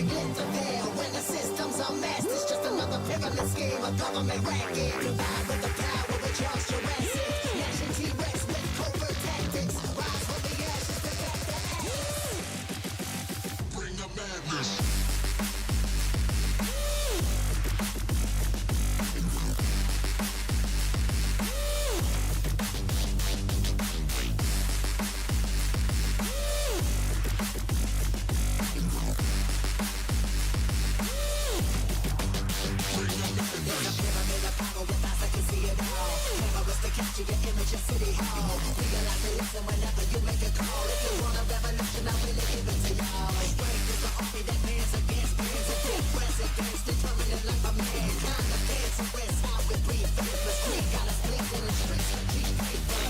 drastic interfere. When the system's a mess, it's just another pyramid scheme, a government racket. Combined with the power with Charles Jurassic. Nation T-Rex with covert tactics. Rise from the ashes to back the ashes. Bring the madness. Capture your image in City Hall. Realize they listen whenever you make a call. If you want a revolution, I really give it to y'all. Strength is the army that bands against bands and dead presidents, determining like a man. Kind of cancerous, how we breathe. Faithless creed, got us bleeding in streets like cheap paper.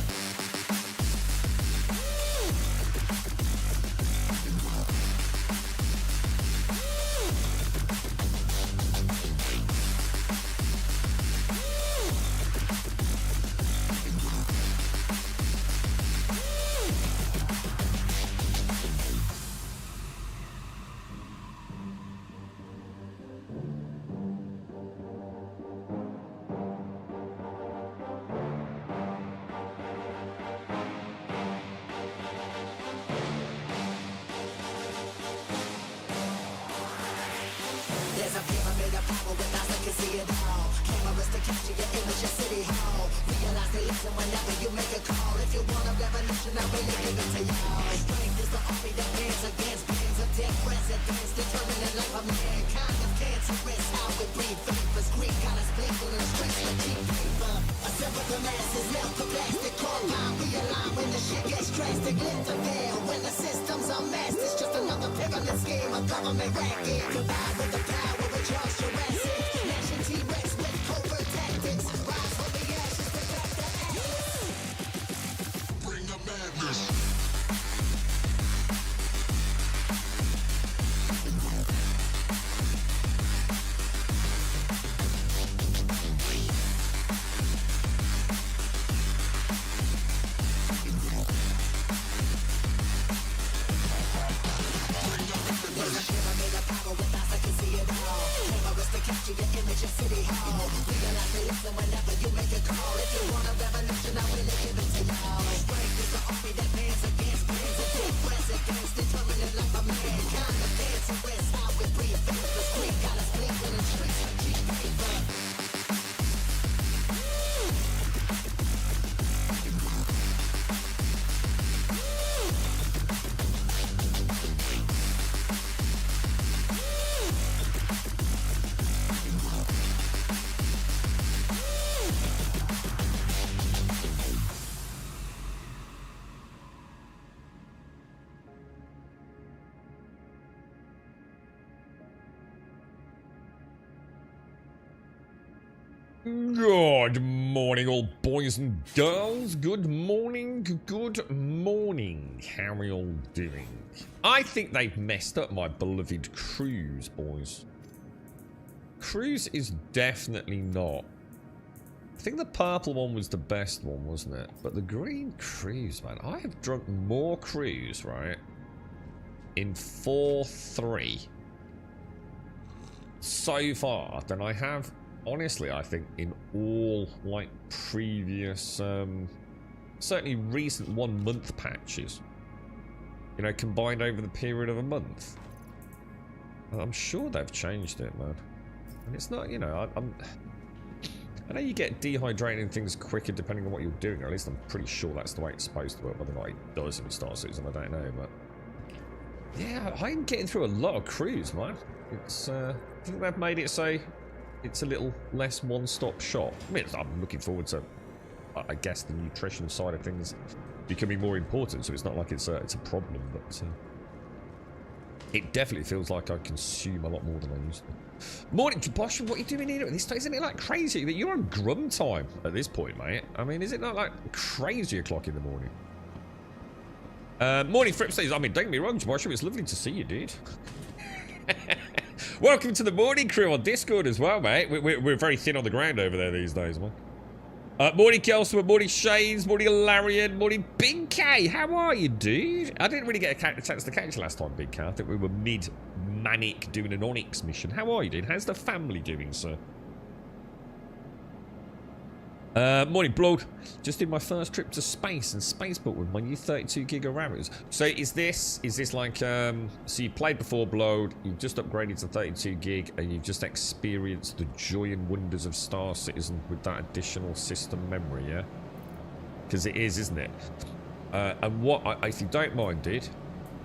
There's a pyramid of power with eyes that can see it all. Cameras to capture your image in City Hall. Realize they listen whenever you make a call. If you want a revolution, I really give it to y'all. Strength is the army that bands against bands of dead presidents, determining like a man. Kind of cancerous, how we breathe. Faithless creed, got us bleeding in the streets like cheap paper. Assemble the masses, melt the plastic compound. Realign when the shit gets drastic. Lift the veil when the system's a mess. It's just another pyramid scheme, a government racket. Combined with the power with Charles Jurassic. Nation T-Rex with covert tactics. Rise from the ashes to back the ashes. Bring the madness. Capture your image in City Hall. Realize they listen whenever you make a call. If you want a revolution, I really give it to y'all. Strength is the army that bands against bands and dead presidents, determining like a man. Kind of cancerous, how we breathe. Faithless creed, got us bleeding in streets like cheap paper. Good morning, all boys and girls. Good morning, good morning. How are you all doing? I think they've messed up my beloved cruise, boys. Cruise is definitely not. I think the purple one was the best one, wasn't it? But the green cruise, man. I have drunk more cruise, right? In 4-3 so far than I have, honestly, I think in all like previous certainly recent 1 month patches, you know, combined over the period of a month. I'm sure they've changed it, man. And it's not, you know, I know you get dehydrating things quicker depending on what you're doing, or at least I'm pretty sure that's the way it's supposed to work. Whether or not it does in Star Citizen, I don't know, but yeah, I'm getting through a lot of cruise, man. It's I think they've made it so it's a little less one-stop shop. I mean, I'm looking forward to, I guess, the nutrition side of things becoming more important, so it's not like it's a problem, but it definitely feels like I consume a lot more than I used to. Morning, Bosh, what are you doing here? This isn't it like crazy? But you're on Grum time at this point, mate. I mean, is it not like crazy o'clock in the morning? Morning, Fripp says, I mean, don't get me wrong, Bosh, it's lovely to see you, dude. Welcome to the morning crew on Discord as well, mate. We're very thin on the ground over there these days, man. Morning, Kelso, morning, Shades, morning, Larian, morning, Big K. How are you, dude? I didn't really get a chance to catch you last time, Big K. I think we were manic doing an Onyx mission. How are you doing? How's the family doing, sir? Morning, Blood. Just did my first trip to space and Spaceport with my new 32 gig of RAM. So is this like, so you played before, Blood, you've just upgraded to 32 gig and you've just experienced the joy and wonders of Star Citizen with that additional system memory, yeah? Because it is, isn't it? And what, if you don't mind, dude,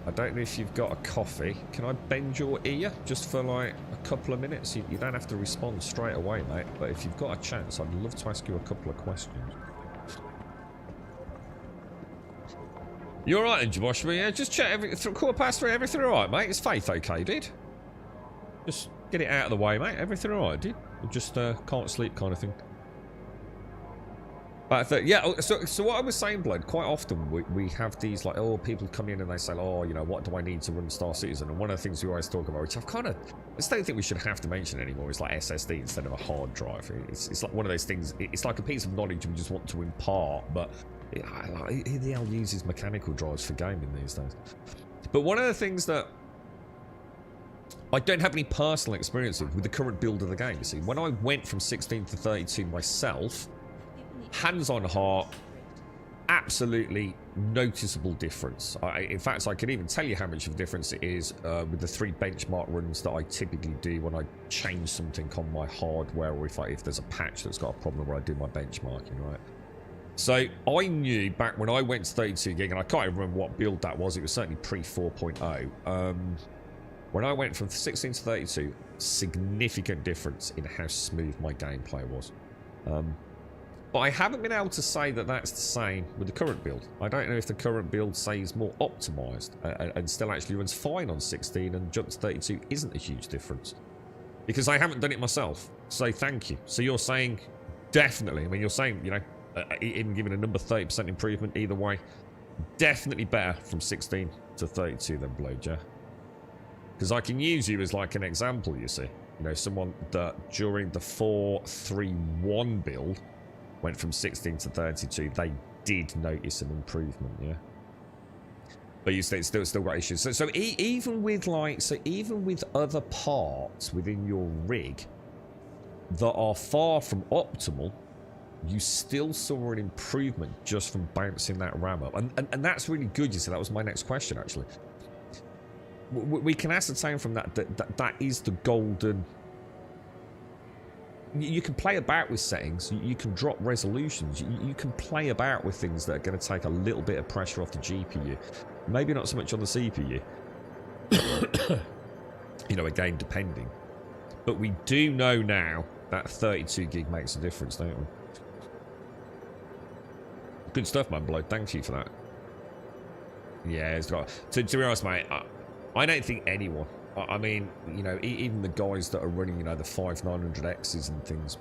I don't know if you've got a coffee. Can I bend your ear just for like a couple of minutes? You don't have to respond straight away, mate. But if you've got a chance, I'd love to ask you a couple of questions. You alright then, Joshua? Yeah, just check. 3:15, everything alright, mate? Is Faith okay, dude? Just get it out of the way, mate. Everything alright, dude? Or just can't sleep kind of thing? But yeah, so what I was saying, Blood, quite often we have these like, oh, people come in and they say, oh, you know, what do I need to run Star Citizen? And one of the things we always talk about, which I just don't think we should have to mention anymore, is like SSD instead of a hard drive. It's like one of those things, it's like a piece of knowledge we just want to impart, but who the hell uses mechanical drives for gaming these days? But one of the things that I don't have any personal experience with the current build of the game, you see, when I went from 16 to 32 myself, hands on heart, absolutely noticeable difference. In fact, I could even tell you how much of a difference it is with the 3 benchmark runs that I typically do when I change something on my hardware, or if there's a patch that's got a problem where I do my benchmarking, right? So I knew back when I went to 32 gig, and I can't even remember what build that was, it was certainly pre 4.0. When I went from 16 to 32, significant difference in how smooth my gameplay was. But I haven't been able to say that that's the same with the current build. I don't know if the current build, say, is more optimized and still actually runs fine on 16 and jump to 32 isn't a huge difference. Because I haven't done it myself. So thank you. So you're saying definitely, I mean, you're saying, you know, even giving a number 30% improvement either way, definitely better from 16 to 32 than Blade, yeah? Because I can use you as like an example, you see. You know, someone that during the 4.3.1 build went from 16 to 32, they did notice an improvement, yeah. But you still got issues. So even with even with other parts within your rig that are far from optimal, you still saw an improvement just from bouncing that RAM up, and that's really good. You see, that was my next question actually. We can ascertain from that is the golden. You can play about with settings, you can drop resolutions, you can play about with things that are going to take a little bit of pressure off the GPU. Maybe not so much on the CPU. You know, again, depending. But we do know now that 32 gig makes a difference, don't we? Good stuff, man, Blood. Thank you for that. Yeah, it's got... To be honest, mate, I don't think anyone... I mean, you know, even the guys that are running, you know, the 5900Xs and things.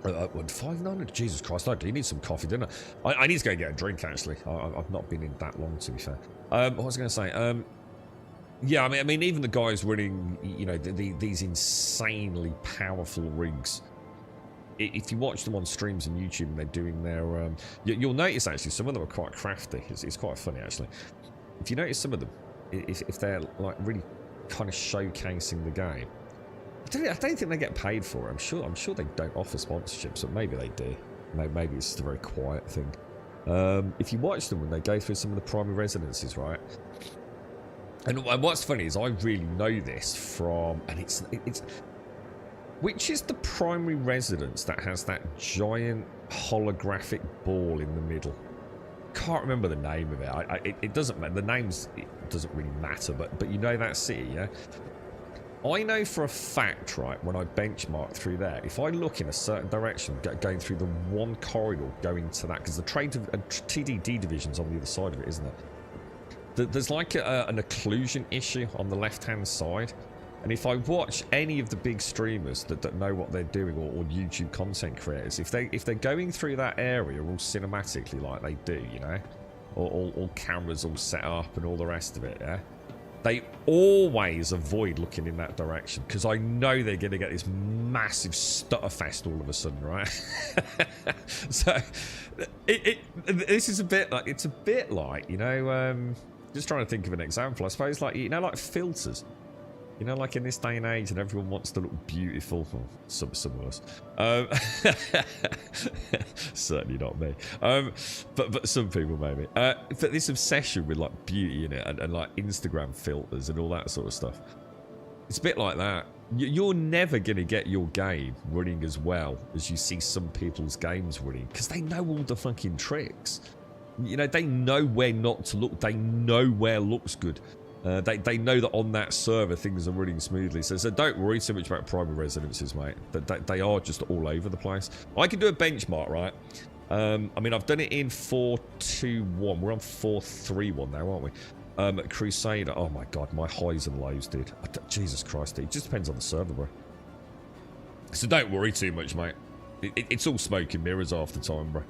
5900? Jesus Christ, I do need some coffee, don't I? I need to go get a drink, actually. I've not been in that long, to be fair. What was I going to say? Yeah, I mean, even the guys running, you know, these insanely powerful rigs. If you watch them on streams on YouTube and they're doing their... you'll notice, actually, some of them are quite crafty. It's quite funny, actually. If you notice some of them, if they're, like, really... kind of showcasing the game. I don't think they get paid for it. I'm sure they don't offer sponsorships, but maybe they do. Maybe it's just a very quiet thing. If you watch them when they go through some of the primary residences, right? And what's funny is I really know this from, and it's which is the primary residence that has that giant holographic ball in the middle. Can't remember the name of it. It doesn't matter. The names, it doesn't really matter, but you know that city, yeah? I know for a fact, right, when I benchmark through there, if I look in a certain direction, going through the one corridor going to that, because the TDD division's on the other side of it, isn't it? There's like an occlusion issue on the left-hand side, and if I watch any of the big streamers that know what they're doing, or YouTube content creators, if they're going through that area all cinematically like they do, you know, all cameras all set up and all the rest of it, yeah, they always avoid looking in that direction, because I know they're going to get this massive stutterfest all of a sudden, right? So this is a bit like, it's a bit like, you know, just trying to think of an example, I suppose, like, you know, like filters. You know, like in this day and age, and everyone wants to look beautiful. Well, some of us. Certainly not me. But some people maybe. But this obsession with like beauty in it and like Instagram filters and all that sort of stuff. It's a bit like that. You're never going to get your game running as well as you see some people's games running because they know all the fucking tricks. You know, they know where not to look. They know where looks good. They know that on that server things are running smoothly. So don't worry too much about private residences, mate. They are just all over the place. I can do a benchmark, right? I mean, I've done it in 4.2.1. We're on 4.3.1 now, aren't we? Crusader. Oh my god, my highs and lows, dude. Jesus Christ, it just depends on the server, bro. So don't worry too much, mate. It's all smoke and mirrors half the time, bro.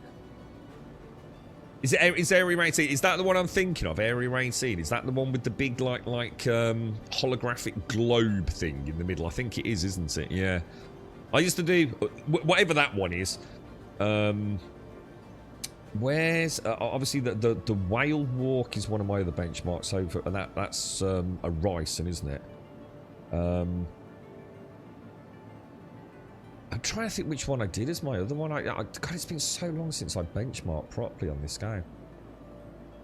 Is Area 18? Is that the one I'm thinking of? Area 18? Is that the one with the big like holographic globe thing in the middle? I think it is, isn't it? Yeah. I used to do whatever that one is. Where's obviously the whale walk is one of my other benchmarks over, and that's a Ryson, isn't it? I'm trying to think which one I did as my other one. God, it's been so long since I benchmarked properly on this game.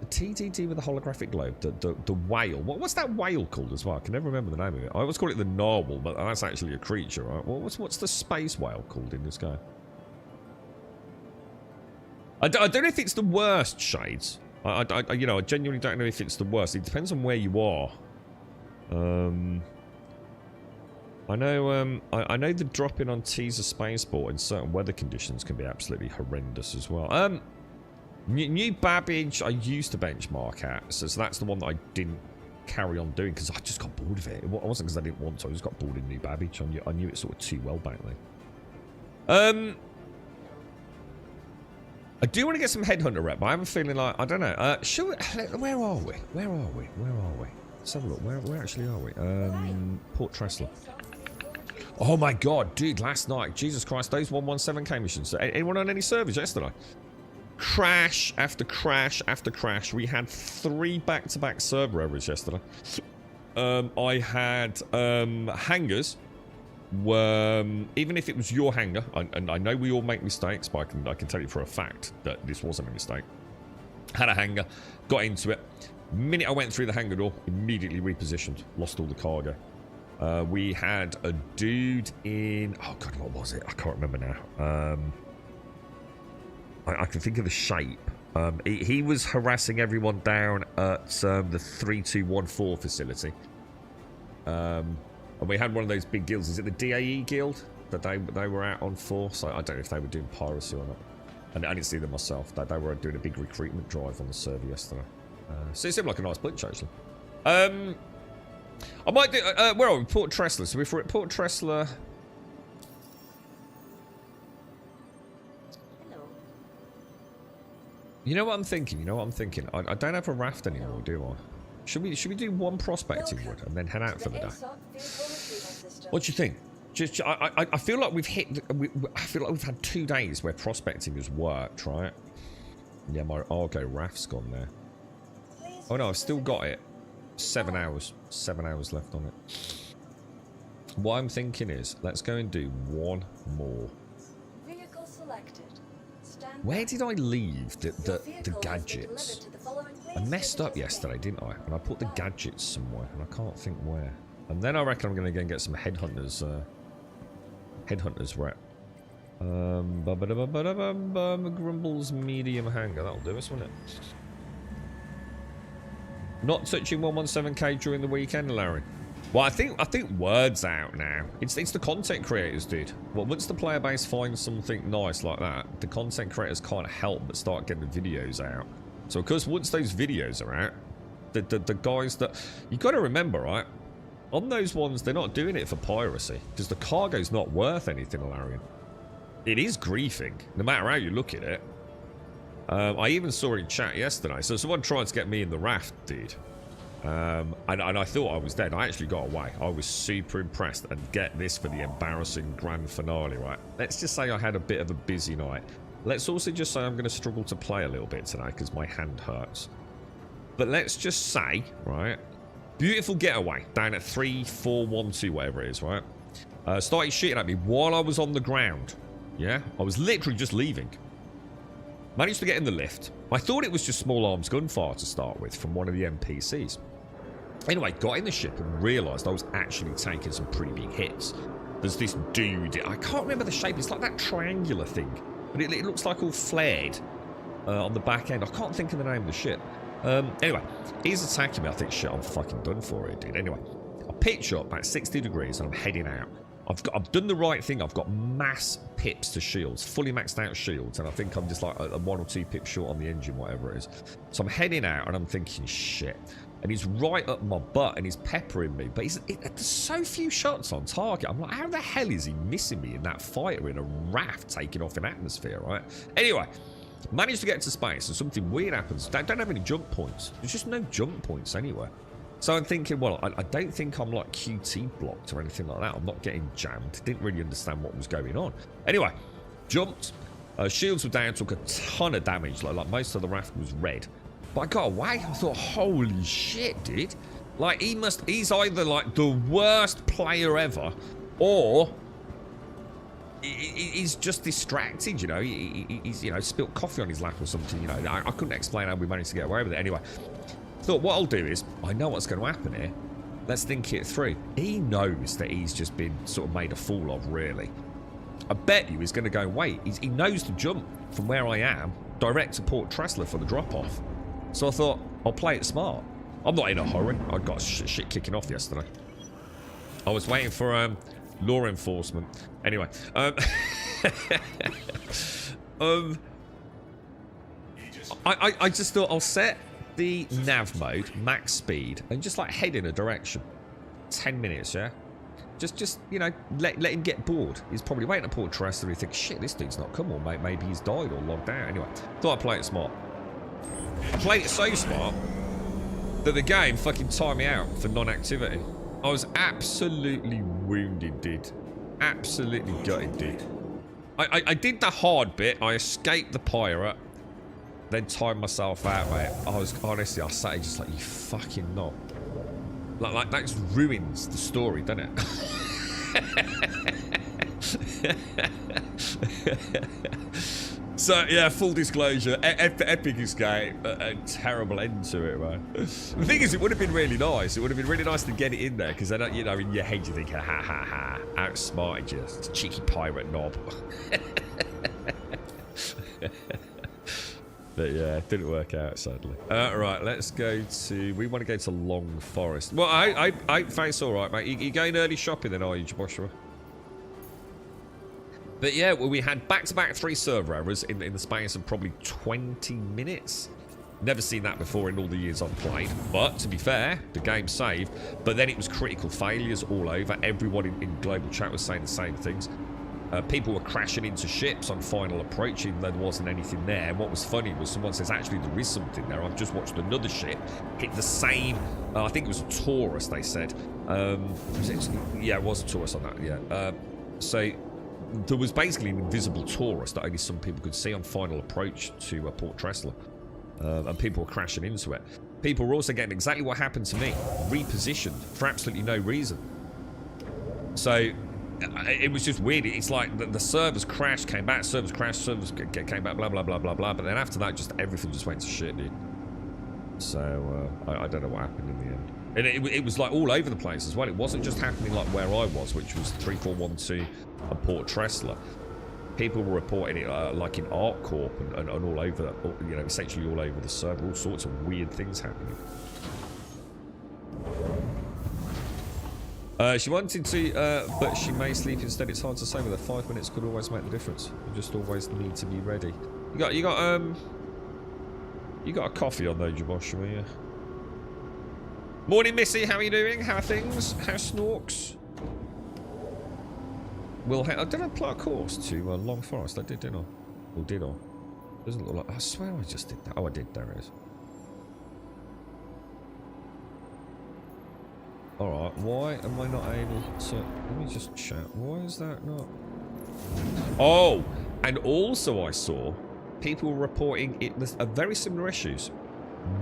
The TDD with the holographic globe, the whale. What's that whale called as well? I can never remember the name of it. I always call it the narwhal, but that's actually a creature, right? What's the space whale called in this game? I don't know if it's the worst, Shades. I genuinely don't know if it's the worst. It depends on where you are. I know the dropping on teaser spaceport in certain weather conditions can be absolutely horrendous as well. New Babbage I used to benchmark at, so that's the one that I didn't carry on doing because I just got bored of it. It wasn't because I didn't want to. I just got bored in New Babbage. I knew it sort of too well back then. I do want to get some Headhunter rep, but I have a feeling like, I don't know. Where are we? Let's have a look. Where actually are we? Port Tressler. Oh my god, dude, last night, Jesus Christ, those 117k missions. Anyone on any servers yesterday? Crash after crash after crash. We had 3 back-to-back server errors yesterday. I had hangars. Even if it was your hangar, and I know we all make mistakes, but I can tell you for a fact that this wasn't a mistake. Had a hangar, got into it. Minute I went through the hangar door, immediately repositioned, lost all the cargo. We had a dude in... Oh, God, what was it? I can't remember now. I can think of the shape. He was harassing everyone down at the 3214 facility. And we had one of those big guilds. Is it the DAE guild that they were out on force? I don't know if they were doing piracy or not. And I didn't see them myself. They were doing a big recruitment drive on the server yesterday. So it seemed like a nice bunch, actually. I might do... where are we? Port Tressler. So if we're at Port Tressler... Hello. You know what I'm thinking? I don't have a raft anymore, do I? Should we do one prospecting wood and then head out for the day? What do you think? I feel like we've hit... I feel like we've had 2 days where prospecting has worked, right? Yeah, my Argo raft's gone there. Oh no, I've still got it. 7 hours. 7 hours left on it. What I'm thinking is, let's go and do one more. Vehicle selected. Where did I leave the gadgets? I messed up yesterday, didn't I? And I put the gadgets somewhere, and I can't think where. And then I reckon I'm going to go and get some headhunters. Headhunters rep. Grumble's medium hangar. That'll do us, won't it? Not touching 117k during the weekend, Larry. Well, I think word's out now. It's the content creators, dude. Well, once the player base finds something nice like that, the content creators can't help but start getting the videos out. So, of course, once those videos are out, the guys that... You got to remember, right? On those ones, they're not doing it for piracy. Because the cargo's not worth anything, Larian. It is griefing, no matter how you look at it. I even saw in chat yesterday. So someone tried to get me in the raft, dude. And I thought I was dead. I actually got away. I was super impressed. And get this for the embarrassing grand finale, right? Let's just say I had a bit of a busy night. Let's also just say I'm going to struggle to play a little bit tonight because my hand hurts. But let's just say, right, Beautiful getaway down at 3412, whatever it is, right? Started shitting at me while I was on the ground. Yeah, I was literally just leaving. Managed to get in the lift. I thought it was just small arms gunfire to start with from one of the NPCs. Anyway, got in the ship and realised I was actually taking some pretty big hits. There's this dude, I can't remember the shape, it's like that triangular thing. But it looks like all flared on the back end. I can't think of the name of the ship. Anyway, he's attacking me. I think, shit, I'm fucking done for it, dude. Anyway, I pitch up at 60 degrees and I'm heading out. I've done the right thing. I've got mass pips to shields, fully maxed out shields, and I think I'm just like a 1 or 2 pips short on the engine, whatever it is. So I'm heading out and I'm thinking, shit. And he's right up my butt and he's peppering me. But there's so few shots on target. I'm like, how the hell is he missing me in that fighter in a raft taking off in atmosphere, right? Anyway, managed to get to space and something weird happens. Don't have any jump points. There's just no jump points anywhere. So I'm thinking, well, I don't think I'm like QT blocked or anything like that. I'm not getting jammed. Didn't really understand what was going on. Anyway, jumped. Shields were down, took a ton of damage. Like most of the raft was red. But I got away. I thought, holy shit, dude. Like, he's either like the worst player ever, or he's just distracted, you know. He's, you know, spilt coffee on his lap or something, you know. I couldn't explain how we managed to get away with it. Anyway, thought what I'll do is, I know what's going to happen here. Let's think it through. He knows that he's just been sort of made a fool of, really. I bet you he's going to go, wait, he knows to jump from where I am direct to Port Tressler for the drop-off. So I thought, I'll play it smart. I'm not in a hurry. I got shit kicking off yesterday. I was waiting for law enforcement. Anyway, I just thought I'll set the nav mode, max speed, and just like head in a direction. 10 minutes, yeah? Just you know, let him get bored. He's probably waiting at Port Tressler and he thinks, shit, this dude's not come, or maybe he's died or logged out. Anyway, thought I'd play it smart. I played it so smart that the game fucking timed me out for non-activity. I was absolutely wounded, dude. Absolutely gutted, dude. I did the hard bit. I escaped the pirate, then timed myself out, mate. I was honestly, I sat here just like, you fucking knob. Like that just ruins the story, doesn't it? So, yeah, full disclosure, epic escape, a terrible end to it, man. The thing is, it would have been really nice. It would have been really nice to get it in there, because then, you know, in your head, you're thinking, ha, ha, ha, outsmarted you. It's a cheeky pirate knob. But, yeah, it didn't work out, sadly. Right, let's go to... We want to go to Long Forest. Well, I thanks all right, mate. You going early shopping then, are you, Joshua? But yeah, well, we had back-to-back 3 server errors in the space of probably 20 minutes. Never seen that before in all the years I've played. But, to be fair, the game saved. But then it was critical failures all over. Everyone in global chat was saying the same things. People were crashing into ships on final approach, even though there wasn't anything there. And what was funny was someone says, actually, there is something there. I've just watched another ship hit the same... I think it was a Taurus, they said. Yeah, it was a Taurus on that, yeah. So... There was basically an invisible Taurus that only some people could see on final approach to Port Tressler. And people were crashing into it. People were also getting exactly what happened to me. Repositioned for absolutely no reason. So, it was just weird. It's like the servers crashed, came back, servers crashed, servers came back, blah, blah, blah, blah, blah. But then after that, just everything just went to shit, dude. So, I don't know what happened in the end. And it was like all over the place as well. It wasn't just happening like where I was, which was 3412 and Port Tressler. People were reporting it like in ArcCorp and all over, you know, essentially all over the server. All sorts of weird things happening. She wanted to, but she may sleep instead. It's hard to say whether 5 minutes could always make the difference. You just always need to be ready. You got a coffee on though, Joshua, yeah. Morning, Missy. How are you doing? How are things? How snorks? Well, did I plot a course to Long Forest? I did, didn't I? Or did I? Doesn't look like... I swear I just did that. Oh, I did. There it is. Alright, why am I not able to... Let me just chat. Why is that not... Oh! And also I saw people were reporting it was very similar issues.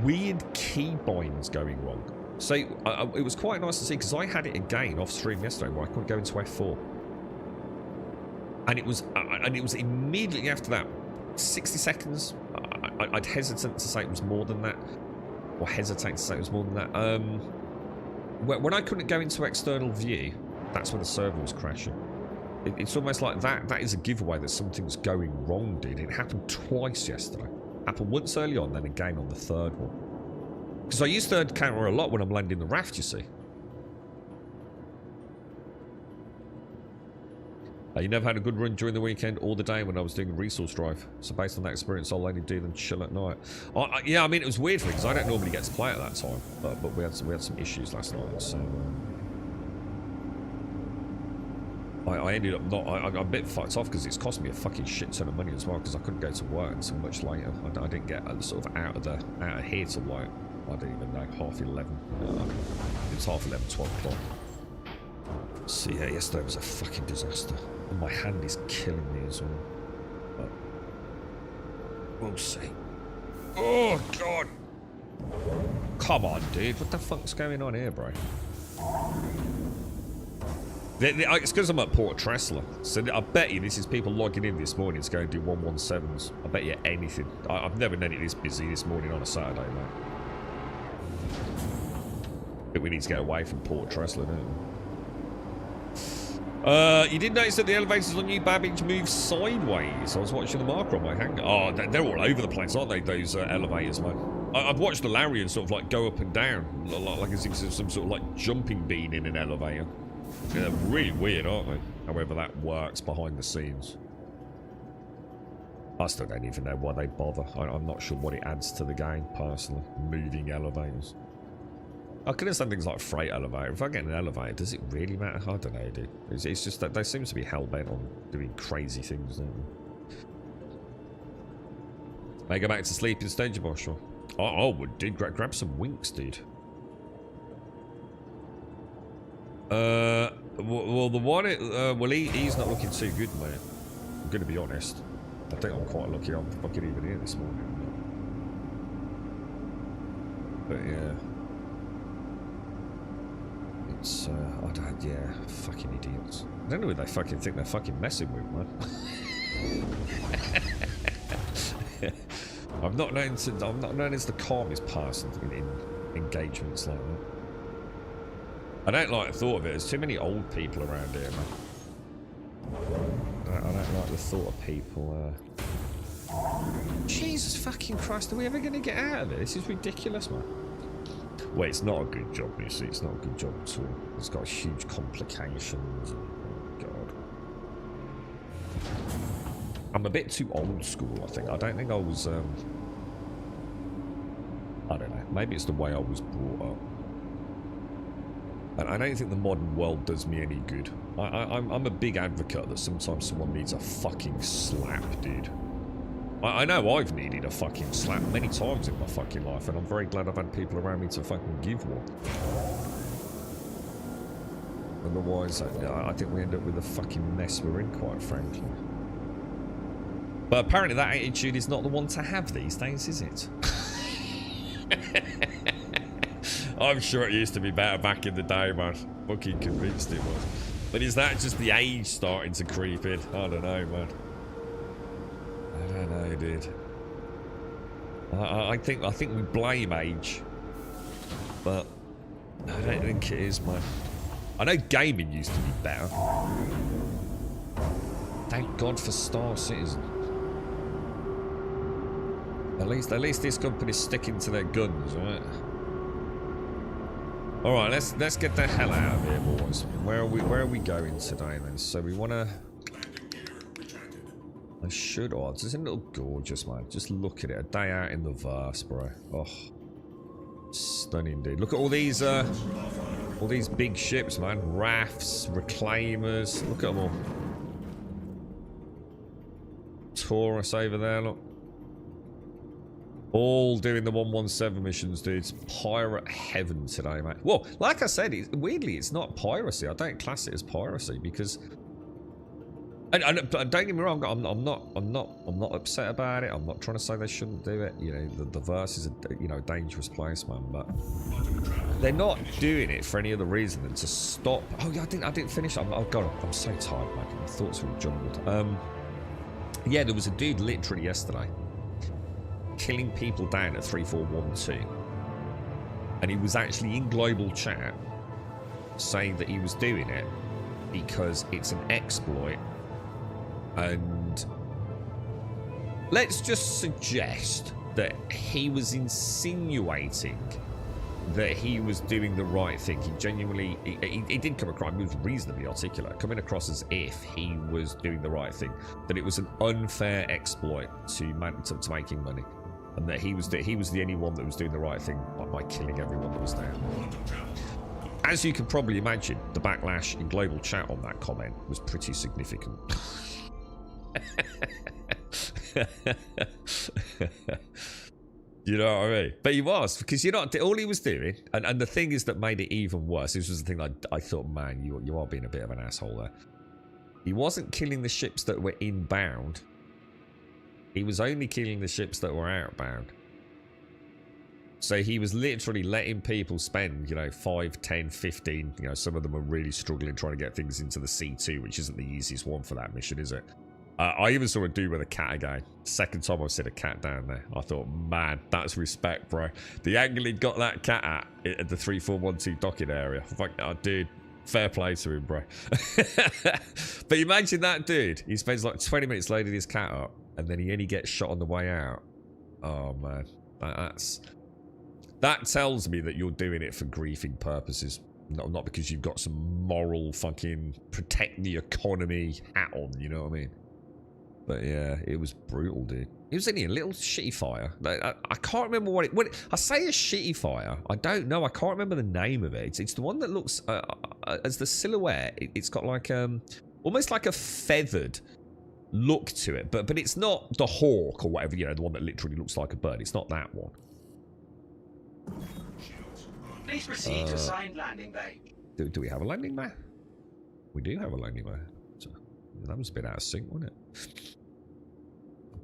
Weird keybinds going wrong. So it was quite nice to see, because I had it again off stream yesterday where I couldn't go into F4. And it was immediately after that, 60 seconds. I'd hesitate to say it was more than that. Or hesitate to say it was more than that. When I couldn't go into external view, that's when the server was crashing. It's almost like that is a giveaway that something's going wrong, dude. It happened twice yesterday. Happened once early on, then again on the third one. Because I use third camera a lot when I'm landing the raft, you see. You never had a good run during the weekend or the day when I was doing a resource drive. So based on that experience, I'll only do them chill at night. Yeah, I mean, it was weird for me because I don't normally get to play at that time. But we had some issues last night, so... I ended up not... I'm a bit fucked off because it's cost me a fucking shit ton of money as well because I couldn't go to work until much later. I didn't get sort of out of here till like, I don't even know, 11:30. It was 11:30, 12 o'clock. So yeah, yesterday was a fucking disaster. And my hand is killing me as well. But we'll see. Oh, God! Come on, dude. What the fuck's going on here, bro? It's because I'm at Port Tressler. So I bet you this is people logging in this morning to go and do 117s. I bet you anything. I've never known it this busy this morning on a Saturday, mate. But we need to get away from Port Tressler, don't we? You did notice that the elevators on New Babbage move sideways. I was watching the marker on my hanger. Oh, they're all over the place, aren't they, those elevators, man? I've watched the Larian sort of like go up and down, like as if there's some sort of like jumping bean in an elevator. Yeah, they're really weird, aren't they? However that works behind the scenes. I still don't even know why they bother. I'm not sure what it adds to the game, personally. Moving elevators. I can understand things like a freight elevator. If I get an elevator, does it really matter? I don't know, dude. It's just that they seem to be hell-bent on doing crazy things, don't they? May I go back to sleep instead, Joshua? Oh, dude, grab some winks, dude. Well, the one, well, he's not looking too good, mate. I'm going to be honest. I think I'm quite lucky I'm fucking even here this morning. But yeah. It's, yeah, fucking idiots. I don't know who they fucking think they're fucking messing with, man. I'm not known as the calmest person in engagements like that. I don't like the thought of it. There's too many old people around here, man. I don't like the thought of people, Jesus fucking Christ, are we ever going to get out of it? This is ridiculous, man. Well, it's not a good job, you see. It's not a good job at all. It's got huge complications. Oh, God. I'm a bit too old school, I think. I don't think I was, I don't know. Maybe it's the way I was brought up. And I don't think the modern world does me any good. I'm a big advocate that sometimes someone needs a fucking slap, dude. I know I've needed a fucking slap many times in my fucking life, and I'm very glad I've had people around me to fucking give one. Otherwise, I think we end up with the fucking mess we're in, quite frankly. But apparently that attitude is not the one to have these days, is it? I'm sure it used to be better back in the day, man. Fucking convinced it was. But is that just the age starting to creep in? I don't know, man. I don't know, dude. I think we blame age, but I don't think it is, man. I know gaming used to be better. Thank God for Star Citizen. At least this company's sticking to their guns, right? All right, let's get the hell out of here, boys. Where are we going today, then? So we want to. I should. Oh, isn't it look gorgeous, man? Just look at it. A day out in the verse, bro. Oh, stunning, dude. Look at all these big ships, man. Rafts, reclaimers. Look at them all. Taurus over there, look. All doing the 117 missions, dude. It's pirate heaven today, mate. Well, like I said, weirdly, it's not piracy. I don't class it as piracy because And don't get me wrong, I'm not upset about it. I'm not trying to say they shouldn't do it. You know, the verse is a dangerous place, man. But they're not doing it for any other reason than to stop. Oh yeah, I didn't finish. Oh god, I'm so tired, man. My thoughts were all jumbled. Yeah, there was a dude literally yesterday killing people down at 3412, and he was actually in global chat saying that he was doing it because it's an exploit. And let's just suggest that he was insinuating that he was doing the right thing. He genuinely, he did come across, he was reasonably articulate, coming across as if he was doing the right thing, that it was an unfair exploit to making money, and that he was the only one that was doing the right thing by killing everyone that was there. As you can probably imagine, the backlash in global chat on that comment was pretty significant. You know what I mean? But he was, because all he was doing, and the thing is that made it even worse, this was the thing I thought, man, you are being a bit of an asshole there. He wasn't killing the ships that were inbound. He was only killing the ships that were outbound. So he was literally letting people spend, 5, 10, 15, some of them are really struggling trying to get things into the C2, which isn't the easiest one for that mission, is it? I even saw a dude with a cat again. Second time I've seen a cat down there. I thought, man, that's respect, bro. The angle he got that cat at the 3412 docking area. I'm like, oh, dude, fair play to him, bro. But imagine that dude. He spends like 20 minutes loading his cat up, and then he only gets shot on the way out. Oh, man. That tells me that you're doing it for griefing purposes. Not because you've got some moral fucking protect the economy hat on, you know what I mean? But yeah, it was brutal, dude. It was only a little shitty fire. I can't remember what I say a shitty fire. I don't know. I can't remember the name of it. It's the one that looks as the silhouette. It's got like almost like a feathered look to it, but it's not the hawk or whatever. The one that literally looks like a bird. It's not that one. Please proceed to assigned landing bay. Do we have a landing bay? We do have a landing bay. So that was a bit out of sync, wasn't it?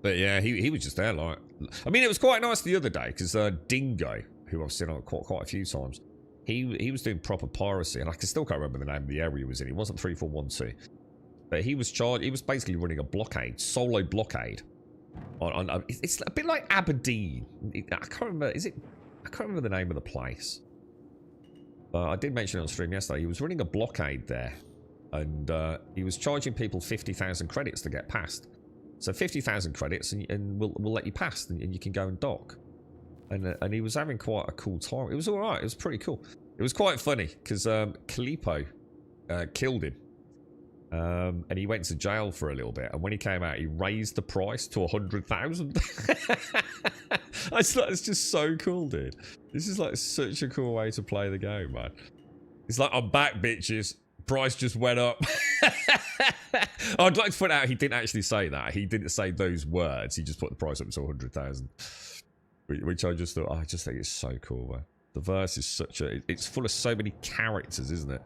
But yeah, he was just there like... I mean, it was quite nice the other day, because Dingo, who I've seen on quite a few times, he was doing proper piracy, and I still can't remember the name of the area he was in. It wasn't 3412. But he was charged... He was basically running a blockade, solo blockade. It's a bit like Aberdeen. I can't remember... I can't remember the name of the place. I did mention it on stream yesterday. He was running a blockade there, and he was charging people 50,000 credits to get past. So 50,000 credits, and we'll let you pass, and you can go and dock. And he was having quite a cool time. It was all right. It was pretty cool. It was quite funny because Kalipo killed him, and he went to jail for a little bit. And when he came out, he raised the price to 100,000. I just thought it's just so cool, dude. This is like such a cool way to play the game, man. It's like, I'm back, bitches. Price just went up. I'd like to point out he didn't actually say that. He didn't say those words. He just put the price up to 100,000. Which I just thought, I just think it's so cool, man. The verse is it's full of so many characters, isn't it?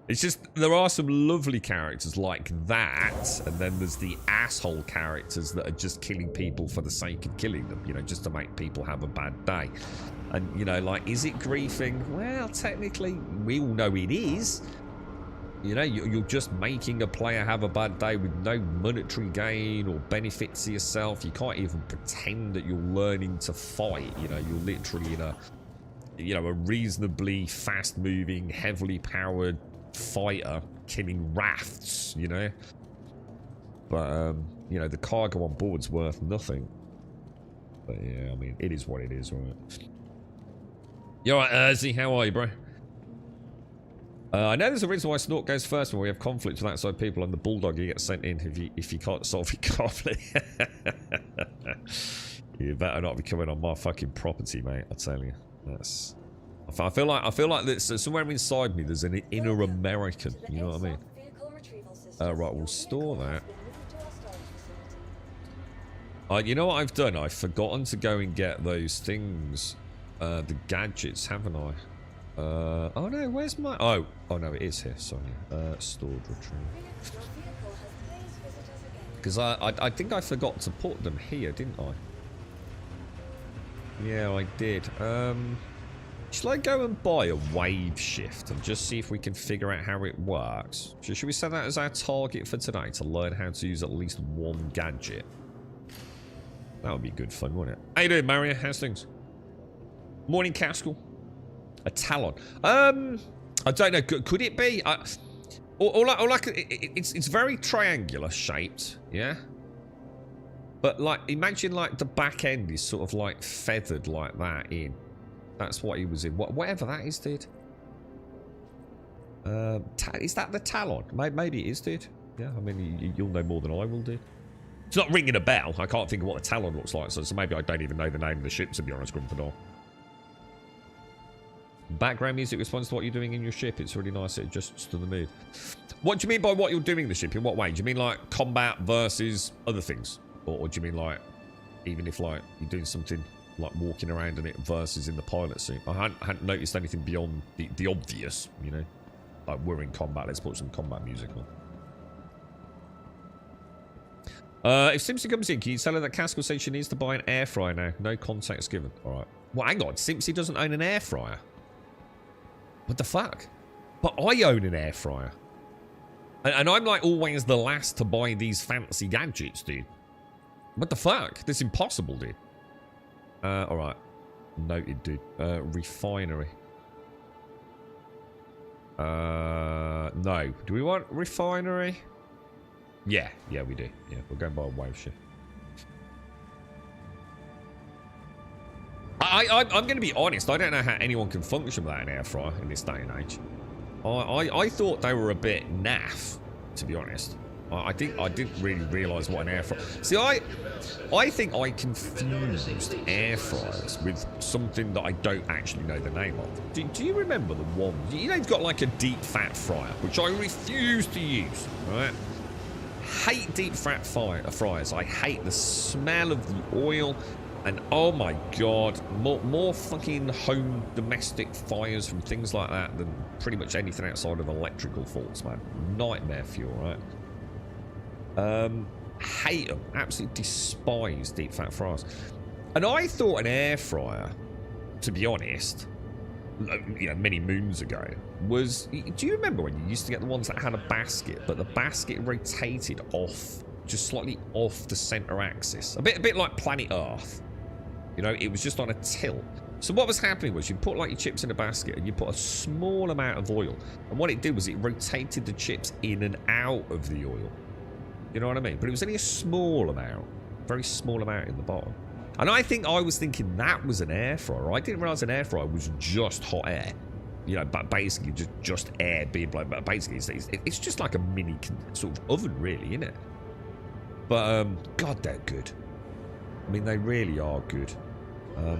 It's just, there are some lovely characters like that, and then there's the asshole characters that are just killing people for the sake of killing them, just to make people have a bad day. And, like, is it griefing? Well, technically, we all know it is. You're just making a player have a bad day with no monetary gain or benefit to yourself. You can't even pretend that you're learning to fight. You're literally in a reasonably fast-moving, heavily powered fighter killing rafts, But, the cargo on board's worth nothing. But yeah, I mean, it is what it is, right? You alright, Urzy? How are you, bro? I know there's a reason why Snort goes first when we have conflict with outside people, and the Bulldog, you get sent in if you can't solve your conflict. You better not be coming on my fucking property, mate. I tell you, I feel like there's somewhere inside me. There's an inner American. You know what I mean? Right, we'll store that. You know what I've done? I've forgotten to go and get those things, the gadgets, haven't I? Oh no, where's my... Oh no, it is here, sorry. Stored retrieve. Your vehicle has please visit us again. Because I think I forgot to put them here, didn't I? Yeah, I did. Shall I go and buy a wave shift and just see if we can figure out how it works? Should we set that as our target for today, to learn how to use at least one gadget? That would be good fun, wouldn't it? How you doing, Mario? How's things? Morning, Caskell. A Talon. I don't know. Could it be? It's very triangular shaped, yeah? But, like, imagine, like, the back end is sort of, like, feathered like that in. That's what he was in. Whatever that is, dude. Is that the Talon? Maybe it is, dude. Yeah, I mean, you'll know more than I will, dude. It's not ringing a bell. I can't think of what the Talon looks like, so maybe I don't even know the name of the ship, to be honest, Grumpador. Background music responds to what you're doing in your ship. It's really nice. It adjusts to the mood. What do you mean by what you're doing in the ship? In what way? Do you mean, like, combat versus other things? Or do you mean, like, even if, like, you're doing something like walking around in it versus in the pilot suit? I hadn't noticed anything beyond the obvious, you know? Like, we're in combat. Let's put some combat music on. If Simpson comes in, can you tell her that Caskell says she needs to buy an air fryer now? No context given. Alright. Well, hang on. Simpson doesn't own an air fryer. What the fuck? But I own an air fryer. And I'm, like, always the last to buy these fancy gadgets, dude. What the fuck? That's impossible, dude. Alright. Noted, dude. Refinery. No. Do we want refinery? Yeah, we do. Yeah, we'll go and buy a wave shift. I'm going to be honest. I don't know how anyone can function without an air fryer in this day and age. I thought they were a bit naff, to be honest. I didn't really realise what an air fryer... See, I think I confused air fryers with something that I don't actually know the name of. Do you remember the one? You know, you've got like a deep fat fryer, which I refuse to use, right? Hate deep fat fryers. I hate the smell of the oil. And oh my god, more fucking home domestic fires from things like that than pretty much anything outside of electrical faults, man. Nightmare fuel, right? Hate them. Absolutely despise deep fat fryers. And I thought an air fryer, to be honest, you know, many moons ago, was... Do you remember when you used to get the ones that had a basket, but the basket rotated off, just slightly off the center axis? A bit like Planet Earth. You know, it was just on a tilt. So what was happening was you put like your chips in a basket and you put a small amount of oil. And what it did was it rotated the chips in and out of the oil. You know what I mean? But it was only a small amount. Very small amount in the bottom. And I think I was thinking that was an air fryer. I didn't realize an air fryer was just hot air. You know, but basically just air being blown. But basically it's just like a mini sort of oven really, isn't it? But, God, they're good. I mean, they really are good.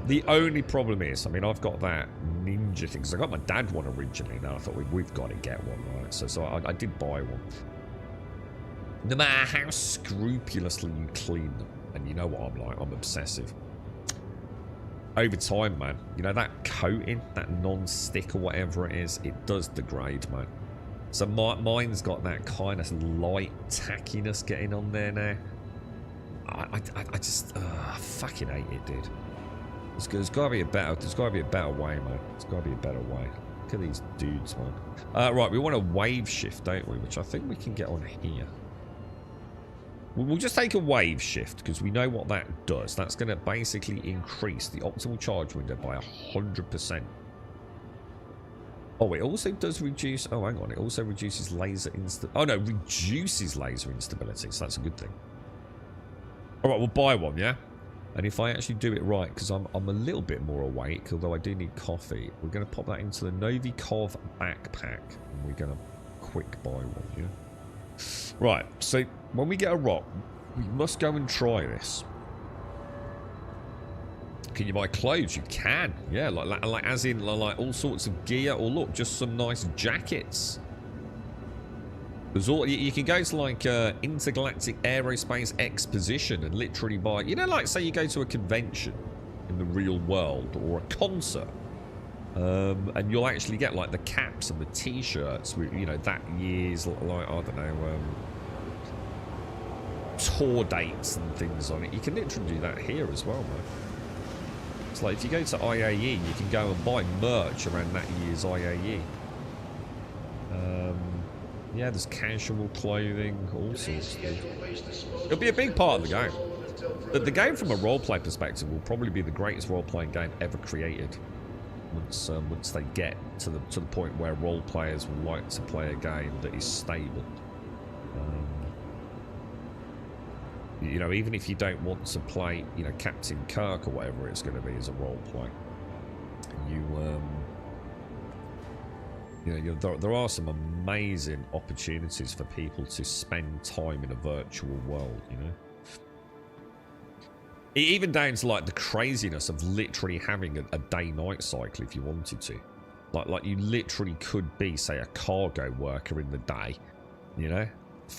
The only problem is, I mean, I've got that Ninja thing, because I got my dad one originally, and I thought we've got to get one, right? So I did buy one. No matter how scrupulously you clean them, and you know what I'm like, I'm obsessive. Over time, man, you know, that coating, that non-stick or whatever it is, it does degrade, man. So mine's got that kind of light tackiness getting on there now. I just fucking hate it, dude. There's got to be a better. There's got to be a better way, man. There's got to be a better way. Look at these dudes, man. Right, we want a wave shift, don't we? Which I think we can get on here. We'll just take a wave shift because we know what that does. That's going to basically increase the optimal charge window by 100%. Oh, it also does reduce. Oh, hang on. It also reduces laser instability. Oh no, reduces laser instability. So that's a good thing. All right, we'll buy one, yeah. And if I actually do it right, because I'm a little bit more awake, although I do need coffee, we're going to pop that into the Novikov backpack. And we're going to quick buy one, yeah? Right, so when we get a rock, we must go and try this. Can you buy clothes? You can. Yeah, like as in like all sorts of gear. Or look, just some nice jackets. There's all you can go to like Intergalactic Aerospace Exposition and literally buy, you know, like say you go to a convention in the real world or a concert And you'll actually get like the caps and the t-shirts with, you know, that year's, like, I don't know, tour dates and things on it. You can literally do that here as well, man. It's like if you go to IAE, you can go and buy merch around that year's IAE. Yeah, there's casual clothing, all sorts of things. It'll be a big part of the game. The game from a roleplay perspective will probably be the greatest role-playing game ever created. Once they get to the point where role players will like to play a game that is stable. You know, even if you don't want to play, you know, Captain Kirk or whatever it's going to be as a role play, you know, there are some amazing opportunities for people to spend time in a virtual world, you know. Even down to like the craziness of literally having a day-night cycle if you wanted to. Like you literally could be, say, a cargo worker in the day, you know,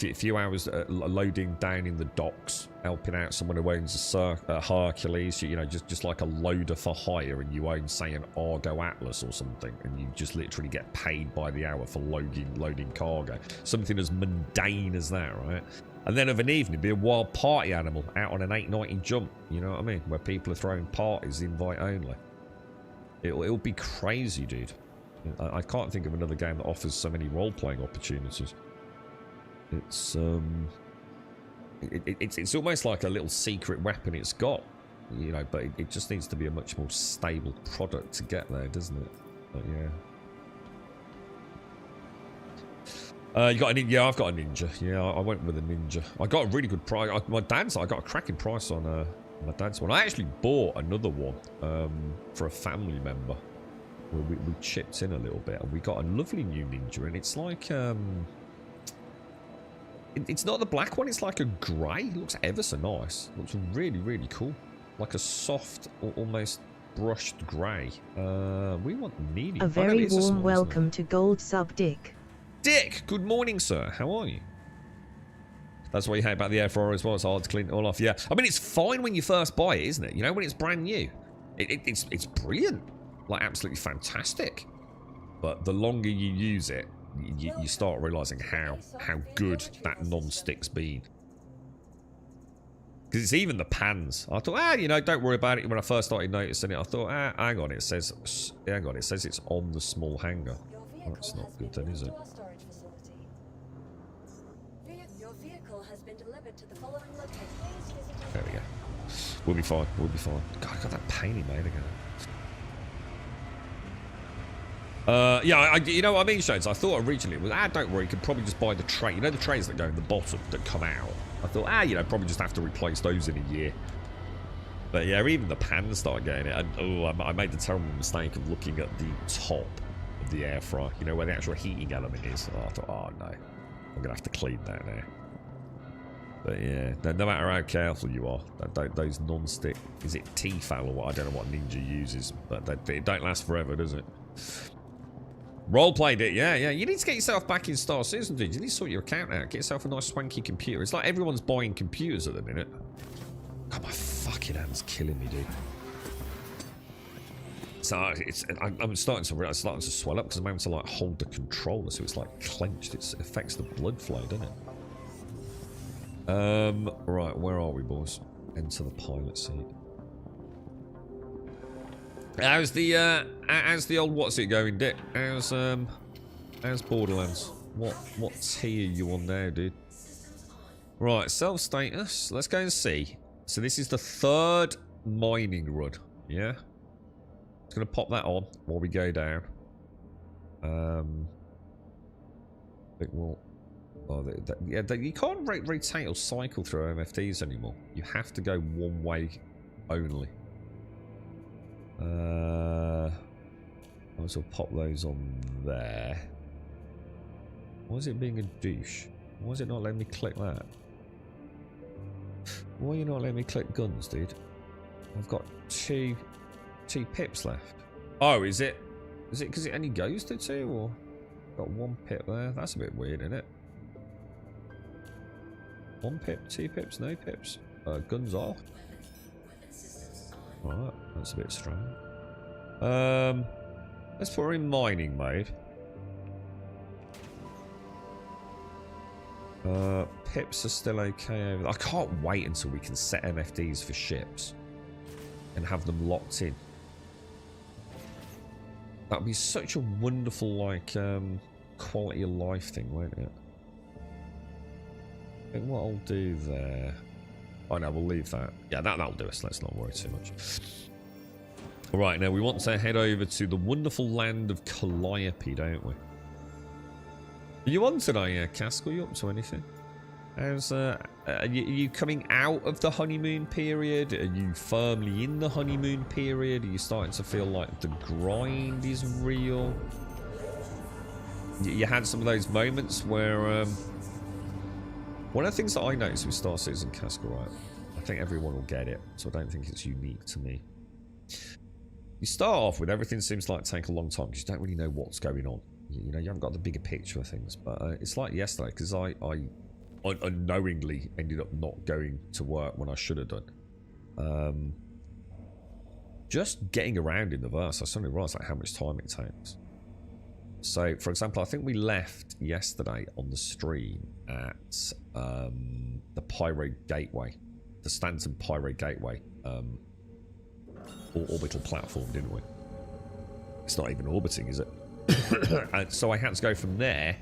a few hours loading down in the docks, helping out someone who owns a Hercules, you know, just like a loader for hire, and you own, say, an Argo Atlas or something, and you just literally get paid by the hour for loading cargo. Something as mundane as that, right? And then of an evening, be a wild party animal out on an 890 jump, you know what I mean? Where people are throwing parties, invite only. It'll be crazy, dude. I can't think of another game that offers so many role-playing opportunities. It's it's almost like a little secret weapon it's got, you know, but it just needs to be a much more stable product to get there, doesn't it? But yeah. You got a ninja? Yeah, I've got a ninja. Yeah, I went with a ninja. I got a really good price. I got a cracking price on my dad's one. I actually bought another one for a family member. We chipped in a little bit, and we got a lovely new ninja, and it's like it's not the black one. It's like a grey. It looks ever so nice. Looks really, really cool. Like a soft, almost brushed grey. We want medium. A very warm welcome to Gold Sub Dick. Dick, good morning, sir. How are you? That's what you hate about the air fryer as well. It's hard to clean it all off. Yeah, I mean, it's fine when you first buy it, isn't it? You know, when it's brand new, it's brilliant, like absolutely fantastic. But the longer you use it, you start realizing how good that non-stick's been. Because it's even the pans. I thought, you know, don't worry about it. When I first started noticing it, I thought, hang on, it says it's on the small hanger. Oh, that's not good then, is it? Your vehicle has been delivered to the following location. Please visit There we go. We'll be fine. We'll be fine. God, I got that pain he made again. Yeah, you know what I mean, Shones? I thought originally it was, don't worry, you could probably just buy the tray. You know the trays that go in the bottom that come out? I thought, you know, probably just have to replace those in a year. But yeah, even the pans started getting it. And I made the terrible mistake of looking at the top of the air fryer, you know, where the actual heating element is. And I thought, oh no, I'm going to have to clean that now. But yeah, no matter how careful you are, those non-stick, is it Tefal or what? I don't know what Ninja uses, but it don't last forever, does it? Roleplayed it, yeah. You need to get yourself back in Star Citizen, dude. You need to sort your account out. Get yourself a nice swanky computer. It's like everyone's buying computers at the minute. God, my fucking hand's killing me, dude. So I'm starting to swell up because I'm having to like hold the controller, so it's like clenched. It affects the blood flow, doesn't it? Right, where are we, boys? Enter the pilot seat. How's the old what's it going, Dick? How's Borderlands? What tier are you on now, dude? Right, self status. Let's go and see. So this is the 3rd mining run, yeah? It's gonna pop that on while we go down. You can't rotate or cycle through MFDs anymore. You have to go one way only. I might as well pop those on there. Why is it being a douche? Why is it not letting me click that? Why are you not letting me click guns, dude? I've got two pips left. Oh, is it because it only goes to 2, or got 1 pip there? That's a bit weird, isn't it? 1 pip, 2 pips, no pips. Guns off. Right, that's a bit strange. Let's put her in mining mode. Pips are still okay over there. I can't wait until we can set MFDs for ships and have them locked in. That'd be such a wonderful, like, quality of life thing, won't it? I think what I'll do there... Oh no, we'll leave that. Yeah, that'll do us. Let's not worry too much. Alright, now we want to head over to the wonderful land of Calliope, don't we? Are you on today, Cascal? Are you up to anything? How's, are you coming out of the honeymoon period? Are you firmly in the honeymoon period? Are you starting to feel like the grind is real? You had some of those moments where... one of the things that I noticed with Star Citizen, Cascal, right? I think everyone will get it, so I don't think it's unique to me. You start off with everything seems like take a long time because you don't really know what's going on. You know, you haven't got the bigger picture of things. But it's like yesterday because I unknowingly ended up not going to work when I should have done. Just getting around in the verse, I suddenly realised like how much time it takes. So, for example, I think we left yesterday on the stream at the Pyro Gateway, the Stanton Pyro Gateway orbital platform, didn't we? It's not even orbiting, is it? And so I had to go from there.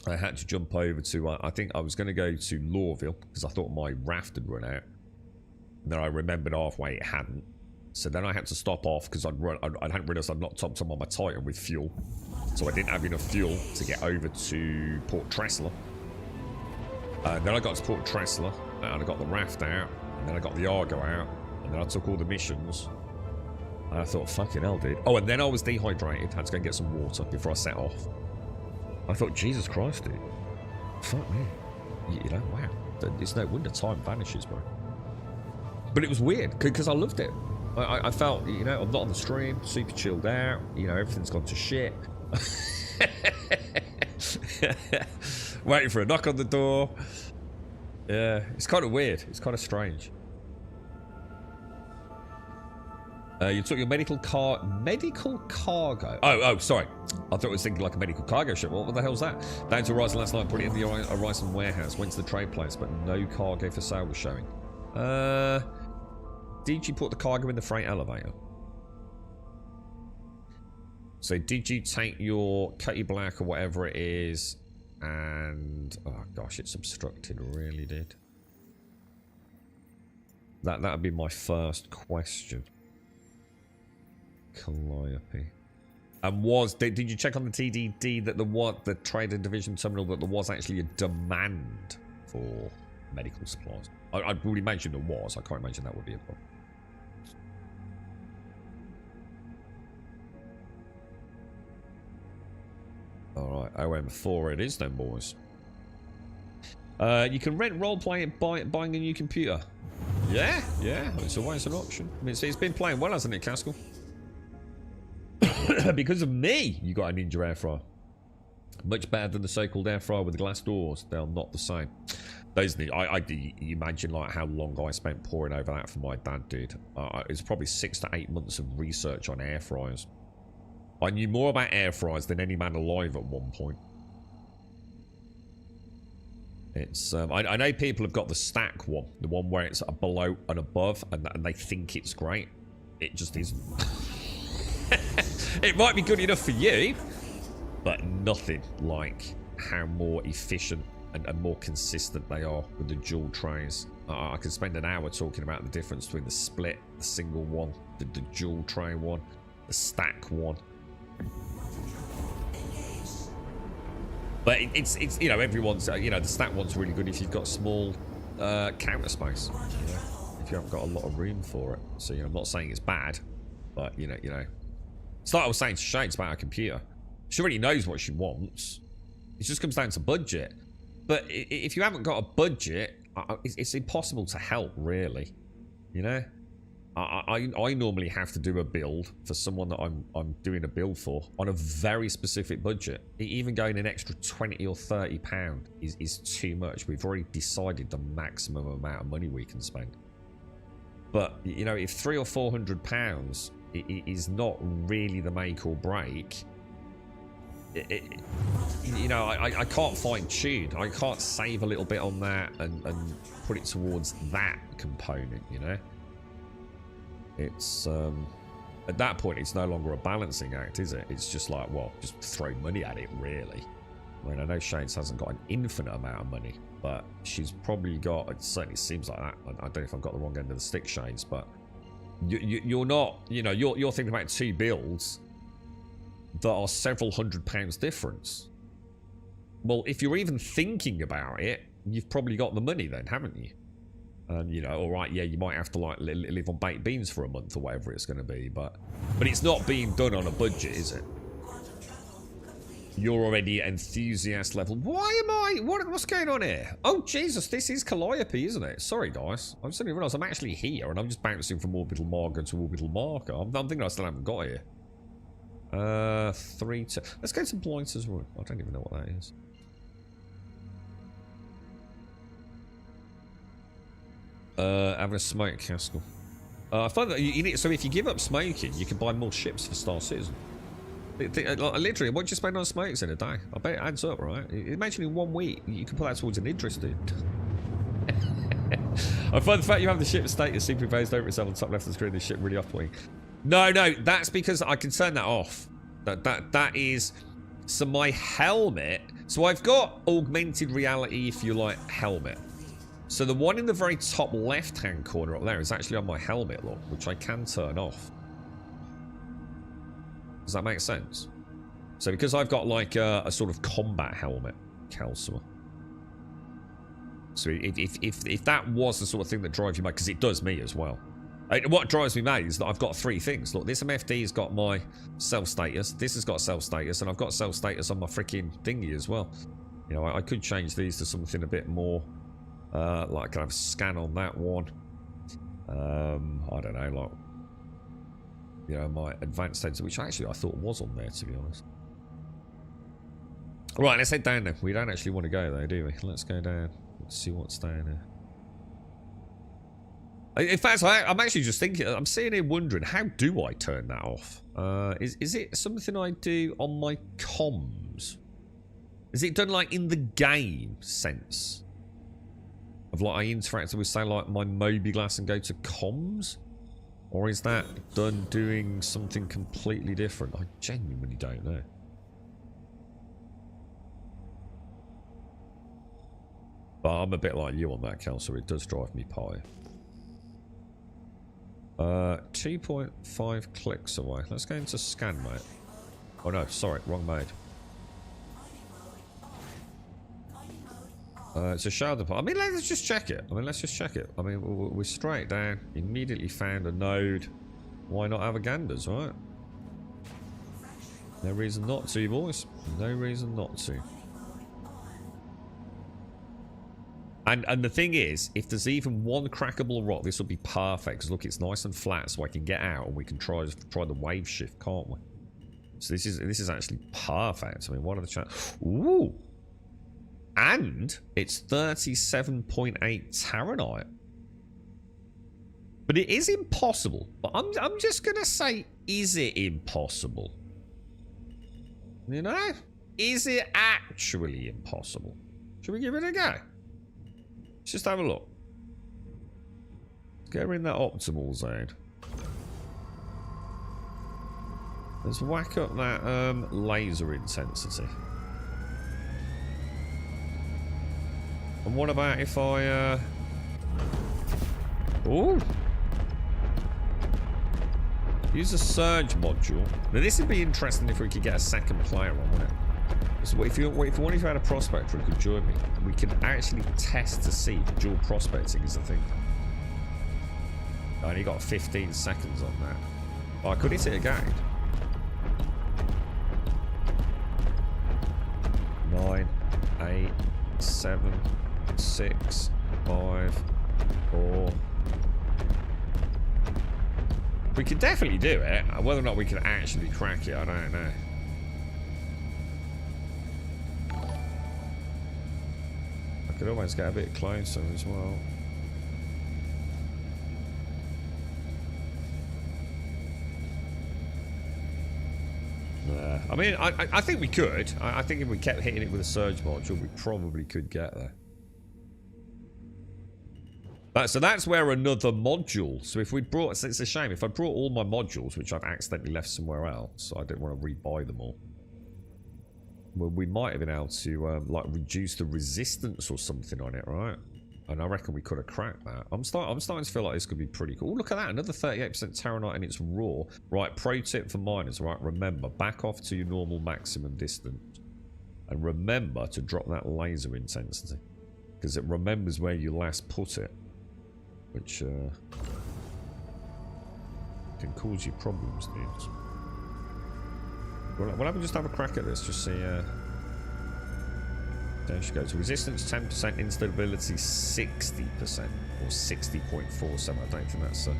I had to jump over to, I think I was going to go to Lorville because I thought my raft had run out. And then I remembered halfway it hadn't. So then I had to stop off because I hadn't realised I'd not topped up on my Titan with fuel. So I didn't have enough fuel to get over to Port Tressler. And then I got to Port Tressler and I got the raft out. And then I got the Argo out. And then I took all the missions. And I thought, fucking hell, dude. Oh, and then I was dehydrated. Had to go and get some water before I set off. I thought, Jesus Christ, dude. Fuck me. You know, wow. It's no wonder time vanishes, bro. But it was weird because I loved it. I felt, you know, I'm not on the stream, super chilled out. You know, everything's gone to shit. Waiting for a knock on the door. Yeah, it's kind of weird. It's kind of strange. You took your medical cargo. Oh, sorry. I thought it was thinking like a medical cargo ship. What the hell's that? Down to Horizon last night, put it in the Horizon warehouse. Went to the trade place, but no cargo for sale was showing. Did you put the cargo in the freight elevator? So did you take your Cutty Black or whatever it is and... Oh gosh, it's obstructed. It really did. That'd be my first question. Calliope. And did you check on the TDD that the Trade and Division Terminal that there was actually a demand for medical supplies? I'd already mentioned there was. I can't imagine that would be a problem. Alright, OM4 it is then, boys. You can rent roleplay buying a new computer. Yeah, it's always an option. I mean, it's been playing well, hasn't it, Cascal? Because of me, you got a Ninja air fryer. Much better than the so-called air fryer with the glass doors. They're not the same. I imagine like how long I spent poring over that for my dad, dude. It's probably 6 to 8 months of research on air fryers. I knew more about air fryers than any man alive at one point. It's I know people have got the stack one, the one where it's a below and above, and they think it's great. It just isn't. It might be good enough for you, but nothing like how more efficient and more consistent they are with the dual trays. I could spend an hour talking about the difference between the split, the single one, the dual tray one, the stack one. But it's you know, everyone's you know, the stack one's really good if you've got small counter space. You know, if you haven't got a lot of room for it. So you know, I'm not saying it's bad, but you know, it's like I was saying to Shades about her computer. She already knows what she wants. It just comes down to budget. But if you haven't got a budget, it's impossible to help, really. You know, I normally have to do a build for someone that I'm doing a build for on a very specific budget. Even going an extra £20 or £30 is too much. We've already decided the maximum amount of money we can spend. But you know, if £300 or £400 is not really the make or break. You know, I can't fine tune. I can't save a little bit on that and put it towards that component, you know? It's, at that point, it's no longer a balancing act, is it? It's just like, well, just throw money at it, really. I mean, I know Shades hasn't got an infinite amount of money, but she's probably got, it certainly seems like that. I don't know if I've got the wrong end of the stick, Shades, but you're not, you know, you're thinking about 2 builds that are several £100 difference. Well, if you're even thinking about it, you've probably got the money then, haven't you? And, you know, all right, yeah, you might have to, like, live on baked beans for a month or whatever it's going to be, but it's not being done on a budget, is it? You're already enthusiast level. Why am I? What's going on here? Oh, Jesus, this is Calliope, isn't it? Sorry, guys. I suddenly realised I'm actually here, and I'm just bouncing from orbital marker to orbital marker. I'm thinking I still haven't got here. 3, 2. Let's go to Blighters Room. I don't even know what that is. Having a smoke castle. I find that you need, so if you give up smoking, you can buy more ships for Star Citizen. Literally, what do you spend on smokes in a day? I bet it adds up, right? Imagine in 1 week, you can put that towards an interest, dude. I find the fact you have the ship status superimposed over itself on the top left of the screen, this ship really off-putting. No, that's because I can turn that off. That is... So my helmet... So I've got augmented reality, if you like, helmet. So the one in the very top left-hand corner up there is actually on my helmet, look, which I can turn off. Does that make sense? So because I've got like a sort of combat helmet, Calcifer. So if that was the sort of thing that drives you mad, because it does me as well. What drives me mad is that I've got 3 things. Look, this MFD's got my self status. This has got self status, and I've got self status on my freaking thingy as well. You know, I could change these to something a bit more, like kind of scan on that one. I don't know, like, you know, my advanced sensor, which actually I thought was on there, to be honest. Right, let's head down there. We don't actually want to go there, do we? Let's go down. Let's see what's down there. In fact, I'm actually just thinking, I'm sitting here wondering, how do I turn that off? Is it something I do on my comms? Is it done like in the game sense? Of like I interact with, say, like my Mobi-Glass and go to comms? Or is that done doing something completely different? I genuinely don't know. But I'm a bit like you on that, Cal, so it does drive me pie. 2.5 clicks away. Let's go into scan, mate. Oh no, sorry, wrong mode. It's a shadow part. I mean, let's just check it. I mean, we're straight down. Immediately found a node. Why not have a ganders, right? No reason not to, boys. No reason not to. And the thing is, if there's even one crackable rock, this will be perfect. Because look, it's nice and flat, so I can get out and we can try the wave shift, can't we? So this is actually perfect. I mean, what are the chances? Ooh. And it's 37.8 Terranite. But it is impossible. But I'm just going to say, is it impossible? You know? Is it actually impossible? Should we give it a go? Let's just have a look. Let's get her in that optimal zone. Let's whack up that laser intensity. And what about if I, ooh! Use a surge module. Now this would be interesting if we could get a second player on, wouldn't it? So if one of you had a prospector who could join me, we can actually test to see if dual prospecting is a thing. I only got 15 seconds on that. Oh, I could hit it again. 9, 8, 7, 6, 5, 4. We could definitely do it. Whether or not we can actually crack it, I don't know. I could always get a bit closer as well. I mean, I think we could. I think if we kept hitting it with a surge module, we probably could get there. So that's where another module. So if we'd brought, it's a shame. If I brought all my modules, which I've accidentally left somewhere else, so I didn't want to rebuy them all. Well, we might have been able to like reduce the resistance or something on it, right? And I reckon we could have cracked that. I'm starting to feel like this could be pretty cool. Ooh, look at that, another 38% Terranite and it's raw. Right, pro tip for miners, right? Remember, back off to your normal maximum distance. And remember to drop that laser intensity. Because it remembers where you last put it. Which can cause you problems, dudes. Well, why don't we just have a crack at this? Just see. There she goes. Resistance 10%, instability 60%, or 60.47. I don't think that's. Yeah,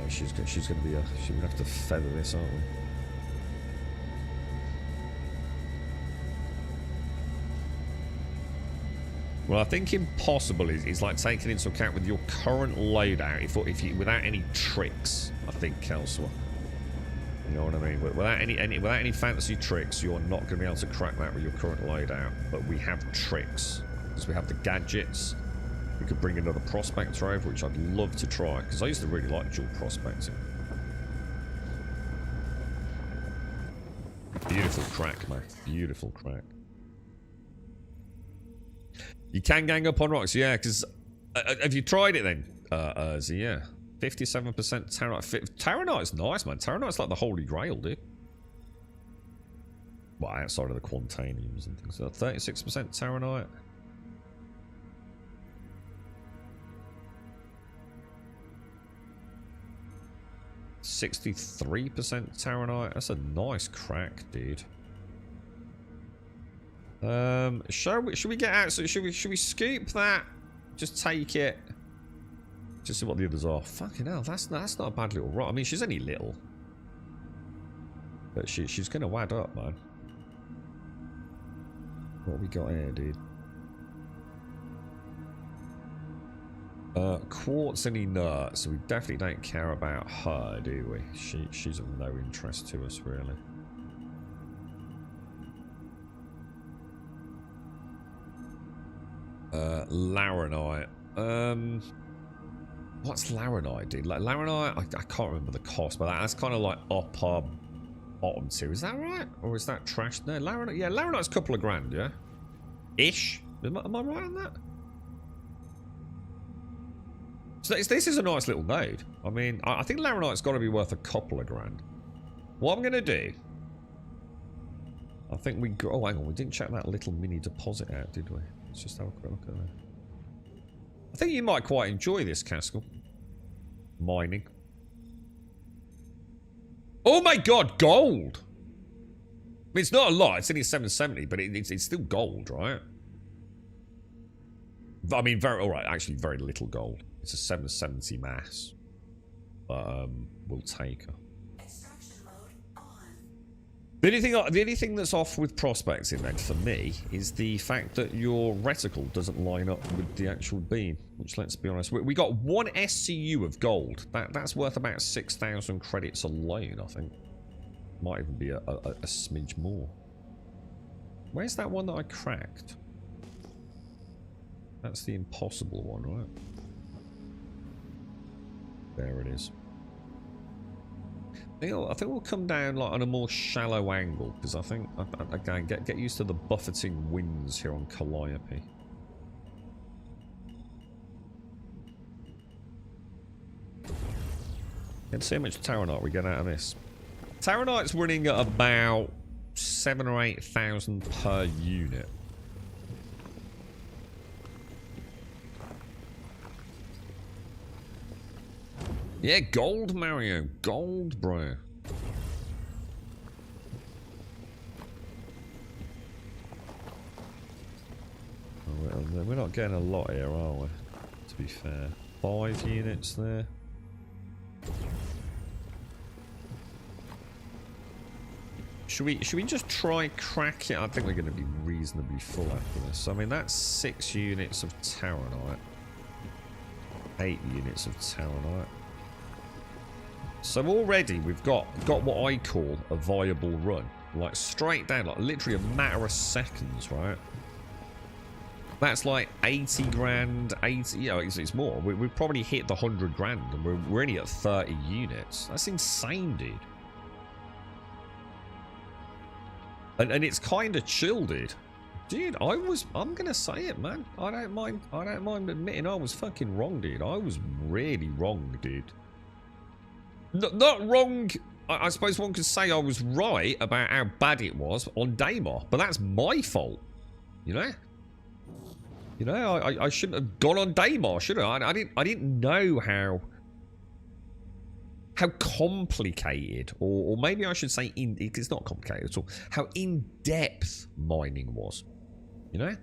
she's going to be a. She's going to have to feather this, aren't we? Well, I think impossible is like taking into account with your current loadout, if you without any tricks. I think Kelswa. You know what I mean? Without any fancy tricks, you're not going to be able to crack that with your current loadout. But we have tricks because we have the gadgets. We could bring another prospector over, which I'd love to try because I used to really like dual prospecting. Beautiful crack, man. Beautiful crack. You can gang up on rocks, yeah, because... have you tried it then, Urzi? Yeah. 57% Terranite. Terranite's nice, man. Terranite's like the holy grail, dude. Well, outside of the Quantaniums and things. So 36% Terranite. $63% Terranite. That's a nice crack, dude. Should we get out? So should we scoop that? Just take it. Just see what the others are. Fucking hell, that's not a bad little rock. I mean, she's only little, but she's gonna wad up, man. What we got here, dude? Quartz and inert, so we definitely don't care about her, do we? She's of no interest to us, really. Laranite. What's Laranite, dude? Like Laranite, I can't remember the cost, but that's kind of like upper bottom tier. Is that right? Or is that trash? No, Laranite. Yeah, Laranite's a couple of grand, yeah? Ish. Am I right on that? So this is a nice little node. I mean, I think Laranite's got to be worth a couple of grand. What I'm going to do... I think we... Oh, hang on. We didn't check that little mini deposit out, did we? Let's just have a quick look at that. I think you might quite enjoy this, Caskell. Mining. Oh my god, gold! I mean, it's not a lot. It's only 770, but it's still gold, right? I mean, alright, actually very little gold. It's a 770 mass. But, we'll take her. The only thing that's off with prospecting then for me is the fact that your reticle doesn't line up with the actual beam, which, let's be honest, we got one SCU of gold. That's worth about 6,000 credits alone, I think. Might even be a smidge more. Where's that one that I cracked? That's the impossible one, right? There it is. I think we'll come down like on a more shallow angle because I think again get used to the buffeting winds here on Calliope. Let's see how much Terranite we get out of this. Terranite's running at about 7,000 or 8,000 per unit. Yeah, gold, Mario. Gold, bro. Oh, we're not getting a lot here, are we? To be fair. 5 units there. Should we just try crack it? I think we're going to be reasonably full after this. I mean, that's 6 units of Terranite. 8 units of Terranite. So already we've got what I call a viable run. Like straight down, like literally a matter of seconds, right? That's like 80 grand, 80, you know, it's more. We've probably hit the 100 grand and we're only at 30 units. That's insane, dude. And it's kind of chill, dude. Dude, I'm going to say it, man. I don't mind admitting I was fucking wrong, dude. I was really wrong, dude. Not wrong. I suppose one could say I was right about how bad it was on Daymar, but that's my fault, you know? You know, I shouldn't have gone on Daymar, should I? I didn't know how complicated, or maybe I should say it's not complicated at all, how in-depth mining was, you know?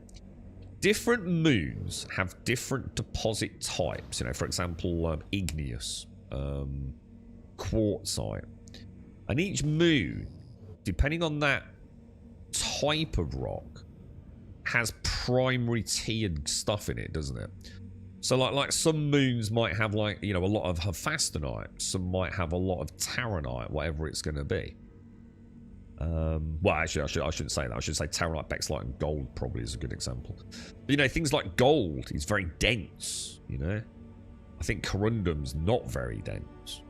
Different moons have different deposit types, you know, for example, igneous, quartzite. And each moon, depending on that type of rock, has primary tiered stuff in it, doesn't it? So like some moons might have, like, you know, a lot of hephaestonite, some might have a lot of taronite, whatever it's going to be. Well, actually, I shouldn't say that. I should say taronite, bexlite, and gold probably is a good example. But, you know, things like gold is very dense, you know? I think corundum's not very dense.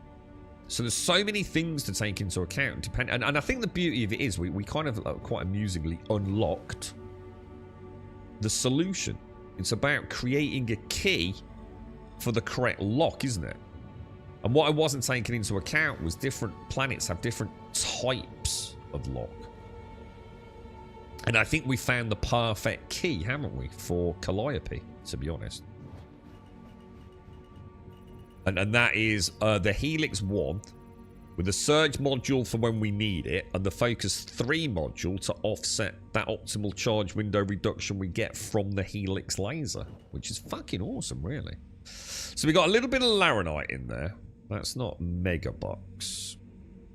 So there's so many things to take into account. And I think the beauty of it is we kind of quite amusingly unlocked the solution. It's about creating a key for the correct lock, isn't it? And what I wasn't taking into account was different planets have different types of lock. And I think we found the perfect key, haven't we, for Calliope, to be honest. And that is the Helix 1 with the Surge module for when we need it, and the Focus 3 module to offset that optimal charge window reduction we get from the Helix laser, which is fucking awesome, really. So we got a little bit of Laranite in there. That's not mega bucks.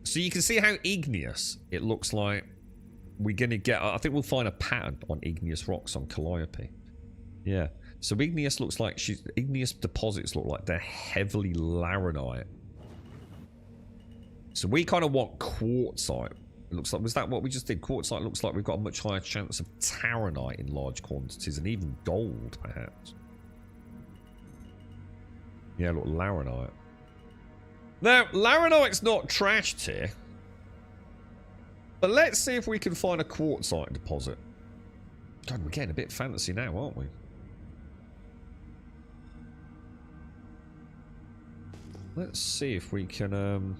So you can see how igneous it looks like we're going to get. I think we'll find a pattern on igneous rocks on Calliope. Yeah. So igneous looks like igneous deposits look like they're heavily Laranite. So we kind of want quartzite. It looks like, was that what we just did? Quartzite looks like we've got a much higher chance of taronite in large quantities, and even gold, perhaps. Yeah, look, Laranite. Now, Laranite's not trashed here. But let's see if we can find a quartzite deposit. God, we're getting a bit fancy now, aren't we? Let's see if we can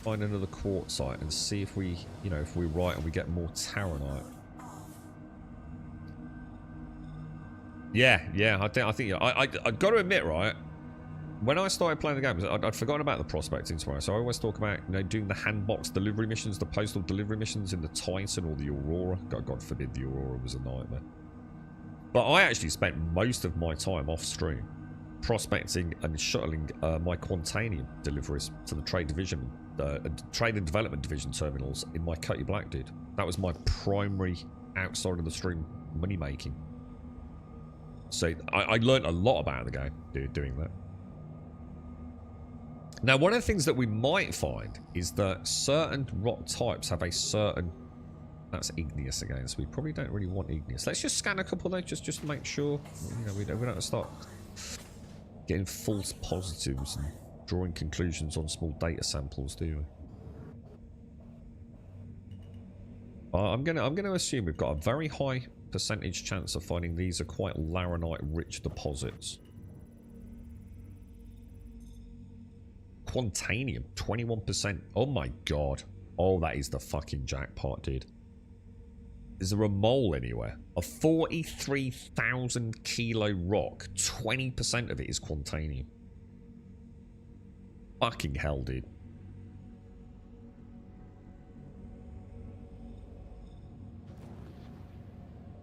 find another quartzite and see if we, you know, if we're right and we get more taronite. Yeah, I think I've got to admit, right, when I started playing the game, I'd forgotten about the prospecting tomorrow. So I always talk about, you know, doing the handbox delivery missions, the postal delivery missions in the Titan or the Aurora. God forbid the Aurora was a nightmare. But I actually spent most of my time off stream prospecting and shuttling my Quantanium deliveries to the trade division, trade and development division terminals in my Cutty Black, dude. That was my primary outside of the stream money making. So I learned a lot about the game doing that. Now, one of the things that we might find is that certain rock types have a certain... That's igneous again, so we probably don't really want igneous. Let's just scan a couple though, just to make sure, you know, we don't have to start getting false positives and drawing conclusions on small data samples, do we? I'm gonna assume we've got a very high percentage chance of finding these are quite Laranite-rich deposits. Quantanium, 21%. Oh my god. Oh, that is the fucking jackpot, dude. Is there a mole anywhere? A 43,000 kilo rock. 20% of it is Quantanium. Fucking hell, dude.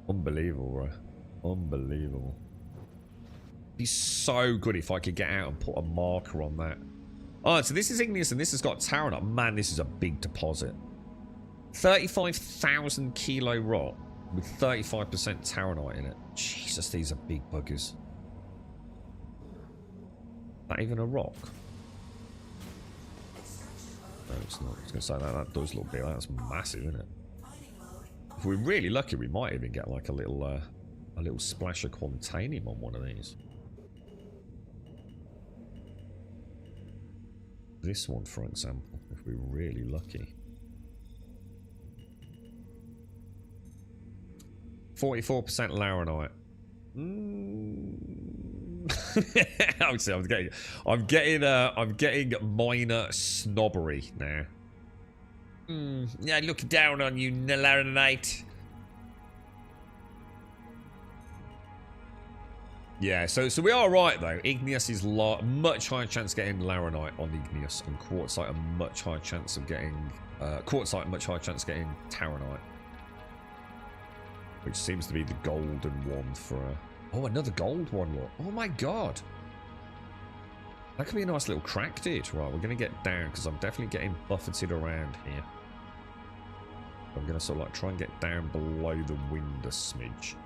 Unbelievable, bro. Unbelievable. It'd be so good if I could get out and put a marker on that. Oh, so this is igneous and this has got taronite. Man, this is a big deposit. 35,000 kilo rock with 35% taronite in it. Jesus, these are big buggers. Not even a rock. No, it's not. I was going to say that does look big. That's massive, isn't it? If we're really lucky, we might even get like a little splash of Quantanium on one of these. This one, for example, if we're really lucky. 44% Laranite. Obviously, I'm getting minor snobbery now. Yeah, look down on you, Laranite. Yeah, so we are right though. Igneous is much higher chance of getting Laranite on Igneous, and Quartzite a much higher chance of getting Quartzite, much higher chance of getting Taranite, which seems to be the golden one for a... Oh, another gold one, look. Oh my god. That could be a nice little crack, dude. Right, we're going to get down, because I'm definitely getting buffeted around here. I'm going to sort of like try and get down below the wind a smidge.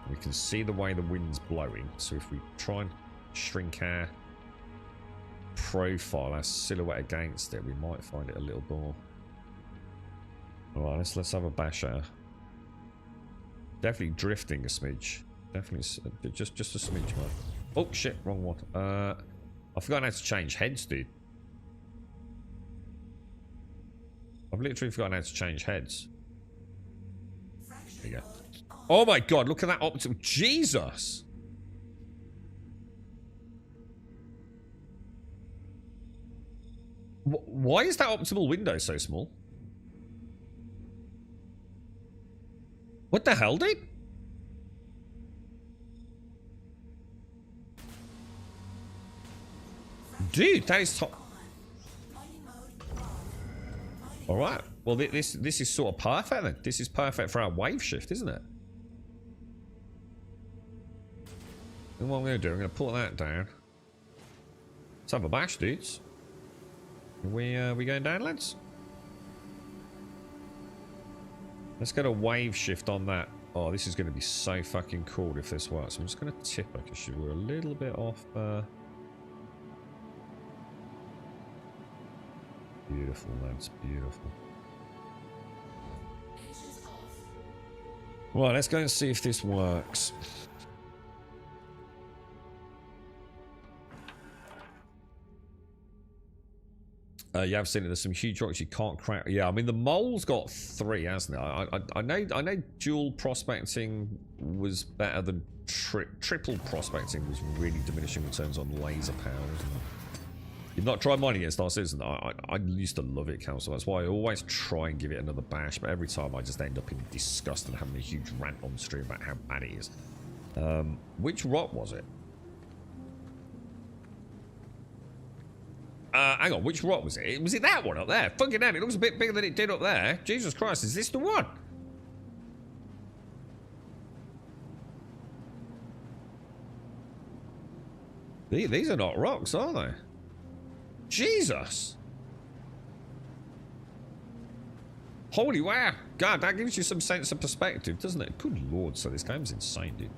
We can see the way the wind's blowing, so if we try and shrink our profile, our silhouette against it, we might find it a little more. Alright, let's have a bash at her. Definitely drifting a smidge. Definitely just a smidge, man. Oh shit, wrong one. I forgot how to change heads, dude. I've literally forgotten how to change heads. There you go. Oh my god, look at that optical. Jesus! Why is that optimal window so small? What the hell, dude? Dude, that is top. Alright. Well, this is sort of perfect then. This is perfect for our wave shift, isn't it? And what I'm going to do, I'm going to put that down. Let's have a bash, dudes. We going down, lads? Let's get a wave shift on that. Oh, this is going to be so fucking cool if this works. I'm just going to tip her because we're a little bit off. Beautiful, lads. Beautiful. Right, let's go and see if this works. Yeah, I've seen it. There's some huge rocks you can't crack. Yeah, I mean the mole's got 3, hasn't it? I know dual prospecting was better than triple prospecting was really diminishing returns on laser power, isn't it? You've not tried mining against our citizen. I used to love it, Council. That's why I always try and give it another bash, but every time I just end up in disgust and having a huge rant on stream about how bad it is. Which rock was it? Hang on, which rock was it? Was it that one up there? Fucking hell, it looks a bit bigger than it did up there. Jesus Christ, is this the one? These are not rocks, are they? Jesus! Holy wow! God, that gives you some sense of perspective, doesn't it? Good lord, so this game's insane, dude.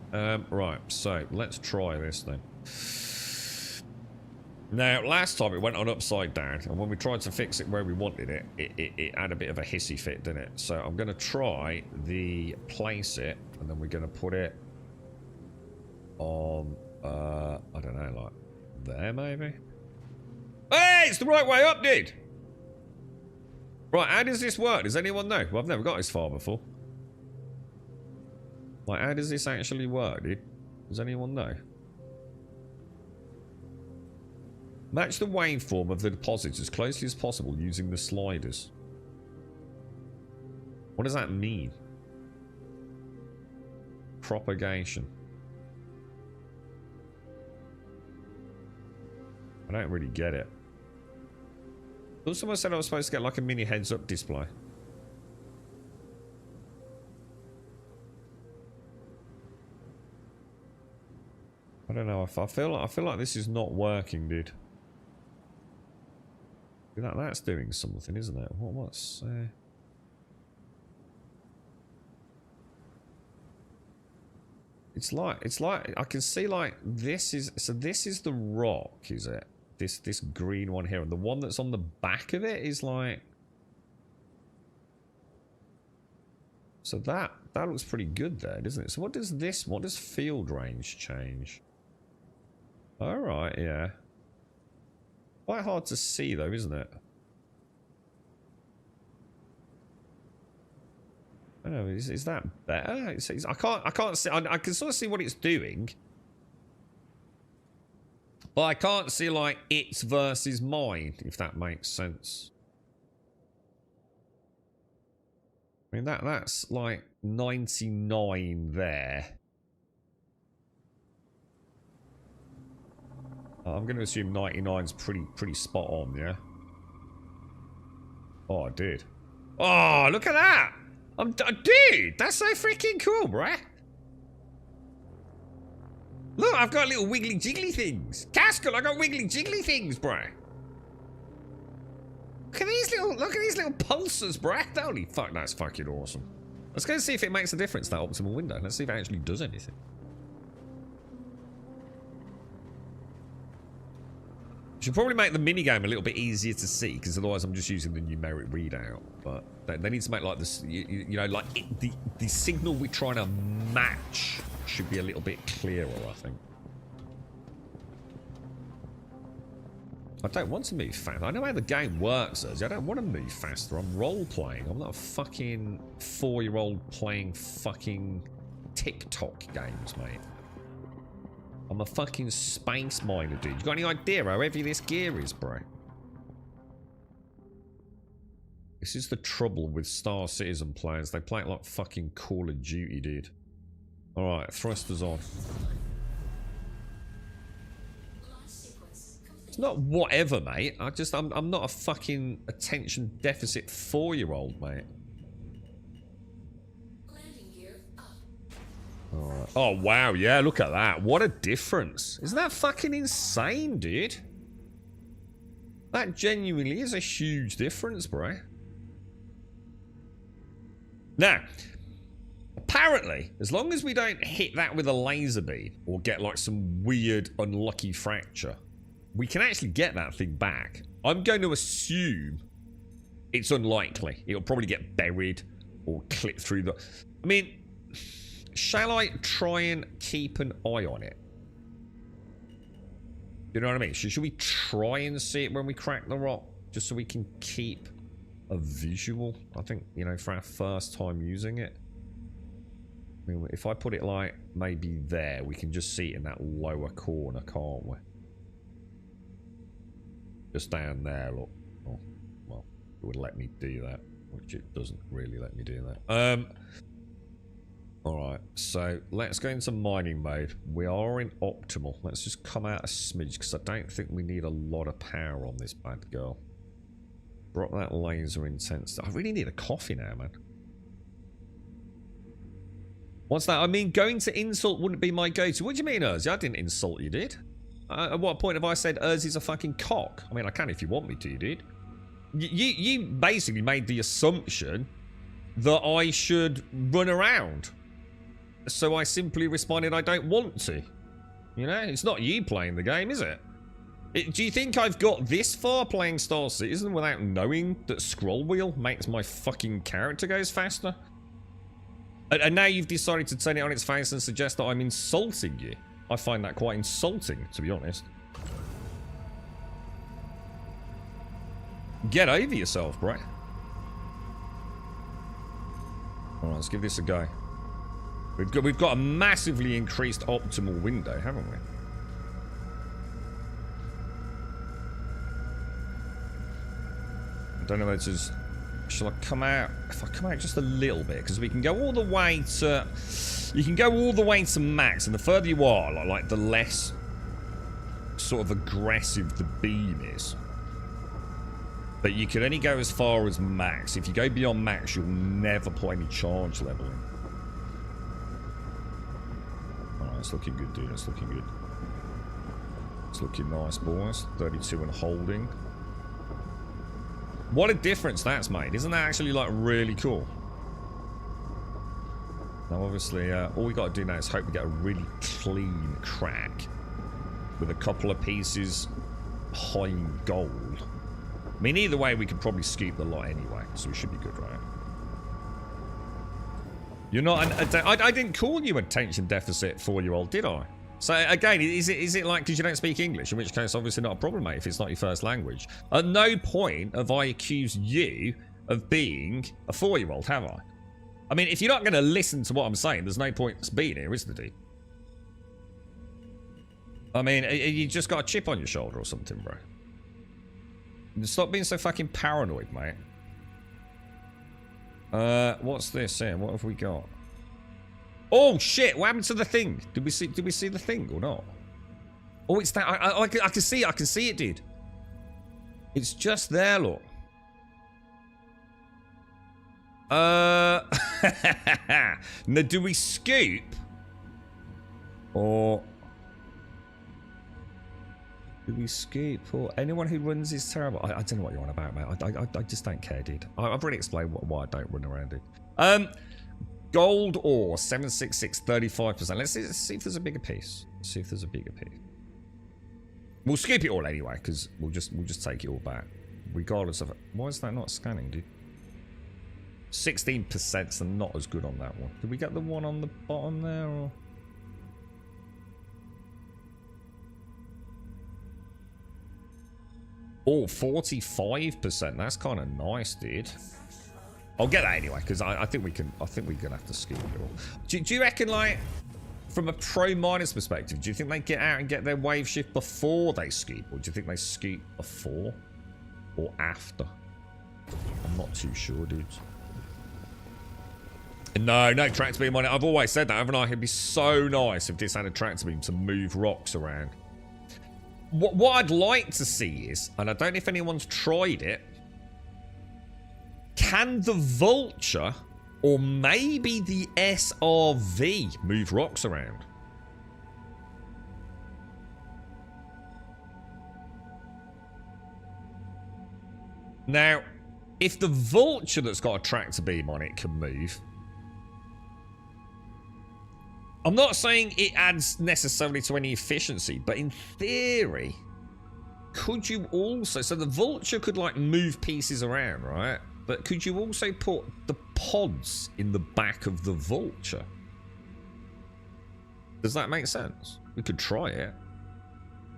Right, so let's try this then. Now, last time it went on upside down, and when we tried to fix it where we wanted it, it had a bit of a hissy fit, didn't it? So I'm going to try the place it, and then we're going to put it on, I don't know, like there maybe? Hey, it's the right way up, dude! Right, how does this work? Does anyone know? Well, I've never got this far before. Like, how does this actually work, dude? Does anyone know? Match the waveform of the deposits as closely as possible using the sliders. What does that mean? Propagation. I don't really get it. Someone said I was supposed to get like a mini heads-up display. I don't know. I feel like this is not working, dude. That's doing something, isn't it? What's it's like I can see like this is the rock, is it? this green one here, and the one that's on the back of it is like. So that looks pretty good there, doesn't it? So what does this? What does field range change? All right, yeah. Quite hard to see though, isn't it? I don't know. Is that better? I can't see. I can sort of see what it's doing, but I can't see like its versus mine, if that makes sense. I mean that's like 99 there. I'm going to assume 99's pretty spot on, yeah. Oh, I did. Oh, look at that! Dude, that's so freaking cool, bruh. Look, I've got little wiggly jiggly things. Cascal, I got wiggly jiggly things, bruh. Look at these little pulsers, bruh. Holy fuck, that's fucking awesome. Let's go and see if it makes a difference, that optimal window. Let's see if it actually does anything. Should probably make the minigame a little bit easier to see, because otherwise I'm just using the numeric readout. But they need to make like this, you know, like the signal we're trying to match should be a little bit clearer, I think. I don't want to move fast. I know how the game works, Sergi. I don't want to move faster. I'm role-playing. I'm not a fucking 4-year-old playing fucking TikTok games, mate. I'm a fucking space miner, dude. You got any idea how heavy this gear is, bro? This is the trouble with Star Citizen players. They play it like fucking Call of Duty, dude. Alright, thrusters on. It's not whatever, mate. I'm not a fucking attention deficit 4-year-old, mate. Alright. Oh, wow. Yeah, look at that. What a difference. Isn't that fucking insane, dude? That genuinely is a huge difference, bro. Now, apparently, as long as we don't hit that with a laser beam or get like some weird unlucky fracture, we can actually get that thing back. I'm going to assume it's unlikely. It'll probably get buried or clip through the... I mean... Shall I try and keep an eye on it? You know what I mean? Should we try and see it when we crack the rock? Just so we can keep a visual? I think, you know, for our first time using it. I mean, if I put it like maybe there, we can just see it in that lower corner, can't we? Just down there, look. Oh, well, it would let me do that, which it doesn't really let me do that. Alright, so let's go into mining mode. We are in optimal. Let's just come out a smidge, because I don't think we need a lot of power on this bad girl. Drop that laser intensity. I really need a coffee now, man. What's that? I mean, going to insult wouldn't be my go-to. What do you mean, Urzi? I didn't insult you, dude. At what point have I said Urzi's a fucking cock? I mean, I can if you want me to, dude. You basically made the assumption that I should run around. So I simply responded, I don't want to. You know, it's not you playing the game, is it? Do you think I've got this far playing Star Citizen without knowing that scroll wheel makes my fucking character goes faster? And now you've decided to turn it on its face and suggest that I'm insulting you. I find that quite insulting, to be honest. Get over yourself, bro. Alright, let's give this a go. We've got a massively increased optimal window, haven't we? I don't know whether to... Shall I come out? If I come out just a little bit, because we can go all the way to... You can go all the way to max, and the further you are, like the less sort of aggressive the beam is. But you can only go as far as max. If you go beyond max, you'll never put any charge leveling. Alright, it's looking good, dude. It's looking good. It's looking nice, boys. 32 and holding. What a difference that's made. Isn't that actually, like, really cool? Now, obviously, all we got to do now is hope we get a really clean crack with a couple of pieces high gold. I mean, either way, we could probably scoop the lot anyway, so we should be good, right? You're not I didn't call you attention deficit 4-year-old, did I? So again, is it like because you don't speak English, in which case obviously not a problem, mate, if it's not your first language. At no point have I accused you of being a 4-year-old, have I? I mean, if you're not going to listen to what I'm saying, there's no point being here, is there, dude? I mean, you just got a chip on your shoulder or something, bro. Stop being so fucking paranoid, mate. What's this here? What have we got? Oh shit! What happened to the thing? Did we see the thing or not? Oh, it's that. I can see it. I can see it, dude. It's just there, look. Now, do we scoop or do we scoop? Or anyone who runs is terrible. I don't know what you're on about, mate. I just don't care, dude. I've already explained why I don't run around, dude. Gold ore 766 35%. Let's see if there's a bigger piece. Let's see if there's a bigger piece. We'll skip it all anyway, because we'll just take it all back, regardless of it. Why is that not scanning, dude? 16%, so not as good on that one. Did we get the one on the bottom there, or? Oh, 45%. That's kind of nice, dude. I'll get that anyway, because I think we're gonna have to scoop it all. Do you reckon, like, from a pro miners perspective, do you think they get out and get their wave shift before they scoop, or do you think they scoop before or after? I'm not too sure, dudes. No tractor beam on it. I've always said that, haven't I? It'd be so nice if this had a tractor beam to move rocks around. What I'd like to see is, and I don't know if anyone's tried it, can the Vulture or maybe the SRV move rocks around? Now, if the Vulture that's got a tractor beam on it can move, I'm not saying it adds necessarily to any efficiency, but in theory, could you also... So the Vulture could, like, move pieces around, right? But could you also put the pods in the back of the Vulture? Does that make sense? We could try it.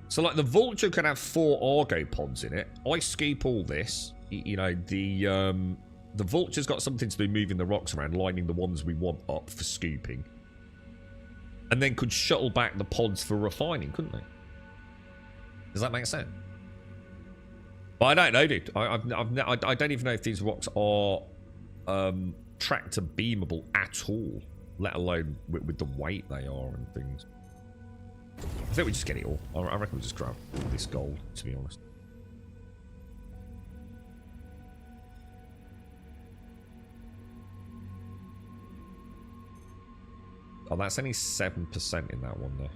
So, like, the Vulture could have 4 Argo pods in it. I scoop all this. You know, the Vulture's got something to do moving the rocks around, lining the ones we want up for scooping. And then could shuttle back the pods for refining, couldn't they? Does that make sense? But I don't know, dude. I don't even know if these rocks are tractor beamable at all, let alone with the weight they are and things. I think we just get it all. I reckon we just grab all this gold, to be honest. Oh, that's only 7% in that one there.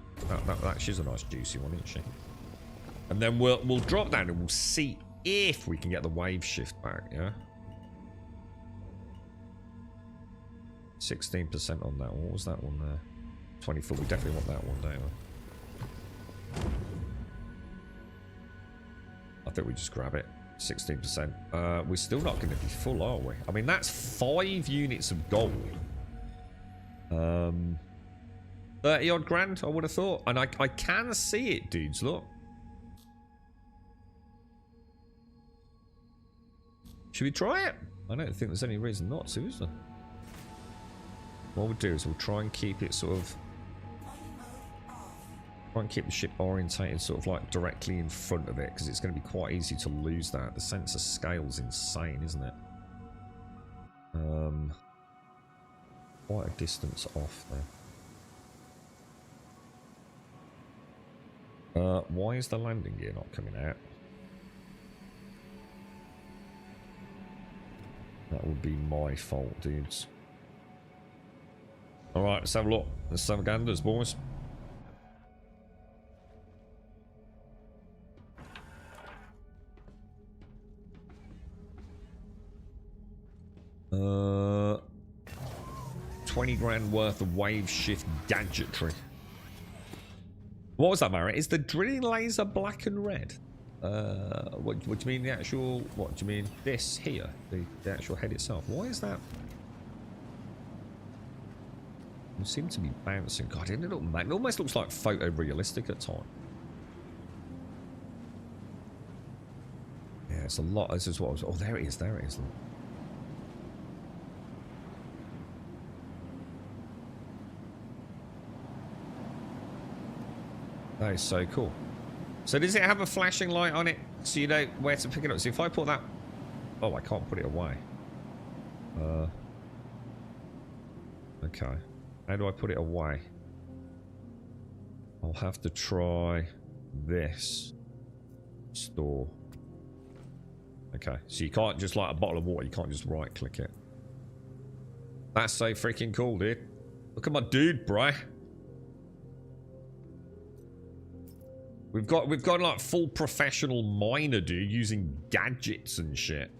She's a nice juicy one, isn't she? And then we'll drop down and we'll see if we can get the wave shift back, yeah? 16% on that one. What was that one there? 24. We definitely want that one, don't we? I think we just grab it. 16%. We're still not going to be full, are we? I mean, that's 5 units of gold. 30 odd grand, I would have thought. And I can see it, dudes, look. Should we try it? I don't think there's any reason not to, is there? What we'll do is we'll try and keep it sort of... Try and keep the ship orientated sort of like directly in front of it, because it's going to be quite easy to lose that. The sensor scale's insane, isn't it? Quite a distance off there. Why is the landing gear not coming out? That would be my fault, dudes. Alright, let's have a look. Let's have a ganders, boys. Uh, 20 grand worth of wave shift gadgetry. What was that, Mara? Is the drilling laser black and red? What do you mean the actual... What do you mean this here? The actual head itself. Why is that? It seems to be bouncing. God, it almost looks like photorealistic at times. Yeah, it's a lot. This is what I was... Oh, there it is. There it is. Look. That is so cool. So does it have a flashing light on it so you know where to pick it up? So if I put that... Oh, I can't put it away. Okay. How do I put it away? I'll have to try this. Store. Okay. So you can't just like a bottle of water. You can't just right click it. That's so freaking cool, dude. Look at my dude, bro. We've got like full professional miner dude using gadgets and shit.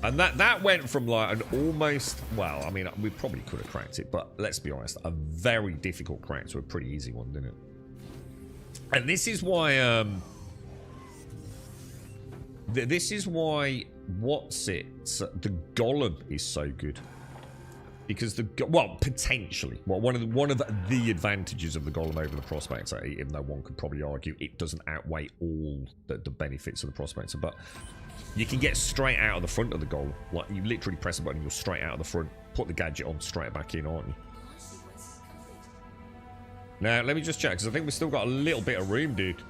And that went from like an almost, well, I mean, we probably could have cracked it, but let's be honest, a very difficult crack to a pretty easy one, didn't it? And this is why what's it? The Golem is so good. Because potentially, one of the advantages of the Golem over the Prospector, even though one could probably argue it doesn't outweigh all the benefits of the Prospector, but you can get straight out of the front of the Golem. Like, you literally press a button, you're straight out of the front, put the gadget on, straight back in, aren't you? Now, let me just check, because I think we've still got a little bit of room, dude.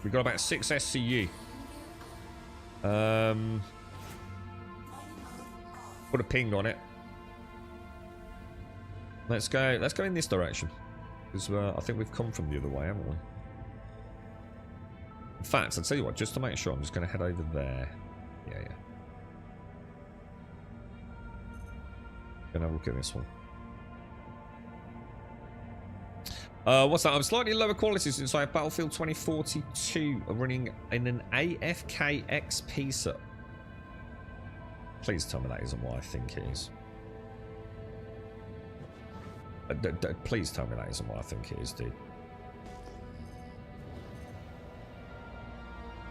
We've got about 6 SCU. Put a ping on it. Let's go in this direction. Because I think we've come from the other way, haven't we? In fact, I'll tell you what, just to make sure, I'm just going to head over there. Yeah. Gonna have a look at this one. What's that? I'm slightly lower quality since I have Battlefield 2042 running in an AFK XP set. Please tell me that isn't what I think it is. Please tell me that isn't what I think it is, dude.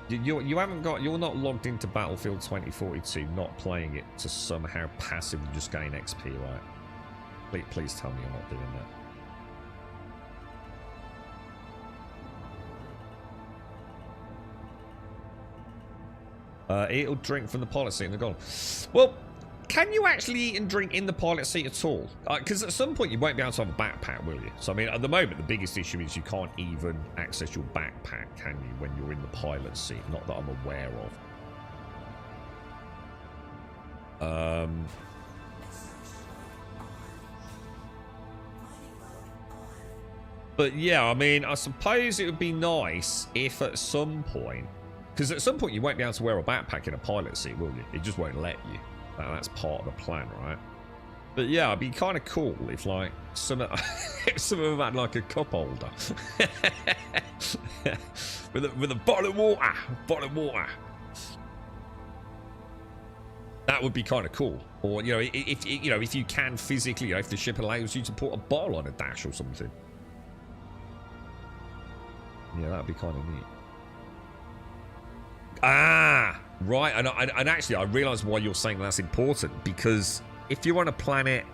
You haven't got... You're not logged into Battlefield 2042, not playing it to somehow passively just gain XP, right? Please tell me you're not doing that. It'll drink from the pilot seat in the Golem. Well, can you actually eat and drink in the pilot seat at all? Because at some point you won't be able to have a backpack, will you? So, I mean, at the moment, the biggest issue is you can't even access your backpack, can you, when you're in the pilot seat? Not that I'm aware of. But yeah, I mean, I suppose it would be nice if at some point... Because at some point you won't be able to wear a backpack in a pilot seat, will you? It just won't let you. That's part of the plan, right? But yeah, it'd be kind of cool if, like, some of them had, like, a cup holder. with a bottle of water. That would be kind of cool. Or, you know, if you can physically, if the ship allows you to put a bottle on a dash or something. Yeah, that'd be kind of neat. Ah, right. And actually, I realise why you're saying that's important. Because if you're on a planet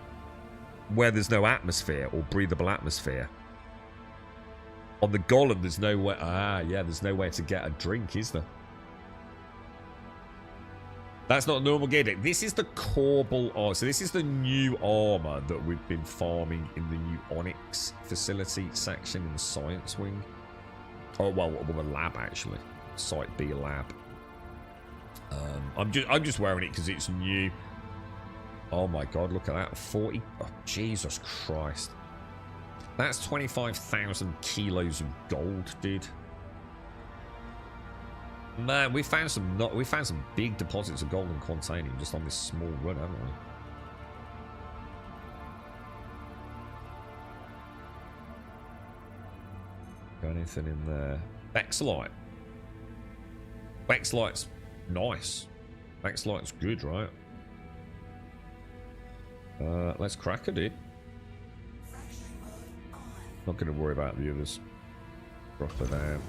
where there's no atmosphere or breathable atmosphere, on the Golem, there's no way. Ah, yeah, there's no way to get a drink, is there? That's not normal gear deck. This is the Corbel armor. So this is the new armor that we've been farming in the new Onyx facility section in the science wing. Oh well, the lab actually. Site B lab. I'm just wearing it because it's new. Oh my god, look at that. 40. Oh, Jesus Christ. That's 25,000 kilos of gold, dude. Man, we found some big deposits of gold and quantanium just on this small run, haven't we? Got anything in there? Bexlite. Bexlite's nice. Bexlite's good, right? Let's crack it, dude. Not going to worry about the others. Drop her down.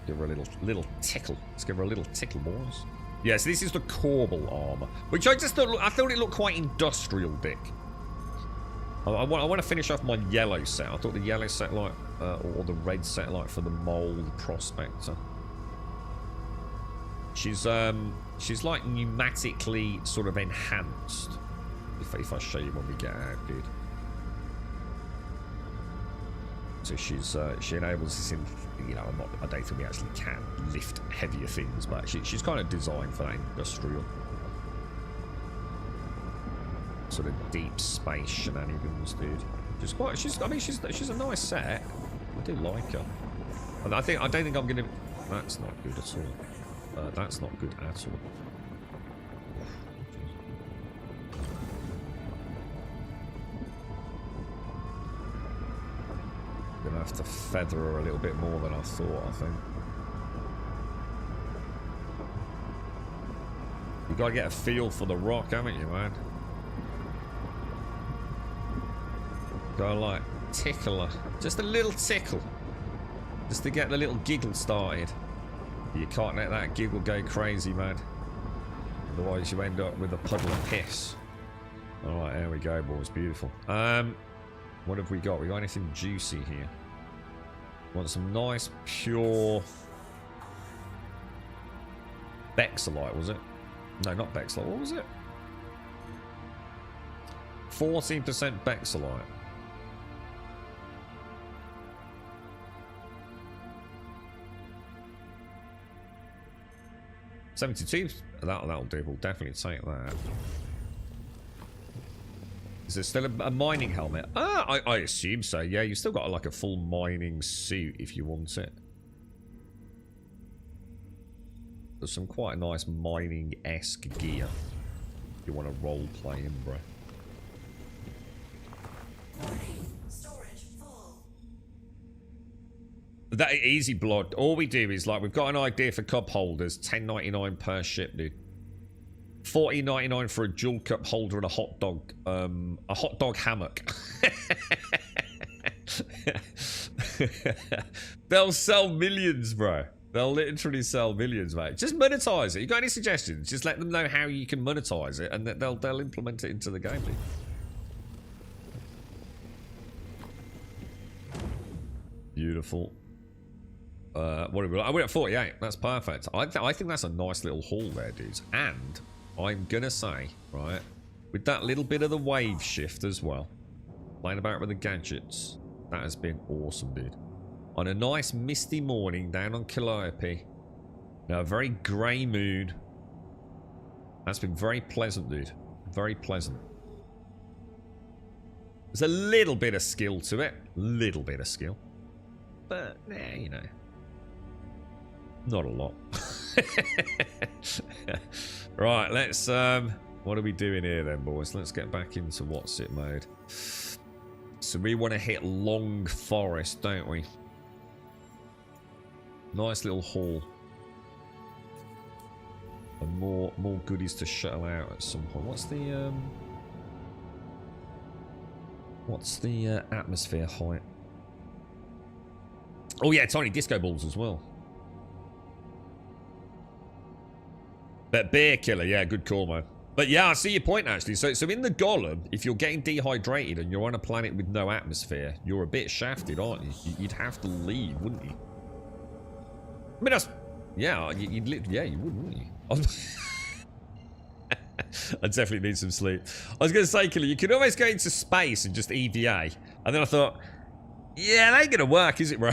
Give her a little tickle. Let's give her a little tickle, boys. Yes, this is the Corbel armor, which I just thought. I thought it looked quite industrial, Dick. I want to finish off my yellow set. I thought the yellow satellite or the red satellite for the Mole, the Prospector. She's like pneumatically sort of enhanced. If I show you when we get out, dude. So she enables this in, you know, I don't think we actually can lift heavier things, but she's kind of designed for that industrial sort of deep space shenanigans, dude. I mean, she's a nice set. I do like her. And I don't think I'm gonna. That's not good at all. That's not good at all. Gonna have to feather her a little bit more than I thought, I think. You gotta get a feel for the rock, haven't you, man? Gotta like tickle her. Just a little tickle. Just to get the little giggle started. You can't let that giggle go crazy, man. Otherwise you end up with a puddle of piss. Alright, there we go, boys. Beautiful. What have we got? We got anything juicy here? Want some nice, pure Bexolite, was it? No, not Bexolite. What was it? 14% Bexolite. $72. That'll do. We'll definitely take that. Is there still a mining helmet? I assume so. Yeah, you still got like a full mining suit if you want it. There's some quite nice mining-esque gear if you want to role play in, bro. Storage full. That easy blood. All we do is like we've got an idea for cup holders. $10.99 per ship, dude. $40.99 for a dual cup holder and a hot dog hammock. They'll sell millions, bro. They'll literally sell millions, mate. Just monetize it. You got any suggestions? Just let them know how you can monetize it, and they'll implement it into the game, dude. Beautiful. What are we? I went at 48. That's perfect. I think that's a nice little haul there, dudes. And I'm gonna say, right, with that little bit of the wave shift as well, playing about with the gadgets, that has been awesome, dude. On a nice misty morning down on Calliope, now a very grey mood. That's been very pleasant, dude. Very pleasant. There's a little bit of skill to it, little bit of skill, but yeah, you know, not a lot. Right, let's what are we doing here then, boys? Let's get back into what's it mode. So we want to hit Long Forest, don't we? Nice little haul. And more goodies to shuttle out at some point. What's the atmosphere height? Oh yeah, tiny disco balls as well. But beer killer, yeah, good call, man. But yeah, I see your point actually. So in the Golem, if you're getting dehydrated and you're on a planet with no atmosphere, you're a bit shafted, aren't you? You'd have to leave, wouldn't you? I mean, that's yeah, you would, wouldn't you? I definitely need some sleep. I was gonna say, killer, you could always go into space and just EVA, and then I thought, yeah, that ain't gonna work, is it, bro?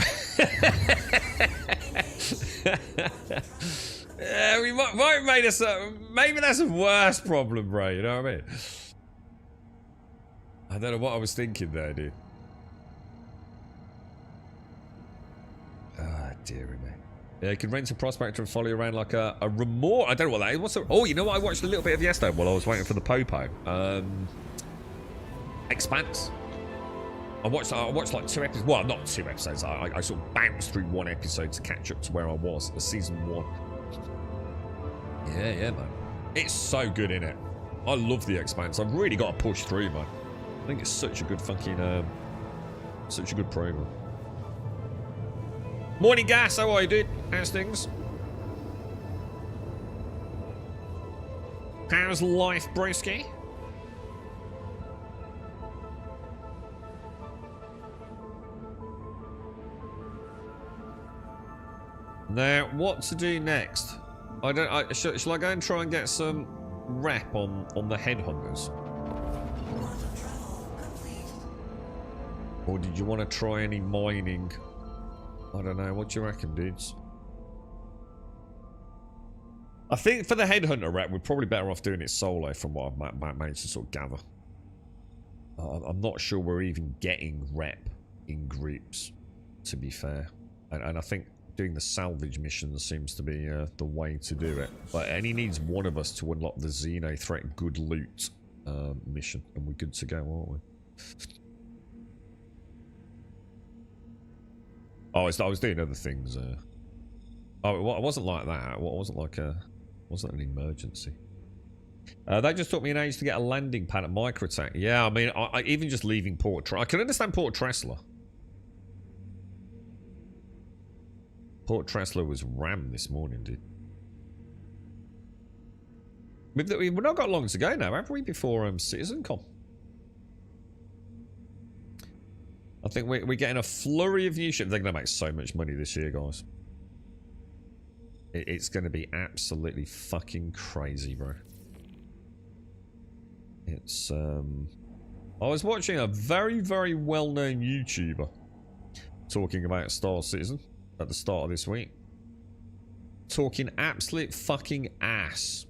Yeah, we might make us maybe that's a worse problem, bro. You know what I mean? I don't know what I was thinking there, dude. Ah, dearie me. Yeah, you can rent a Prospector and follow you around like a remorse. I don't know what that is. What's a, oh, you know what? I watched a little bit of yesterday while I was waiting for the Popo. Expanse. I watched like 2 episodes. Well, not 2 episodes. I sort of bounced through 1 episode to catch up to where I was. Season 1. Yeah, man. It's so good, innit? I love The Expanse. I've really got to push through, man. I think it's such a good fucking, such a good program. Morning, Gas. How are you, dude? How's things? How's life, broski? Now, what to do next? Shall I go and try and get some rep on the headhunters? Or did you want to try any mining? I don't know. What do you reckon, dudes? I think for the headhunter rep, we're probably better off doing it solo from what I've managed to sort of gather. I'm not sure we're even getting rep in groups, to be fair. And I think doing the salvage mission seems to be the way to do it. But and he needs one of us to unlock the Xeno Threat Good Loot mission. And we're good to go, aren't we? Oh, I was doing other things. Oh, it wasn't like that. It wasn't like wasn't an emergency. That just took me an age to get a landing pad at Microtech. Yeah, I mean, I even just leaving Port I can understand Port Tressler. Port Tressler was rammed this morning, dude. We've not got long to go now, have we, before CitizenCon? I think we're getting a flurry of new ships. They're going to make so much money this year, guys. It's going to be absolutely fucking crazy, bro. It's, I was watching a very, very well-known YouTuber talking about Star Citizen at the start of this week. Talking absolute fucking ass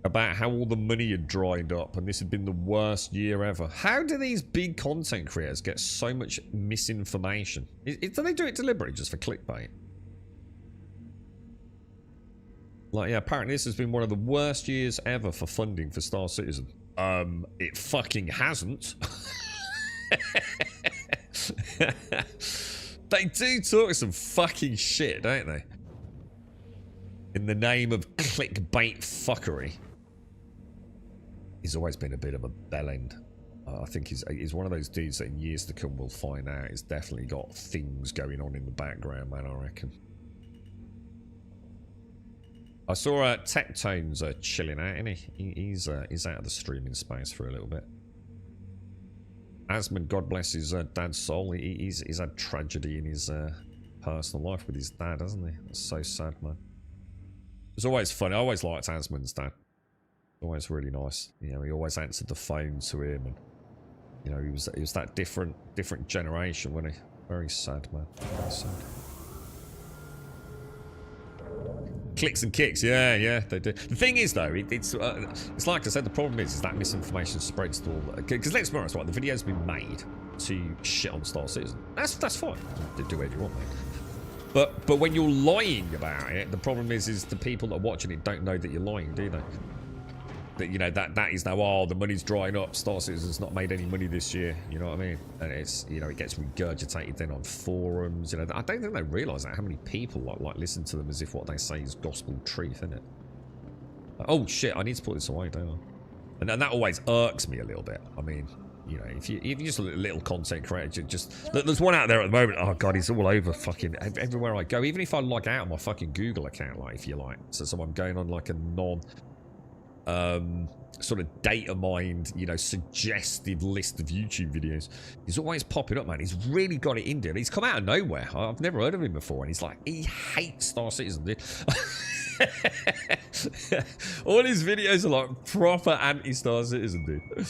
about how all the money had dried up and this had been the worst year ever. How do these big content creators get so much misinformation? Do they do it deliberately just for clickbait? Like, yeah, apparently this has been one of the worst years ever for funding for Star Citizen. It fucking hasn't. They do talk some fucking shit, don't they? In the name of clickbait fuckery. He's always been a bit of a bellend. I think he's one of those dudes that in years to come we'll find out he's definitely got things going on in the background, man, I reckon. I saw Tectone's chilling out, isn't he? He's out of the streaming space for a little bit. Asmund, God bless his dad's soul. He's had tragedy in his personal life with his dad, hasn't he? That's so sad, man. It's always funny. I always liked Asmund's dad. Always really nice. You know, he always answered the phone to him, and you know, he was that different generation, wasn't he? Very sad, man. Very sad. Clicks and kicks, yeah, they do. The thing is, though, it's like I said. The problem is that misinformation spreads to all. Because let's be honest, right? The video's been made to shit on Star Citizen. That's fine. Do whatever you want, mate. But when you're lying about it, the problem is the people that are watching it don't know that you're lying, do they? That, you know, that is now, oh, the money's drying up, Star Citizen's not made any money this year, you know what I mean? And it's, you know, it gets regurgitated then on forums, you know. I don't think they realise that, how many people like listen to them as if what they say is gospel truth, isn't it? Oh shit, I need to put this away, don't I? And that always irks me a little bit. I mean, you know, if you're just a little content creator, just there's one out there at the moment. Oh god, he's all over fucking everywhere I go. Even if I log out on my fucking Google account, like, if you like, so I'm going on like a sort of data mined, you know, suggestive list of YouTube videos. He's always popping up, man. He's really got it in there. He's come out of nowhere. I've never heard of him before, and he's like, he hates Star Citizen, dude. All his videos are like proper anti-Star Citizen, dude.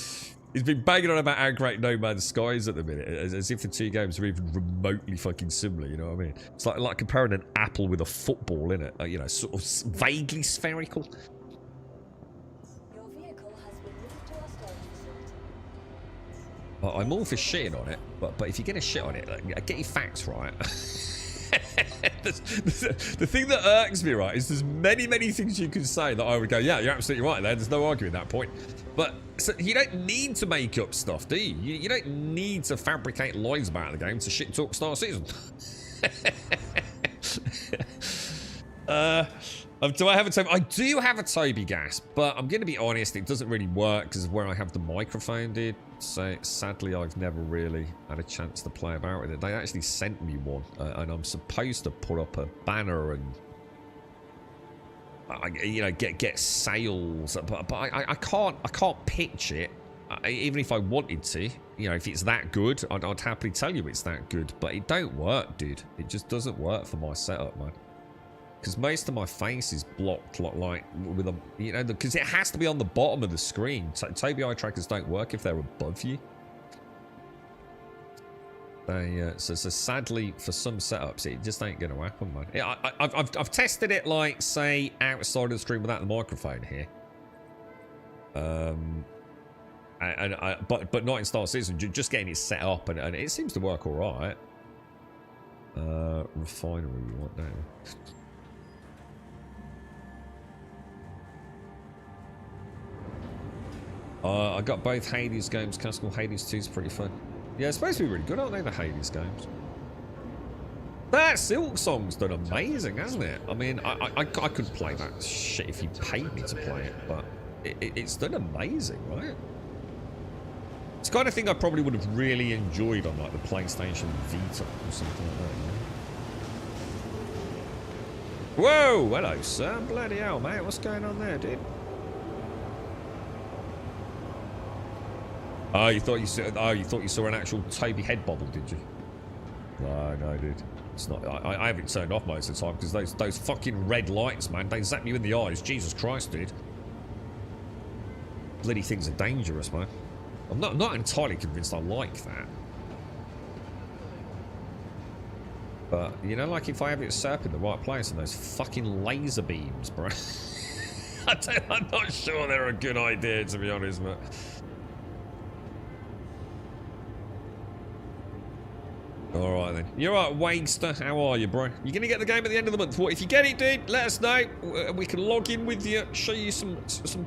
He's been banging on about how great No Man's Sky is at the minute, as if the two games are even remotely fucking similar, you know what I mean? It's like comparing an apple with a football, innit? You know, sort of vaguely spherical. I'm all for shitting on it, but if you're going to shit on it, get your facts right. The thing that irks me, right, is there's many things you can say that I would go, yeah, you're absolutely right there. There's no arguing that point. But so you don't need to make up stuff, do you? You don't need to fabricate lies about the game to shit talk Star Citizen. Do I have a Toby? I do have a Toby Gas, but I'm going to be honest, it doesn't really work because of where I have the microphone, dude. So sadly, I've never really had a chance to play about with it. They actually sent me one, and I'm supposed to put up a banner and, you know, get sales. But I can't pitch it, even if I wanted to. You know, if it's that good, I'd happily tell you it's that good. But it don't work, dude. It just doesn't work for my setup, man. Because most of my face is blocked, like with a, you know, because it has to be on the bottom of the screen. Tobii eye trackers don't work if they're above you. So sadly, for some setups, it just ain't going to happen, man. I've tested it, like, say, outside of the stream without the microphone here. But not in Star Citizen, just getting it set up, and it seems to work all right. Refinery, we want now. I got both Hades games. Castle Hades 2 is pretty fun. Yeah, it's supposed to be really good, aren't they, the Hades games? That Silk Song's done amazing, hasn't it? I mean, I could play that shit if you paid me to play it, but it's done amazing, right? It's the kind of thing I probably would have really enjoyed on, like, the PlayStation Vita or something like that, you know? Whoa! Hello, sir. Bloody hell, mate. What's going on there, dude? Oh, you thought you saw an actual Toby head bobble, did you? No, dude. It's not. I have it turned off most of the time because those fucking red lights, man, they zap you in the eyes. Jesus Christ, dude. Bloody things are dangerous, man. I'm not entirely convinced I like that. But, you know, like if I have it set up in the right place and those fucking laser beams, bro. I'm not sure they're a good idea, to be honest, but... Alright then. You're right, Wagster. How are you, bro? You're going to get the game at the end of the month. What, if you get it, dude, let us know. We can log in with you, show you some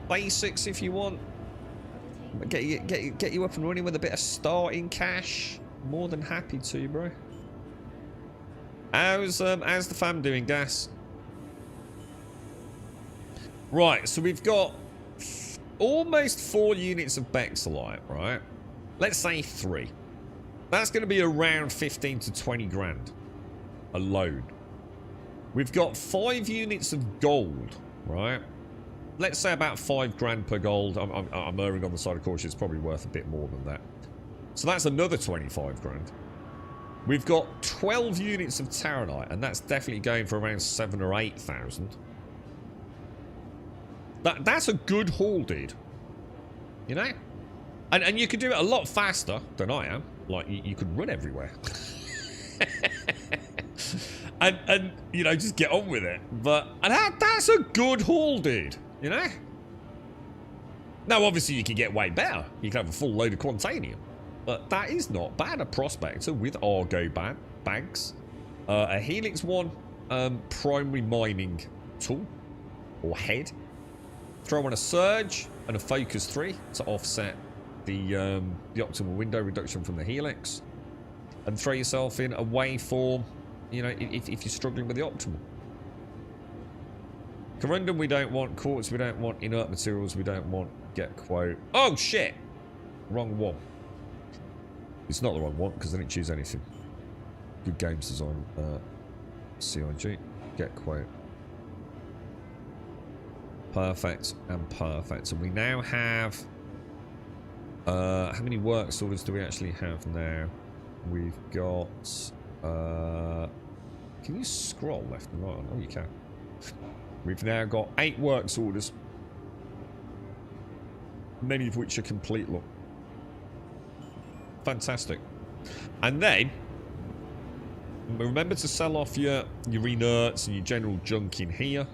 basics if you want. Get you up and running with a bit of starting cash. More than happy to, bro. How's the fam doing, Gas? Right, so we've got almost 4 units of Bexalite, right? Let's say 3. That's going to be around 15 to 20 grand a load. We've got 5 units of gold, right? Let's say about 5 grand per gold. I'm erring on the side of caution. It's probably worth a bit more than that. So that's another 25 grand. We've got 12 units of Taronite, and that's definitely going for around 7,000 or 8,000. That's a good haul, dude. You know? And you could do it a lot faster than I am. Like, you could run everywhere. and you know, just get on with it. But that's a good haul, dude. You know? Now, obviously, you can get way better. You can have a full load of Quantanium. But that is not bad. A Prospector with Argo bags. A Helix 1 primary mining tool. Or head. Throw on a Surge and a Focus 3 to offset the optimal window reduction from the Helix, and throw yourself in a waveform, you know, if you're struggling with the optimal. Corundum we don't want, quartz we don't want, inert materials we don't want, get quote. Oh shit! Wrong one. It's not the wrong one because I didn't choose anything. Good games design, CIG, get quote. Perfect and perfect. And we now have... how many works orders do we actually have now? We've got... can you scroll left and right? Oh, you can. We've now got 8 works orders. Many of which are complete, look. Fantastic. And then... remember to sell off your inerts and your general junk in here.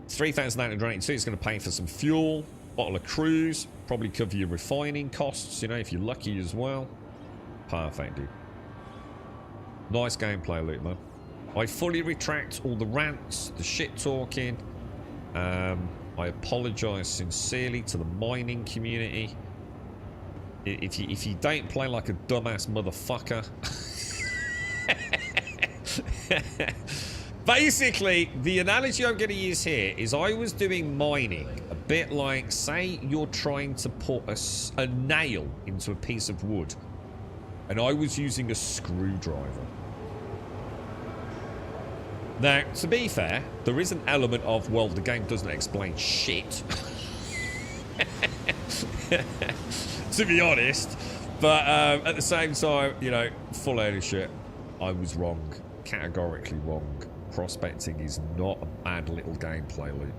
3,882 is going to pay for some fuel. Bottle of cruise, probably cover your refining costs, you know, if you're lucky as well. Perfect, dude. Nice gameplay, Luke, man. I fully retract all the rants, the shit talking. I apologise sincerely to the mining community. If you don't play like a dumbass motherfucker. Basically, the analogy I'm going to use here is I was doing mining a bit like, say you're trying to put a nail into a piece of wood, and I was using a screwdriver. Now, to be fair, there is an element of, well, the game doesn't explain shit. To be honest. But at the same time, you know, full ownership. I was wrong. Categorically wrong. Prospecting is not a bad little gameplay loop.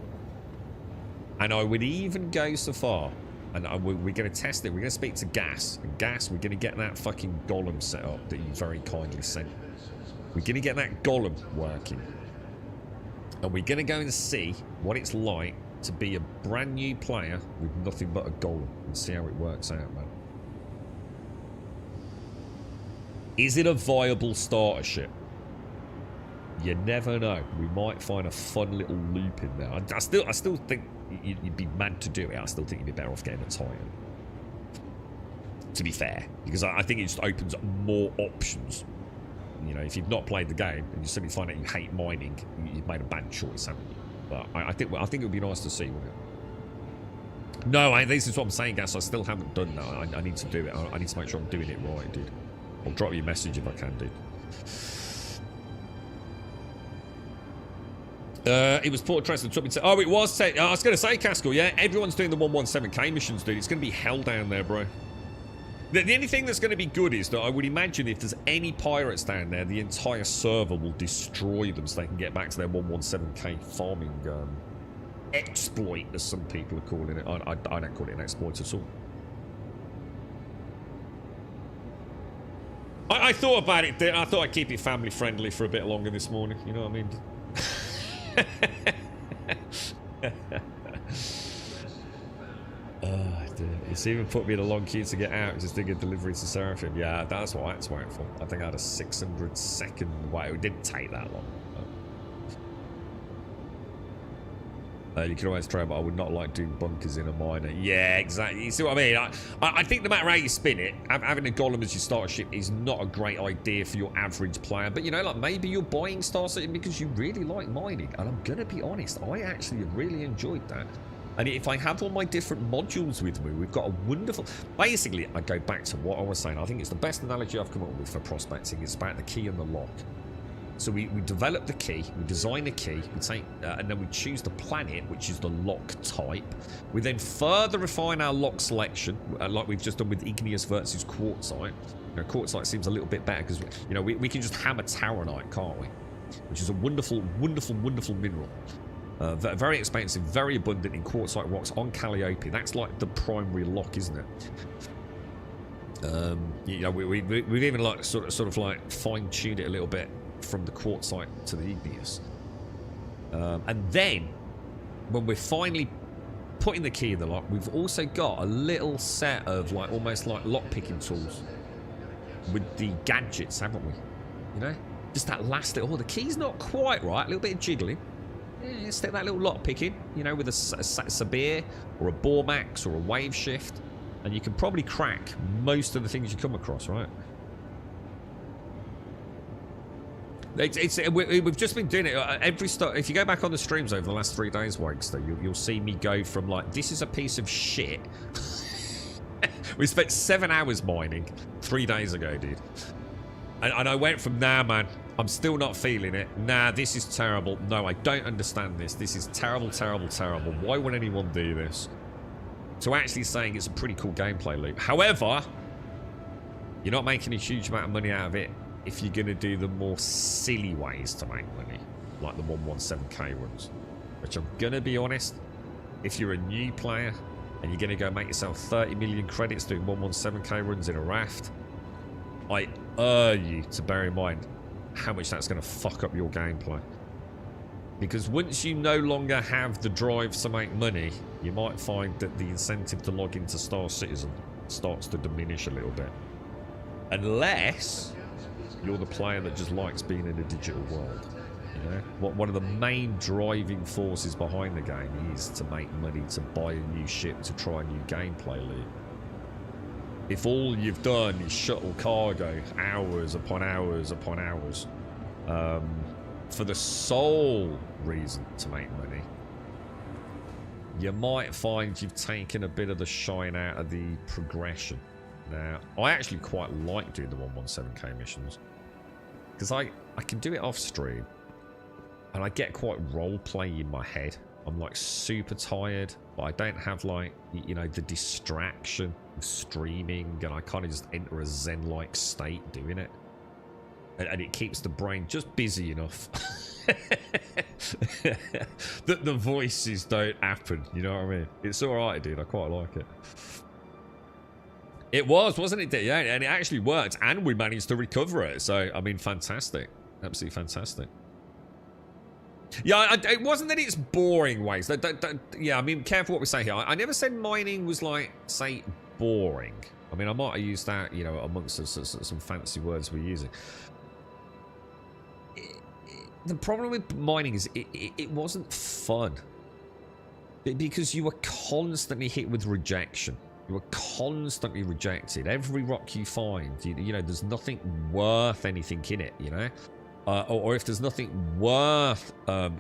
And I would even go so far, and we're going to test it. We're going to speak to Gas. And Gas, we're going to get that fucking golem set up that you very kindly sent. We're going to get that golem working. And we're going to go and see what it's like to be a brand new player with nothing but a golem and see how it works out, man. Is it a viable starter ship? You never know. We might find a fun little loop in there. I still think you'd be mad to do it. I still think you'd be better off getting a Titan. To be fair, because I think it just opens up more options. You know, if you've not played the game and you suddenly find out you hate mining, you've made a bad choice, haven't you? But I think it would be nice to see, wouldn't it? No, this is what I'm saying, Gas. I still haven't done that. I need to do it. I need to make sure I'm doing it right, dude. I'll drop you a message if I can, dude. It was Port Trust that oh, it was. I was going to say, Castle, yeah, everyone's doing the 117k missions, dude. It's going to be hell down there, bro. The only thing that's going to be good is that I would imagine if there's any pirates down there, the entire server will destroy them so they can get back to their 117k farming exploit, as some people are calling it. I don't call it an exploit at all. I thought about it. I thought I'd keep it family friendly for a bit longer this morning. You know what I mean? It's even put me in a long queue to get out just to get delivery to Seraphim. Yeah, that's what it's waiting for. I think I had a 600-second wait. It didn't take that long. You can always try, but I would not like doing bunkers in a miner. Yeah, exactly. You see what I mean? I think no matter how you spin it, having a golem as your starter ship is not a great idea for your average player. But, you know, like, maybe you're buying Star Citizen because you really like mining. And I'm going to be honest, I actually really enjoyed that. And if I have all my different modules with me, we've got a wonderful... Basically, I go back to what I was saying. I think it's the best analogy I've come up with for prospecting. It's about the key and the lock. So we develop the key, we design the key, we take, and then we choose the planet, which is the lock type. We then further refine our lock selection, like we've just done with igneous versus quartzite. You know, quartzite seems a little bit better because, you know, we can just hammer taronite, can't we? Which is a wonderful, wonderful, wonderful mineral. Very expensive, very abundant in quartzite rocks on Calliope. That's like the primary lock, isn't it? You know, we've even like sort of like fine-tuned it a little bit from the quartzite to the igneous. And then, when we're finally putting the key in the lock, we've also got a little set of like almost like lock-picking tools with the gadgets, haven't we? You know? Just that last little... Oh, the key's not quite right. A little bit of jiggling. Yeah, stick that little lock-picking, you know, with a Sabir or a Bormax or a Wave Shift, and you can probably crack most of the things you come across, right? We've just been doing it every start. If you go back on the streams over the last 3 days, Wagster, you'll see me go from like, this is a piece of shit. We spent 7 hours mining 3 days ago, dude. And I went from, nah, man, I'm still not feeling it. Nah, this is terrible. No, I don't understand this. This is terrible, terrible, terrible. Why would anyone do this? To actually saying it's a pretty cool gameplay loop. However, you're not making a huge amount of money out of it if you're going to do the more silly ways to make money, like the 117k runs. Which I'm going to be honest, if you're a new player and you're going to go make yourself 30 million credits doing 117k runs in a raft, I urge you to bear in mind how much that's going to fuck up your gameplay. Because once you no longer have the drive to make money, you might find that the incentive to log into Star Citizen starts to diminish a little bit. Unless you're the player that just likes being in a digital world. You know, one of the main driving forces behind the game is to make money, to buy a new ship, to try a new gameplay loop. If all you've done is shuttle cargo hours upon hours upon hours, for the sole reason to make money, you might find you've taken a bit of the shine out of the progression. Now, I actually quite like doing the 117k missions because I can do it off stream and I get quite role play in my head. I'm like super tired, but I don't have like, you know, the distraction of streaming, and I kind of just enter a zen-like state doing it. And it keeps the brain just busy enough that the voices don't happen, you know what I mean? It's alright, dude, I quite like it. It was, wasn't it? Yeah, and it actually worked, and we managed to recover it. So, I mean, fantastic. Absolutely fantastic. Yeah, it wasn't that it's boring ways. Yeah, I mean, careful what we say here. I never said mining was like, say, boring. I mean, I might have used that, you know, amongst some fancy words we're using. The problem with mining is it wasn't fun. Because you were constantly hit with rejection. You were constantly rejected. Every rock you find, you know, there's nothing worth anything in it, you know? Or if there's nothing worth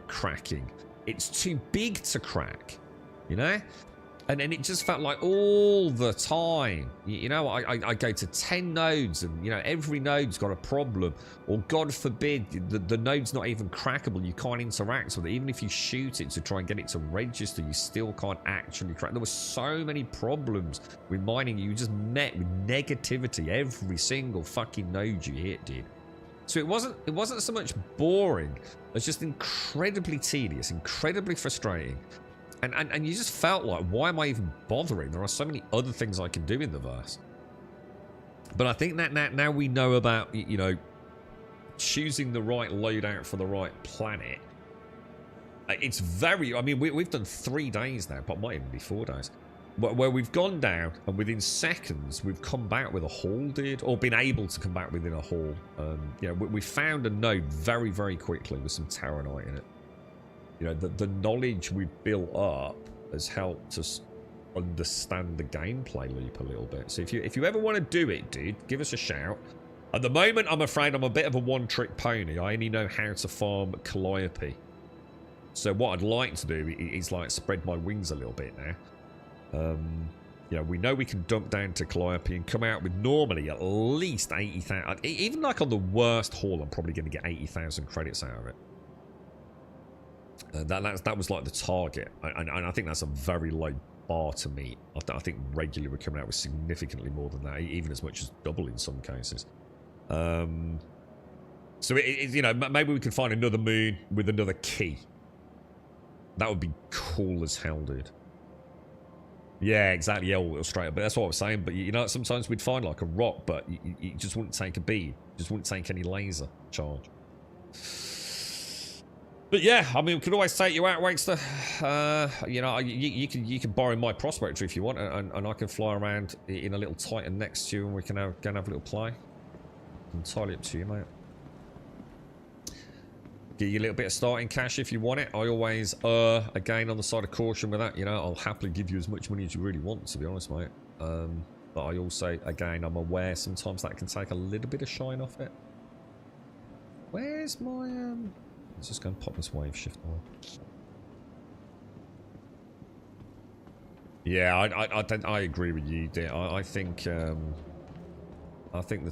cracking, it's too big to crack, you know? And it just felt like all the time, you know, I go to 10 nodes and, you know, every node's got a problem. Or God forbid, the node's not even crackable. You can't interact with it. Even if you shoot it to try and get it to register, you still can't actually crack. There were so many problems with mining. You just met with negativity every single fucking node you hit, dude. So it wasn't so much boring. It was just incredibly tedious, incredibly frustrating. And you just felt like, why am I even bothering? There are so many other things I can do in the verse. But I think that now we know about, you know, choosing the right loadout for the right planet. It's very, I mean, we've done 3 days now, but it might even be 4 days. Where we've gone down and within seconds we've come back with a haul, dude, or been able to come back within a haul. You know, we found a node very, very quickly with some Terranite in it. You know, the knowledge we've built up has helped us understand the gameplay loop a little bit. So if you ever want to do it, dude, give us a shout. At the moment, I'm afraid I'm a bit of a one-trick pony. I only know how to farm Calliope. So what I'd like to do is like spread my wings a little bit now. You know, we know we can dump down to Calliope and come out with normally at least 80,000. Even like on the worst haul, I'm probably going to get 80,000 credits out of it. That was like the target, and I think that's a very low bar to meet. I think regularly we're coming out with significantly more than that, even as much as double in some cases. So you know, maybe we can find another moon with another key. That would be cool as hell, dude. Yeah, exactly. Yeah, we'll straight up. But that's what I was saying. But you know, sometimes we'd find like a rock, but you just wouldn't take a beam. Just wouldn't take any laser charge. But yeah, I mean, we could always take you out, Wakester. You know, you can borrow my prospector if you want, and I can fly around in a little Titan next to you, and we can go and have a little play. Entirely up to you, mate. Give you a little bit of starting cash if you want it. I always again on the side of caution with that. You know, I'll happily give you as much money as you really want, to be honest, mate. But I also, again, I'm aware sometimes that can take a little bit of shine off it. Where's my Let's just go and pop this wave shift on. Yeah, I agree with you, dear. I think the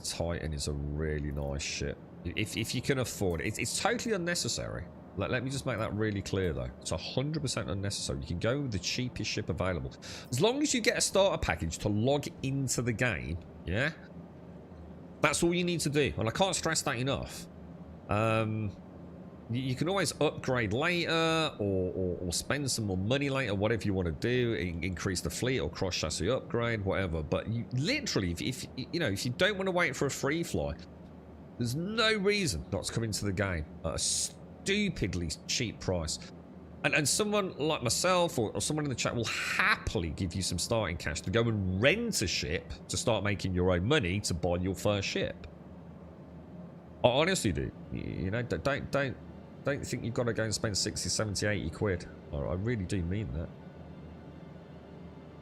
Titan is a really nice ship. If you can afford it, it's totally unnecessary. Let me just make that really clear, though. It's 100% unnecessary. You can go with the cheapest ship available, as long as you get a starter package to log into the game. Yeah, that's all you need to do, and I can't stress that enough. You can always upgrade later or spend some more money later, whatever you want to do, increase the fleet or cross chassis upgrade, whatever. But you literally, if you don't want to wait for a free fly, there's no reason not to come into the game at a stupidly cheap price. And someone like myself or someone in the chat will happily give you some starting cash to go and rent a ship to start making your own money to buy your first ship. I honestly do. You know, don't think you've got to go and spend 60, 70, 80 quid. I really do mean that.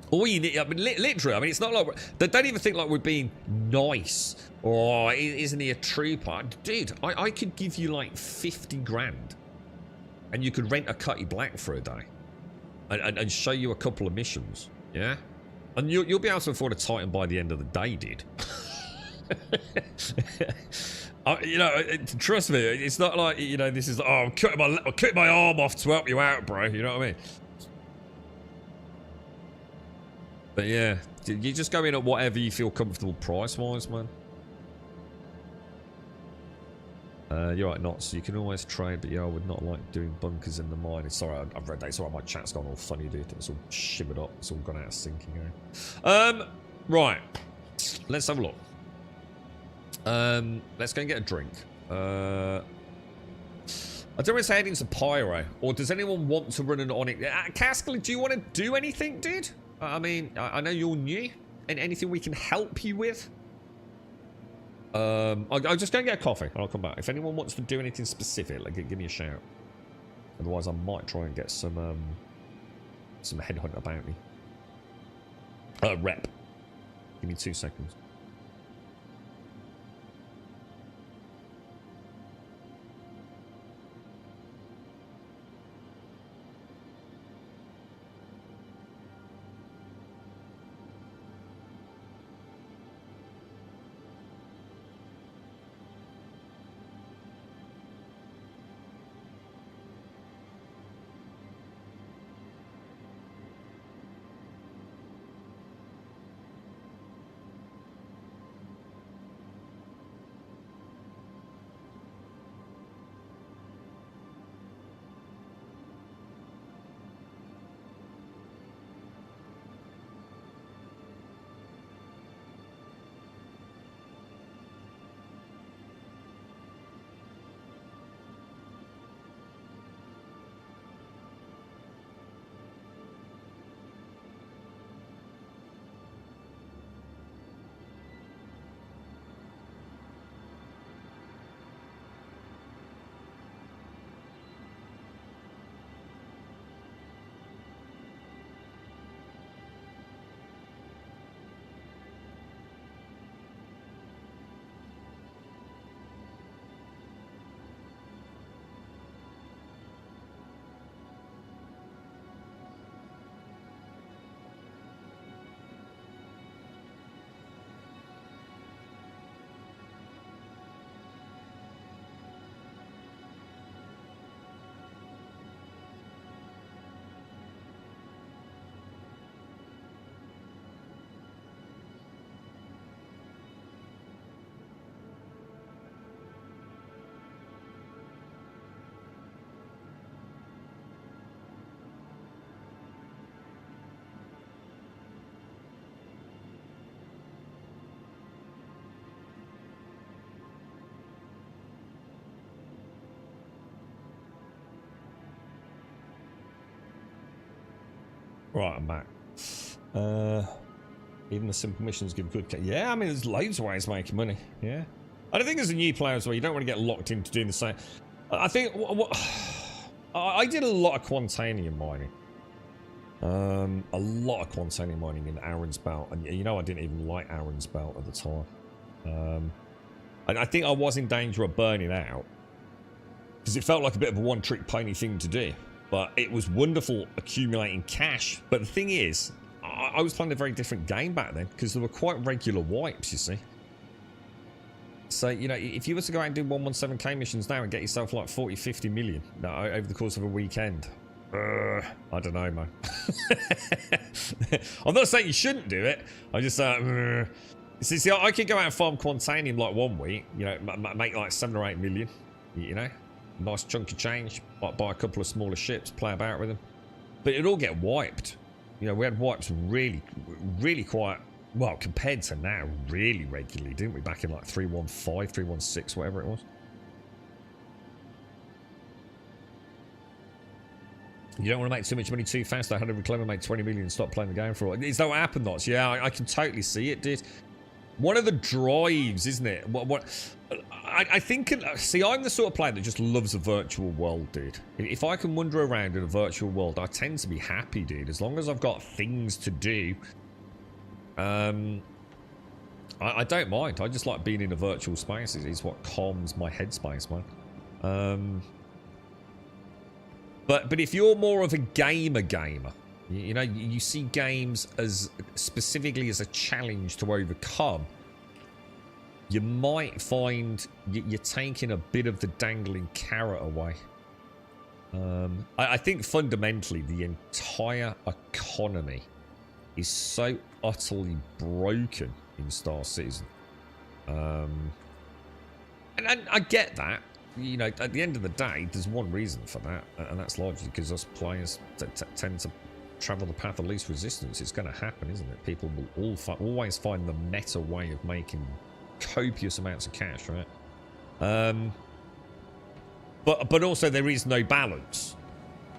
All you need, I mean, literally, I mean, it's not like they don't even think like we're being nice or isn't he a trooper? Dude, I could give you like 50 grand and you could rent a Cutty Black for a day and show you a couple of missions, yeah? And you'll be able to afford a Titan by the end of the day, dude. You know, trust me, it's not like, you know, this is, oh, I'm cutting my arm off to help you out, bro. You know what I mean? But yeah, you just go in at whatever you feel comfortable price-wise, man. You're right, not so you can always trade, but yeah, I would not like doing bunkers in the mine. It's sorry, I've read that. It's alright, my chat's gone all funny, dude. It's all shimmered up. It's all gone out of syncing. Right. Let's have a look. Let's go and get a drink. I don't want to head into Pyro, or does anyone want to run an Onyx? Caskell, do you want to do anything, dude? I mean, I know you're new. And anything we can help you with? I'll just go and get a coffee, and I'll come back. If anyone wants to do anything specific, like, give me a shout. Otherwise, I might try and get some headhunter bounty. Rep. Give me 2 seconds. Right, I'm back. Even the simple missions give good... Yeah, I mean, there's loads of ways of making money. Yeah. I don't think as a new player as well, you don't want to get locked into doing the same. I think... I did a lot of Quantanium mining. A lot of Quantanium mining in Aaron's Belt. And you know I didn't even like Aaron's Belt at the time. And I think I was in danger of burning out. Because it felt like a bit of a one-trick pony thing to do. But it was wonderful accumulating cash. But the thing is, I was playing a very different game back then because there were quite regular wipes, you see. So, you know, if you were to go out and do 117k missions now and get yourself like 40, 50 million over the course of a weekend, I don't know, man. I'm not saying you shouldn't do it. I'm just saying, see, I could go out and farm Quantanium like 1 week, you know, make like 7 or 8 million, you know. Nice chunk of change, buy a couple of smaller ships, play about with them. But it'd all get wiped. You know, we had wipes really quite, well, compared to now, really regularly, didn't we? Back in like 3.15, 3.16, whatever it was. You don't want to make too much money too fast. I had a reclaimer make 20 million and stop playing the game for a while. Is that what happened, Knots? Yeah, I can totally see it, dude. One of the drives, isn't it? I think, see, I'm the sort of player that just loves a virtual world, dude. If I can wander around in a virtual world, I tend to be happy, dude. As long as I've got things to do, I don't mind. I just like being in a virtual space. It's what calms my headspace, man. But if you're more of a gamer, you know, you see games as specifically as a challenge to overcome, you might find you're taking a bit of the dangling carrot away. I think fundamentally the entire economy is so utterly broken in Star Citizen. And I get that. You know, at the end of the day, there's one reason for that, and that's largely because us players tend to travel the path of least resistance. It's going to happen, isn't it? People will always find the meta way of making copious amounts of cash, right? But also there is no balance.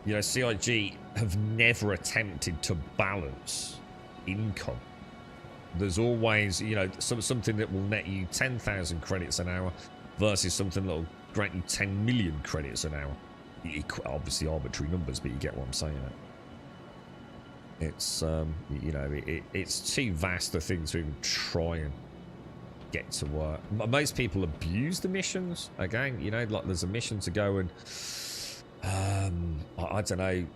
You know, CIG have never attempted to balance income. There's always, you know, something that will net you 10,000 credits an hour versus something that will grant you 10 million credits an hour. Obviously arbitrary numbers, but you get what I'm saying. It's you know, it's too vast a thing to even try and get to work. Most people abuse the missions. Again, you know, like there's a mission to go and I don't know,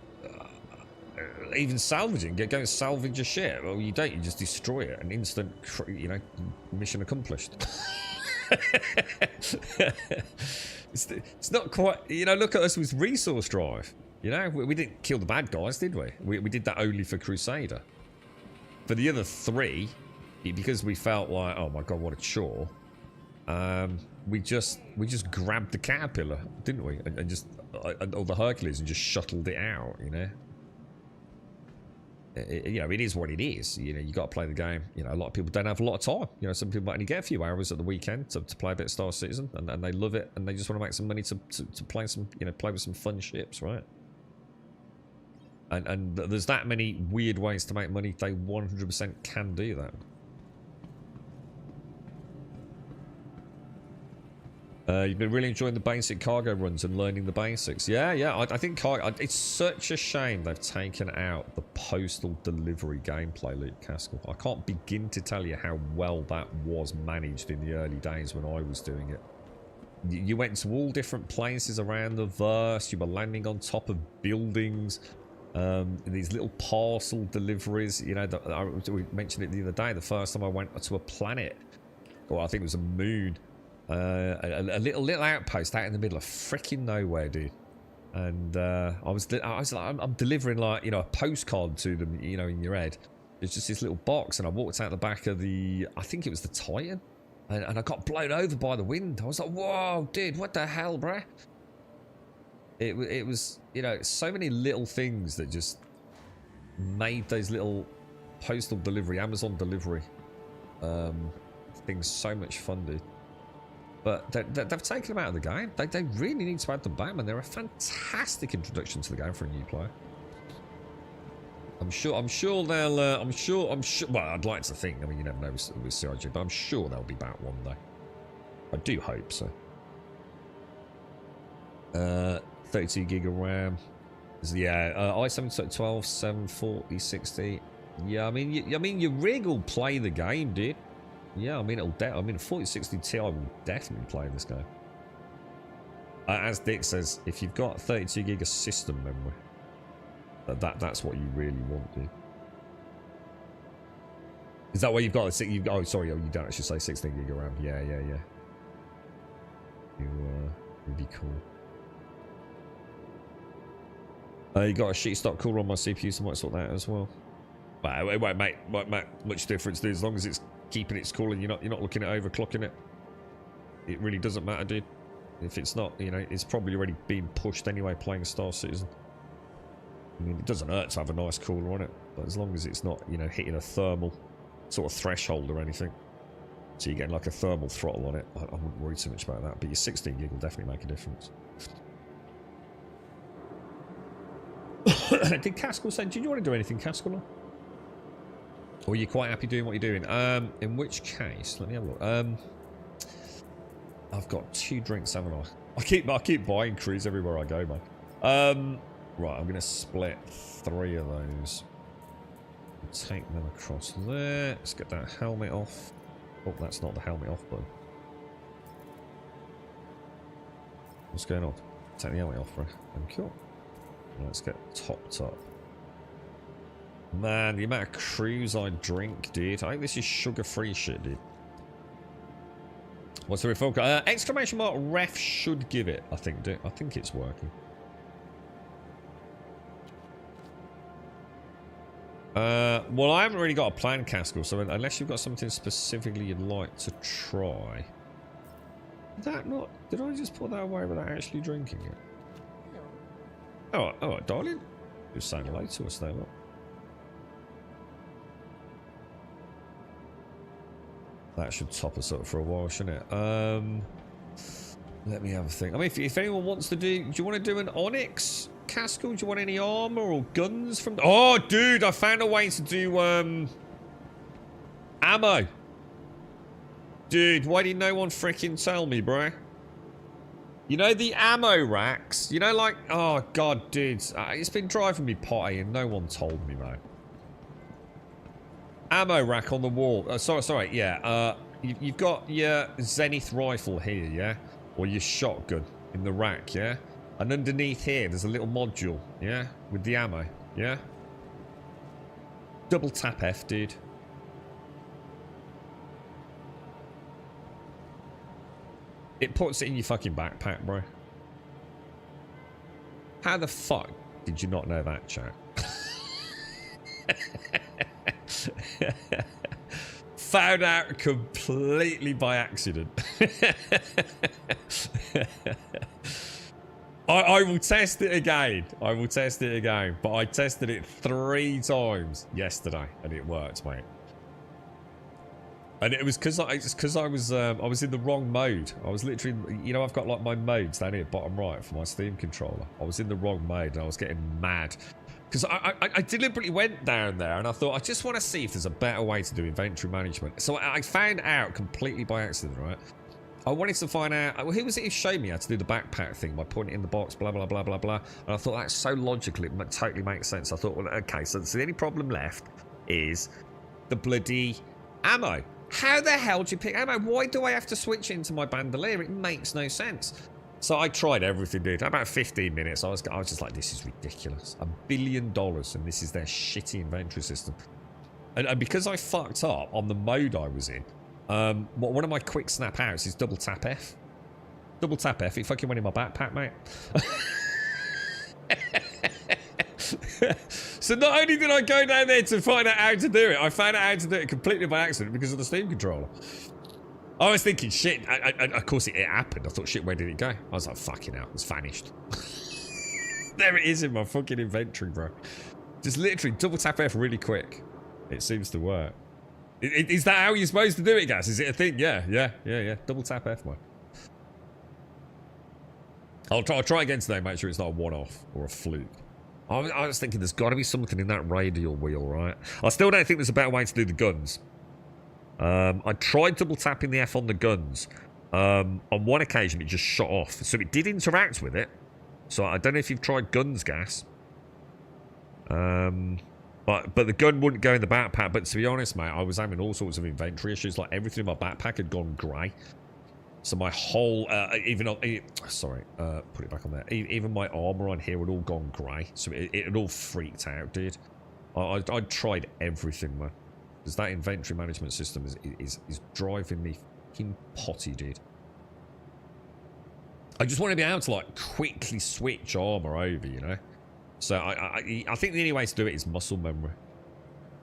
even salvaging, go and salvage your shit. Well, you don't, you just destroy it. An instant, you know, mission accomplished. It's not quite, you know, look at us with resource drive. You know, we didn't kill the bad guys, did we? We did that only for Crusader. For the other three, because we felt like, oh my god, what a chore, we just grabbed the caterpillar, didn't we? And just or the Hercules and just shuttled it out. You know, you know, it is what it is. You know, you got to play the game. You know, a lot of people don't have a lot of time. You know, some people might only get a few hours at the weekend to play a bit of Star Citizen, and they love it, and they just want to make some money to play some, you know, play with some fun ships, right? And there's that many weird ways to make money. They 100% can do that. You've been really enjoying the basic cargo runs and learning the basics. Yeah. I think it's such a shame they've taken out the postal delivery gameplay, Luke Caskell. I can't begin to tell you how well that was managed in the early days when I was doing it. You went to all different places around the verse. You were landing on top of buildings. These little parcel deliveries. You know, we mentioned it the other day. The first time I went to a planet, or I think it was a moon. A little outpost out in the middle of freaking nowhere, dude. And I was like, I'm delivering, like, you know, a postcard to them, you know, in your head. It's just this little box, and I walked out the back of the, I think it was the Titan, and I got blown over by the wind. I was like, whoa, dude, what the hell, bruh? It was, you know, so many little things that just made those little postal delivery, Amazon delivery things so much fun, dude. But they've taken them out of the game. They really need to add them back, man. They're a fantastic introduction to the game for a new player. I'm sure they'll. I'm sure. Well, I'd like to think. I mean, you never know with CIG, but I'm sure they'll be back one day. I do hope so. 32 gig of RAM. Yeah, i7 12, 740, 60. Yeah, I mean, your rig will play the game, dude. Yeah, I mean, a 4060 Ti will definitely play this game. As Dick says, if you've got 32 gig of system memory, that's what you really want, dude. Is that what you've got? Oh, sorry, you don't actually say 16 gig of RAM. Yeah. Would be cool. You got a sheet stock cooler on my CPU, so I might sort that as well. But it won't make much difference, dude, as long as it's keeping its cool and you're not looking at overclocking it. It really doesn't matter, dude. If it's not, you know, it's probably already being pushed anyway playing Star Citizen. I mean, it doesn't hurt to have a nice cooler on it, but as long as it's not, you know, hitting a thermal sort of threshold or anything, so you're getting like a thermal throttle on it, I wouldn't worry too much about that. But your 16 gig will definitely make a difference. Did Caskell say, did you want to do anything, Caskell? Or are you quite happy doing what you're doing? In which case, let me have a look. I've got 2 drinks, haven't I? I keep buying crews everywhere I go, man. Right, I'm gonna split 3 of those. Take them across there. Let's get that helmet off. Oh, that's not the helmet off button. What's going on? Take the helmet off, bro. Thank you. Let's get topped up. Man, the amount of crews I drink, dude. I think this is sugar-free shit, dude. What's the refill? Exclamation mark ref should give it, I think, dude. I think it's working. Well, I haven't really got a plan, Cascal, so unless you've got something specifically you'd like to try. Did I just put that away without actually drinking it? No. Oh, darling. You're saying hello to us there, look. That should top us up for a while, shouldn't it? Let me have a think. I mean, if anyone wants to do you want to do an Onyx, Cascal? Do you want any armor or guns from... Oh, dude, I found a way to do, ammo. Dude, why did no one freaking tell me, bro? You know the ammo racks? You know, like... Oh, God, dude. It's been driving me potty and no one told me, man. Ammo rack on the wall. Sorry, yeah. You've got your Zenith rifle here, yeah? Or your shotgun in the rack, yeah? And underneath here, there's a little module, yeah? With the ammo, yeah? Double tap F, dude. It puts it in your fucking backpack, bro. How the fuck did you not know that, chat? Found out completely by accident. I will test it again. I will test it again. But I tested it 3 times yesterday and it worked, mate. And it was because I was in the wrong mode. I was literally, you know, I've got like my modes down here bottom right for my Steam controller. I was in the wrong mode and I was getting mad. Because I deliberately went down there and I thought, I just want to see if there's a better way to do inventory management. So I found out completely by accident, right? I wanted to find out, who was it who showed me how to do the backpack thing by putting it in the box, blah, blah, blah, blah, blah. And I thought, that's so logical, it totally makes sense. I thought, well, okay, so the only problem left is the bloody ammo. How the hell do you pick ammo? Why do I have to switch into my bandolier? It makes no sense. So I tried everything, dude. About 15 minutes, I was just like, this is ridiculous. $1 billion, and this is their shitty inventory system. And because I fucked up on the mode I was in, one of my quick snap outs is double tap F. Double tap F, it fucking went in my backpack, mate. So not only did I go down there to find out how to do it, I found out how to do it completely by accident because of the Steam controller. I was thinking, shit, of course it happened. I thought, shit, where did it go? I was like, fucking hell, it's vanished. There it is in my fucking inventory, bro. Just literally double tap F really quick. It seems to work. Is that how you're supposed to do it, guys? Is it a thing? Yeah. Double tap F, man. I'll try again today, make sure it's not a one-off or a fluke. I was thinking there's got to be something in that radial wheel, right? I still don't think there's a better way to do the guns. I tried double tapping the F on the guns. On one occasion, it just shot off. So it did interact with it. So I don't know if you've tried guns, gas. But the gun wouldn't go in the backpack. But to be honest, mate, I was having all sorts of inventory issues. Like everything in my backpack had gone grey. So my whole, put it back on there. Even my armor on here had all gone grey. So it had all freaked out, dude. I tried everything, man. Because that inventory management system is driving me fucking potty, dude. I just want to be able to like quickly switch armor over, you know. So I think the only way to do it is muscle memory.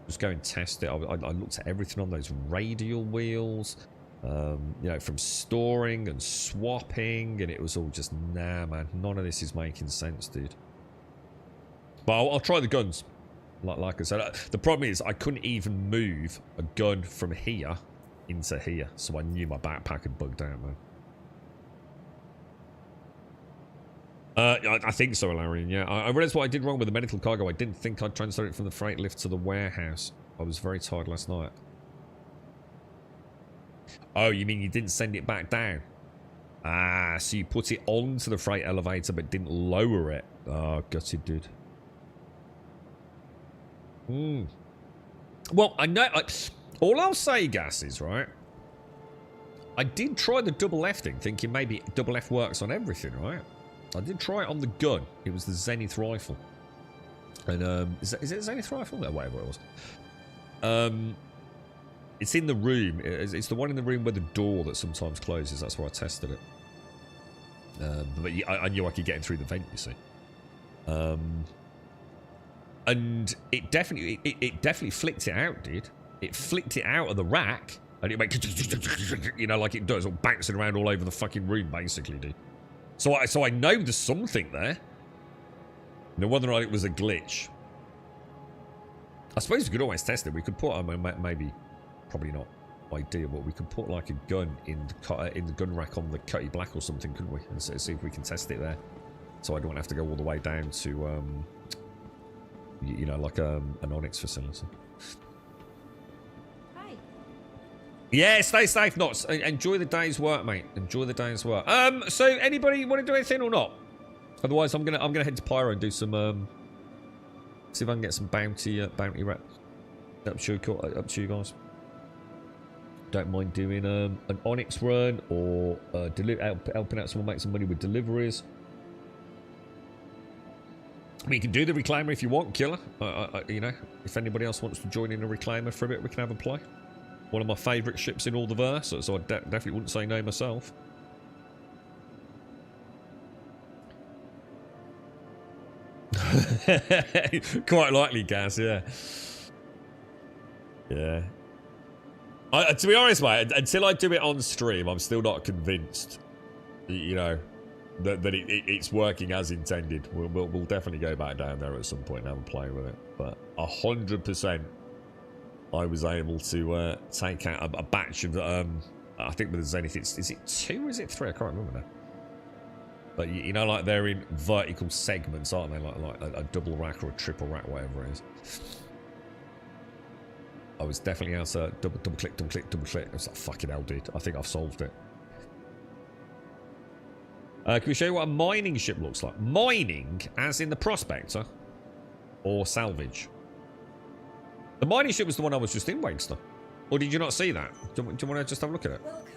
Just go and test it. I looked at everything on those radial wheels. You know, from storing and swapping, and it was all just, nah, man, none of this is making sense, dude. But I'll try the guns. Like I said, the problem is I couldn't even move a gun from here into here, so I knew my backpack had bugged out, man. I think so, Larian, yeah. I realized what I did wrong with the medical cargo. I didn't think I'd transfer it from the freight lift to the warehouse. I was very tired last night. Oh, you mean you didn't send it back down? Ah, so you put it onto the freight elevator but didn't lower it. Oh, gutted, dude. Hmm. Well, I know... all I'll say, Gas, is, right? I did try the double F thing, thinking maybe double F works on everything, right? I did try it on the gun. It was the Zenith rifle. And, is it a Zenith rifle? No, whatever it was. It's in the room. It's the one in the room where the door that sometimes closes. That's where I tested it. But I knew I could get in through the vent, you see. And it definitely flicked it out, dude. It flicked it out of the rack, and it went, you know, like it does, all bouncing around all over the fucking room, basically, dude. So I know there's something there. Now, whether or not it was a glitch, I suppose we could always test it. We could put, I mean, maybe, probably not ideal, but we could put like a gun in the gun rack on the Cutty Black or something, couldn't we? And see if we can test it there. So I don't have to go all the way down to, you know, like an Onyx facility. Hi. Yeah, stay safe, Knots. Enjoy the day's work, mate. Enjoy the day's work. So anybody want to do anything or not? Otherwise, I'm gonna head to Pyro and do some see if I can get some bounty rep up to you guys. Don't mind doing an Onyx run or helping out someone make some money with deliveries. I mean, you can do the Reclaimer if you want, Killer. You know, if anybody else wants to join in a Reclaimer for a bit, we can have a play. One of my favourite ships in all the verse, so I definitely wouldn't say no myself. Quite likely, Gas, yeah. Yeah. To be honest, mate, until I do it on stream, I'm still not convinced, you know, that it's working as intended. We'll definitely go back down there at some point and have a play with it. But 100%, I was able to take out a batch of, I think with the Zenith, is it 2 or is it 3? I can't remember now. But you know, like they're in vertical segments, aren't they? Like a double rack or a triple rack, whatever it is. I was definitely able to double click. I was like, fucking hell, dude. I think I've solved it. Can we show you what a mining ship looks like? Mining, as in the Prospector, or salvage? The mining ship was the one I was just in, Wangster. Or did you not see that? Do you want to just have a look at it? Welcome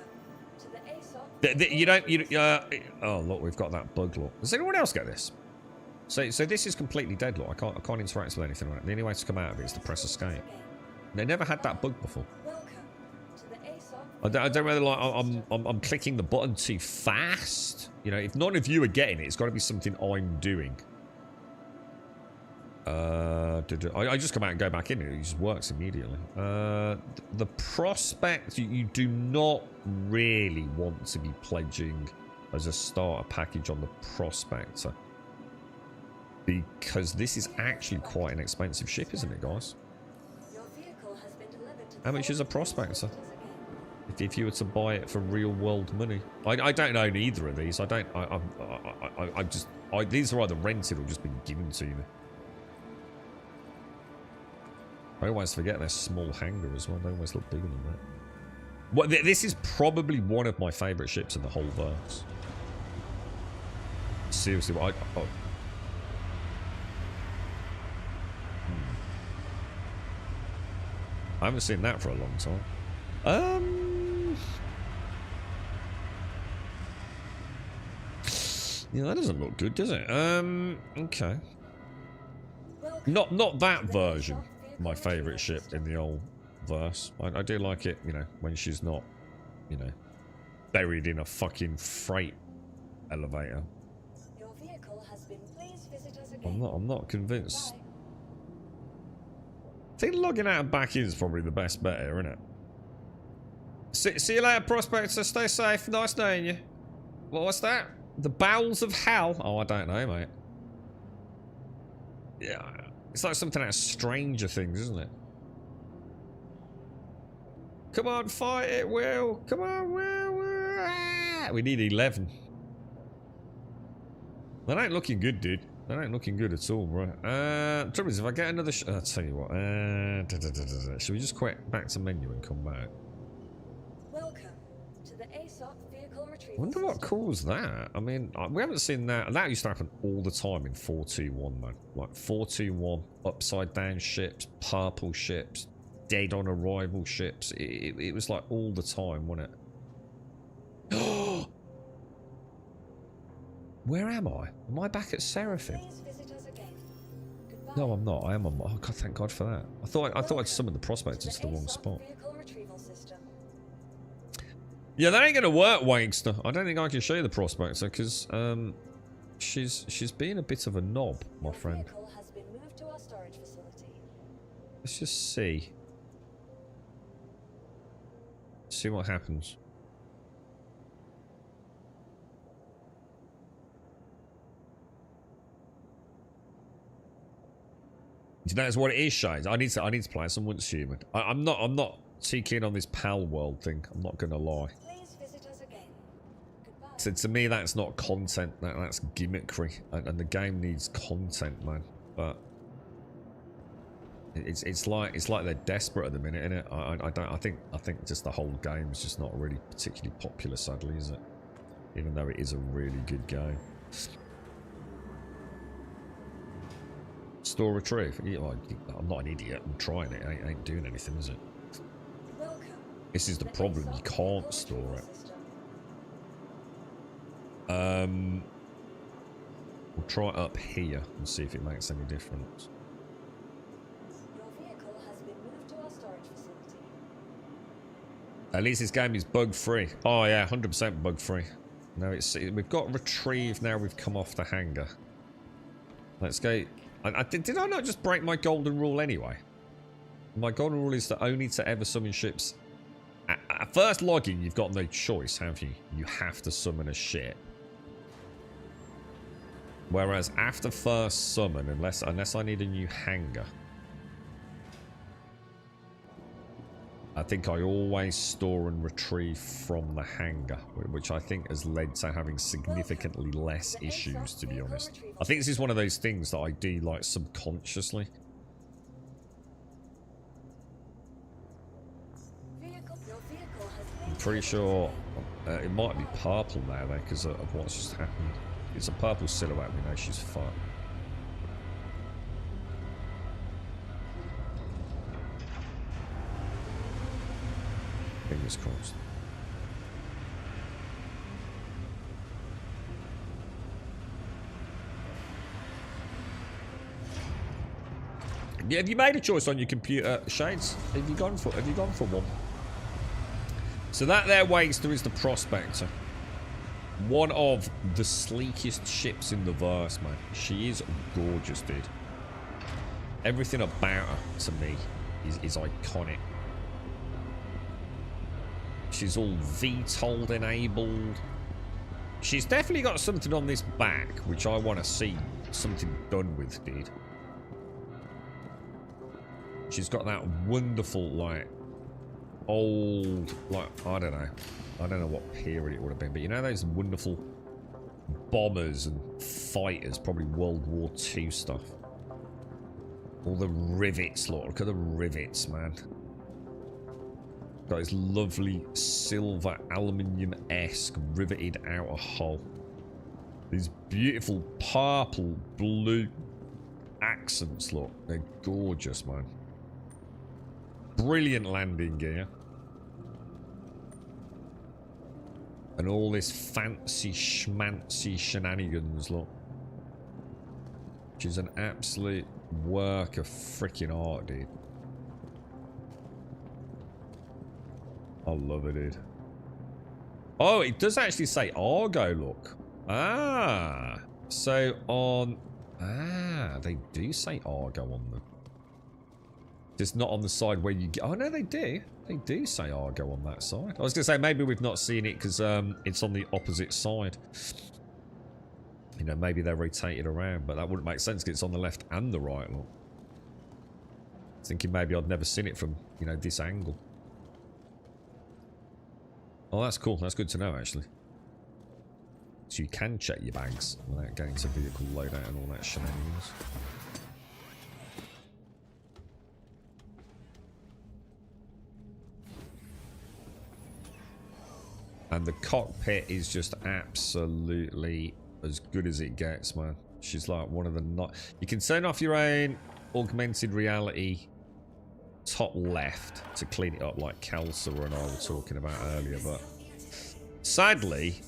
to the ASOP. You don't. Oh look, we've got that bug. Look, does anyone else get this? So this is completely dead. Look, I can't interact with anything on it. The only way to come out of it is to press escape. They never had that bug before. Welcome to the ASOP. I don't know whether like I'm clicking the button too fast. You know, if none of you are getting it, it's got to be something I'm doing. I just come out and go back in, and it just works immediately. The Prospect, you do not really want to be pledging as a starter package on the Prospector, because this is actually quite an expensive ship, isn't it, guys? Your vehicle has been delivered to the How much is a following Prospector? locations again. If you were to buy it for real world money, I don't own either of these. These are either rented or just been given to me. I always forget they're small hangar as well. They always look bigger than that. Well, this is probably one of my favourite ships in the whole verse. Seriously, I haven't seen that for a long time. Yeah, that doesn't look good, does it? Okay. Not that version. My favourite ship in the old verse. I do like it, you know, when she's not, you know, buried in a fucking freight elevator. Your vehicle has been. Please visit us again. I'm not convinced. Bye. I think logging out and back in is probably the best bet here, isn't it? See you later, Prospector. Stay safe. Nice knowing you. What's that? The bowels of hell? Oh, I don't know, mate. Yeah, it's like something out of Stranger Things, isn't it? Come on, fight it, Will. Come on, Will. Ah! We need 11. That ain't looking good, dude. That ain't looking good at all, right? Trouble is, if I get another I'll tell you what. Should we just quit back to menu and come back? Welcome to the ASOP vehicle retrieval retrieval Wonder what system. caused that. I mean, we haven't seen that. That used to happen all the time in 421, man. Like 421, upside down ships, purple ships, dead on arrival ships. It was like all the time, wasn't it? Where am I? Am I back at Seraphim? Please visit us again. Goodbye. No, I'm not. I am on. Oh God, thank God for that. I thought I'd Welcome summoned the prospector to the wrong ASOP spot. Vehicle retrieval system. Yeah, that ain't gonna work, Wangster. I don't think I can show you the prospector because she's being a bit of a knob, my Your friend. vehicle has been moved to our storage facility. Let's just see. See what happens. That's what it is, Shades. I need to play someone's human. I'm not too keen on this pal world thing. I'm not gonna lie. Please visit us again. Goodbye. So to me, that's not content. That's gimmickry, and the game needs content, man. But it's like they're desperate at the minute, innit? I think just the whole game is just not really particularly popular, sadly, is it? Even though it is a really good game. Store retrieve. Yeah, well, I'm not an idiot. I'm trying it. I ain't doing anything, is it? Welcome. This is the to problem. ASOP You Vehicle can't store Retrieval it. System. We'll try it up here and see if it makes any difference. Your vehicle has been moved to our storage facility. At least this game is bug-free. Oh yeah, 100% bug-free. No, we've got retrieve now. We've come off the hangar. Let's go. Did I not just break my golden rule anyway? My golden rule is to only to ever summon ships. At first login, you've got no choice, have you? You have to summon a ship. Whereas after first summon, unless I need a new hangar, I think I always store and retrieve from the hangar, which I think has led to having significantly less issues, to be honest. I think this is one of those things that I do like subconsciously. Your vehicle has been I'm pretty sure it might be purple now though, because of what's just happened. It's a purple silhouette, we know she's fucked. Fingers crossed. Yeah, have you made a choice on your computer, Shades? Have you gone for one? So that there, Wangster, is the Prospector. One of the sleekest ships in the verse, man. She is gorgeous, dude. Everything about her, to me, is iconic. She's all VTOL enabled. She's definitely got something on this back, which I want to see something done with, dude. She's got that wonderful, like, old, like, I don't know what period it would have been, but you know those wonderful bombers and fighters, probably World War II stuff. All the rivets, look at the rivets, man. Got this lovely silver aluminium-esque riveted outer hull. These beautiful purple blue accents, look. They're gorgeous, man. Brilliant landing gear. And all this fancy schmancy shenanigans, look. Which is an absolute work of freaking art, dude. I love it, dude. Oh, it does actually say Argo, look. Ah. So on... Ah, they do say Argo on them. Just not on the side where you get... Oh, no, they do. They do say Argo on that side. I was going to say, maybe we've not seen it because it's on the opposite side. You know, maybe they're rotated around, but that wouldn't make sense because it's on the left and the right, look. Thinking maybe I'd never seen it from, you know, this angle. Oh, that's cool. That's good to know, actually. So you can check your bags without getting to vehicle loadout and all that shenanigans. And the cockpit is just absolutely as good as it gets, man. She's like one of the you can turn off your own augmented reality top left to clean it up like Kelsa and I were talking about earlier, but sadly,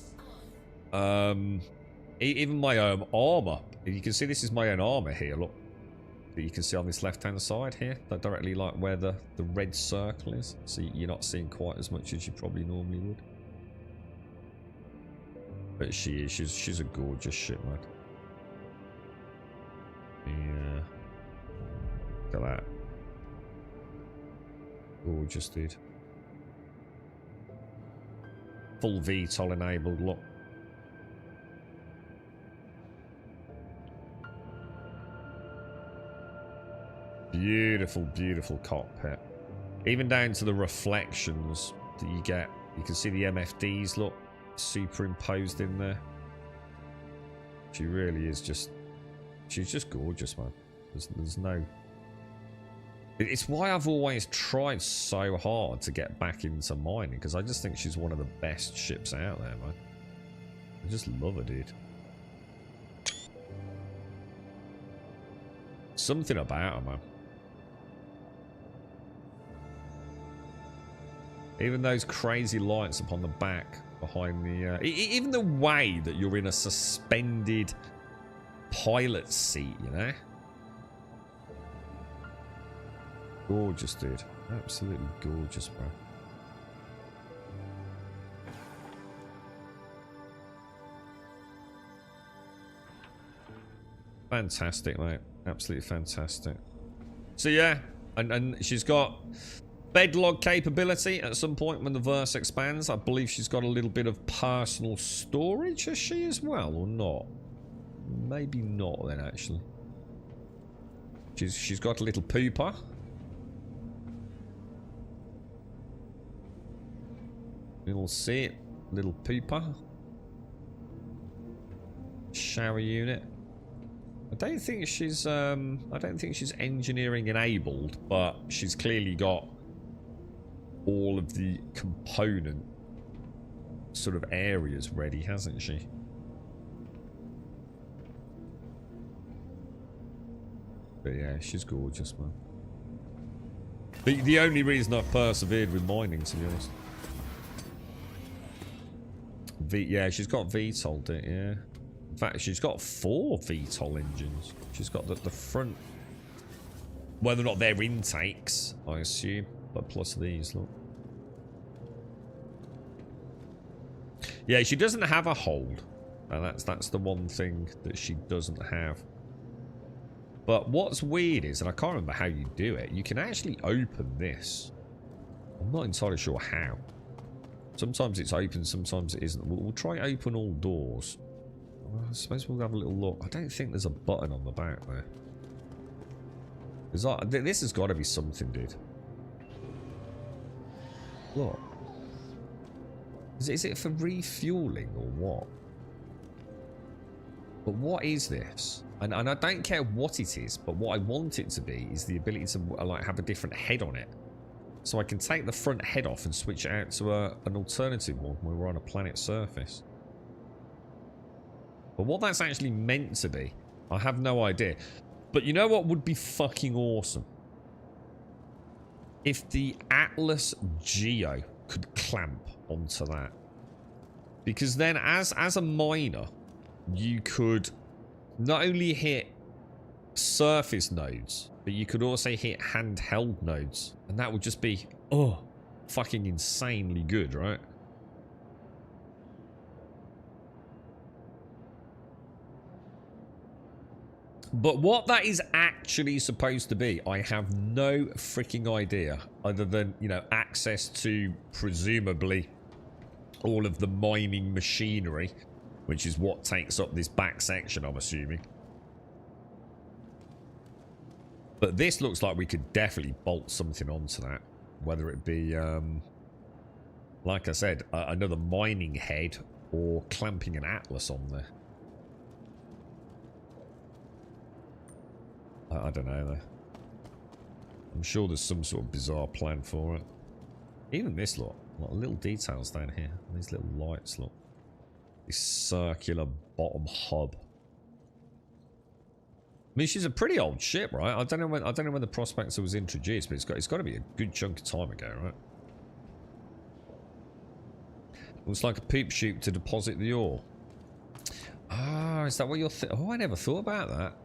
even my own armor, you can see this is my own armor here, look, that you can see on this left hand side here, that directly like where the red circle is, so you're not seeing quite as much as you probably normally would. But she's a gorgeous ship, man. Yeah. Look at that. Gorgeous, dude. Full VTOL enabled, look. Beautiful, beautiful cockpit. Even down to the reflections that you get. You can see the MFDs, look, superimposed in there. She really is just... She's just gorgeous, man. There's no... It's why I've always tried so hard to get back into mining, because I just think she's one of the best ships out there, man. I just love her, dude. Something about her, man. Even those crazy lights upon the back behind the... even the way that you're in a suspended pilot seat, you know? Gorgeous, dude. Absolutely gorgeous, bro. Fantastic, mate. Absolutely fantastic. So, yeah. And she's got bedlog capability at some point when the verse expands. I believe she's got a little bit of personal storage, has she, as well, or not? Maybe not, then, actually. She's got a little pooper. We'll see it. Little pooper. Shower unit. I don't think she's engineering enabled, but she's clearly got all of the component sort of areas ready, hasn't she? But yeah, she's gorgeous, man. The only reason I've persevered with mining, to be honest. Yeah, she's got VTOL'd it, yeah. In fact, she's got 4 VTOL engines. She's got the front... Whether or not they're intakes, I assume. But plus these, look. Yeah, she doesn't have a hold. And that's the one thing that she doesn't have. But what's weird is, and I can't remember how you do it, you can actually open this. I'm not entirely sure how. Sometimes it's open, sometimes it isn't. We'll try open all doors. I suppose we'll have a little look. I don't think there's a button on the back there. This has got to be something, dude. Look. Is it for refueling or what? But what is this? And I don't care what it is, but what I want it to be is the ability to like have a different head on it. So I can take the front head off and switch it out to an alternative one where we're on a planet surface. But what that's actually meant to be, I have no idea. But you know what would be fucking awesome? If the Atlas Geo could clamp onto that. Because then as a miner, you could not only hit surface nodes, but you could also hit handheld nodes. And that would just be, oh, fucking insanely good, right? But what that is actually supposed to be, I have no freaking idea. Other than, you know, access to, presumably, all of the mining machinery. Which is what takes up this back section, I'm assuming. But this looks like we could definitely bolt something onto that. Whether it be, like I said, another mining head or clamping an Atlas on there. I don't know though. I'm sure there's some sort of bizarre plan for it. Even this lot. Like little details down here. These little lights, look. This circular bottom hub. I mean, she's a pretty old ship, right? I don't know when the Prospector was introduced, but it's got to be a good chunk of time ago, right? Looks like a poop chute to deposit the ore. Ah, is that what you're oh, I never thought about that.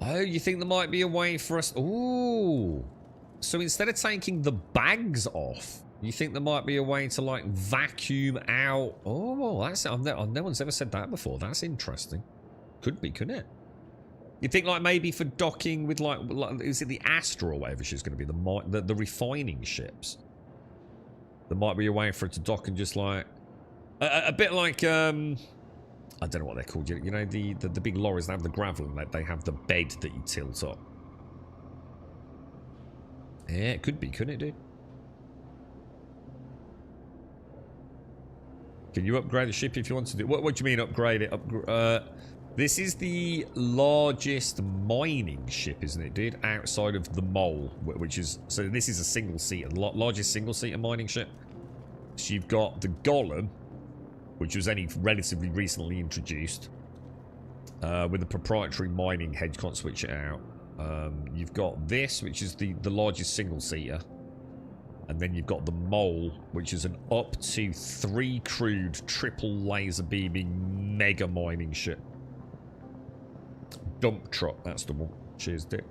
Oh, you think there might be a way for us... Ooh. So instead of taking the bags off, you think there might be a way to, like, vacuum out... Oh, that's... no one's ever said that before. That's interesting. Could be, couldn't it? You think, like, maybe for docking with, like is it the Astra or whatever she's going to be? The refining ships. There might be a way for it to dock and just, like... A bit like, I don't know what they're called. You know, the big lorries that have the gravel and they have the bed that you tilt up. Yeah, it could be, couldn't it, dude? Can you upgrade the ship if you want to do... What do you mean upgrade it? This is the largest mining ship, isn't it, dude? Outside of the Mole, which is... So this is a single-seater, the largest single-seater mining ship. So you've got the Golem, which was only relatively recently introduced, with a proprietary mining head, can't switch it out. You've got this, which is the largest single-seater. And then you've got the Mole, which is an up to 3 crewed triple laser beaming mega mining ship. Dump truck, that's the one. Cheers, Dick.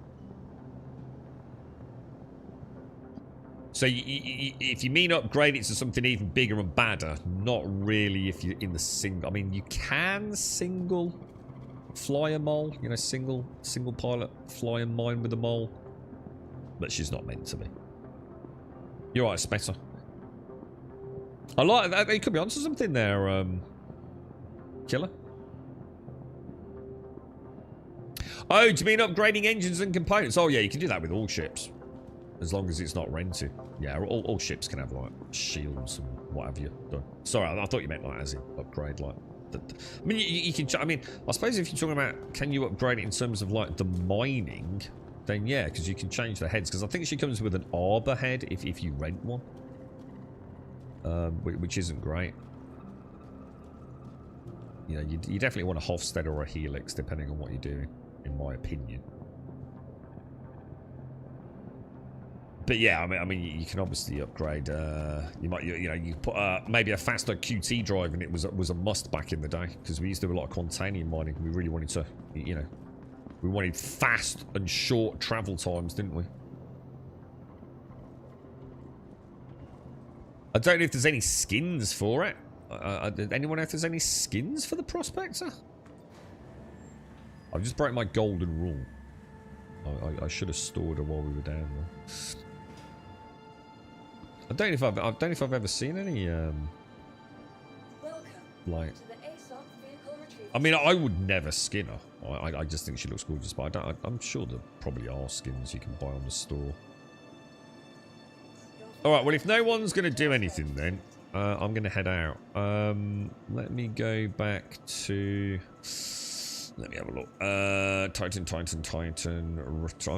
So if you mean upgrade it to something even bigger and badder, not really if you're in the single... I mean, you can single fly a Mole, you know, single pilot fly and mine with a Mole. But she's not meant to be. You're right, Spectre. I like that. You could be onto something there, Killer. Oh, do you mean upgrading engines and components? Oh, yeah, you can do that with all ships. As long as it's not rented. Yeah, all ships can have, like, shields and what have you done. Sorry, I thought you meant, like, as in upgrade, like... I mean, you can... I mean, I suppose if you're talking about can you upgrade it in terms of, like, the mining... Then yeah, because you can change the heads. Because I think she comes with an arbor head if you rent one, which isn't great. You know, you definitely want a Hofstede or a Helix, depending on what you're doing, in my opinion. But yeah, I mean, you can obviously upgrade. You might, you know, you put maybe a faster QT drive, and it was a must back in the day because we used to do a lot of Quantanium mining. We really wanted to, you know. We wanted fast and short travel times, didn't we? I don't know if there's any skins for it. Anyone know if there's any skins for the Prospector? I've just broke my golden rule. I should have stored her while we were down there. I don't know if I've ever seen any like... I mean, I would never skin her. I just think she looks gorgeous, but I'm sure there probably are skins you can buy on the store. Alright, well, if no one's going to do anything then, I'm going to head out. Let me go back to... Let me have a look. Titan. I'll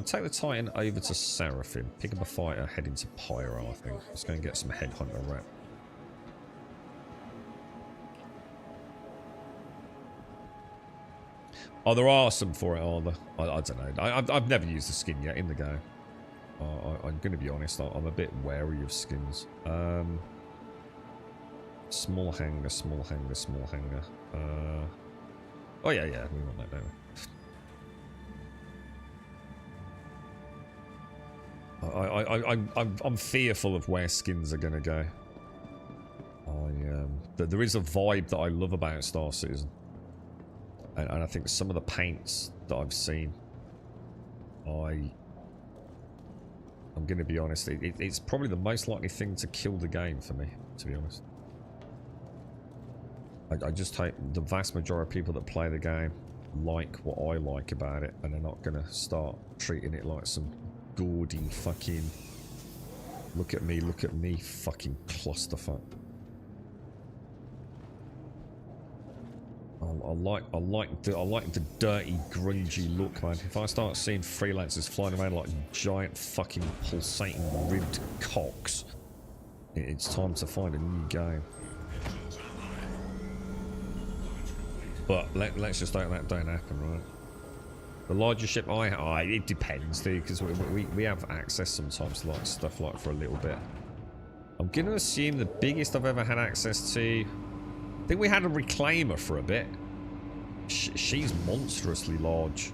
take the Titan over to Seraphim. Pick up a fighter, head into Pyro, I think. Let's go and get some Headhunter rep. Oh, there are some for it, are there? I don't know. I've never used a skin yet in the game. I'm going to be honest. I'm a bit wary of skins. Small hangar. Oh, yeah. We want that, don't we? I'm fearful of where skins are going to go. There is a vibe that I love about Star Citizen. And I think some of the paints that I've seen, I'm going to be honest, it's probably the most likely thing to kill the game for me, to be honest. I just hope the vast majority of people that play the game like what I like about it, and they're not going to start treating it like some gaudy fucking look at me fucking clusterfuck. I like the dirty, grungy look, man. If I start seeing freelancers flying around like giant fucking pulsating ribbed cocks, It's time to find a new game. But let's just hope that don't happen, right? The larger ship it depends, dude, because we have access sometimes to like stuff like for a little bit. I'm gonna assume the biggest I've ever had access to. I think we had a reclaimer for a bit. She's monstrously large.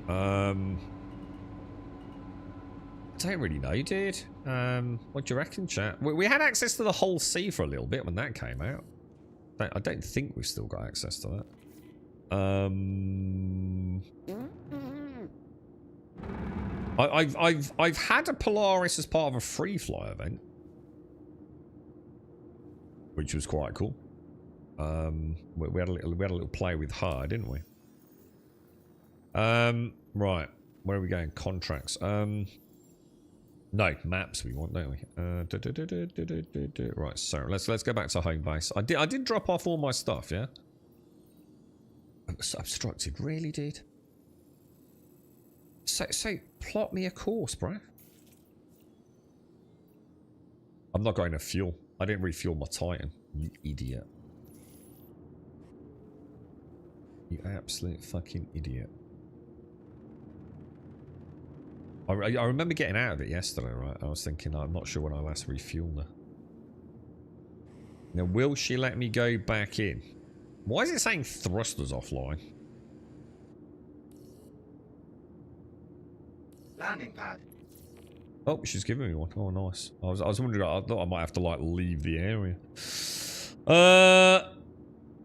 I don't really know, dude. What do you reckon, chat? We had access to the whole sea for a little bit when that came out. I don't think we've still got access to that. I've had a Polaris as part of a free fly event, which was quite cool. We had a little play with her, didn't we? Right, where are we going? Contracts. No, maps we want, don't we? Right, so let's go back to home base. I did drop off all my stuff, yeah? Obstructed, really, dude? So plot me a course, bro. I'm not going to fuel. I didn't refuel my Titan, you idiot. You absolute fucking idiot. I remember getting out of it yesterday, right? I was thinking, I'm not sure when I last refueled her. Now, will she let me go back in? Why is it saying thrusters offline? Landing pad. Oh, she's giving me one. Oh, nice. I was wondering, I thought I might have to, like, leave the area.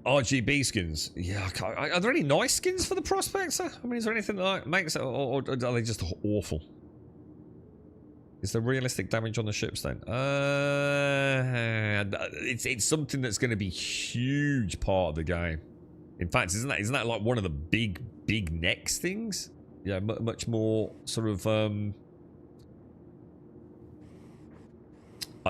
RGB skins. Yeah, are there any nice skins for the Prospector? I mean, is there anything that like, makes it, or are they just awful? Is there realistic damage on the ships then? It's something that's going to be a huge part of the game. In fact, isn't that like one of the big next things? Yeah, much more sort of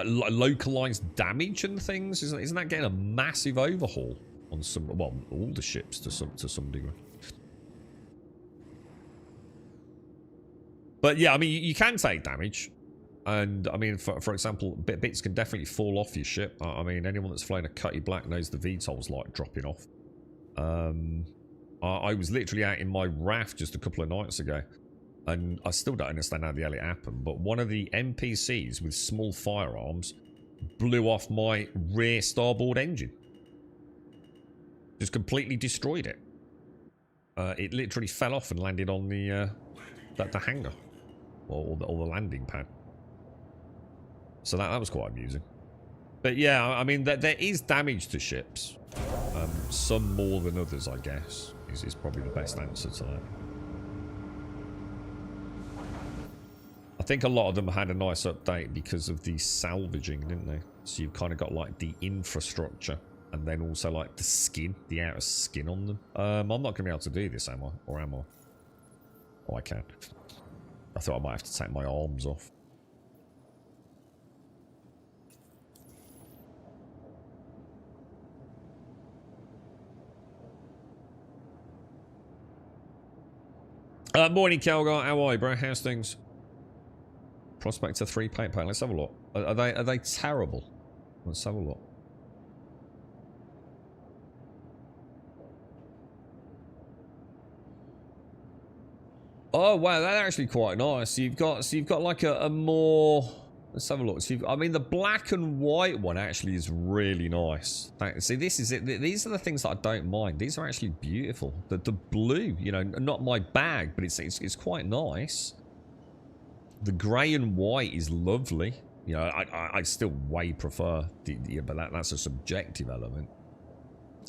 localized damage and things. Isn't that getting a massive overhaul on some? Well, all the ships to some degree. But yeah, I mean, you can take damage. And, I mean, for example, bits can definitely fall off your ship. I mean, anyone that's flown a Cutty Black knows the VTOL's like dropping off. I was literally out in my raft just a couple of nights ago. And I still don't understand how the hell it happened. But one of the NPCs with small firearms blew off my rear starboard engine. Just completely destroyed it. It literally fell off and landed on the hangar. Or the landing pad. So that was quite amusing. But yeah, I mean, there is damage to ships. Some more than others, I guess, is probably the best answer to that. I think a lot of them had a nice update because of the salvaging, didn't they? So you've kind of got like the infrastructure and then also like the skin, the outer skin on them. I'm not going to be able to do this, am I? Or am I? Oh, I can. I thought I might have to take my arms off. Morning, Calgar. How are you, bro? How's things? Prospector 3 paint pack. Let's have a look. Are they terrible? Let's have a look. Oh wow, that's actually quite nice. So you've got like a more. Let's have a look. So I mean, the black and white one actually is really nice. See, this is it. These are the things that I don't mind. These are actually beautiful. The blue, you know, not my bag, but it's quite nice. The grey and white is lovely. You know, I still way prefer but that's a subjective element.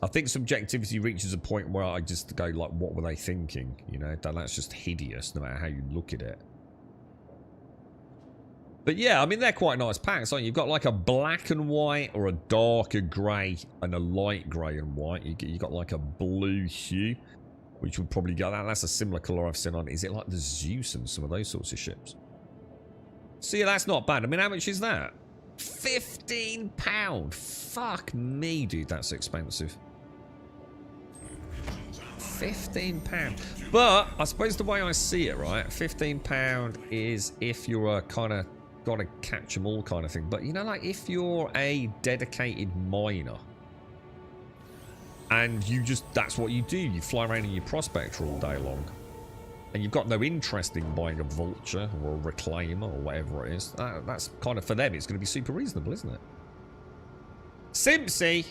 I think subjectivity reaches a point where I just go like, what were they thinking? You know, that's just hideous, no matter how you look at it. But yeah, I mean, they're quite nice packs, aren't you? You've got like a black and white or a darker grey and a light grey and white. You got like a blue hue, which would probably go, that's a similar colour I've seen on, is it like the Zeus and some of those sorts of ships? So yeah, that's not bad. I mean, how much is that? £15. Fuck me, dude, that's expensive. £15. But I suppose the way I see it, right, £15 is if you're a kind of got to catch them all kind of thing. But, you know, like, if you're a dedicated miner and you just, that's what you do. You fly around in your prospector all day long. And you've got no interest in buying a vulture or a reclaimer or whatever it is. That's kind of, for them, it's going to be super reasonable, isn't it? Simpsy,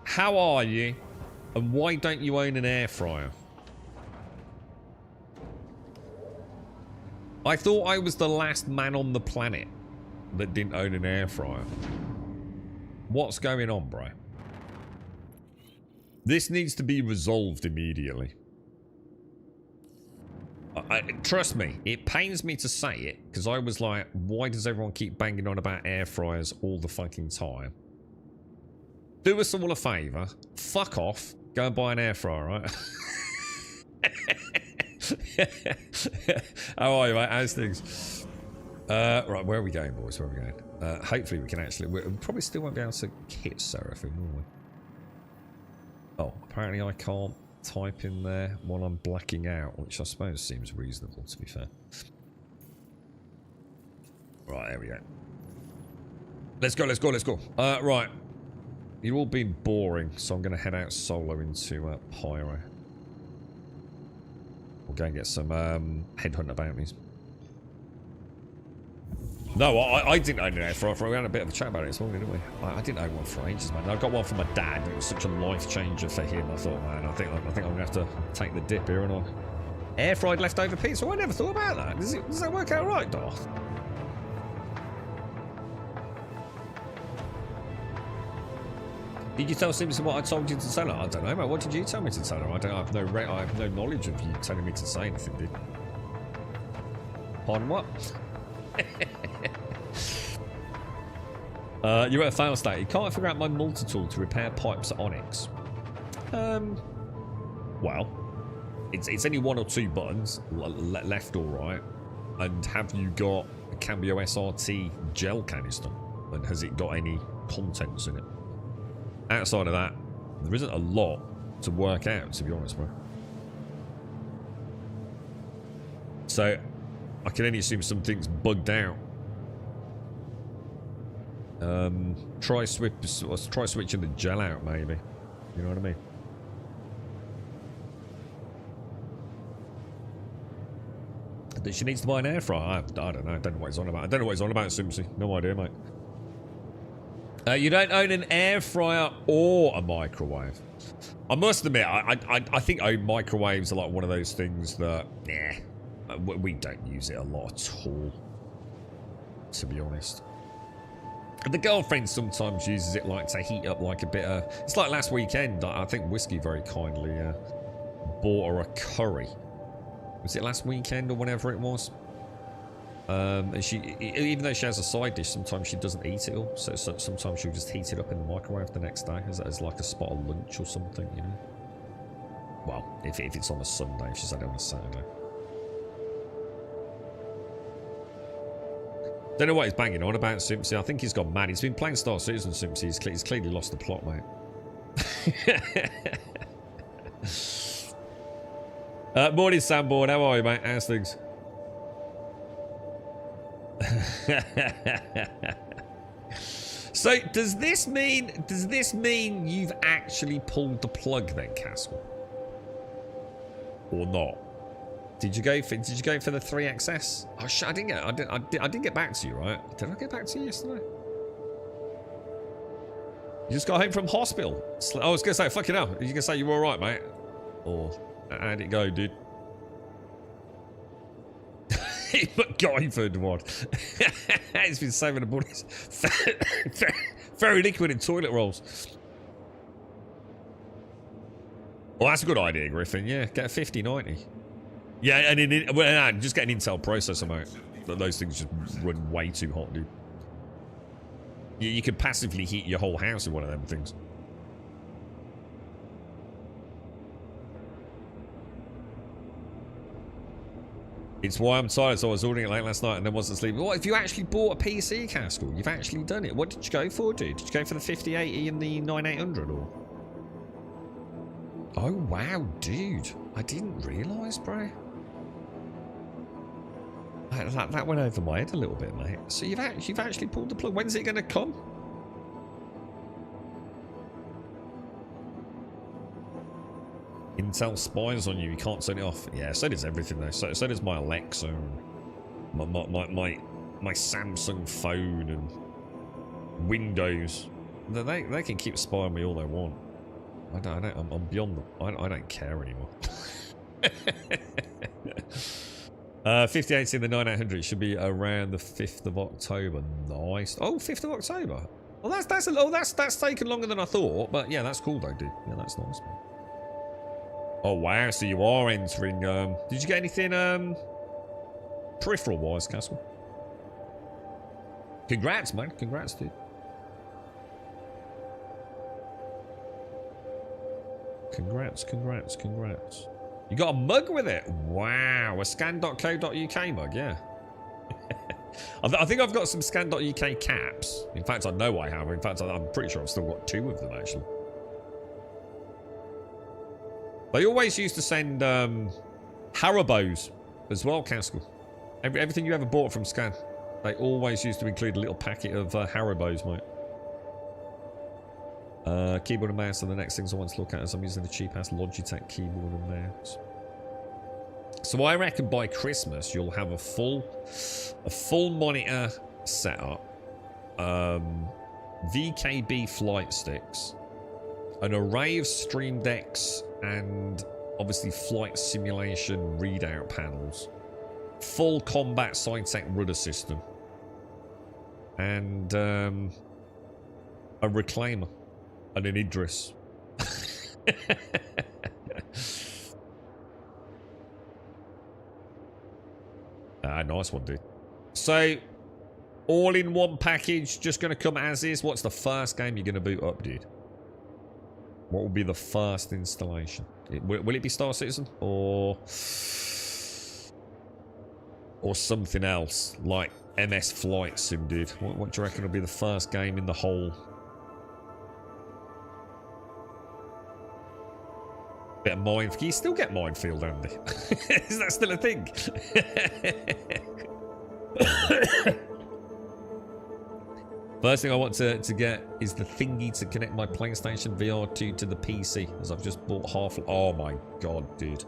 how are you? And why don't you own an air fryer? I thought I was the last man on the planet that didn't own an air fryer. What's going on, bro? This needs to be resolved immediately. Trust me, it pains me to say it, because I was like, why does everyone keep banging on about air fryers all the fucking time? Do us all a favour, fuck off, go and buy an air fryer, right? How are you, mate? How's things? Right, where are we going, boys? Where are we going? Hopefully we can actually... We probably still won't be able to hit Seraphim, will we? Oh, apparently I can't type in there while I'm blacking out, which I suppose seems reasonable, to be fair. Right, there we go. Let's go, let's go, let's go. Right. You've all been boring, so I'm going to head out solo into Pyro. We'll go and get some headhunter bounties. No, I didn't own an air fryer. We had a bit of a chat about it this morning, didn't we? I didn't own one for ages, man. I got one for my dad. It was such a life changer for him. I thought, man, I think I'm going to have to take the dip here and I air fried leftover pizza. I never thought about that. Does that work out right, Darth? Did you tell Simpson what I told you to tell her? I don't know, mate. What did you tell me to tell her? I have no knowledge of you telling me to say anything, did you? Pardon what? You're at a fail state. You can't figure out my multi-tool to repair pipes at Onyx. Well, it's only 1 or 2 buttons, left or right. And have you got a Cambio SRT gel canister? And has it got any contents in it? Outside of that, there isn't a lot to work out, to be honest, bro. So, I can only assume something's bugged out. Try switching the gel out, maybe. You know what I mean? She needs to buy an air fryer. I don't know. I don't know what he's on about. I don't know what he's on about, Simpsy. No idea, mate. You don't own an air fryer or a microwave. I must admit, I think microwaves are like one of those things that, we don't use it a lot at all, to be honest. The girlfriend sometimes uses it like to heat up like a bit of... It's like last weekend, I think Whiskey very kindly bought her a curry. Was it last weekend or whenever it was? And she, even though she has a side dish, sometimes she doesn't eat it all. So sometimes she'll just heat it up in the microwave the next day as like a spot of lunch or something, you know? Well, if it's on a Sunday, if she's had it on a Saturday. Don't know what he's banging on about, Simpsy. I think he's gone mad. He's been playing Star Citizen, Simpsy. He's clearly lost the plot, mate. Morning, Samboard. How are you, mate? How's things? So, does this mean you've actually pulled the plug then, Castle? Or not? Did you go for the 3XS? Oh shit! I didn't get back to you, right? Did I get back to you yesterday? You just got home from hospital. I was gonna say, fucking hell. You gonna say you were all right, mate? Or how'd it go, dude? MacGyvered one. He's been saving the bodies. Very liquid in toilet rolls. Well, that's a good idea, Griffin. Yeah, get a 5090. Yeah, and just get an Intel processor, mate. Those things just run way too hot, dude. You could passively heat your whole house with one of them things. It's why I'm tired, so I was ordering it late last night and then wasn't sleeping. What, if you actually bought a PC, Castle? You've actually done it. What did you go for, dude? Did you go for the 5080 and the 9800, or? Oh, wow, dude. I didn't realise, bro. That went over my head a little bit, mate. So you've actually pulled the plug. When's it going to come? Intel spies on you. You can't turn it off. Yeah, so does everything though. So does my Alexa, and my Samsung phone, and Windows. They can keep spying me all they want. I'm beyond them. I don't care anymore. 58 in the 9800 should be around the 5th of October. Nice. Oh, 5th of October. Well, that's taken longer than I thought. But yeah, that's cool though, dude. Yeah, that's nice, man. Oh wow, so you are entering. Did you get anything peripheral wise, Castle? Congrats, man. Congrats, dude. Congrats. You got a mug with it? Wow, a scan.co.uk mug, yeah. I think I've got some scan.uk caps. In fact, I know I have. In fact, I'm pretty sure I've still got 2 of them, actually. They always used to send Haribos as well, Castle. Everything you ever bought from Scan, they always used to include a little packet of Haribos, mate. Keyboard and mouse are the next things I want to look at, as I'm using the cheap-ass Logitech keyboard and mouse. So I reckon by Christmas you'll have a full monitor setup, VKB flight sticks, an array of Stream Decks, and obviously flight simulation readout panels, full combat Cytec rudder system, and a reclaimer. And an Idris. Nice one, dude. So, all in one package, just going to come as is. What's the first game you're going to boot up, dude? What will be the first installation? Will it be Star Citizen? Or something else, like MS Flight Sim, dude? What do you reckon will be the first game in the whole... Bit of Minefield. Can you still get Minefield, Andy? Is that still a thing? First thing I want to get is the thingy to connect my PlayStation VR 2 to the PC, as I've just bought half... Oh my god, dude.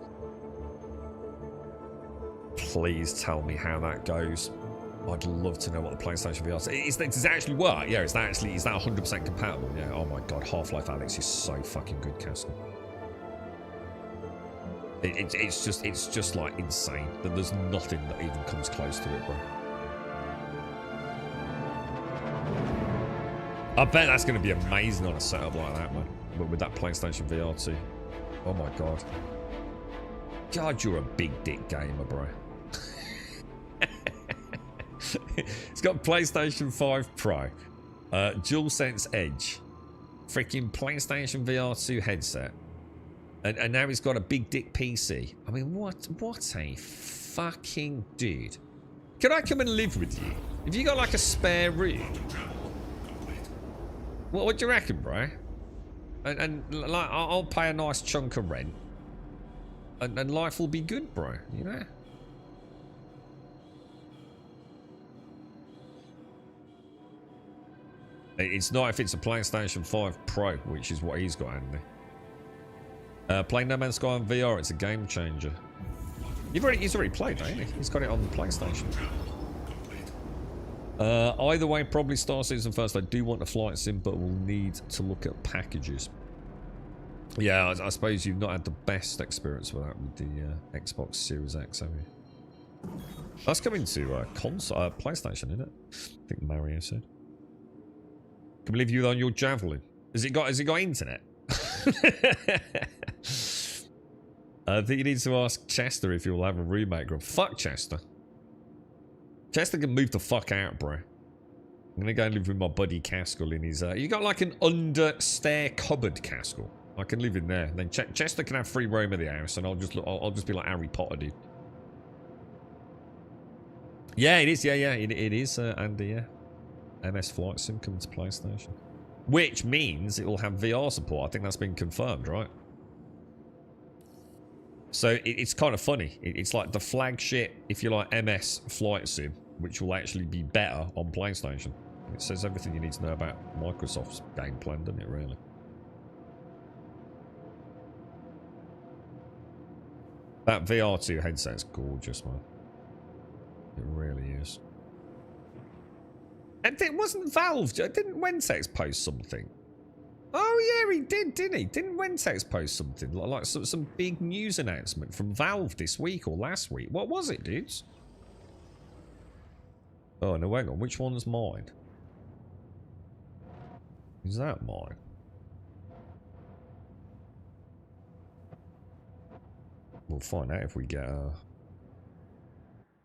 Please tell me how that goes. I'd love to know what the PlayStation VR is. Does it actually work? Yeah, is that 100% compatible? Yeah, oh my god, Half-Life Alyx is so fucking good, Castle. It's just like insane that there's nothing that even comes close to it, bro. I bet that's going to be amazing on a setup like that, man. But with that PlayStation VR 2. Oh my god. God, you're a big dick gamer, bro. It's got PlayStation 5 Pro, DualSense Edge, freaking PlayStation VR 2 headset. And now he's got a big dick PC. I mean, what a fucking dude. Can I come and live with you? Have you got like a spare room? What do you reckon, bro? And like, I'll pay a nice chunk of rent. And life will be good, bro. You know? It's not if it's a PlayStation 5 Pro, which is what he's got, Andy. Playing No Man's Sky on VR, it's a game changer. He's already played, ain't he? He's got it on the PlayStation. Either way, probably Star Citizen first. I do want a flight sim, but we'll need to look at packages. Yeah, I suppose you've not had the best experience with that with the Xbox Series X, have you? That's coming to console, PlayStation, isn't it? I think Mario said. Can believe you on your Javelin. Has it got internet? I think you need to ask Chester if he will have a roommate group. Fuck Chester. Chester can move the fuck out, bro. I'm gonna go and live with my buddy Castle in his... you got like an under-stair cupboard, Castle. I can live in there. Then Chester can have free roam of the house, and I'll just be like Harry Potter, dude. Yeah, it is. Yeah, it is, Andy, yeah. MS Flight Sim coming to PlayStation. Which means it will have VR support. I think that's been confirmed, right? So it's kind of funny. It's like the flagship, if you like, MS Flight Sim, which will actually be better on PlayStation. It says everything you need to know about Microsoft's game plan, doesn't it, really? That VR2 headset's gorgeous, man. It really is. And it wasn't Valve. Didn't Wentex post something? Oh, yeah, he did, didn't he? Didn't Wentex post something? Like some big news announcement from Valve this week or last week. What was it, dudes? Oh, no, hang on. Which one's mine? Is that mine? We'll find out if we get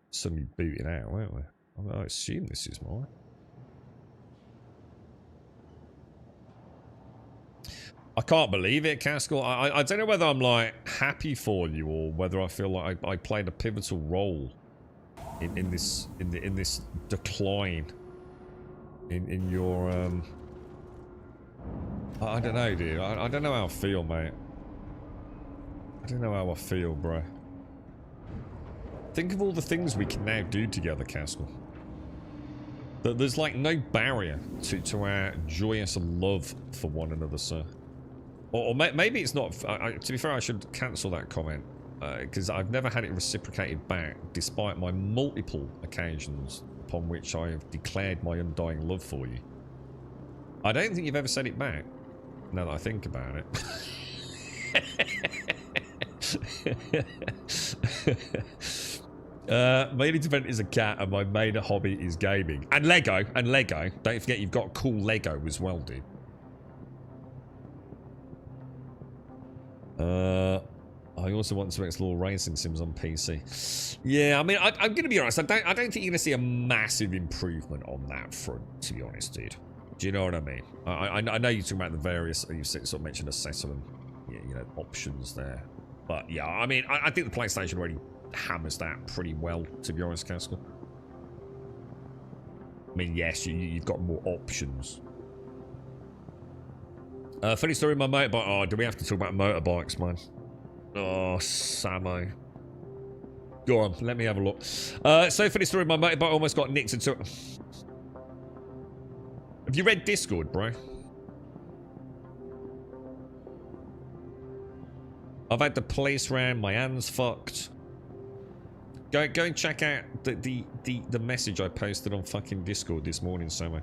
somebody booting out, won't we? I assume this is mine. I can't believe it, Caskell. I don't know whether I'm like happy for you or whether I feel like I played a pivotal role in this decline in your I don't know, dude. I don't know how I feel, mate. I don't know how I feel, bro. Think of all the things we can now do together, Caskell. There's like no barrier to our joyous love for one another, sir. Or maybe it's not. To be fair, I should cancel that comment because I've never had it reciprocated back, despite my multiple occasions upon which I have declared my undying love for you. I don't think you've ever said it back. Now that I think about it. Main event is a cat, and my main hobby is gaming and Lego. And Lego. Don't forget, you've got cool Lego as well, dude. I also want to explore racing sims on PC. Yeah, I mean, I'm going to be honest. I don't think you're going to see a massive improvement on that front, to be honest, dude. Do you know what I mean? I know you're talking about the various. You sort of mentioned a set of, you know, options there. But yeah, I mean, I think the PlayStation already hammers that pretty well, to be honest, Caskell. I mean, yes, you've got more options. Funny story, my motorbike. Oh, do we have to talk about motorbikes, man? Oh, Samo. Go on, let me have a look. So funny story, my motorbike almost got nicked into. Have you read Discord, bro? I've had the police round, my hands fucked. Go and check out the message I posted on fucking Discord this morning, Samo.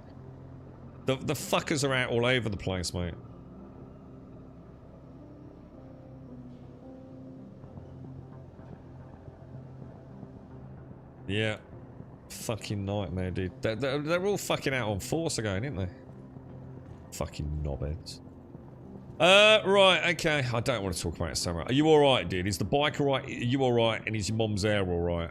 The fuckers are out all over the place, mate. Yeah. Fucking nightmare, dude. They're all fucking out on force again, aren't they? Fucking knobheads. Right, okay. I don't want to talk about it, Samurai. Are you alright, dude? Is the bike alright? Are you alright? And is your mum's hair alright?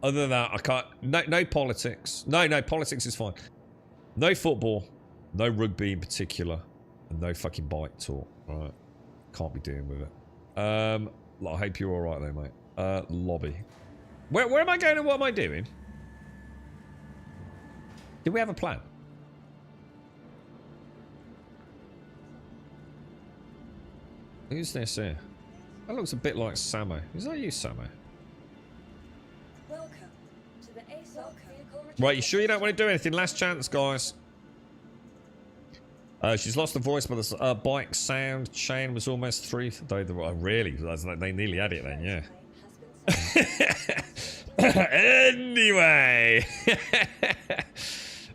Other than that, I can't. No politics. No, politics is fine. No football. No rugby in particular. And no fucking bike talk. Right. Can't be dealing with it. I hope you're alright though, mate. Lobby. Where am I going and what am I doing? Do we have a plan? Who's this here? That looks a bit like Samo. Is that you, Samo? Welcome to the ASOC vehicle. Right, you sure you don't want to do anything? Last chance, guys. She's lost the voice, but the bike sound chain was almost through. Really? They nearly had it then, yeah. Anyway.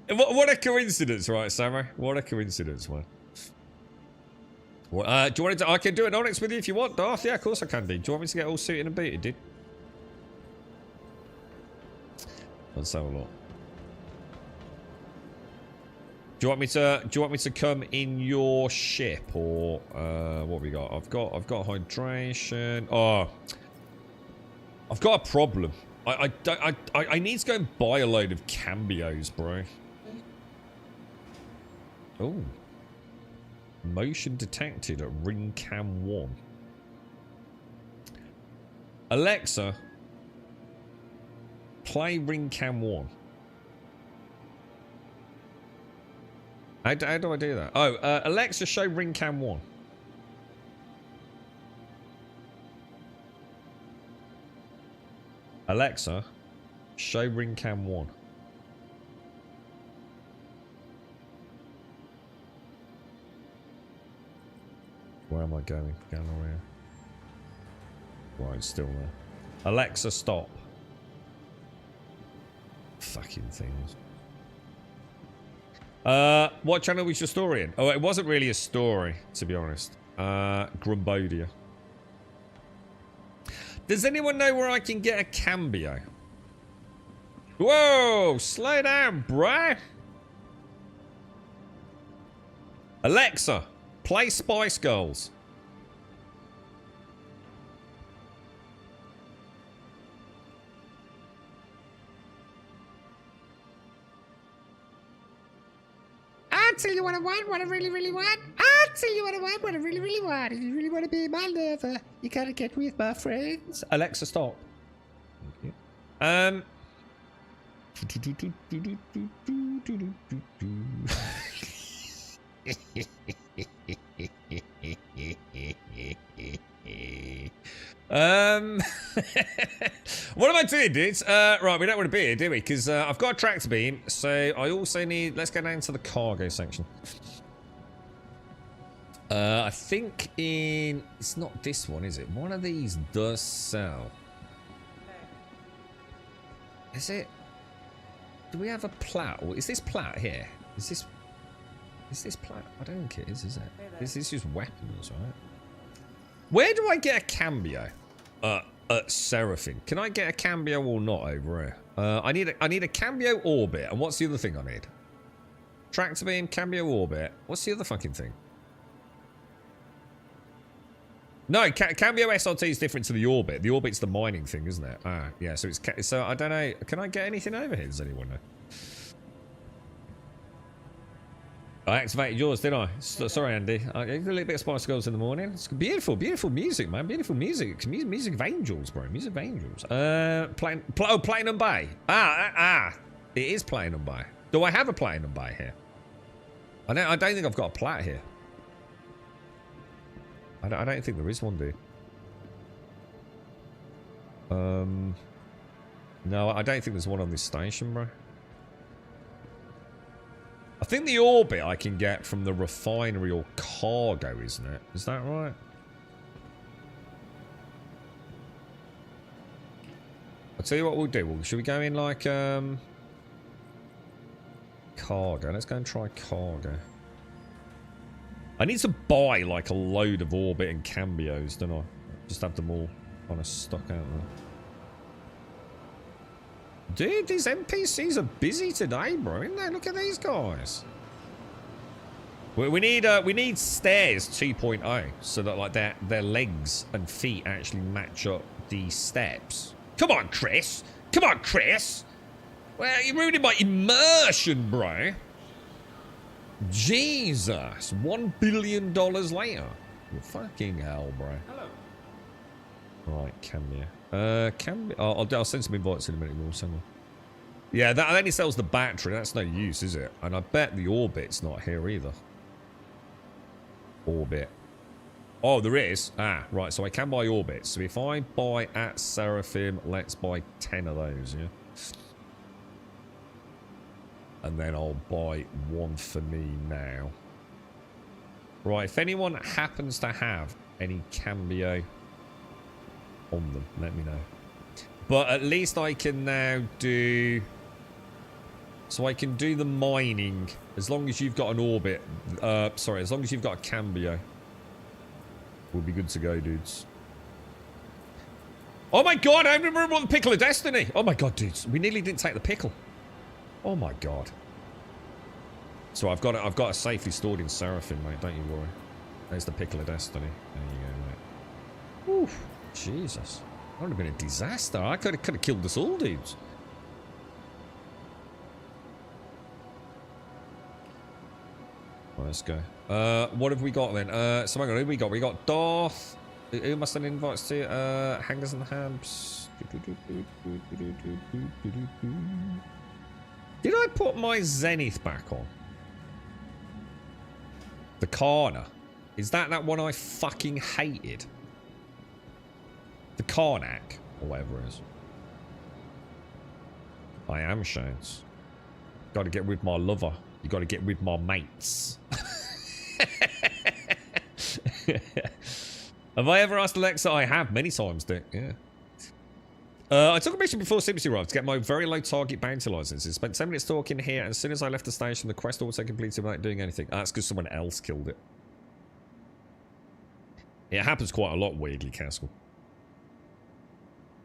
What a coincidence, right, Samo? What a coincidence, man. What, do you want to? I can do an Onyx with you if you want, Darth. Yeah, of course I can do. Do you want me to get all suited and booted, dude? Let's have a look. Do you want me to come in your ship or what have we got? I've got hydration. Oh, I've got a problem. I need to go and buy a load of cambios, bro. Oh. Motion detected at ring cam 1. Alexa, play ring cam 1. How do I do that? Oh, Alexa, show ring cam 1. Alexa, show ring cam 1. Where am I going? Going around. Right, it's still there. Alexa, stop. Fucking things. What channel was your story in? Oh, it wasn't really a story, to be honest. Grumbodia. Does anyone know where I can get a cambio? Whoa! Slow down, bruh! Alexa, play Spice Girls. I'll tell you what I want, what I really, really want. I'll tell you what I want, what I really, really want. If you really want to be my lover, you gotta get with my friends. Alexa, stop. Thank you. What am I doing, dudes? Right, we don't want to be here, do we? Because I've got a tractor beam, so I also need... Let's go down to the cargo section. I think in... It's not this one, is it? One of these does sell. Is it? Do we have a plat? Or is this plat here? Is this plat? I don't think it is it? This is just weapons, right? Where do I get a cambio? At Seraphim. Can I get a cambio or not over here? I need a cambio orbit. And what's the other thing I need? Tractor beam, cambio orbit. What's the other fucking thing? No, cambio SRT is different to the orbit. The orbit's the mining thing, isn't it? Ah, yeah. So it's so I don't know. Can I get anything over here? Does anyone know? I activated yours, didn't I? Sorry, Andy. I did a little bit of Spice Girls in the morning. It's beautiful, beautiful music, man. Beautiful music. It's music of angels, bro. Music of angels. Platinum Bay. It is Platinum Bay. Do I have a Platinum Bay here? I don't think I've got a plat here. I don't think there is one, dude. No, I don't think there's one on this station, bro. I think the orbit I can get from the refinery or cargo, isn't it? Is that right? I'll tell you what we'll do. Should we go in like cargo? Let's go and try cargo. I need to buy like a load of orbit and cambios, don't I? Just have them all kind of stuck out there. Dude, these NPCs are busy today, bro. Isn't they? Look at these guys. We need stairs 2.0 so that like their legs and feet actually match up the steps. Come on, Chris. Come on, Chris. Well, you're ruining my immersion, bro. Jesus. $1 billion later. Fucking hell, bro. Hello. Right, cambio. I'll send some invites in a minute. We'll send them. Yeah, that only sells the battery. That's no use, is it? And I bet the orbit's not here either. Orbit. Oh, there is. Ah, right. So I can buy orbits. So if I buy at Seraphim, let's buy 10 of those, yeah? And then I'll buy one for me now. Right, if anyone happens to have any cambio on them, let me know. But at least I can now do... So I can do the mining as long as you've got an orbit. Sorry, as long as you've got a cambio. We'll be good to go, dudes. Oh my god, I remember the pickle of destiny. Oh my god, dudes. We nearly didn't take the pickle. Oh my god. So I've got it safely stored in Seraphim, mate. Don't you worry. There's the pickle of destiny. There you go, mate. Oof. Jesus. That would have been a disaster. I could have killed us all, dudes. Right, let's go. What have we got then? So hang on, who have we got? We got Darth. Who must send invites to? Hangers and Habs. Did I put my Zenith back on? The Karna. Is that one I fucking hated? The Karnak, or whatever it is. I am Shades. Got to get with my lover. You got to get with my mates. Have I ever asked Alexa? I have many times, Dick. Yeah. I took a mission before Simpsons arrived to get my very low target bounty licenses. Spent 10 minutes talking here, and as soon as I left the station, the quest also completed without doing anything. That's because someone else killed it. It happens quite a lot, weirdly, Castle.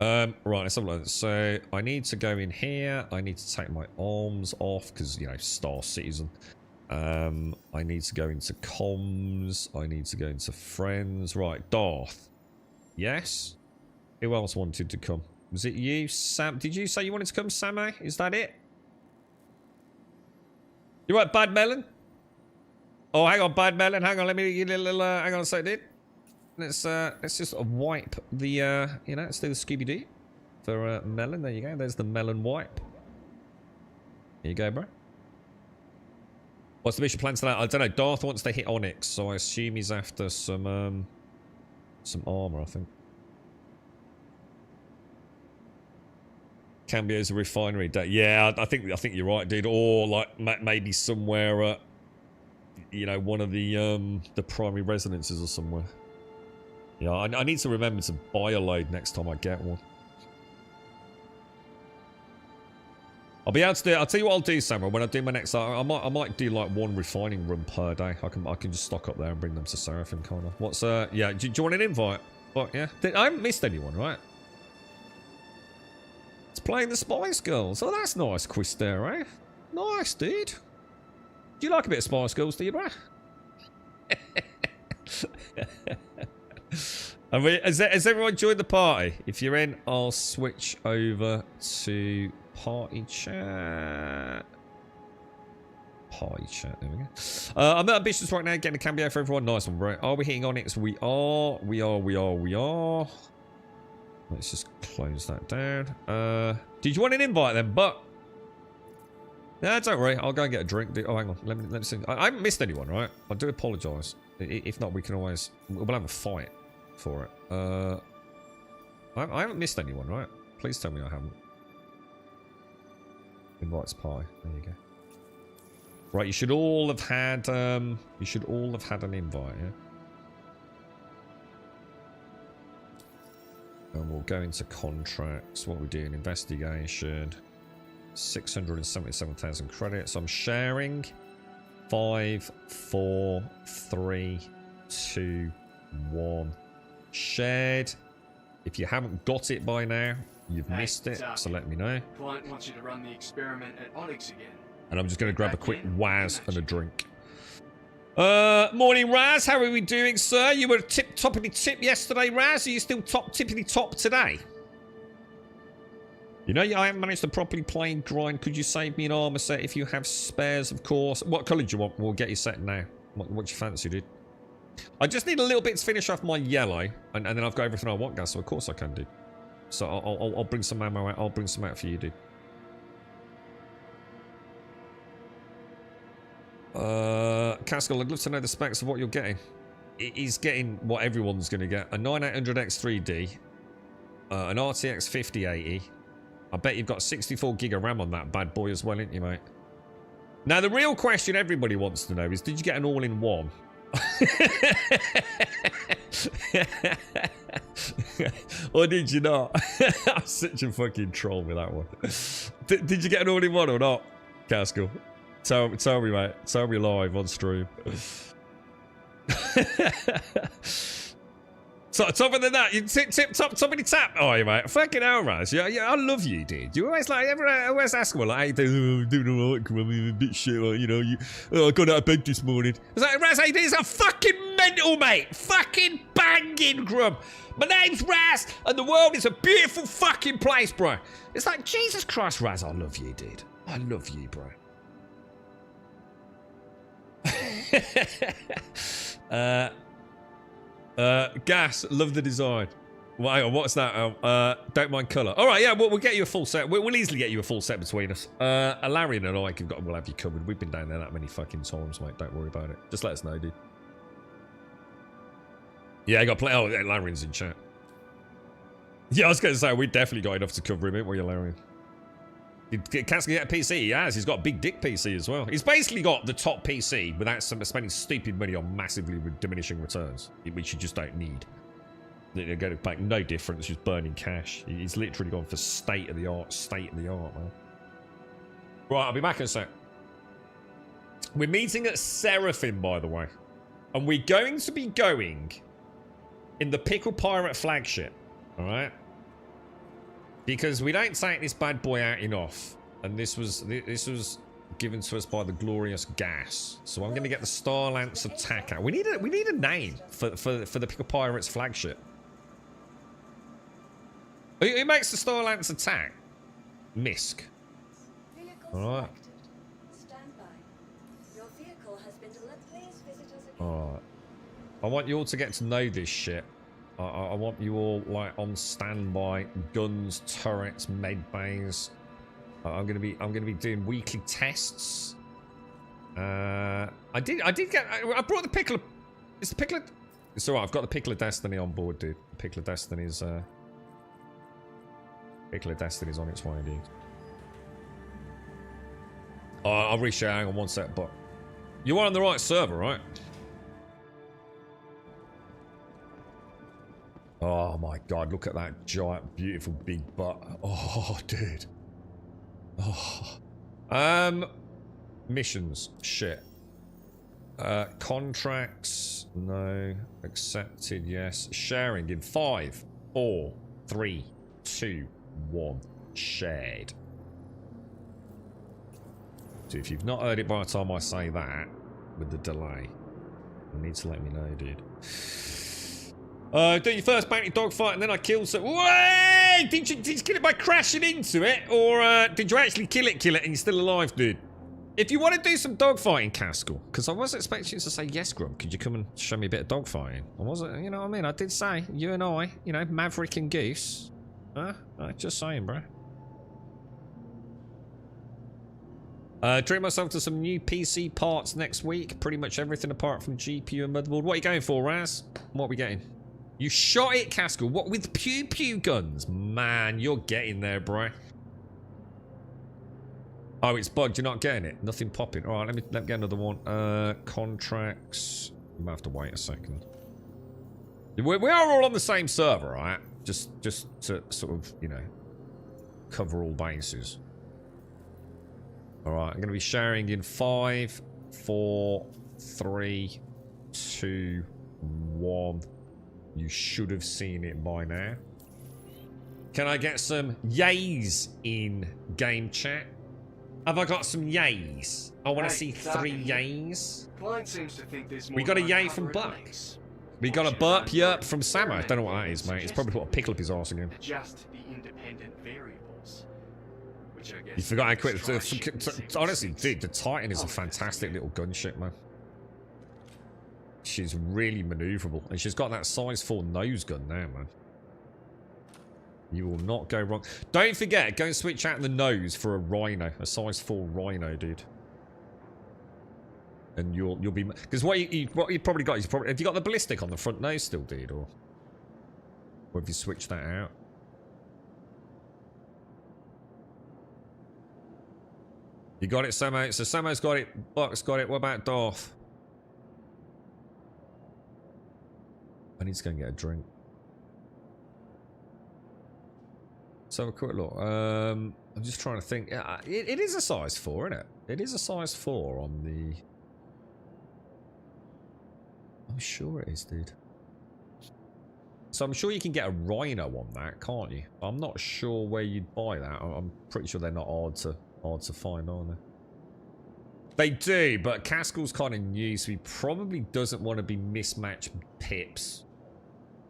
Right, let's have a look. So, I need to go in here. I need to take my arms off, because, you know, Star Citizen. I need to go into comms. I need to go into friends. Right, Darth. Yes? Who else wanted to come? Was it you, Sam? Did you say you wanted to come, Sammo? Is that it? You right, Bad Melon? Oh, hang on, Bad Melon. Hang on, let me get a little, hang on a second. Let's just wipe the, you know, let's do the Scooby-Doo for Melon. There you go. There's the Melon wipe. Here you go, bro. What's the mission plan tonight? I don't know. Darth wants to hit Onyx, so I assume he's after some armor, I think. Cambio's a refinery day. Yeah, I think you're right, dude. Or like maybe somewhere, you know, one of the primary residences or somewhere. Yeah, I need to remember to buy a load next time I get one. I'll be able to do it. I'll tell you what I'll do, Samuel. When I do my next, I might do like one refining room per day. I can just stock up there and bring them to Seraphim, kind of. What's yeah? Do you want an invite? What? Yeah. I haven't missed anyone, right? It's playing the Spice Girls. Oh, that's nice, Quistero. Eh? Nice, dude. Do you like a bit of Spice Girls, do you, bro? I mean, has everyone joined the party? If you're in, I'll switch over to party chat. Party chat, there we go. I'm ambitious right now, getting a Cambio for everyone. Nice one, bro. Are we hitting Onyx? We are. Let's just close that down. Did you want an invite then? But no, don't worry. I'll go and get a drink. Oh, hang on. Let me see. I haven't missed anyone, right? I do apologise. If not, we can always we'll have a fight for it. I haven't missed anyone, right? Please tell me I haven't. Invites pie. There you go. Right, you should all have had an invite, yeah. And we'll go into contracts. What we're doing, investigation. 677,000 credits. I'm sharing. 5, 4, 3, 2, 1. Shared. If you haven't got it by now, you've missed it, so let me know. Client wants you to run the experiment at Onyx again. And I'm just going to grab a quick Waz and a drink. Morning, Raz. How are we doing, sir? You were toppity-tip yesterday, Raz. Are you still tippity-top today? You know, I haven't managed to properly play and grind. Could you save me an armor set if you have spares, of course? What colour do you want? We'll get you set now. What you fancy, dude? I just need a little bit to finish off my yellow, and then I've got everything I want, guys, so of course I can, dude. So I'll bring some ammo out. I'll bring some out for you, dude. Cascal, I'd love to know the specs of what you're getting. He's getting what everyone's going to get. A 9800X 3D. An RTX 5080. I bet you've got 64 gig of RAM on that bad boy as well, ain't you, mate? Now, the real question everybody wants to know is, did you get an all-in-one? Or did you not? I'm such a fucking troll with that one. Did you get an all-in-one or not, Cascal? Tell me, mate. Tell me live on stream. So, tougher than that, you toppity tap. Oh, yeah, mate. Fucking hell, Raz. Yeah, I love you, dude. You always always ask me, like, hey, doing all right, I'm a bit shit, like, you know, I got out of bed this morning. It's like, Raz, hey, this is a fucking mental, mate. Fucking banging grub. My name's Raz, and the world is a beautiful fucking place, bro. It's like, Jesus Christ, Raz, I love you, dude. I love you, bro. Gas, love the design. Well, hang on, what's that? Don't mind colour. All right, yeah, we'll get you a full set. We'll easily get you a full set between us. Larian and I we'll have you covered. We've been down there that many fucking times, mate. Don't worry about it. Just let us know, dude. Yeah, I got play. Oh, Larian's in chat. Yeah, I was going to say, we definitely got enough to cover him, ain't we, Larian? Cat's gonna get a PC. He has. He's got a big dick PC as well. He's basically got the top PC without spending stupid money on massively diminishing returns, which you just don't need. They're going to make no difference, just burning cash. He's literally gone for state of the art, man. Right, I'll be back in a sec. We're meeting at Seraphim, by the way. And we're going to be going in the Pickle Pirate flagship. Alright? Because we don't take this bad boy out enough. And this was given to us by the glorious Gas. So I'm going to get the Starlance attack out. We need a name for the Pickle Pirates flagship. Who makes the Starlance attack? Misk. Alright. Stand by. Your vehicle has been delivered. Please visit us again. Alright. I want you all to get to know this shit. I want you all like on standby, guns, turrets, med bays. I'm gonna be doing weekly tests. I brought the Pickle. Is the Pickle? It's alright. I've got the Pickle of Destiny on board, dude. The Pickle of Destiny's Pickle of Destiny's on its way, dude. I'll reshare. Hang on one sec, but you are on the right server, right? Oh my god, look at that giant, beautiful, big butt. Oh, dude. Oh. Missions. Shit. Contracts. No. Accepted, yes. Sharing in 5, 4, 3, 2, 1. Shared. So if you've not heard it by the time I say that, with the delay, you need to let me know, dude. Do your first bounty dogfight and then I killed some. Wait! Did you kill it by crashing into it? Or did you actually kill it and you're still alive, dude? If you want to do some dogfighting, Cascal, because I was expecting you to say yes, Grub. Could you come and show me a bit of dogfighting? I wasn't, you know what I mean? I did say, you and I, you know, Maverick and Goose. Huh? Just saying, bro. Treat myself to some new PC parts next week. Pretty much everything apart from GPU and motherboard. What are you going for, Raz? What are we getting? You shot it, Cascal. What, with pew-pew guns? Man, you're getting there, bro. Oh, it's bugged. You're not getting it. Nothing popping. All right, let me get another one. Contracts. You might have to wait a second. We are all on the same server, right? Just to sort of, you know, cover all bases. All right, I'm going to be sharing in 5, 4, 3, 2, 1. You should have seen it by now. Can I get some yays in game chat? Have I got some yays? I want to see 3 yays. Client seems to think there's more We got a than yay from cover at Buck. Onyx. We got a burp yerp from Samo. I don't know what that is, mate. It's probably put a pickle up his arse again. Adjust the independent variables. Which I guess You forgot how quick. Try shooting things Honestly, with dude, the Titan is a Oh, fantastic little gunship, man. She's really maneuverable. And she's got that size 4 nose gun now, man. You will not go wrong. Don't forget, go and switch out the nose for a Rhino. A size 4 Rhino, dude. And you'll be... Because what you probably got is... Have you got the ballistic on the front nose still, dude? Or have you switched that out? You got it, Samo. So Samo's got it. Buck's got it. What about Darth? I need to go and get a drink. Let's have a quick look. I'm just trying to think. Yeah, it is a size 4, isn't it? It is a size 4 on the... I'm sure it is, dude. So I'm sure you can get a Rhino on that, can't you? I'm not sure where you'd buy that. I'm pretty sure they're not hard to find, are they? They do, but Cascal's kind of new, so he probably doesn't want to be mismatched pips.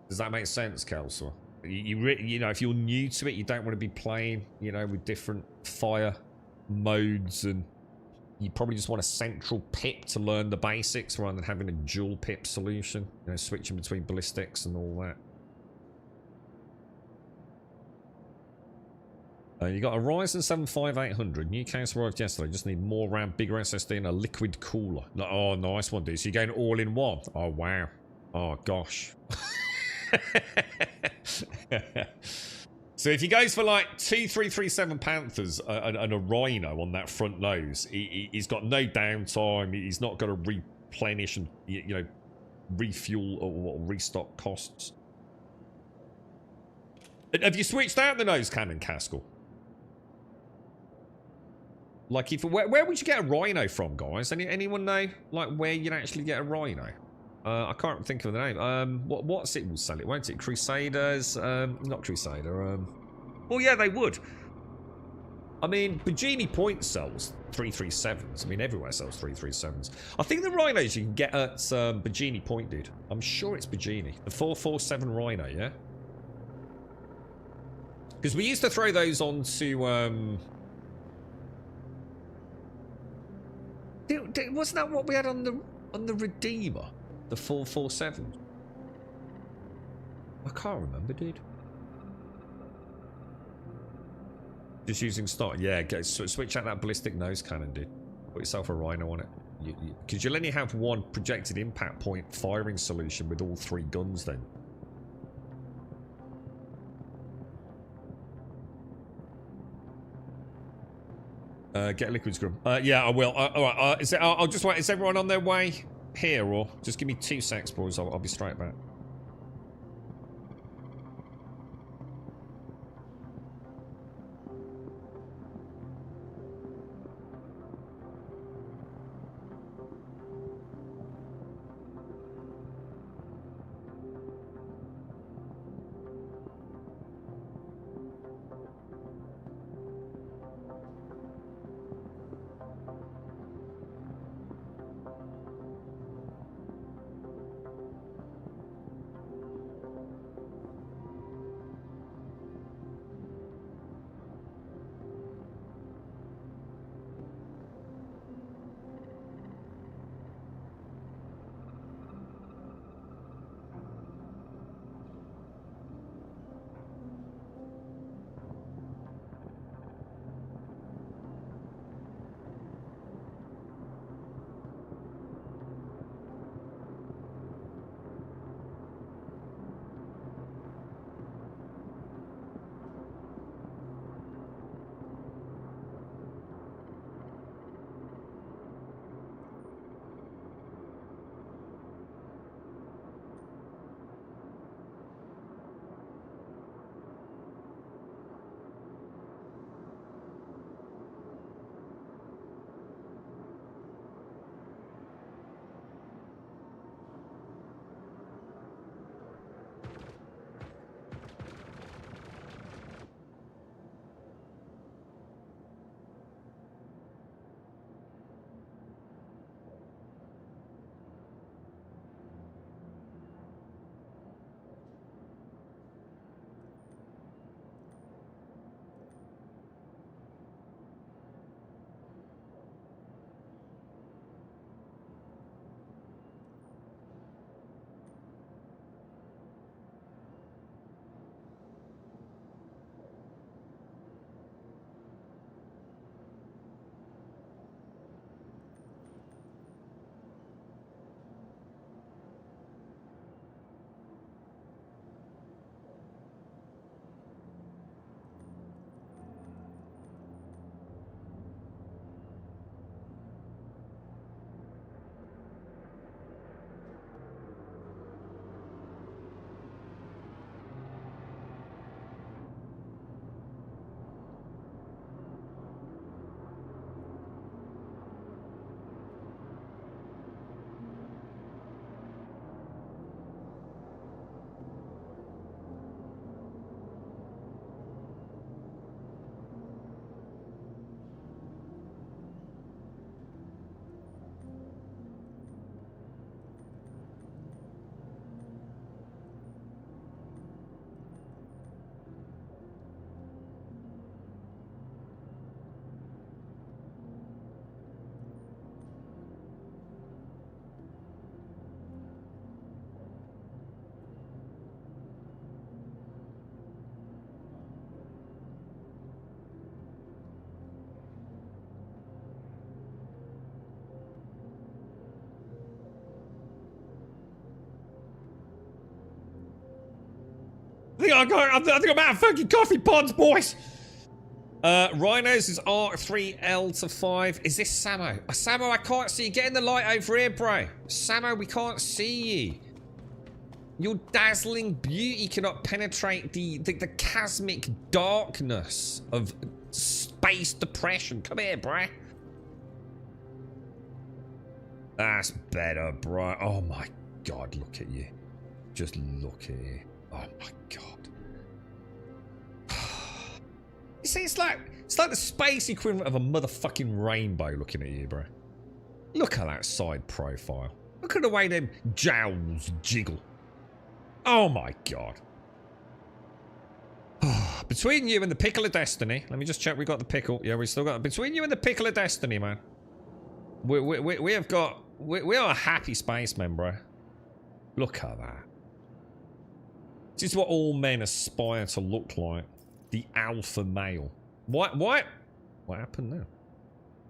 Does that make sense, Kelso? You know, if you're new to it, you don't want to be playing, you know, with different fire modes, and you probably just want a central pip to learn the basics rather than having a dual pip solution. You know, switching between ballistics and all that. You got a Ryzen 7 5800. New case arrived yesterday. Just need more RAM, bigger SSD, and a liquid cooler. Oh, nice one, dude. So you're going all in one. Oh, wow. Oh, gosh. So if he goes for like 2337 Panthers and a Rhino on that front nose, he's got no downtime. He's not got to replenish and, you know, refuel or restock costs. Have you switched out the nose cannon, Caskell? Like, if where would you get a Rhino from, guys? Anyone know, like, where you'd actually get a Rhino? I can't think of the name. What's it will sell it, won't it? Crusaders? Not Crusader. Well, yeah, they would. I mean, Bajini Point sells 337s. I mean, everywhere sells 337s. I think the Rhinos you can get at Bajini Point, dude. I'm sure it's Bajini. The 447 Rhino, yeah? Because we used to throw those onto... wasn't that what we had on the Redeemer? The 447? I can't remember, dude. Just using stock. Yeah, switch out that ballistic nose cannon, dude. Put yourself a Rhino on it. Because you'll only have one projected impact point firing solution with all 3 guns then. Get a liquid scrum. Yeah, I will. All right. I'll just wait. Is everyone on their way here, or just give me 2 secs, boys? I'll be straight back. I think I'm out of fucking coffee pods, boys. Rhinos is R3L to 5. Is this Samo? Samo, I can't see you. Get in the light over here, bro. Samo, we can't see you. Your dazzling beauty cannot penetrate the cosmic darkness of space depression. Come here, bro. That's better, bro. Oh my god, look at you. Just look at you. Oh my god. You see, it's like the space equivalent of a motherfucking rainbow looking at you, bro. Look at that side profile. Look at the way them jowls jiggle. Oh my god. Between you and the pickle of destiny, let me just check we got the pickle. Yeah, we still got it. Between you and the pickle of destiny, man. We are happy spacemen, bro. Look at that. This is what all men aspire to look like. The alpha male. What happened there?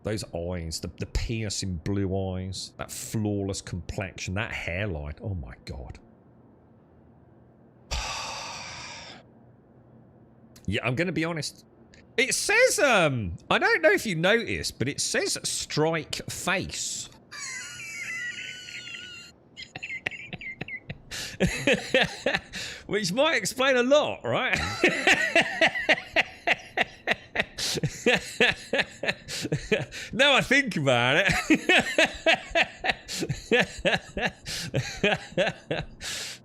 Those eyes, the piercing blue eyes, that flawless complexion, that hairline. Oh my god. Yeah, I'm gonna be honest. It says, I don't know if you noticed, but it says strike face. Which might explain a lot, right? Now I think about it.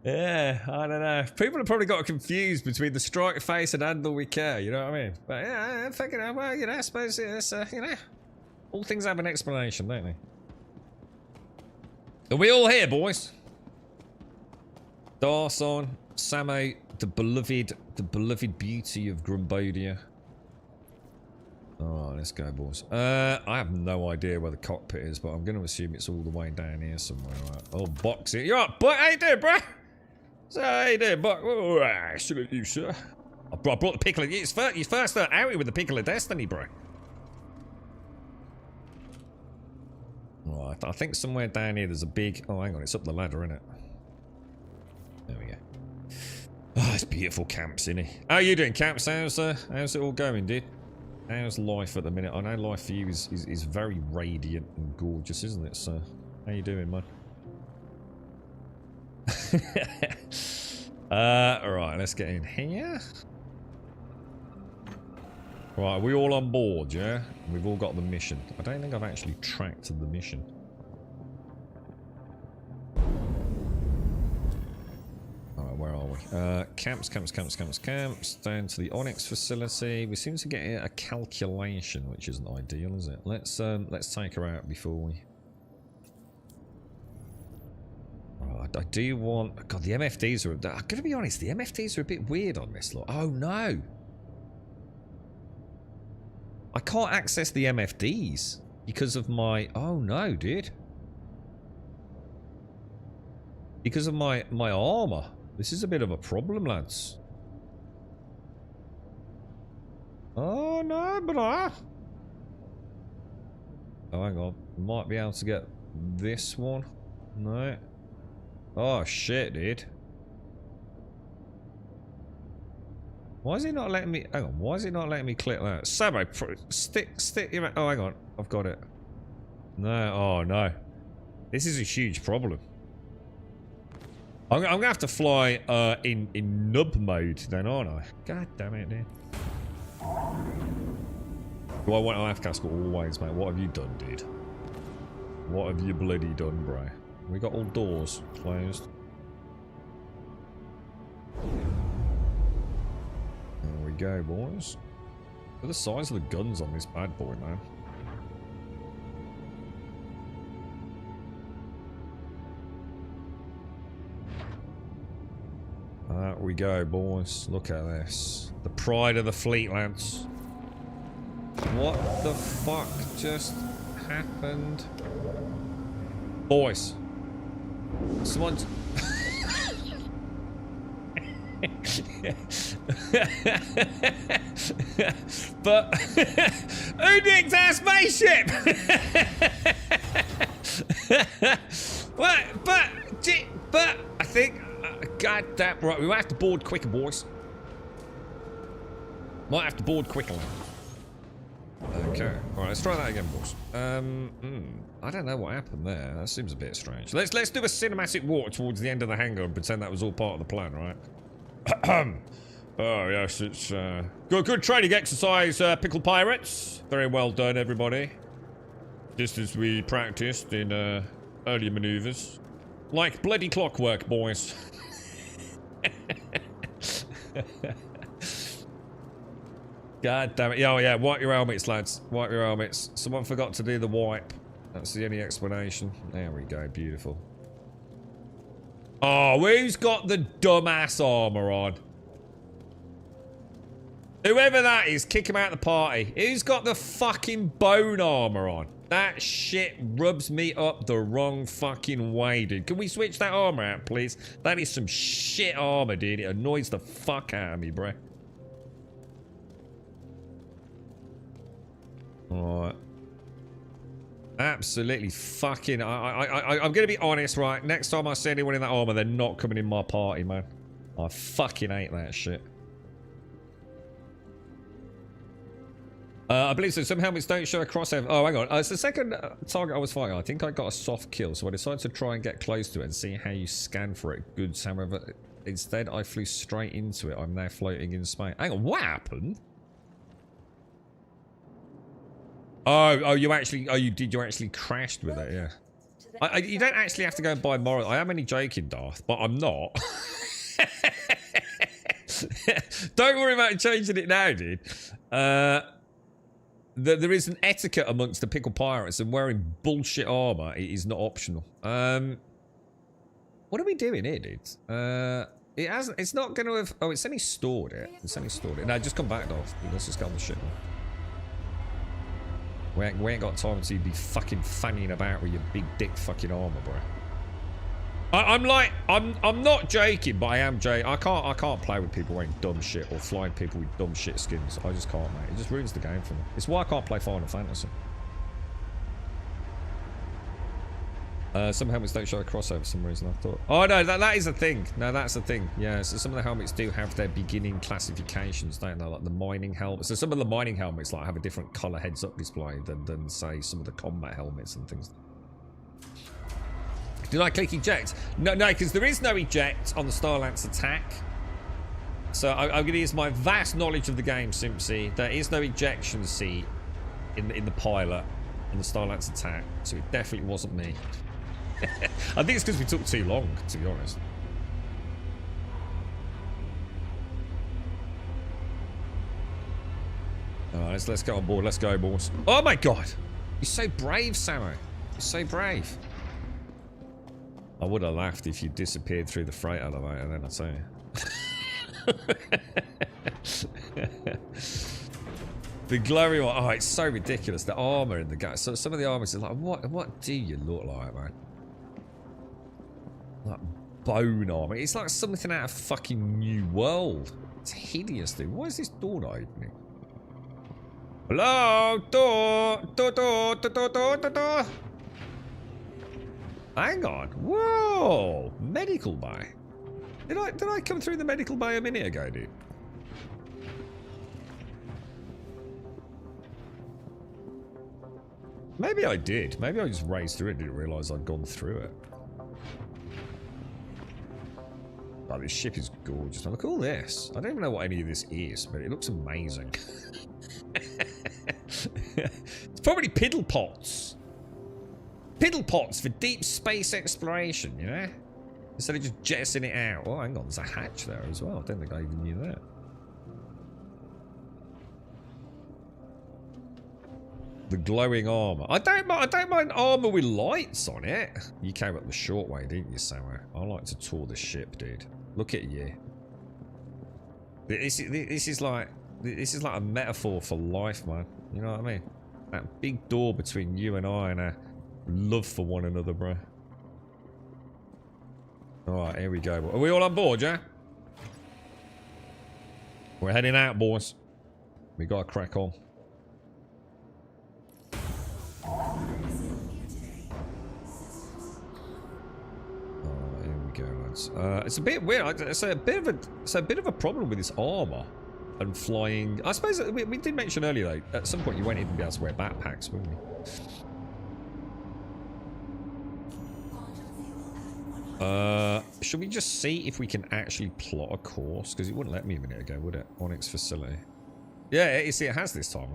Yeah, I don't know. People have probably got confused between the strike face and handle we care, you know what I mean? But yeah, fucking hell, well, you know, I suppose it's, you know, all things have an explanation, don't they? Are we all here, boys? Darson, Samo, the beloved beauty of Grumbodia. Alright, let's go, boys. I have no idea where the cockpit is, but I'm going to assume it's all the way down here somewhere. Right. Oh, boxing. You're up, Buck. How you doing, bro? So, how you doing, Buck? Oh, salute you, sir. I brought the pickle. It's your first outing with the pickle of destiny, bro. Right, I think somewhere down here there's a big... Oh, hang on. It's up the ladder, isn't it? There we go. Oh, it's beautiful camps, isn't it? How you doing, camps? How's it all going, dude? How's life at the minute? I know life for you is very radiant and gorgeous, isn't it, sir? How you doing, man? Alright, let's get in here. Right, we all on board, yeah? We've all got the mission. I don't think I've actually tracked the mission. Alright, where are we? Camps. Down to the Onyx facility. We seem to get a calculation, which isn't ideal, is it? Let's take her out before we... Right, I do want... God, the MFDs are... I'm gonna be honest, the MFDs are a bit weird on this lot. Oh, no! I can't access the MFDs because of my... Oh, no, dude. Because of my armor. This is a bit of a problem, lads. Oh, no, bro. Oh, hang on. Might be able to get this one. No. Oh, shit, dude. Why is it not letting me... Hang on. Why is it not letting me click that? Samo, stick your... Oh, hang on. I've got it. No. Oh, no. This is a huge problem. I'm gonna have to fly in nub mode then, aren't I? God damn it, dude. Do I want an AFCAS always, mate? What have you done, dude? What have you bloody done, bro? We got all doors closed. There we go, boys. Look at the size of the guns on this bad boy, man. There we go, boys. Look at this. The pride of the fleet, lads. What the fuck just happened? Boys. Someone's... But... Who nicked our spaceship? What? But I think... God damn. Right, we might have to board quicker, boys. Might have to board quicker. Okay. Alright, let's try that again, boys. I don't know what happened there. That seems a bit strange. Let's do a cinematic walk towards the end of the hangar and pretend that was all part of the plan, right? Oh, yes, it's good training exercise, Pickle Pirates. Very well done, everybody. Just as we practiced in earlier maneuvers. Like bloody clockwork, boys. God damn it. Oh, yeah, wipe your helmets, lads. Wipe your helmets. Someone forgot to do the wipe. That's the only explanation. There we go, beautiful. Oh, who's got the dumbass armor on? Whoever that is, kick him out of the party. Who's got the fucking bone armor on? That shit rubs me up the wrong fucking way, dude. Can we switch that armor out, please? That is some shit armor, dude. It annoys the fuck out of me, bro. Alright. Absolutely fucking... I'm gonna be honest, right? Next time I see anyone in that armor, they're not coming in my party, man. I fucking hate that shit. I believe so. Some helmets don't show a crosshair. Oh, hang on. It's the second target I was fighting. I think I got a soft kill, so I decided to try and get close to it and see how you scan for it. Goods, however. Instead, I flew straight into it. I'm now floating in space. Hang on, what happened? Oh, you actually... Oh, did you actually crashed with it, yeah. You don't actually have to go and buy more. I am only joking, Darth, but I'm not. Don't worry about changing it now, dude. There is an etiquette amongst the Pickle Pirates, and wearing bullshit armor is not optional. What are we doing here, dude? It hasn't... It's not going to have... Oh, it's only stored it. It's only stored it. No, just come back, Darth. Let's just get on the ship, man. We ain't got time to be fucking fannying about with your big dick fucking armor, bro. I'm not joking, but I am joking. I can't play with people wearing dumb shit or flying people with dumb shit skins. I just can't, mate. It just ruins the game for me. It's why I can't play Final Fantasy. Some helmets don't show a crossover for some reason, I thought. Oh, no, that is a thing. No, that's a thing. Yeah, so some of the helmets do have their beginning classifications, don't they? Like the mining helmets. So some of the mining helmets like have a different colour heads-up display than, say, some of the combat helmets and things. Did I click eject? No, because there is no eject on the Starlance attack. So I'm going to use my vast knowledge of the game, Simpsy. There is no ejection seat in the pilot on the Starlance attack, so it definitely wasn't me. I think it's because we took too long, to be honest. Alright, let's get on board. Let's go, boys. Oh my god! You're so brave, Samo. You're so brave. I would have laughed if you disappeared through the freight elevator, then I'd say. The glowing one. Oh, it's so ridiculous. The armor in the guy. So some of the armors are like, what do you look like, man? Like bone armor. It's like something out of fucking New World. It's hideous, dude. Why is this door not opening? Hello? Door. Door. Hang on. Whoa. Medical bay. Did I come through the medical bay a minute ago, dude? Maybe I did. Maybe I just raced through it and didn't realise I'd gone through it. Oh, this ship is gorgeous. Now look at all this. I don't even know what any of this is, but it looks amazing. It's probably piddle pots. Piddle pots for deep space exploration, you know? Instead of just jettisoning it out. Oh, hang on. There's a hatch there as well. I don't think I even knew that. The glowing armor. I don't mind armor with lights on it. You came up the short way, didn't you, Samo? I like to tour the ship, dude. Look at you. This is like a metaphor for life, man. You know what I mean? That big door between you and I and our love for one another, bro. Alright, here we go. Are we all on board, yeah? We're heading out, boys. We gotta crack on. Here we go, lads. It's a bit weird. It's a bit of a problem with this armor and flying. I suppose we did mention earlier though. At some point, you won't even be able to wear backpacks, wouldn't you? Should we just see if we can actually plot a course? Because it wouldn't let me a minute ago, would it? Onyx facility. Yeah, you see, it has this time.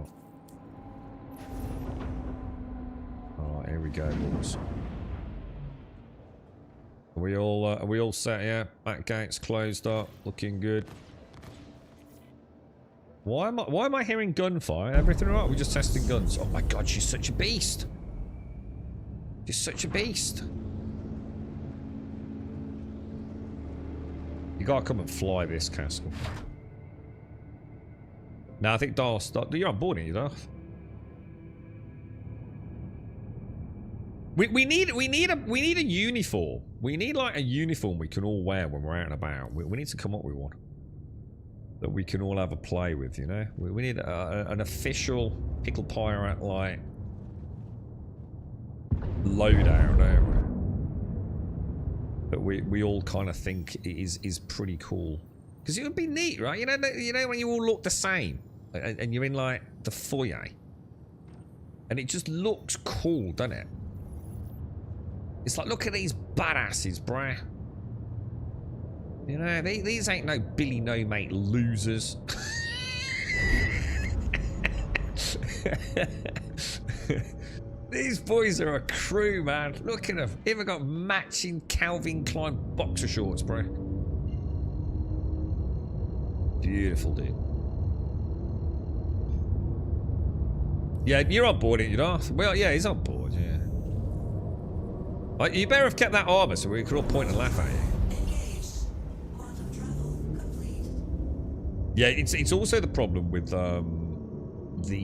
Alright, here we go, boys. Are we all set? Yeah, back gates closed up, looking good. Why am I hearing gunfire? Everything alright? We're just testing guns. Oh my god, she's such a beast. She's such a beast. You gotta come and fly this, Castle. No, I think Darth. You're on board, aren't you, Darth? We need a uniform. We need like a uniform we can all wear when we're out and about. We need to come up with one that we can all have a play with. You know, we need an official Pickle Pirate like loadout there that we all kind of think is pretty cool. Because it would be neat, right? You know when you all look the same and you're in like the foyer, and it just looks cool, doesn't it? It's like, look at these badasses, bruh. You know, these ain't no Billy No Mate losers. These boys are a crew, man. Look at them. Even got matching Calvin Klein boxer shorts, bro. Beautiful, dude. Yeah, you're on board, ain't you, Darth? Well, yeah, he's on board, yeah. You better have kept that armor so we could all point and laugh at you. Yeah, it's also the problem with the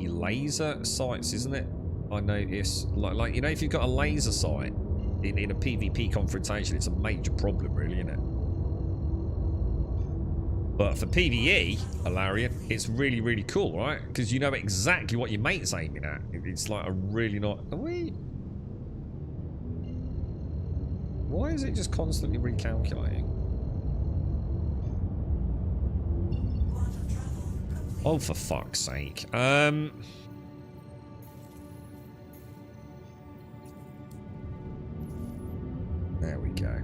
laser sights, isn't it? I notice, like you know, if you've got a laser sight in a PvP confrontation, it's a major problem, really, isn't it? But for PvE, Alarian, it's really, really cool, right? Because you know exactly what your mate's aiming at. It's like a really not. Are we? Why is it just constantly recalculating? Oh, for fuck's sake. There we go.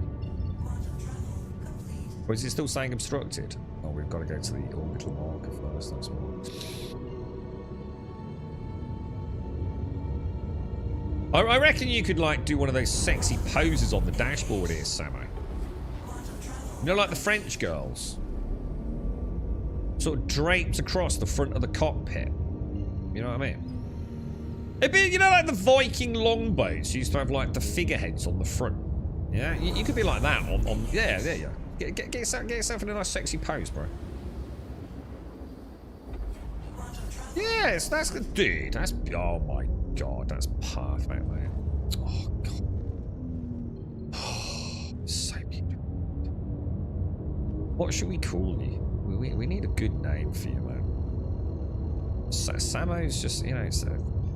Or is it still saying obstructed? Oh, we've got to go to the orbital marker first, that's more. I reckon you could, like, do one of those sexy poses on the dashboard here, Samo. You know, like the French girls? Sort of draped across the front of the cockpit. You know what I mean? It'd be, you know, like the Viking longboats used to have, like, the figureheads on the front. Yeah? You could be like that on yeah, there you go. Get yourself in a nice sexy pose, bro. Yes, that's good. Dude, that's... Oh, my God, that's perfect, man. Oh, God. Oh, so beautiful. What should we call you? We need a good name for you, man. Samo's just, you know, it's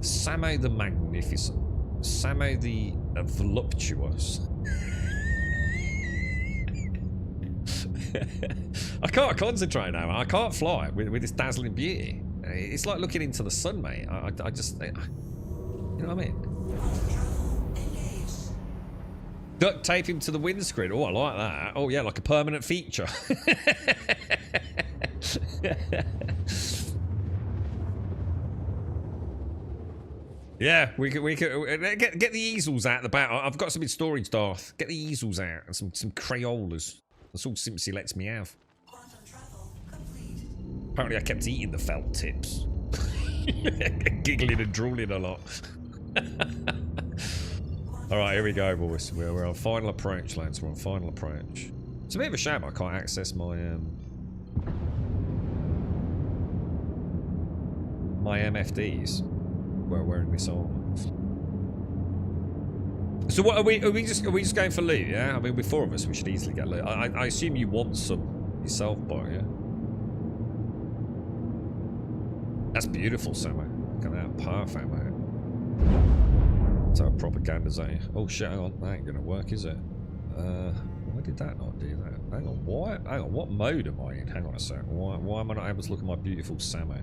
Samo the Magnificent. Samo the Voluptuous. I can't concentrate now. I can't fly with this dazzling beauty. It's like looking into the sun, mate. I just... you know what I mean? Duct tape him to the windscreen. Oh, I like that. Oh, yeah, like a permanent feature. Yeah, we could get the easels out the back. I've got some in storage, Darth. Get the easels out and some Crayolas. That's all Simpsy lets me have. Apparently I kept eating the felt tips. Giggling and drooling a lot. Alright, here we go, boys. We're on final approach, lads. We're on final approach. It's a bit of a shame I can't access my my MFDs. We're wearing this on. So what are we just going for loot, yeah? I mean, with 4 of us we should easily get loot. I assume you want some yourself, Bar, yeah? That's beautiful, Samo. Look at that. Perfect, mate. That's our propaganda zone. Oh shit, hang on. That ain't gonna work, is it? Why did that not do that? Hang on, why? Hang on, what mode am I in? Hang on a sec. Why am I not able to look at my beautiful Samo?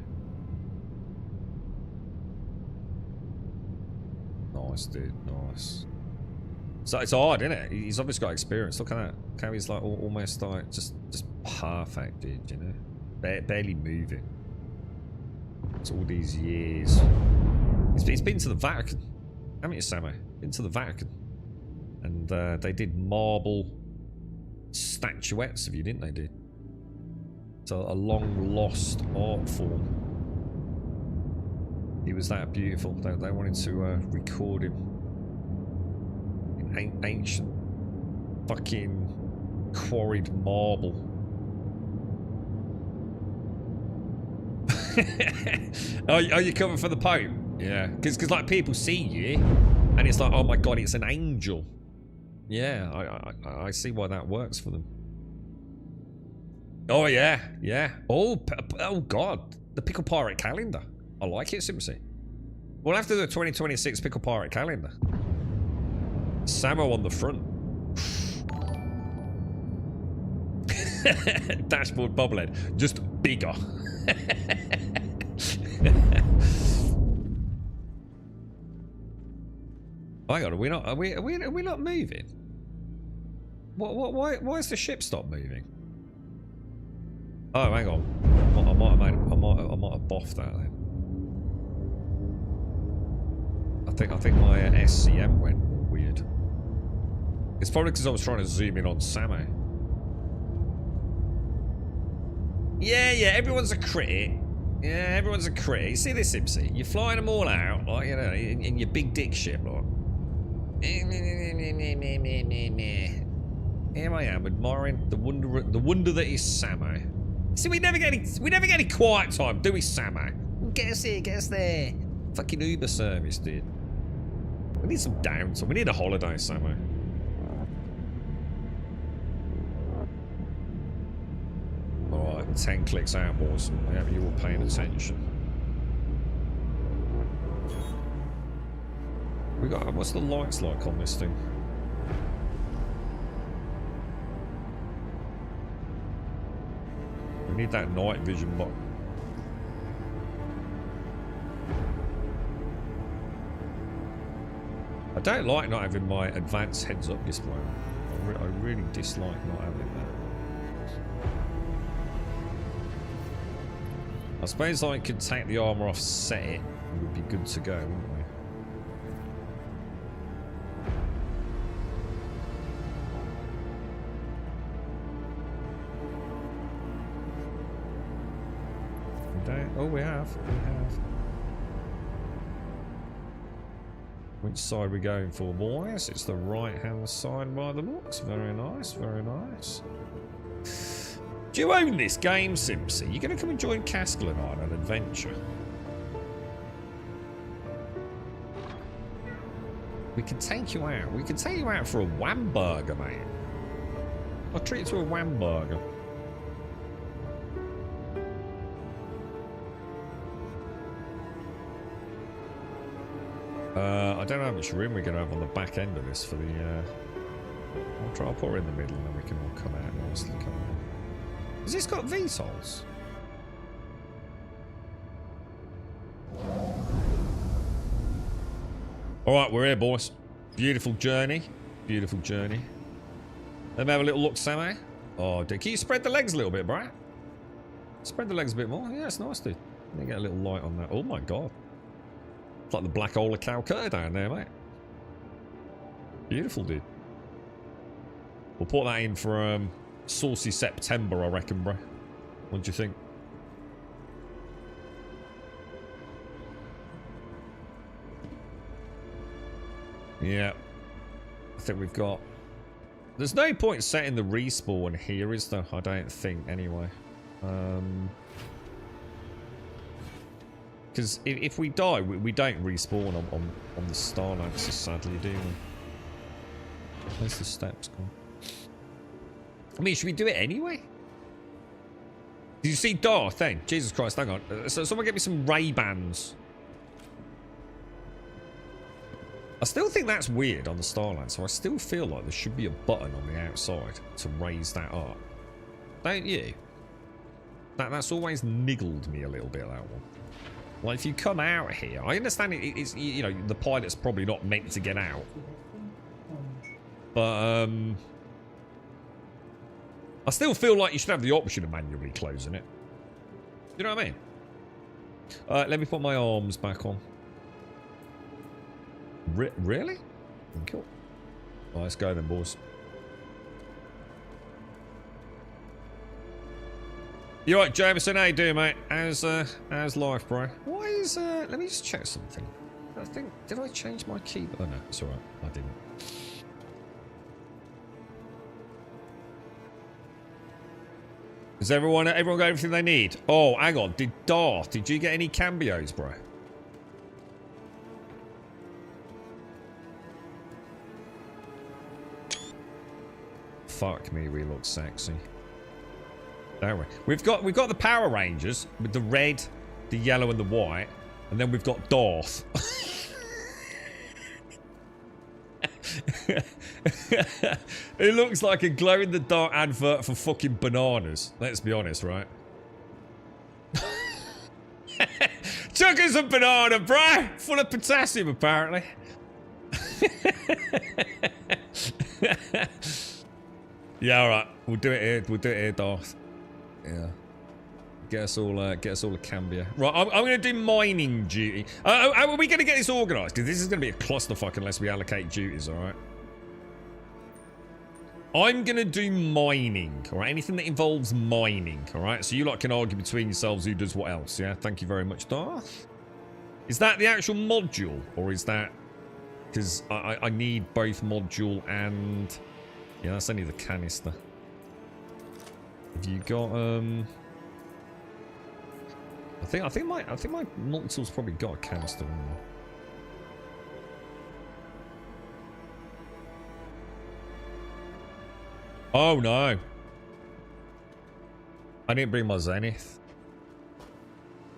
Nice, dude. Nice. So it's hard, isn't it? He's obviously got experience. Look at that. How he's like almost like just perfect, dude. You know, barely moving. It's all these years. He's been to the Vatican, haven't you, Samo? Been to the Vatican, and they did marble statuettes of you, didn't they, dude? It's a long lost art form. He was that beautiful. They wanted to record him in ancient fucking quarried marble. Are you coming for the Pope? Yeah, because like people see you, and it's like, oh my god, it's an angel. Yeah, I see why that works for them. Oh yeah, yeah. Oh god, the Pickle Pirate calendar. I like it, Simpsy. We'll have to do the 2026 Pickle Pirate calendar. Samo on the front. Dashboard bobblehead, just bigger. Hang on, are we not moving? Why is the ship stopped moving? Oh, hang on. I might have boffed that then. I think my SCM went weird. It's probably because I was trying to zoom in on Samo. Yeah, everyone's a critic. Yeah, everyone's a critic. You see this, Ipsy? You're flying them all out, like, you know, in your big dick ship, like. Here I am, admiring the wonder that is Samo. See, we never get any quiet time, do we, Samo? Get us here, get us there. Fucking Uber service, dude. We need some downtime. We need a holiday, Samo. Alright, 10 clicks out, boys. I hope you all paying attention. We got. What's the lights like on this thing? We need that night vision box. I don't like not having my advanced heads-up display. I really dislike not having that. I suppose I could take the armor off, set it, and we'd be good to go, wouldn't we? Oh, we have. Which side are we going for, boys? It's the right-hand side by the looks. Very nice, very nice. Do you own this game, Simpsy? You're going to come and join Caskell and I on an adventure. We can take you out. We can take you out for a Whamburger, mate. I'll treat you to a Whamburger. I don't know how much room we're going to have on the back end of this for the... I'll put her in the middle and then we can all come out nicely. Has this got VTOLs? Alright, we're here, boys. Beautiful journey. Beautiful journey. Let me have a little look, Samo. Oh, dude. Can you spread the legs a little bit, Brad? Spread the legs a bit more. Yeah, it's nice, dude. Let me get a little light on that. Oh, my God. It's like the black hole of Calcutta down there, mate. Beautiful, dude. We'll put that in for saucy September, I reckon, bro. What do you think? Yeah. I think we've got... There's no point setting the respawn here, is there? I don't think, anyway. Because if we die, we don't respawn on the Star Lancer, sadly, do we? Where's the steps gone? I mean, should we do it anyway? Did you see Darth then? Jesus Christ, hang on. So someone get me some Ray-Bans. I still think that's weird on the Starland, so I still feel like there should be a button on the outside to raise that up. Don't you? That's always niggled me a little bit, that one. Like, if you come out here, I understand it's, you know, the pilot's probably not meant to get out. But, I still feel like you should have the option of manually closing it. You know what I mean? Let me put my arms back on. Really? Cool. Well, let's go then, boys. You right, Jameson? How you doing, mate? How's life, bro? Why is let me just check something. I think, did I change my keyboard? Oh no, it's alright. I didn't. Has everyone got everything they need? Oh, hang on. Did you get any cambios, bro? Fuck me, we look sexy. Don't we? We've got the Power Rangers with the red, the yellow, and the white, and then we've got Darth. It looks like a glow-in-the-dark advert for fucking bananas. Let's be honest, right? Chuck us a banana, bro! Full of potassium, apparently. Yeah, alright. We'll do it here. We'll do it here, Darth. Yeah. Get us all a cambia. Right, I'm going to do mining duty. How are we going to get this organised? Because this is going to be a clusterfuck unless we allocate duties, alright? I'm going to do mining, alright? Anything that involves mining, alright? So you lot can argue between yourselves who does what else, yeah? Thank you very much, Darth. Is that the actual module? Or is that... Because I need both module and... Yeah, that's only the canister. Have you got I think my Multitool's probably got a canister in there. Oh no. I didn't bring my Zenith.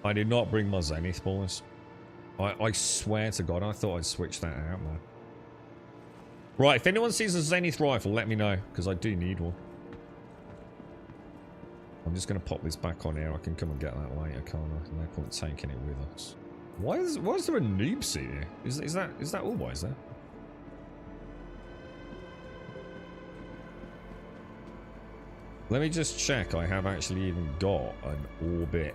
I did not bring my Zenith, boys. I swear to God, I thought I'd switch that out, man. Right, if anyone sees a Zenith rifle, let me know, because I do need one. I'm just going to pop this back on here. I can come and get that later, can't I? No point taking it with us. Why is there a noob seat here? Is that always there? Let me just check I have actually even got an orbit.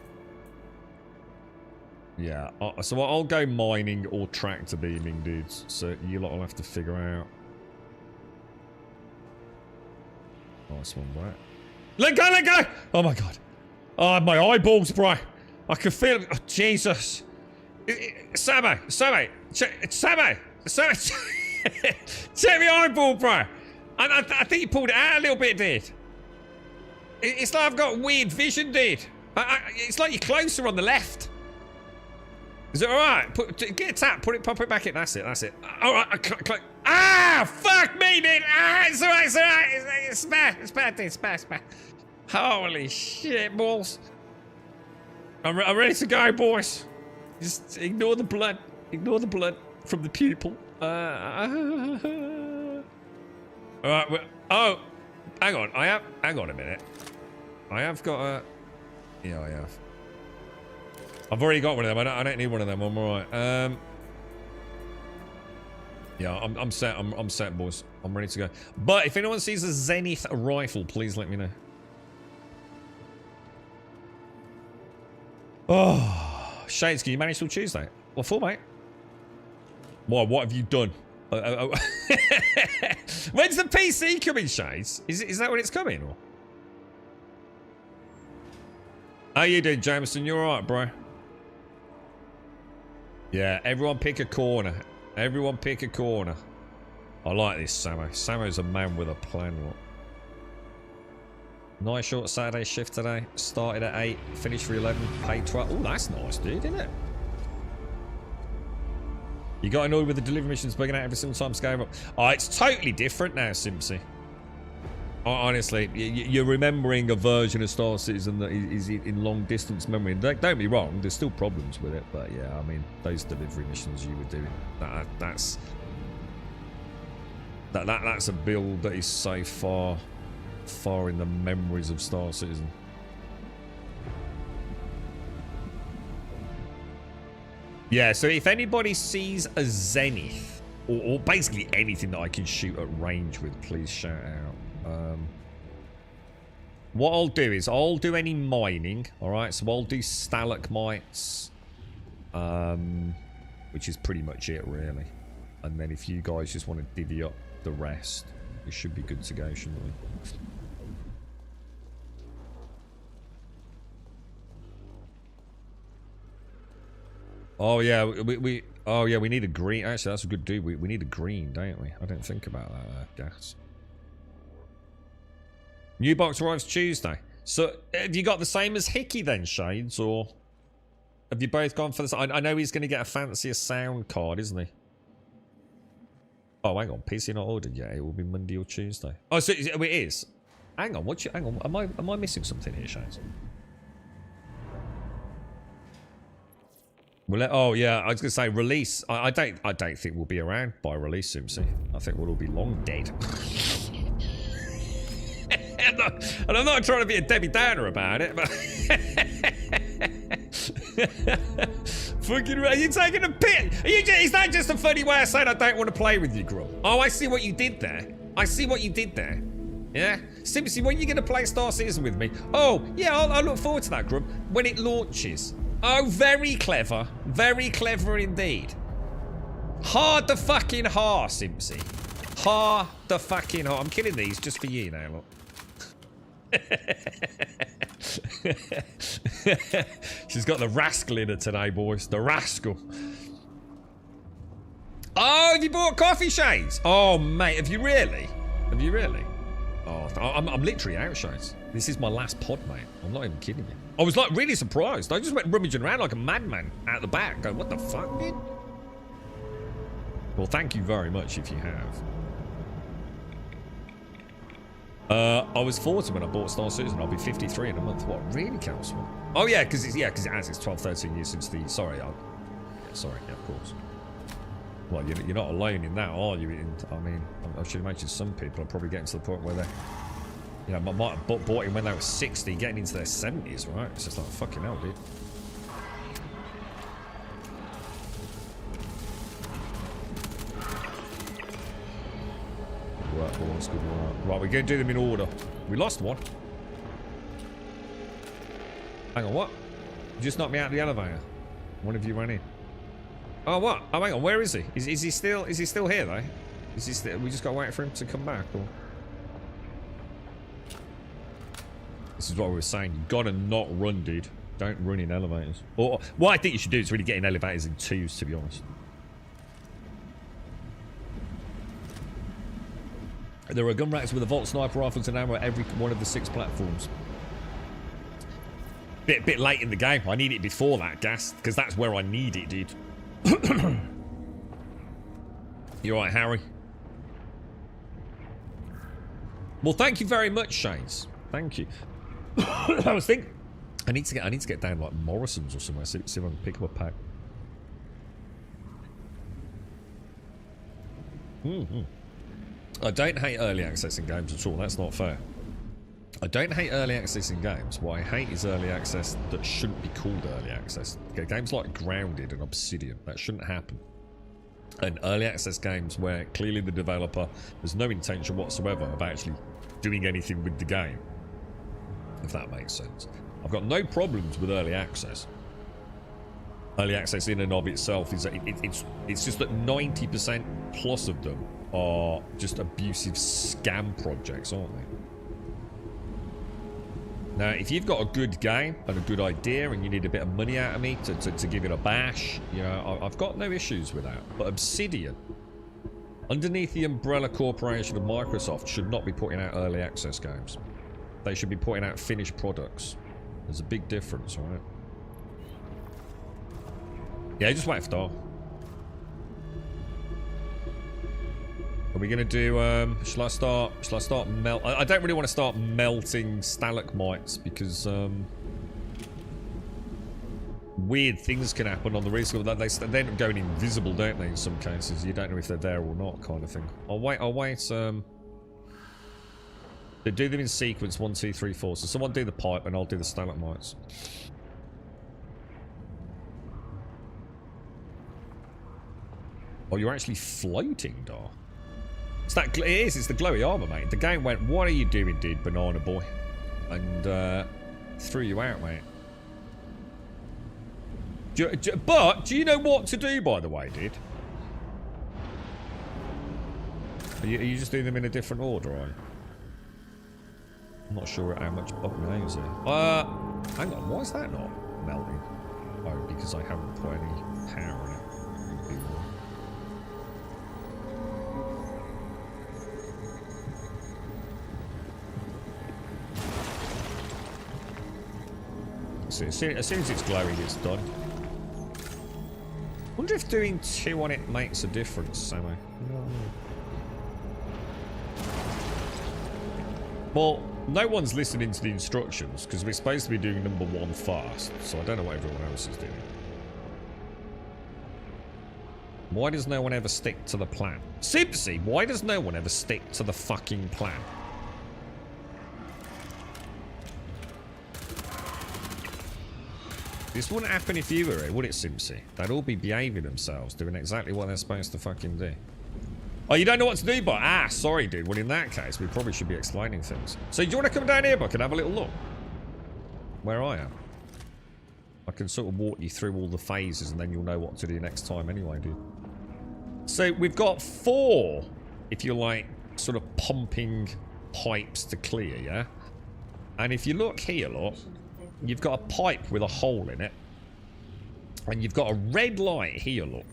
Yeah, so I'll go mining or tractor beaming, dudes. So you lot will have to figure out. Nice one, bro. Let go, let go! Oh my God. Oh, my eyeballs, bro. I can feel it. Oh, Jesus. Sammo. Check my eyeball, bro. I think you pulled it out a little bit, dude. It's like I've got weird vision, dude. It's like you're closer on the left. Is it alright? Get a tap, pop it back in. That's it. Alright, ah! Fuck me, dude! Ah, it's alright. It's bad, dude. It's bad. Holy shit, balls. I'm ready to go, boys. Just ignore the blood. Ignore the blood from the pupil. Alright, oh, hang on. Hang on a minute. I have got a... Yeah, I have. I've already got one of them. I don't need one of them. I'm alright. Yeah, I'm set. I'm set, boys. I'm ready to go. But if anyone sees a Zenith rifle, please let me know. Oh, Shades, can you manage till Tuesday? What for, mate? What have you done? When's the PC coming, Shades? Is that when it's coming, or? How you doing, Jameson? You alright, bro? Yeah, everyone pick a corner. Everyone pick a corner. I like this, Sammo. Sammo's a man with a plan, what? Nice short Saturday shift today. Started at 8, finished for 11, paid 12. Oh, that's nice, dude, isn't it? You got annoyed with the delivery missions bugging out every single time scale up. Oh, it's totally different now, Simpsy. Honestly, you're remembering a version of Star Citizen that is in long distance memory. Don't get me wrong, there's still problems with it, but yeah, I mean, those delivery missions you were doing, that's That's a build that is so far in the memories of Star Citizen. Yeah, so if anybody sees a Zenith, or basically anything that I can shoot at range with, please shout out. What I'll do is I'll do any mining, alright? So I'll do stalagmites, which is pretty much it, really. And then if you guys just want to divvy up the rest, it should be good to go, shouldn't we? Oh yeah, we need a green. Actually, that's a good dude. We need a green, don't we? I didn't think about that. Gas. New box arrives Tuesday. So have you got the same as Hickey then, Shades, or have you both gone for this? I know he's going to get a fancier sound card, isn't he? Oh, hang on, PC not ordered yet. It will be Monday or Tuesday. Oh, so it is. Hang on, hang on. Am I missing something here, Shades? Well, oh yeah, I was gonna say release. I don't think we'll be around by release, Simpsy. I think we'll all be long dead. And I'm not trying to be a Debbie Downer about it, but fucking right, you taking a piss? Is that just a funny way of saying I don't want to play with you, Grub? Oh, I see what you did there. I see what you did there. Yeah, Simpsy, when are you gonna play Star Citizen with me? Oh yeah, I'll look forward to that, Grub, when it launches. Oh, very clever. Very clever indeed. Hard the fucking ha, Simpsy. Ha the fucking ha. I'm killing these just for you now, look. She's got the rascal in her today, boys. The rascal. Oh, have you bought coffee, Shades? Oh, mate, have you really? Have you really? Oh, I'm literally out, Shades. This is my last pod, mate. I'm not even kidding you. I was like really surprised. I just went rummaging around like a madman out the back going, what the fuck, dude? Well, thank you very much if you have. I was 40 when I bought Star Citizen. I'll be 53 in a month. What, really, Councilman? Oh, yeah, because it has. It's 12, 13 years since the... Sorry, yeah, of course. Well, you're not alone in that, are you? I mean, I should imagine some people are probably getting to the point where they're... You know, might have bought him when they were 60, getting into their 70s, right? It's just like, fucking hell, dude. Right, boys, good work. Right, we're going to do them in order. We lost one. Hang on, what? You just knocked me out of the elevator. One of you ran in. Oh, what? Oh, hang on, where is he? Is he still here, though? Is he still... We just got to wait for him to come back, or... This is what we were saying. You gotta not run, dude. Don't run in elevators. Or what I think you should do is really get in elevators in twos, to be honest. There are gun racks with a Volt sniper rifles and ammo at every one of the 6 platforms. Bit late in the game. I need it before that, Gas, because that's where I need it, dude. You alright, Harry? Well, thank you very much, Shades. Thank you. I was thinking I need to get down like Morrison's or somewhere, see if I can pick up a pack. I don't hate early access in games at all. That's not fair. I don't hate early access in games. What I hate is early access that shouldn't be called early access. Okay, games like Grounded and Obsidian, that shouldn't happen. And early access games where clearly the developer has no intention whatsoever of actually doing anything with the game. If that makes sense. I've got no problems with early access. Early access in and of itself is it's just that 90% plus of them are just abusive scam projects, aren't they? Now, if you've got a good game and a good idea and you need a bit of money out of me to give it a bash, you know, I've got no issues with that. But Obsidian, underneath the umbrella corporation of Microsoft, should not be putting out early access games. They should be putting out finished products. There's a big difference, right? Yeah, just wait for Dar. Are we gonna do? Shall I start melt? I don't really want to start melting stalagmites because weird things can happen on the resume. They end up going invisible, don't they, in some cases? You don't know if they're there or not, kind of thing. I'll wait, they do them in sequence, 1, 2, 3, 4. So someone do the pipe and I'll do the stalagmites. Oh, you're actually floating, Dar. It is, it's the glowy armor, mate. The game went, what are you doing, dude, banana boy? And threw you out, mate. But do you know what to do, by the way, dude? Are you just doing them in a different order, are you? I'm not sure how much button names here. Hang on, why is that not melting? Oh, because I haven't put any power in it. So as soon as it's glowing, it's done. Wonder if doing 2 on it makes a difference, Sammy. Well, no one's listening to the instructions because we're supposed to be doing number 1 fast, so I don't know what everyone else is doing. Why does no one ever stick to the plan? Simpsy, why does no one ever stick to the fucking plan? This wouldn't happen if you were here, would it, Simpsy? They'd all be behaving themselves, doing exactly what they're supposed to fucking do. Oh, you don't know what to do, but sorry, dude. Well, in that case, we probably should be explaining things. So, do you want to come down here, Buck, and have a little look? Where I am. I can sort of walk you through all the phases, and then you'll know what to do next time anyway, dude. So, we've got 4, if you like, sort of pumping pipes to clear, yeah? And if you look here, look, you've got a pipe with a hole in it. And you've got a red light here, look.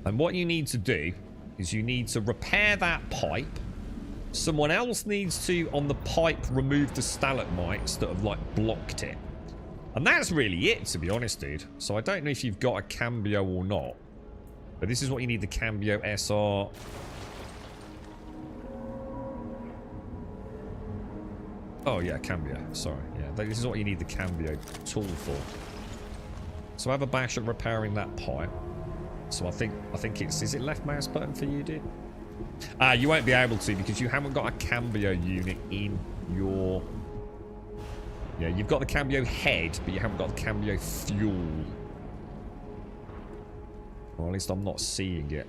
And what you need to do is you need to repair that pipe. Someone else needs to, on the pipe, remove the stalagmites that have, like, blocked it. And that's really it, to be honest, dude. So I don't know if you've got a Cambio or not. But this is what you need the Cambio SR... Oh, yeah, Cambio. Sorry. Yeah, this is what you need the Cambio tool for. So have a bash at repairing that pipe. So I think it's... Is it left mouse button for you, dude? You won't be able to because you haven't got a Cambio unit in your... Yeah, you've got the Cambio head, but you haven't got the Cambio fuel. Or at least I'm not seeing it.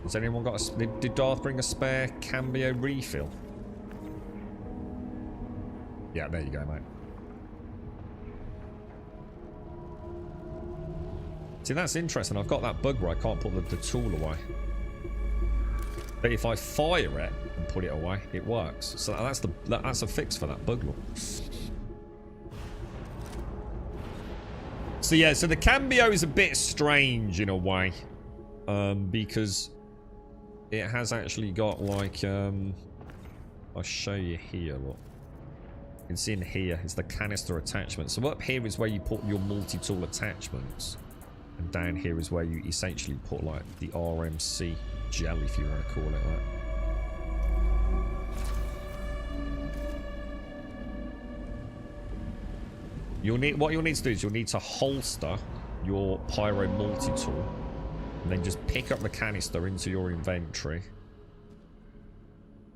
Has anyone got a... Did Darth bring a spare Cambio refill? Yeah, there you go, mate. See, that's interesting. I've got that bug where I can't put the tool away. But if I fire it and put it away, it works. So that's a fix for that bug look. So yeah, so the Cambio is a bit strange in a way. Because it has actually got like I'll show you here, look. It's in here. It's the canister attachment. So up here is where you put your multi-tool attachments. And down here is where you essentially put like the RMC gel, if you want to call it that. What you'll need to do is you'll need to holster your pyro multi-tool. And then just pick up the canister into your inventory.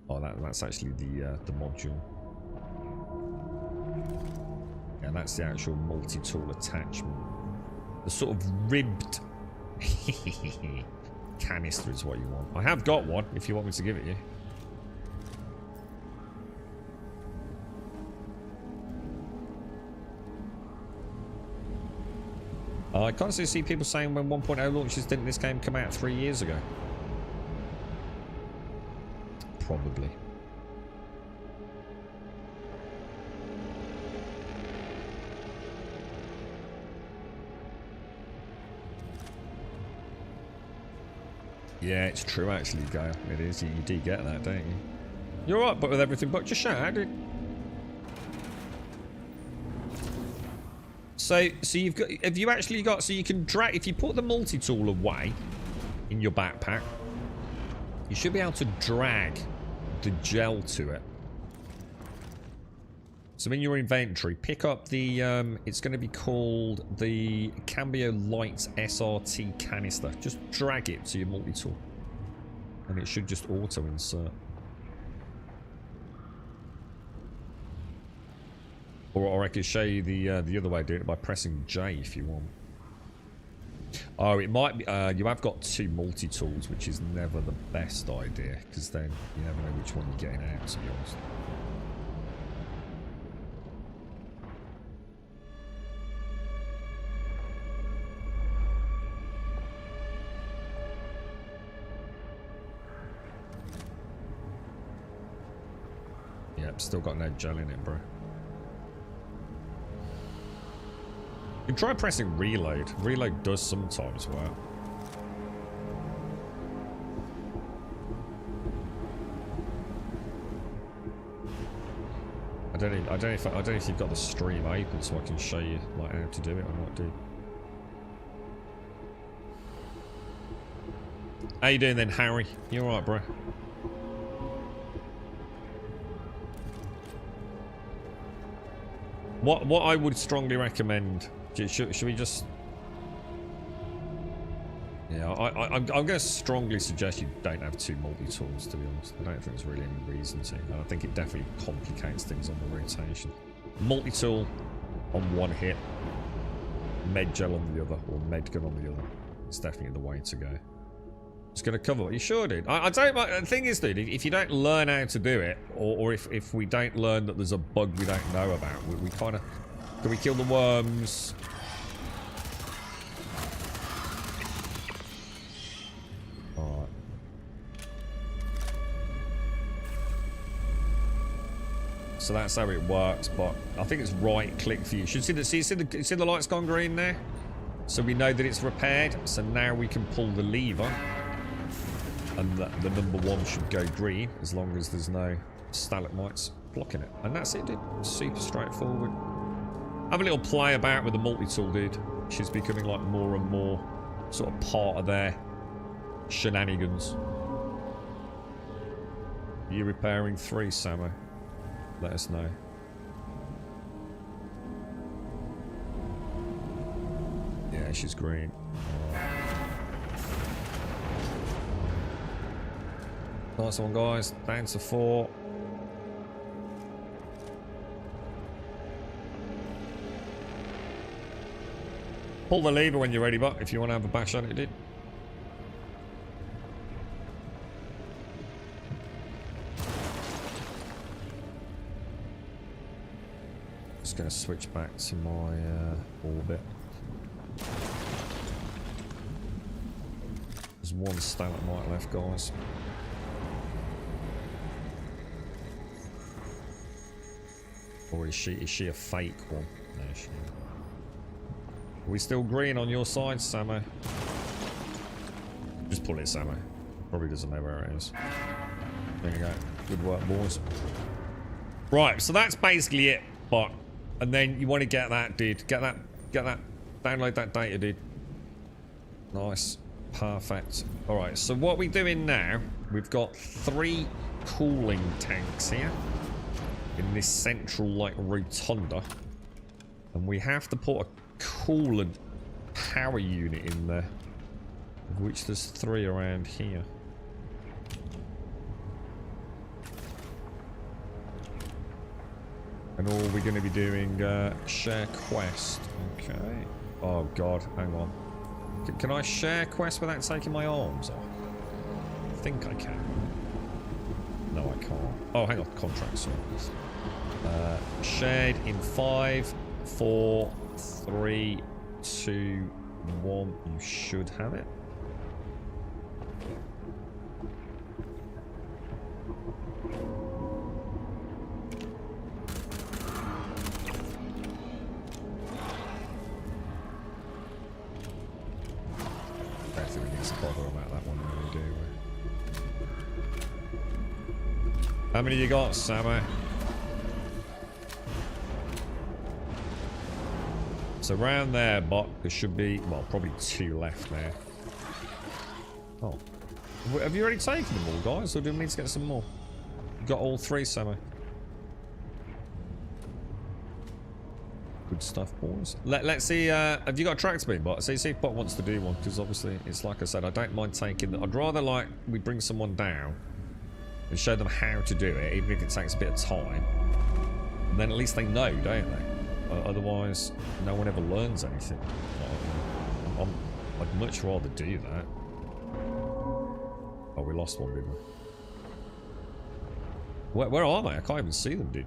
Oh, that's actually the module. Yeah, that's the actual multi-tool attachment. The sort of ribbed canister is what you want. I have got one, if you want me to give it you. I constantly see people saying when 1.0 launches, didn't this game come out 3 years ago? Probably. Yeah, it's true actually, Gail. It is. You do get that, don't you? You're right, but with everything but just shout out, dude. So you've got... Have you actually got... So you can drag... If you put the multi-tool away in your backpack, you should be able to drag the gel to it. So in your inventory, pick up the, it's going to be called the Cambio Lights SRT canister. Just drag it to your multi-tool. And it should just auto-insert. Or I could show you the other way of doing it by pressing J if you want. Oh, it might be, you have got 2 multi-tools, which is never the best idea, because then you never know which one you're getting out, to be honest. Yep, still got no gel in it, bro. You can try pressing reload. Reload does sometimes work. I don't know if you've got the stream open so I can show you like how to do it or not, dude. How you doing then, Harry? You alright, bro? What I would strongly recommend, should we just... Yeah, I'm going to strongly suggest you don't have 2 multi-tools, to be honest. I don't think there's really any reason to. I think it definitely complicates things on the rotation. Multi-tool on one hit, med gel on the other, or med gun on the other. It's definitely the way to go. It's going to cover what you sure did. I don't mind. The thing is, dude, if you don't learn how to do it, or if we don't learn that there's a bug we don't know about, we kind of... Can we kill the worms? Alright. So that's how it works, but I think it's right click for you. Should see the lights gone green there? So we know that it's repaired. So now we can pull the lever. And the number 1 should go green as long as there's no stalagmites blocking it. And that's it, dude. Super straightforward. Have a little play about with the multi-tool, dude. She's becoming like more and more sort of part of their shenanigans. Are you repairing 3, Samo? Let us know. Yeah, she's green. Nice one, guys. Down to 4. Pull the lever when you're ready, but if you want to have a bash at it, dude. Just going to switch back to my orbit. There's 1 stalagmite left, guys. Or is she a fake one? No, she isn't. Are we still green on your side, Samo? Just pull it, Samo. Probably doesn't know where it is. There you go. Good work, boys. Right, so that's basically it, but... And then you want to get that, dude. Get that. Download that data, dude. Nice. Perfect. Alright, so what we're doing now, we've got 3 cooling tanks here. In this central, like, rotunda. And we have to put a coolant power unit in there. Of which there's 3 around here. And all we're going to be doing, share quest. Okay. Oh, God. Hang on. Can I share quest without taking my arms off? I think I can. No, I can't. Oh, hang on. Contract, sorry. Shared in 5, 4, 3, 2, 1. You should have it. I don't think we need to bother about that one really, do we? How many you got, Samo? So around there, but there should be, well, probably 2 left there. Oh. Have you already taken them all, guys? Or do we need to get some more? You got all 3, Samo? Good stuff, boys. Let's see. Have you got a track speed bot? See if bot wants to do one, because obviously it's like I said, I don't mind taking. I'd rather like we bring someone down and show them how to do it, even if it takes a bit of time. And then at least they know, don't they? Otherwise, no one ever learns anything. I'd much rather do that. Oh, we lost one, didn't we? Where are they? I can't even see them, dude.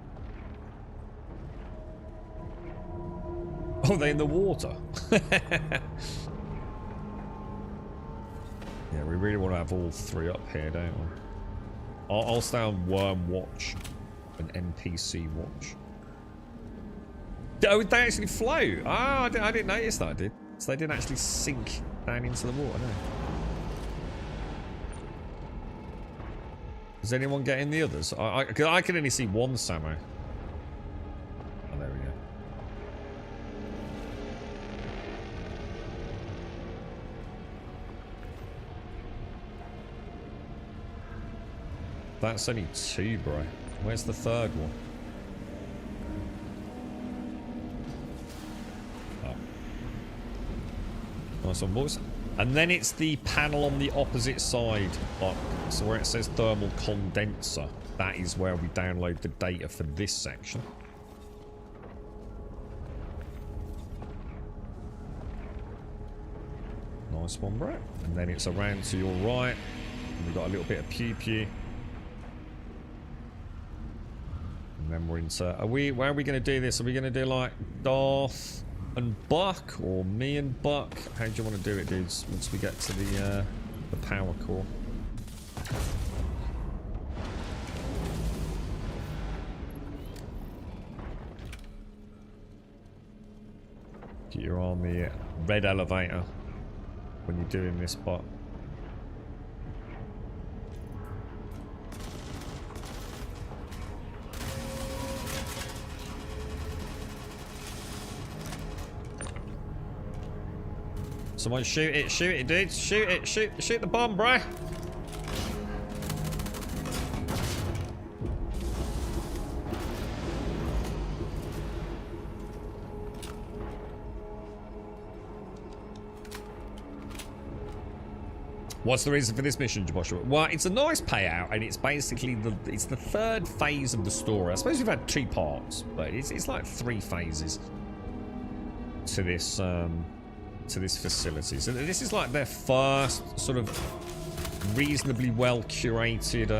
Oh, they're in the water. Yeah, we really want to have all three up here, don't we? I'll stay on Worm Watch and NPC Watch. Oh, they actually float. Oh, I didn't notice that, did. So they didn't actually sink down into the water, no. Does anyone get in the others? I can only see one Samo. Oh, there we go. That's only two, bro. Where's the third one? Oh. Nice one, boys. And then it's the panel on the opposite side. So where it says thermal condenser, that is where we download the data for this section. Nice one, bro. And then it's around to your right. And we've got a little bit of pew-pew. And then we're into... where are we going to do this? Are we going to do like Darth and Buck, or me and Buck? How do you want to do it, dudes? Once we get to the power core. Get your on the red elevator when you're doing this, Buck. Someone shoot it, dudes. Shoot it, shoot the bomb, bruh. What's the reason for this mission, Joshua? Well, it's a nice payout, and it's basically the third phase of the story. I suppose we've had two parts, but it's like three phases to this facility. So this is like their first sort of reasonably well curated.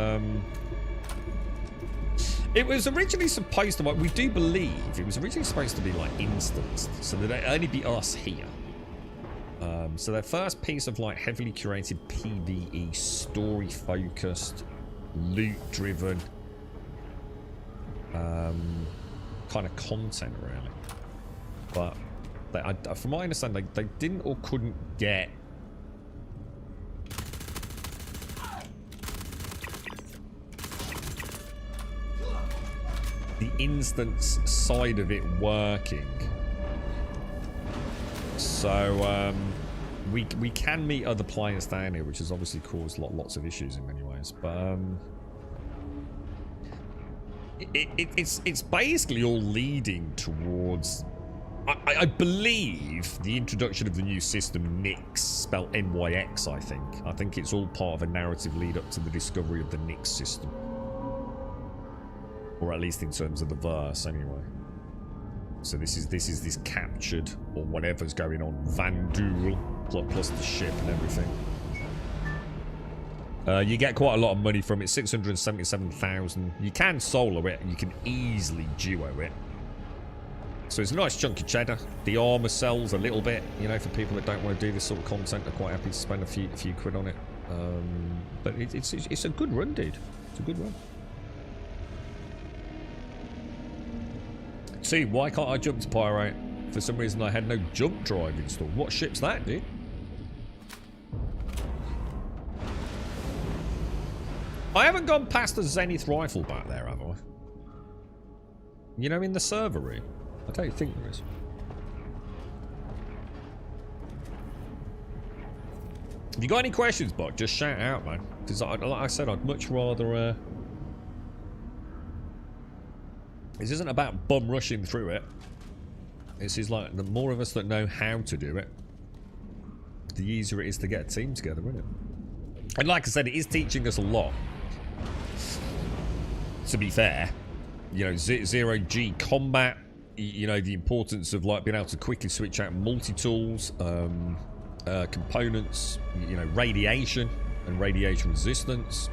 It was originally supposed to, like, we do believe it was originally supposed to be like instanced, so that it'd only be us here. So their first piece of like heavily curated PvE, story focused, loot driven, kind of content really. But from what I understand, they didn't or couldn't get the instance side of it working. So we can meet other players down here, which has obviously caused lots of issues in many ways. But it's basically all leading towards, I believe, the introduction of the new system Nyx, spelled NYX. I think it's all part of a narrative lead up to the discovery of the Nyx system, or at least in terms of the verse, anyway. So this is this captured, or whatever's going on, Vanduul, plus the ship and everything. You get quite a lot of money from it, 677,000. You can solo it, and you can easily duo it. So it's a nice chunk of cheddar. The armor sells a little bit, you know, for people that don't want to do this sort of content. They're quite happy to spend a few quid on it. But it's a good run, dude. It's a good run. See, why can't I jump to Pyrite? For some reason I had no jump drive installed. What ship's that, dude? I haven't gone past the Zenith rifle back there, have I? You know, in the server room? I don't think there is. If you got any questions, Buck, just shout out, man. Because like I said, I'd much rather... This isn't about bum rushing through it. It's just like the more of us that know how to do it, the easier it is to get a team together, isn't it? And like I said, it is teaching us a lot. To be fair, you know, zero G combat, you know, the importance of like being able to quickly switch out multi-tools, components, you know, radiation and radiation resistance.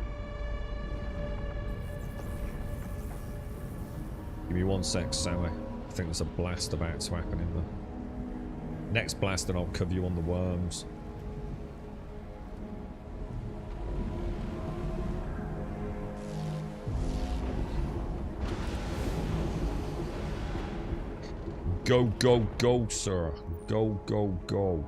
Give me 1 sec, Sammy. I think there's a blast about to happen in the next blast, and I'll cover you on the worms. Go, go, go, sir. Go, go, go.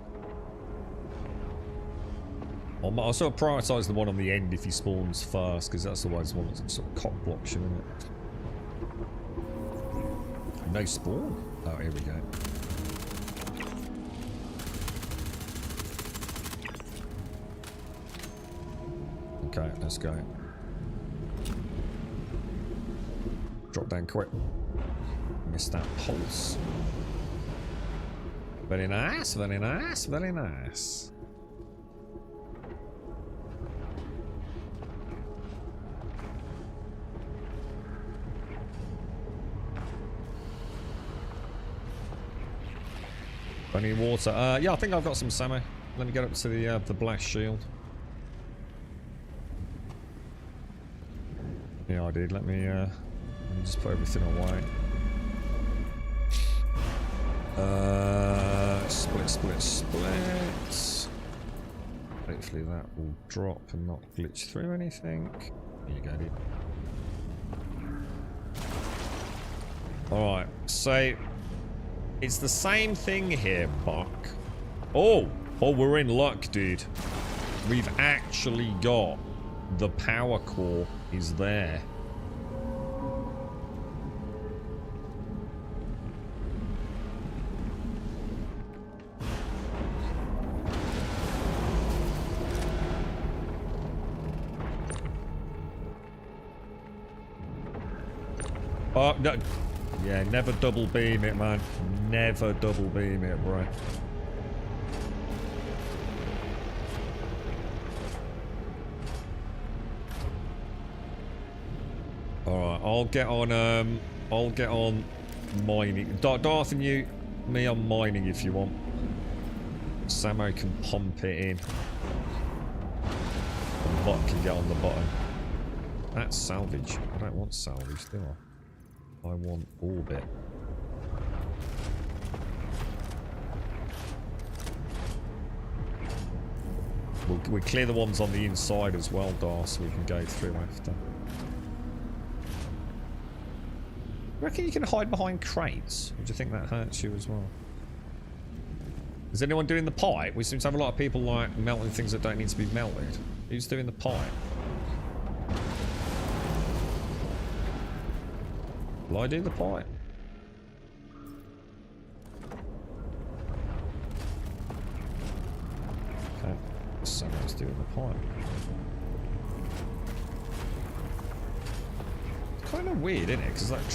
I'll sort of prioritise the one on the end if he spawns first, because that's the one that sort of cock blocks you, isn't it? No spawn? Oh, here we go. Okay, let's go. Drop down quick. Missed that pulse. Very nice, very nice, very nice. Any water? Yeah, I think I've got some Sammo. Let me get up to the blast shield. Yeah, I did. Let me just put everything away. Split, split, split. Hopefully that will drop and not glitch through anything. Here you go, dude. Alright, so it's the same thing here, Buck. Oh, we're in luck, dude. We've actually got the power core is there. Oh, no. Yeah, never double beam it, man. Never double beam it, bro. Alright, I'll get on mining. Darth and you, me on mining if you want. Sammo can pump it in. And Buck can get on the bottom. That's salvage. I don't want salvage, do I? I want orbit. We'll clear the ones on the inside as well, Darth, so we can go through after. You reckon you can hide behind crates? Or do you think that hurts you as well? Is anyone doing the pipe? We seem to have a lot of people like melting things that don't need to be melted. Who's doing the pipe? Will I do the pipe? Okay, someone's doing the pipe. It's kind of weird, isn't it? Because like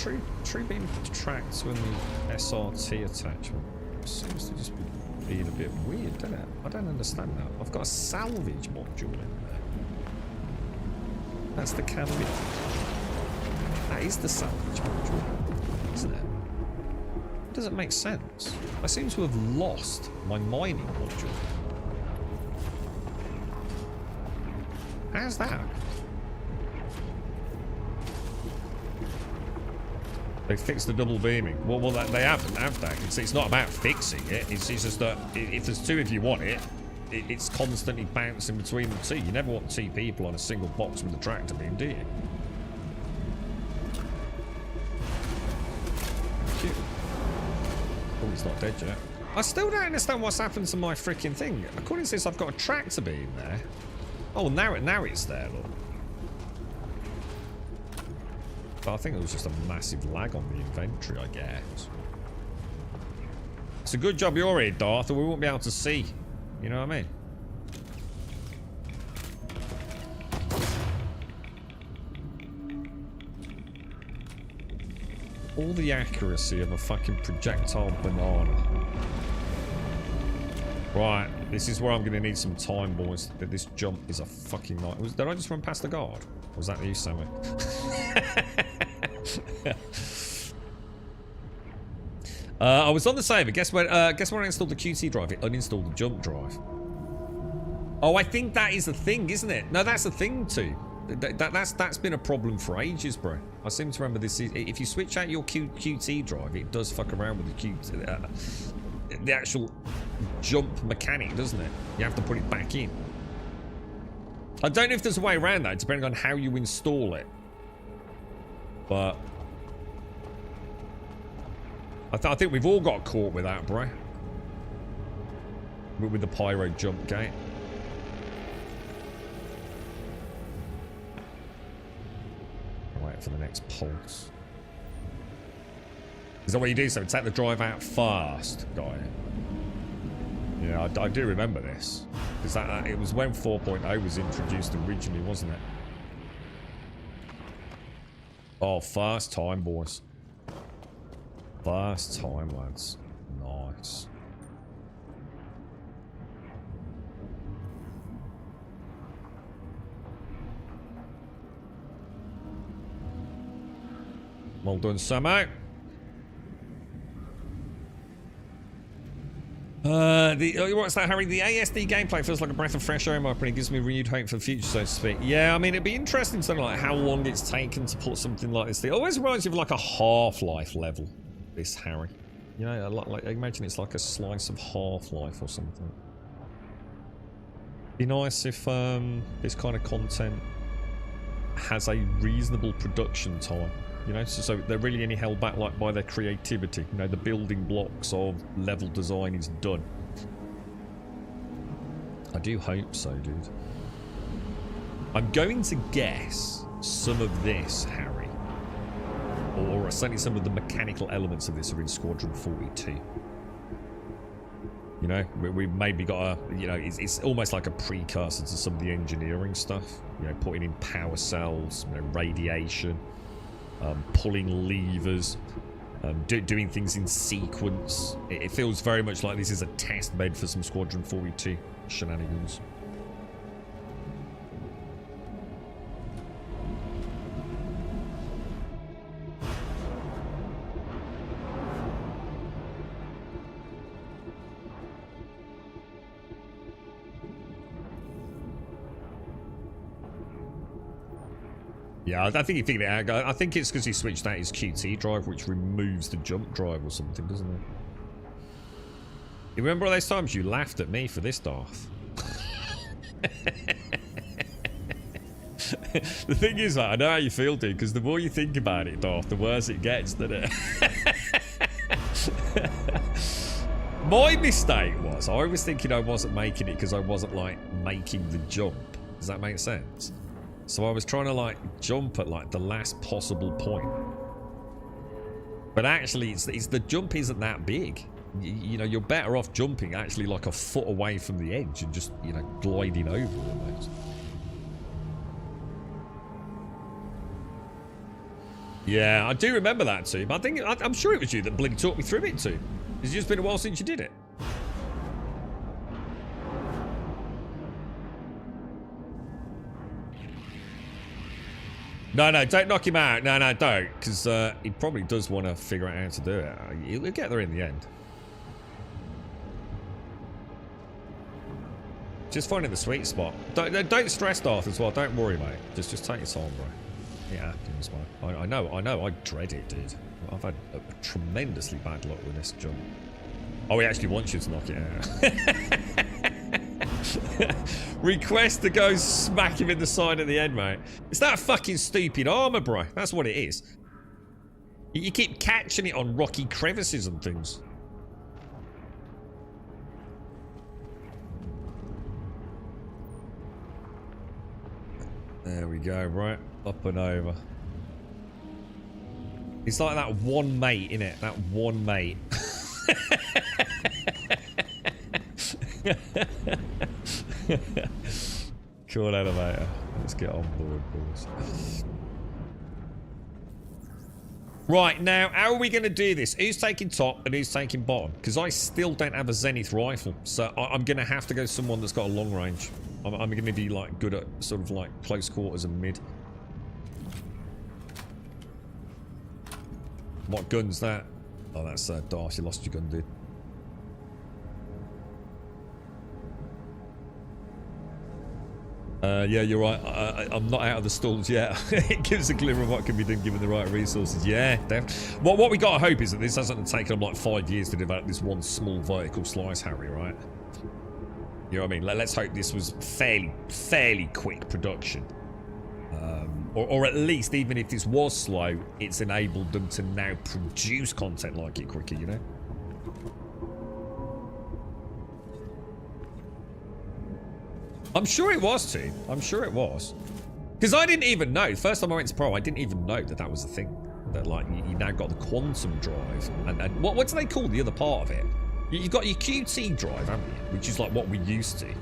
tree beam tracks when the SRT attachment seems to just be being a bit weird, doesn't it? I don't understand that. I've got a salvage module in there. That's the cannon. That is the salvage module, isn't it? It doesn't make sense. I seem to have lost my mining module. How's that? They fixed the double beaming. Well, they haven't, have they? It's not about fixing it. It's just that if there's two of you want it, it's constantly bouncing between the two. You never want two people on a single box with a tractor beam, do you? Cute. Oh, he's not dead yet. I still don't understand what's happened to my freaking thing. According to this, I've got a tractor beam there. Oh, now it's there, look. But I think it was just a massive lag on the inventory, I guess. It's a good job you're here, Darth, or we won't be able to see. You know what I mean? all the accuracy of a fucking projectile banana. Right, this is where I'm going to need some time, boys. This jump is a fucking night. Did I just run past the guard? Or was that you, Sammy? I was on the saver. Guess when I installed the QT drive? It uninstalled the jump drive. Oh, I think that is the thing, isn't it? No, that's the thing too. That's been a problem for ages, bro. I seem to remember this. If you switch out your QT drive, it does fuck around with the actual jump mechanic, doesn't it? You have to put it back in. I don't know if there's a way around that, depending on how you install it. But I think we've all got caught with that, bro. With the pyro jump gate. Wait for the next pulse. Is that what you do? So take the drive out fast, got it. Yeah, I do remember this. Because it was when 4.0 was introduced originally, wasn't it? Oh, fast time, boys. Fast time, lads. Nice. Well done, Samo. What's that, Harry? The ASD gameplay feels like a breath of fresh air in my opinion. It gives me renewed hope for the future, so to speak. Yeah, I mean, it'd be interesting to know like how long it's taken to put something like this. It always reminds you of like a Half-Life level. This, Harry. You know, like I imagine it's like a slice of Half-Life or something. Be nice if this kind of content has a reasonable production time. You know, so they're really only held back like by their creativity. You know, the building blocks of level design is done. I do hope so, dude. I'm going to guess some of this, Harry, or certainly some of the mechanical elements of this are in Squadron 42. You know, we maybe got a, you know, it's almost like a precursor to some of the engineering stuff. You know, putting in power cells, you know, radiation. Pulling levers, doing things in sequence. It feels very much like this is a test bed for some Squadron 42 shenanigans. Yeah, I think he figured it out. I think it's because he switched out his QT drive, which removes the jump drive or something, doesn't it? You remember all those times you laughed at me for this, Darth? The thing is, like, I know how you feel, dude, because the more you think about it, Darth, the worse it gets, doesn't it? My mistake was, I was thinking I wasn't making it because I wasn't, like, making the jump. Does that make sense? So I was trying to like jump at like the last possible point, but actually, it's the jump isn't that big. You know, you're better off jumping actually like a foot away from the edge and just, you know, gliding over almost. Yeah, I do remember that too. But I'm sure it was you that bloody talked me through it too. It's just been a while since you did it. No, don't knock him out. No, don't. Because he probably does want to figure out how to do it. He'll get there in the end. Just finding the sweet spot. Don't stress, Darth, as well. Don't worry, mate. Just take your time, bro. It happens, mate. I know. I dread it, dude. I've had a tremendously bad luck with this jump. Oh, he actually wants you to knock it out. Request to go smack him in the side at the end, mate. It's that fucking stupid armor, bro. That's what it is. You keep catching it on rocky crevices and things. There we go, right? Up and over. It's like that one mate, innit? That one mate. Cool elevator. Let's get on board, boys. Right, now, how are we going to do this? Who's taking top and who's taking bottom? Because I still don't have a Zenith rifle. So I'm going to have to go someone that's got a long range. I'm going to be, like, good at sort of, like, close quarters and mid. What gun's that? Oh, that's Darth. You lost your gun, dude. Yeah, you're right. I'm not out of the stalls yet. It gives a glimmer of what can be done given the right resources. Yeah, definitely. What we got to hope is that this hasn't taken them like 5 years to develop this one small vertical slice, Harry, right? You know what I mean? Let's hope this was fairly quick production. Or at least, even if this was slow, it's enabled them to now produce content like it quicker, you know? I'm sure it was, too. I'm sure it was. Because I didn't even know. First time I went to Pro, I didn't even know that that was a thing. That, like, you now got the quantum drive. And what do they call the other part of it? You've got your QT drive, haven't you? Which is like what we used to.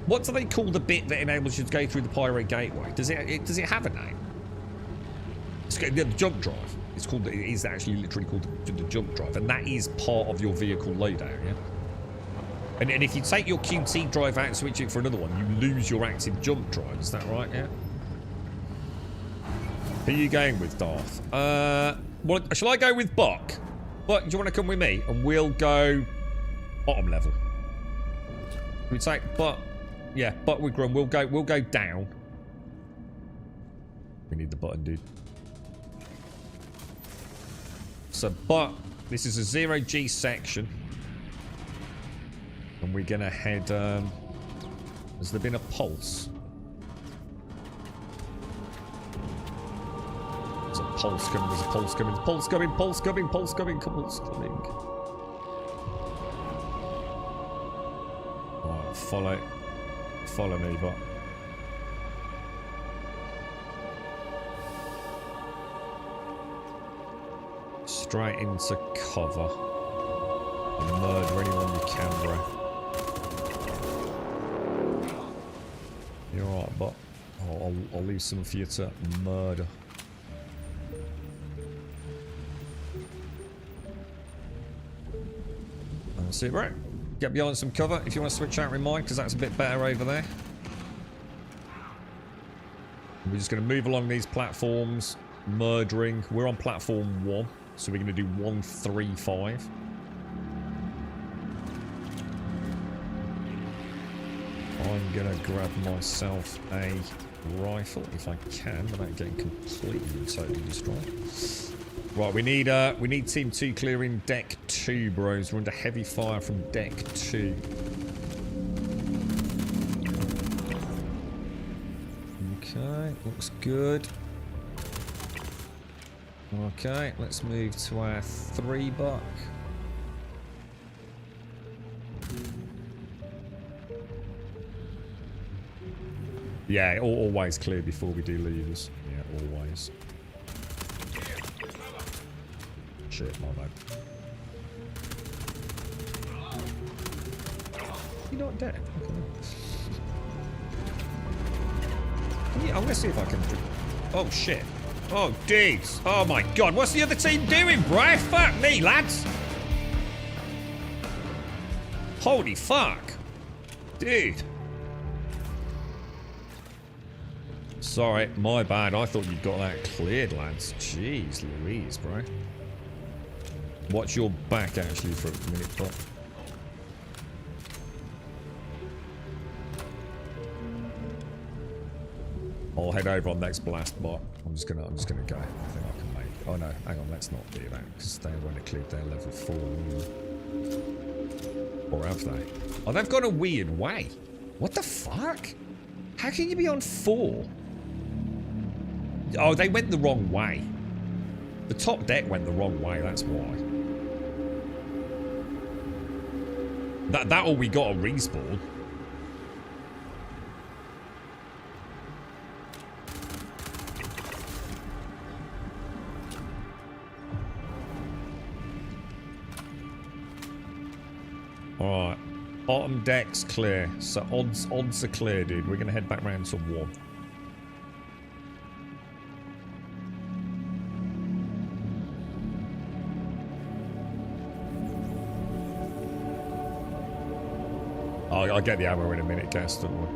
What do they call the bit that enables you to go through the Pyro Gateway? Does it have a name? It's the jump drive. It's called. It is actually literally called the jump drive, and that is part of your vehicle loadout. Yeah. And if you take your QT drive out and switch it for another one, you lose your active jump drive. Is that right? Yeah. Who are you going with, Darth? Well, shall I go with Buck? Buck, do you want to come with me? And we'll go bottom level. We take Buck. Yeah, Buck with Grum. We'll go down. We need the button, dude. So, Buck, this is a 0G section. And we're gonna head, has there been a pulse? There's a pulse coming, there's a pulse coming, pulse coming, pulse coming, pulse coming, pulse coming. Alright, follow me, but straight into cover. And murder anyone you can, bro. You're alright, but I'll leave some for you to murder. That's it, right? Get behind some cover if you want to switch out with mine, because that's a bit better over there. We're just going to move along these platforms, murdering. We're on platform 1, so we're going to do 1, 3, 5. I'm gonna grab myself a rifle if I can without getting completely and totally destroyed. Right, we need team 2 clearing deck 2, bros. We're under heavy fire from deck 2. Okay, looks good. Okay, let's move to our 3 buck. Yeah, always clear before we do levers. Yeah, always. Shit, my bad. You're not dead. Okay. I'm gonna see if I can do... Oh, shit. Oh, dudes. Oh, my God. What's the other team doing, bro? Fuck me, lads. Holy fuck. Dude. Sorry, my bad. I thought you'd got that cleared, lads. Jeez Louise, bro. Watch your back, actually, for a minute, bro. I'll head over on next blast bot. I'm just gonna go. I think I can make. Oh no, hang on. Let's not do that because they won't have cleared their level 4. Or have they? Oh, they've gone a weird way. What the fuck? How can you be on 4? Oh, they went the wrong way. The top deck went the wrong way, that's why. That or we got a respawn. Alright. Bottom deck's clear. So odds are clear, dude. We're gonna head back round to 1. I'll get the ammo in a minute, Gas, don't worry.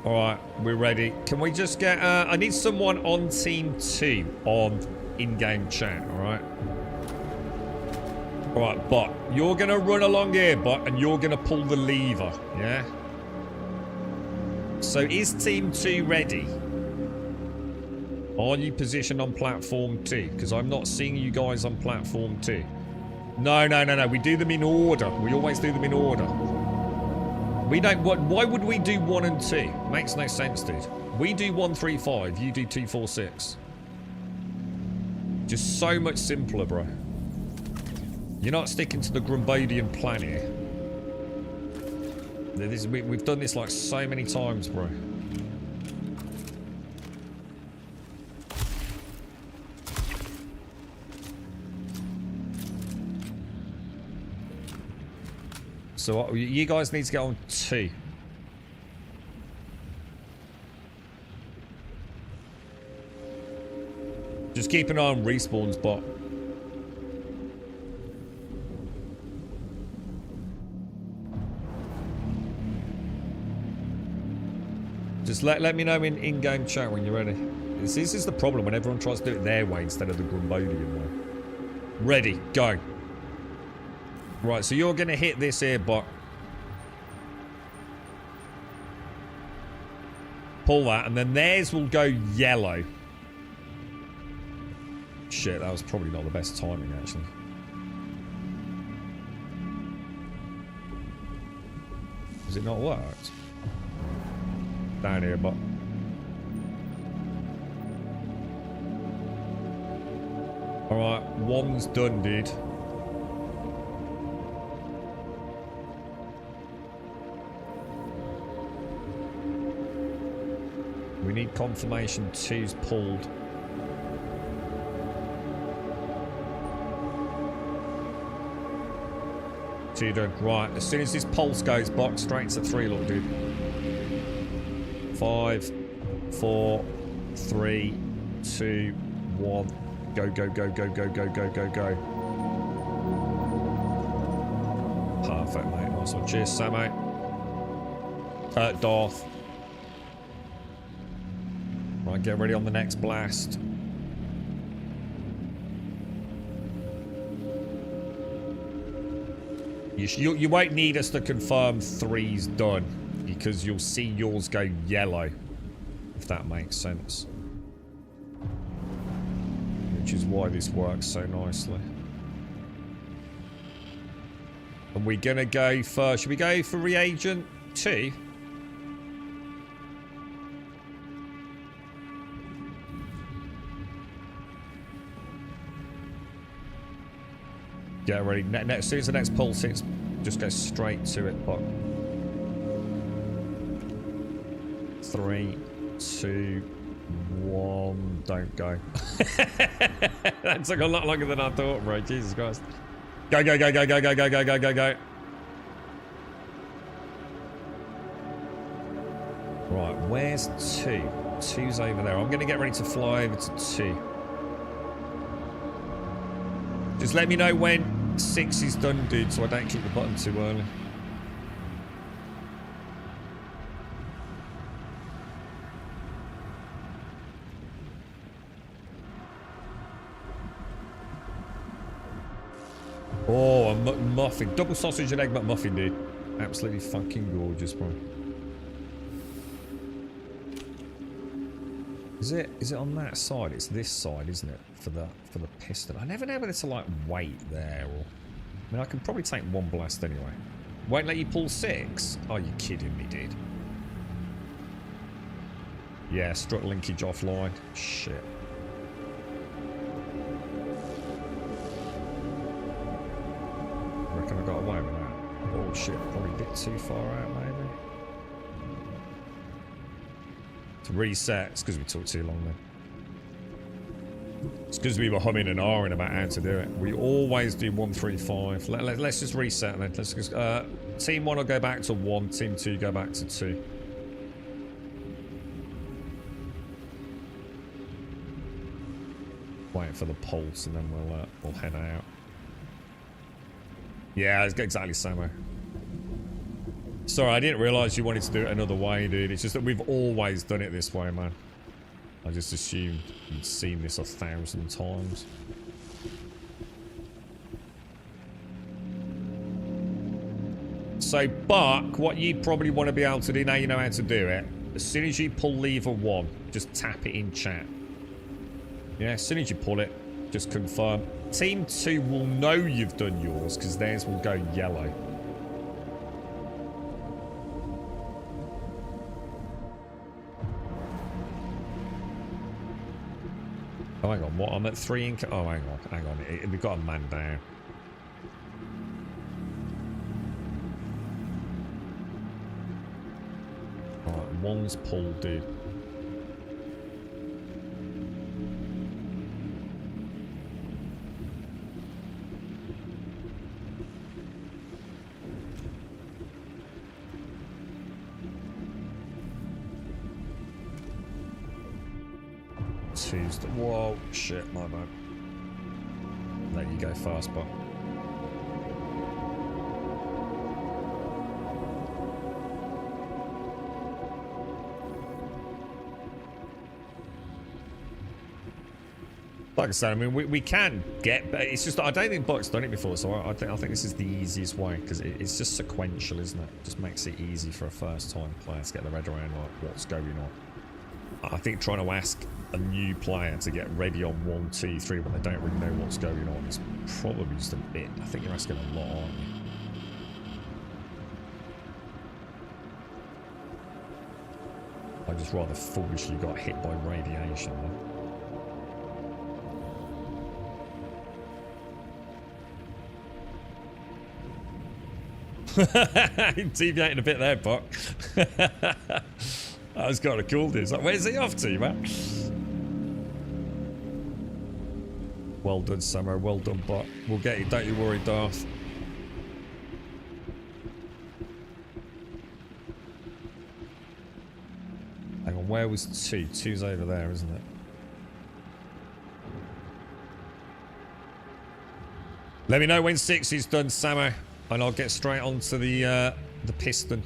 Alright, we're ready. Can we just get... I need someone on Team 2 on in-game chat, alright? Alright, Bot. You're going to run along here, Bot, and you're going to pull the lever, yeah? So is Team 2 ready? Are you positioned on platform 2? Because I'm not seeing you guys on platform 2. No. We do them in order. We always do them in order. We don't... Why would we do 1 and 2? Makes no sense, dude. We do 1, 3, 5. You do 2, 4, 6. Just so much simpler, bro. You're not sticking to the Grumbodian plan here. We've done this like so many times, bro. So you guys need to get on 2. Just keep an eye on respawns, Bot. Just let me know in-game chat when you're ready. This is the problem when everyone tries to do it their way instead of the Grumbodian way. Ready, go. Right, so you're going to hit this here, Bot. Pull that, and then theirs will go yellow. Shit, that was probably not the best timing, actually. Has it not worked? Down here, Bot. Alright, 1's done, dude. We need confirmation 2's pulled. Two done. Right, as soon as this pulse goes, Bot, straight to 3, look, dude. 5, 4, 3, 2, 1. Go. Perfect, mate. Nice one. Cheers, Samo. Darth. Right, get ready on the next blast. You won't need us to confirm 3's done, because you'll see yours go yellow, if that makes sense. Which is why this works so nicely. And we're gonna go for... Should we go for reagent 2? Get ready. As soon as the next pulse hits, just go straight to it, Bot. 3, 2, 1. Don't go. That took a lot longer than I thought, bro. Jesus Christ. Go. Right, where's 2? 2's over there. I'm going to get ready to fly over to 2. Just let me know when 6 is done, dude, so I don't click the button too early. Oh, a muffin. Double sausage and egg McMuffin, dude. Absolutely fucking gorgeous, bro. Is it on that side? It's this side, isn't it? For the piston. I never know whether to like wait there or... I mean, I can probably take 1 blast anyway. Won't let you pull 6? Oh, you kidding me, dude? Yeah, strut linkage offline. Shit. Reckon I got away with that. Oh shit, probably a bit too far out maybe. To reset, it's because we took too long then. It's because we were humming and ahhing about how to do it. We always do 1, 3, 5. Let's just reset then. Let's just, team 1 will go back to 1, team 2 go back to 2. Waiting for the pulse and then we'll head out. Yeah, it's exactly Samo. Sorry, I didn't realise you wanted to do it another way, dude. It's just that we've always done it this way, man. I just assumed you'd seen this 1,000 times. So, Buck, what you probably want to be able to do, now you know how to do it, as soon as you pull lever 1, just tap it in chat. Yeah, as soon as you pull it, just confirm. Team 2 will know you've done yours, because theirs will go yellow. Oh, hang on, what? I'm at 3 in... Oh, hang on. We've got a man down. Alright, 1's pulled, dude. Tuesday. Whoa, shit, my bad. Let you go fast, Buck. Like I said, I mean, we can get, but it's just I don't think Buck's done it before, so I think this is the easiest way because it's just sequential, isn't it? Just makes it easy for a first-time player to get their head around like what's going on. I think trying to ask a new player to get ready on 1, 2, 3 when they don't really know what's going on is probably just a bit. I think you're asking a lot, aren't you? I just rather foolishly got hit by radiation, though. Deviating a bit there, Buck. That was kind of cool, dude. It's like, where's he off to, man? Well done, Samo. Well done, Buck. We'll get you. Don't you worry, Darth. Hang on, where was 2? 2's over there, isn't it? Let me know when 6 is done, Samo, and I'll get straight onto the piston.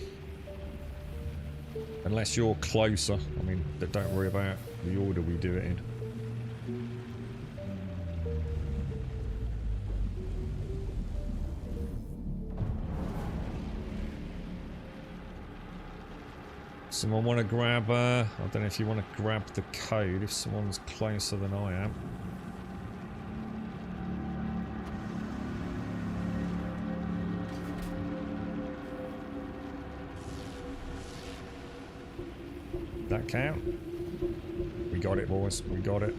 Unless you're closer. I mean, don't worry about the order we do it in. Someone want to grab, I don't know if you want to grab the code if someone's closer than I am. That count? We got it, boys. We got it.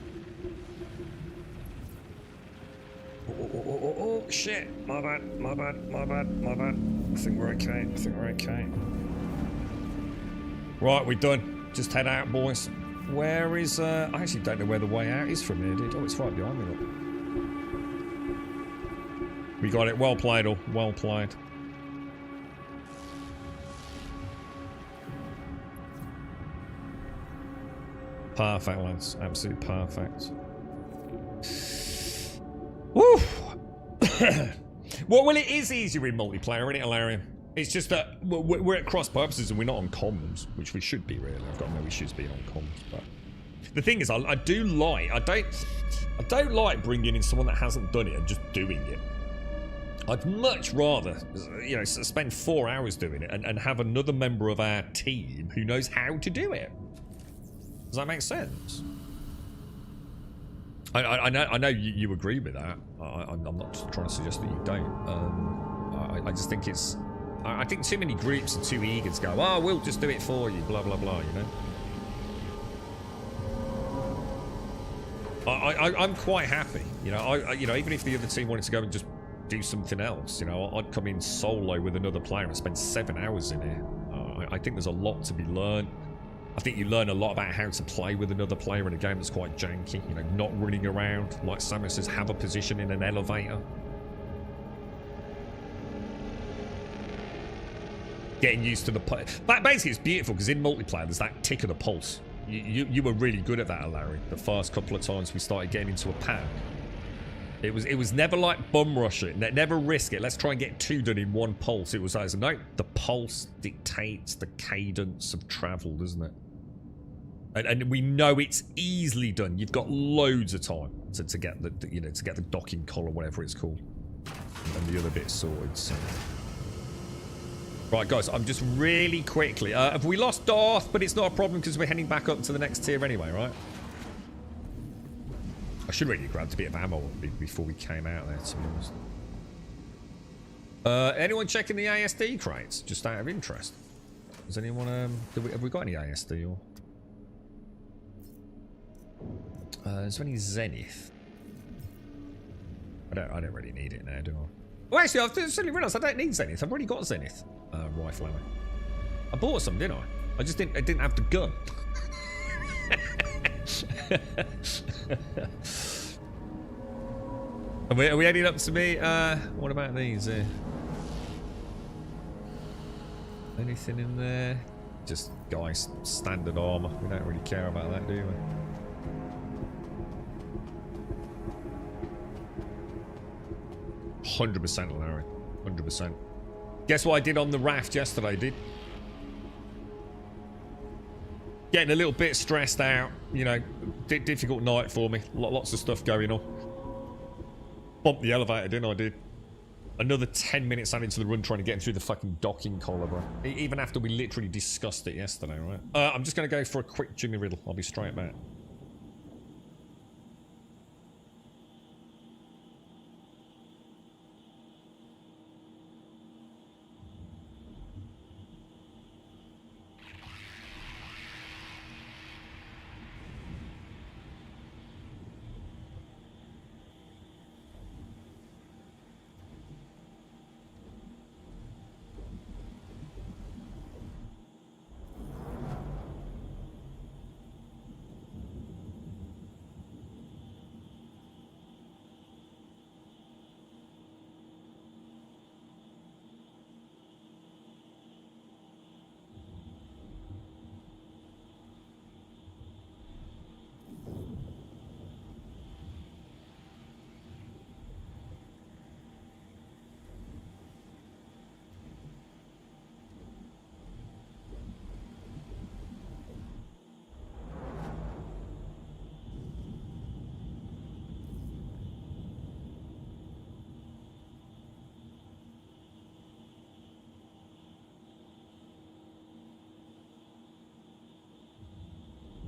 Oh, shit. My bad. I think we're okay. Right, we're done. Just head out, boys. Where is, I actually don't know where the way out is from here, dude. Oh, it's right behind me, look. We got it. Well played, all. Well played. Perfect, lads. Absolutely perfect. Woo! Well, it is easier in multiplayer, isn't it, Alarian? It's just that we're at cross purposes and we're not on comms, which we should be, really. I've got no issues being on comms, but the thing is, I don't like bringing in someone that hasn't done it and just doing it. I'd much rather, you know, spend 4 hours doing it and have another member of our team who knows how to do it. Does that make sense? I know you agree with that. I'm not trying to suggest that you don't. I just think it's... I think too many groups are too eager to go, oh, we'll just do it for you, blah, blah, blah, you know? I'm quite happy, you know, you know, even if the other team wanted to go and just do something else, you know, I'd come in solo with another player and spend 7 hours in here. I think there's a lot to be learned. I think you learn a lot about how to play with another player in a game that's quite janky, you know, not running around, like Samus says, have a position in an elevator. Getting used to the... Basically, it's beautiful, because in multiplayer, there's that tick of the pulse. You were really good at that, Larry, the first couple of times we started getting into a pack. It was never like bum rush it. Never risk it. Let's try and get 2 done in one pulse. It was like, no, the pulse dictates the cadence of travel, doesn't it? And we know it's easily done. You've got loads of time to get the to get the docking collar, whatever it's called, and the other bits sorted. So. Right, guys, I'm just really quickly. Have we lost Darth? But it's not a problem because we're heading back up to the next tier anyway, right? I should really have grabbed a bit of ammo before we came out there, to be honest. Anyone checking the ASD crates? Just out of interest. Has anyone, have we got any ASD or? Is there any Zenith? I don't really need it now, do I? Well, actually, I've suddenly realised I don't need Zenith. I've already got Zenith rifle ammo. I bought some, didn't I? I just didn't have the gun. Are we heading up to me? What about these? Anything in there? Just guys, standard armor. We don't really care about that, do we? %, Larry. 100%. Guess what I did on the raft yesterday, dude? Getting a little bit stressed out. You know, difficult night for me. Lots of stuff going on. Bumped the elevator, didn't I, dude? Another 10 minutes out into the run trying to get through the fucking docking collar, bro. Even after we literally discussed it yesterday, right? I'm just going to go for a quick Jimmy Riddle. I'll be straight back.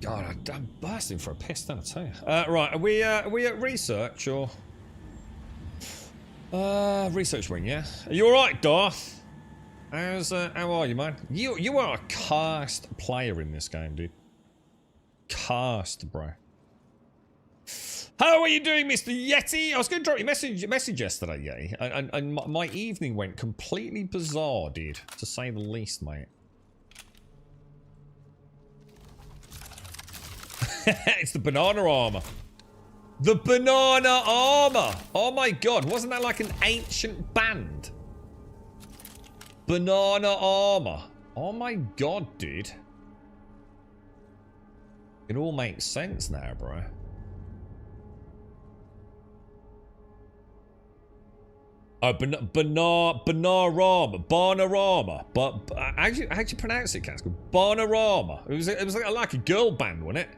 God, I'm bursting for a piss, don't I tell you? Right, are we at research or? Research wing, yeah. Are you all right, Darth? How are you, man? You are a cursed player in this game, dude. Cursed, bro. How are you doing, Mr. Yeti? I was going to drop you a message yesterday, Yeti, and my evening went completely bizarre, dude, to say the least, mate. It's the banana armor. The banana armor. Oh my god, wasn't that like an ancient band? Banana armor. Oh my god, dude. It all makes sense now, bro. Oh, Bananarama. But how'd you pronounce it, Casco? Bananarama. It was like a girl band, wasn't it?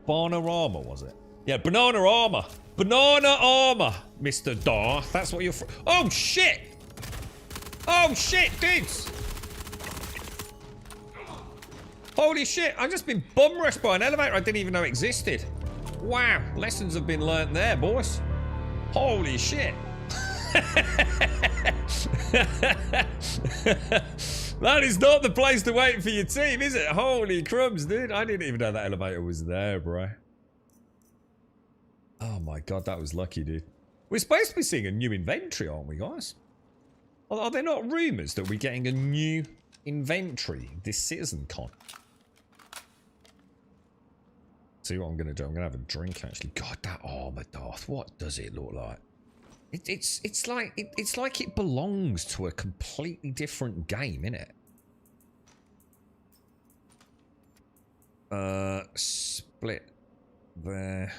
Bananarama, was it? Yeah, Banana Armor. Banana Armor, Mr. Darth. That's what you're for. Oh, shit! Oh, shit, dudes! Holy shit, I've just been bum rushed by an elevator I didn't even know existed. Wow, lessons have been learnt there, boys. Holy shit. That is not the place to wait for your team, is it? Holy crumbs, dude. I didn't even know that elevator was there, bro. Oh my god, that was lucky, dude. We're supposed to be seeing a new inventory, aren't we, guys? Are there not rumours that we're getting a new inventory this CitizenCon? See what I'm going to do? I'm going to have a drink, actually. God, that armour, Darth. What does it look like? It's like it belongs to a completely different game, innit? Split there.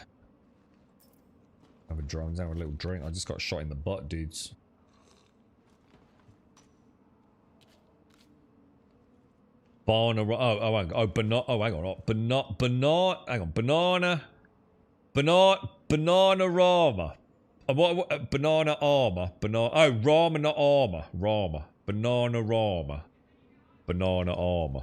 a drone, have a little drink. I just got shot in the butt, dudes. Banana. Oh, hang on. Oh, banana. Oh, hang on. Oh, hang on. Banana Rama. What? Banana armor. Banana. Oh, Rama, not armor. Rama. Banana Rama. Banana armor.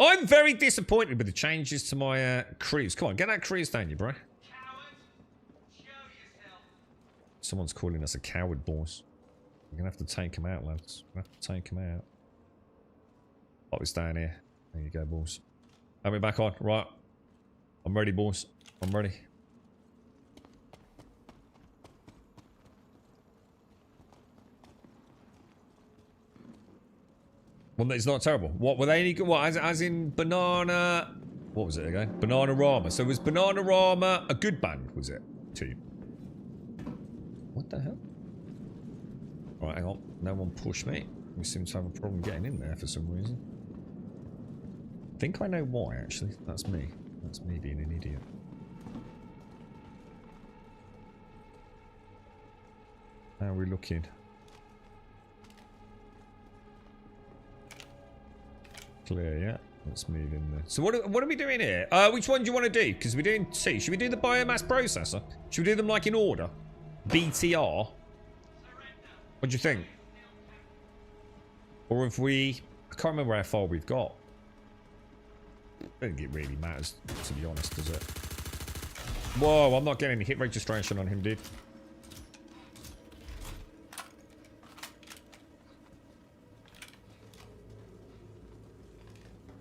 I'm very disappointed with the changes to my cruise. Come on, get that cruise down you, bro. Someone's calling us a coward, boys. We're gonna have to take him out, lads. We're gonna have to take him out. Oh, it's down here. There you go, boys. Have me back on. Right. I'm ready, boys. I'm ready. Well, it's not terrible. What were they any good? What, as in banana? What was it again? Banana Rama. So was Banana Rama a good band? Was it? Too. What the hell? Right, hang on. No one pushed me. We seem to have a problem getting in there for some reason. I think I know why, actually. That's me. That's me being an idiot. How are we looking? Clear, yeah. Let's move in there. So what are we doing here? Which one do you want to do? Because we're doing two. Should we do the biomass processor? Should we do them like in order? BTR? What do you think? Or if we... I can't remember how far we've got. I don't think it really matters, to be honest, does it? Whoa, I'm not getting any hit registration on him, dude.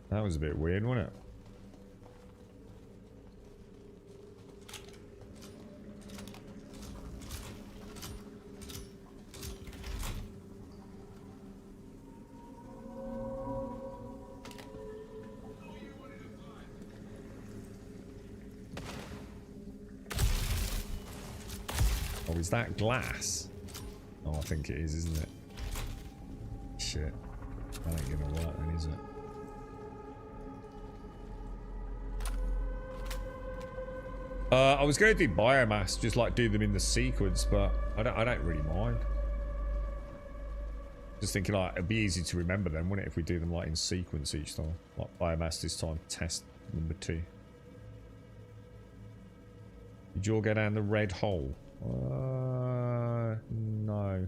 That was a bit weird, wasn't it? Oh, is that glass? Oh, I think it is, isn't it? Shit. That ain't gonna work then, is it? I was going to do biomass, just like do them in the sequence, but I don't really mind. Just thinking like it'd be easy to remember them, wouldn't it, if we do them like in sequence each time? Like biomass this time, test number 2. Did you all go down the red hole? No.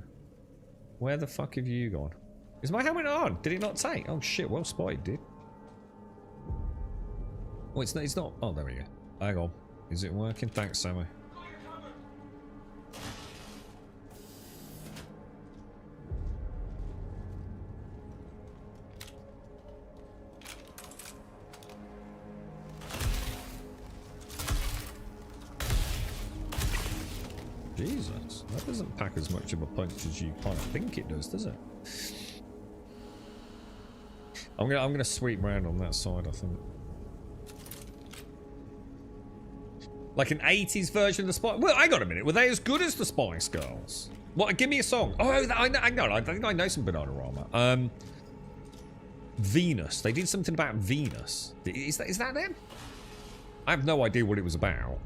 Where the fuck have you gone? Is my helmet on? Did it not take? Oh shit, well spotted, dude. Oh, it's not. Oh, there we go. Hang on. Is it working? Thanks, Sammy. Jesus, that doesn't pack as much of a punch as you kind of think it does it? I'm gonna sweep round on that side, I think. Like an 80s version of the Spice... Well, hang on a minute. Were they as good as the Spice Girls? What? Give me a song. Oh, I think I know some Bananarama. Venus. They did something about Venus. Is that them? I have no idea what it was about.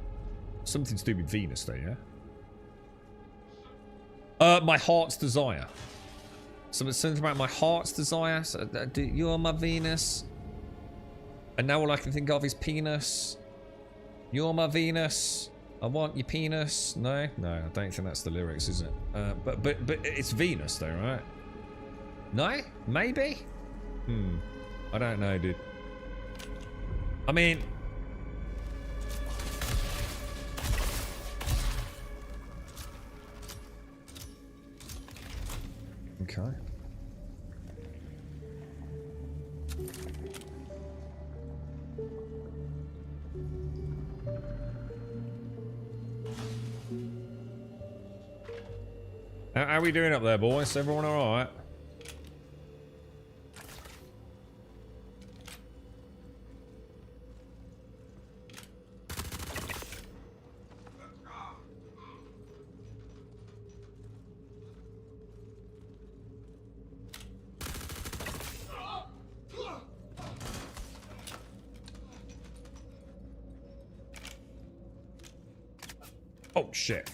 Something to do with Venus there, yeah? My heart's desire. Something about my heart's desire. So, you're my Venus. And now all I can think of is penis. You're my Venus. I want your penis. No, I don't think that's the lyrics, is it? But it's Venus, though, right? No, maybe. I don't know, dude. I mean, okay. How are we doing up there, boys? Everyone alright? Oh, shit.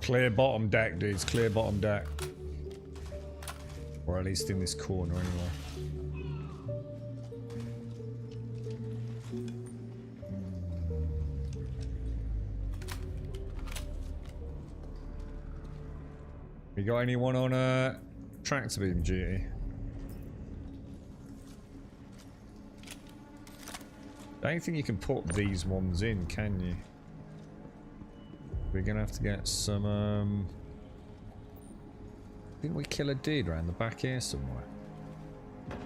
Clear bottom deck, dudes. Clear bottom deck. Or at least in this corner, anyway. You got anyone on tractor beam duty? I don't think you can put these ones in, can you? We're gonna have to get some, didn't we kill a dude around the back here somewhere?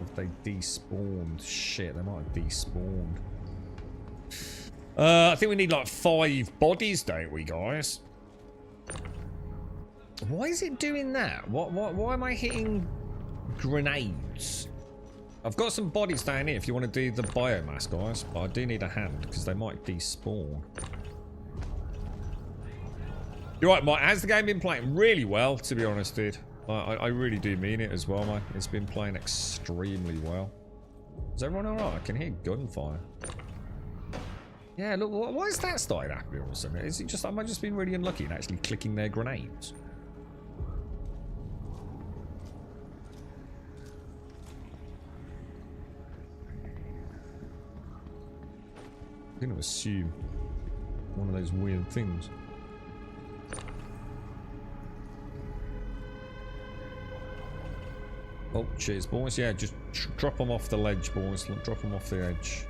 If they despawned. Shit, they might have despawned. I think we need like 5 bodies, don't we, guys? Why is it doing that? Why am I hitting grenades? I've got some bodies down here if you want to do the biomass, guys. But I do need a hand because they might despawn. You're right, Mike. Has the game been playing really well, to be honest, dude? I really do mean it as well, mate. It's been playing extremely well. Is everyone alright? I can hear gunfire. Yeah, look, why is that started happening all of a sudden? Is it just, am I just being really unlucky in actually clicking their grenades? I'm going to assume one of those weird things. Oh, cheers, boys. Yeah, just drop them off the ledge, boys. Drop them off the edge.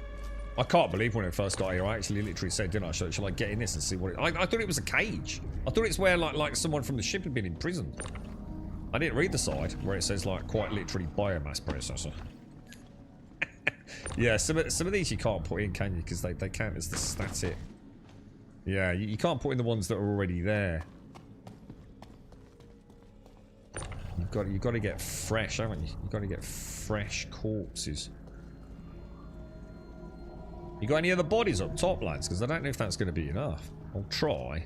I can't believe when it first got here, I actually literally said, didn't I, shall I get in this and see what it... I thought it was a cage. I thought it's where, like someone from the ship had been imprisoned. I didn't read the side where it says, like, quite literally biomass processor. Yeah, some of these you can't put in, can you? Because they count as the static. Yeah, you can't put in the ones that are already there. You've got to get fresh, haven't you? You've got to get fresh corpses. You got any other bodies up top, lads? Because I don't know if that's going to be enough. I'll try.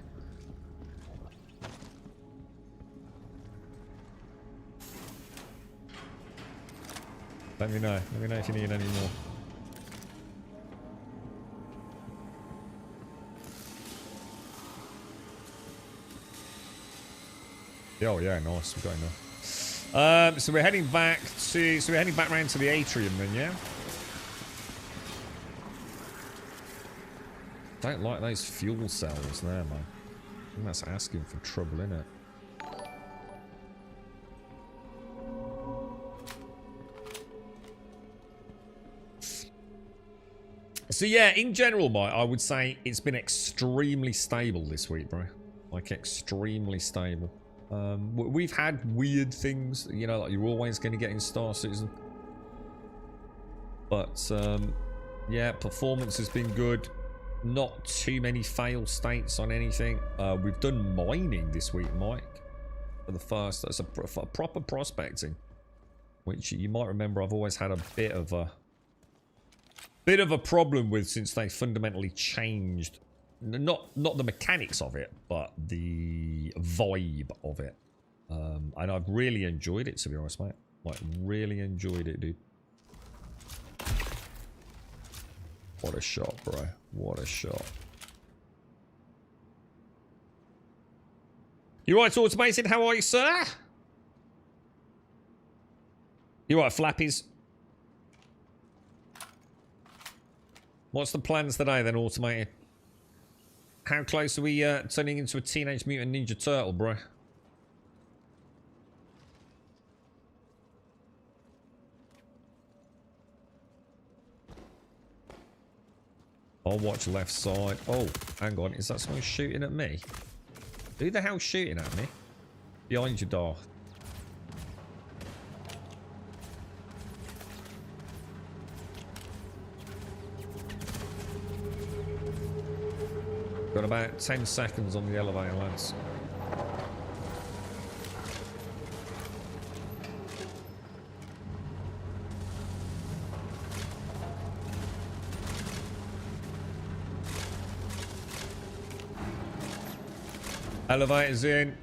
Let me know. Let me know if you need any more. Oh yeah, nice. We've got enough. So we're heading back round to the atrium then, yeah? Don't like those fuel cells there, man. I think that's asking for trouble, innit? So yeah, in general, Mike, I would say it's been extremely stable this week, bro. Like, extremely stable. We've had weird things, you know, like you're always going to get in Star Citizen. But, yeah, performance has been good. Not too many fail states on anything. We've done mining this week, Mike. For the first, that's a proper prospecting. Which you might remember I've always had a bit of a problem with since they fundamentally changed. Not the mechanics of it, but the vibe of it. And I've really enjoyed it, to be honest, mate. Like, really enjoyed it, dude. What a shot, bro. What a shot. You right, Automated? How are you, sir? You right, Flappies? What's the plans today, then, Automated? How close are we turning into a Teenage Mutant Ninja Turtle, bro? I'll watch left side. Oh, hang on. Is that someone shooting at me? Who the hell's shooting at me? Behind you, Darth. Got about 10 seconds on the elevator, lads. Elevators in.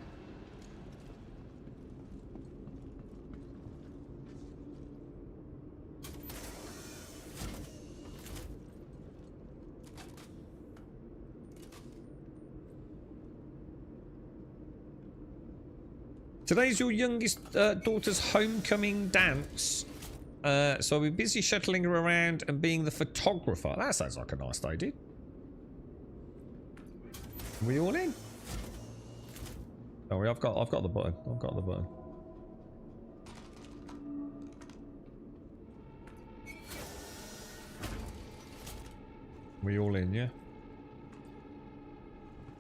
Today's your youngest daughter's homecoming dance. So I'll be busy shuttling her around and being the photographer. That sounds like a nice idea. Are we all in? Oh, I've got the button. I've got the button. We all in, yeah?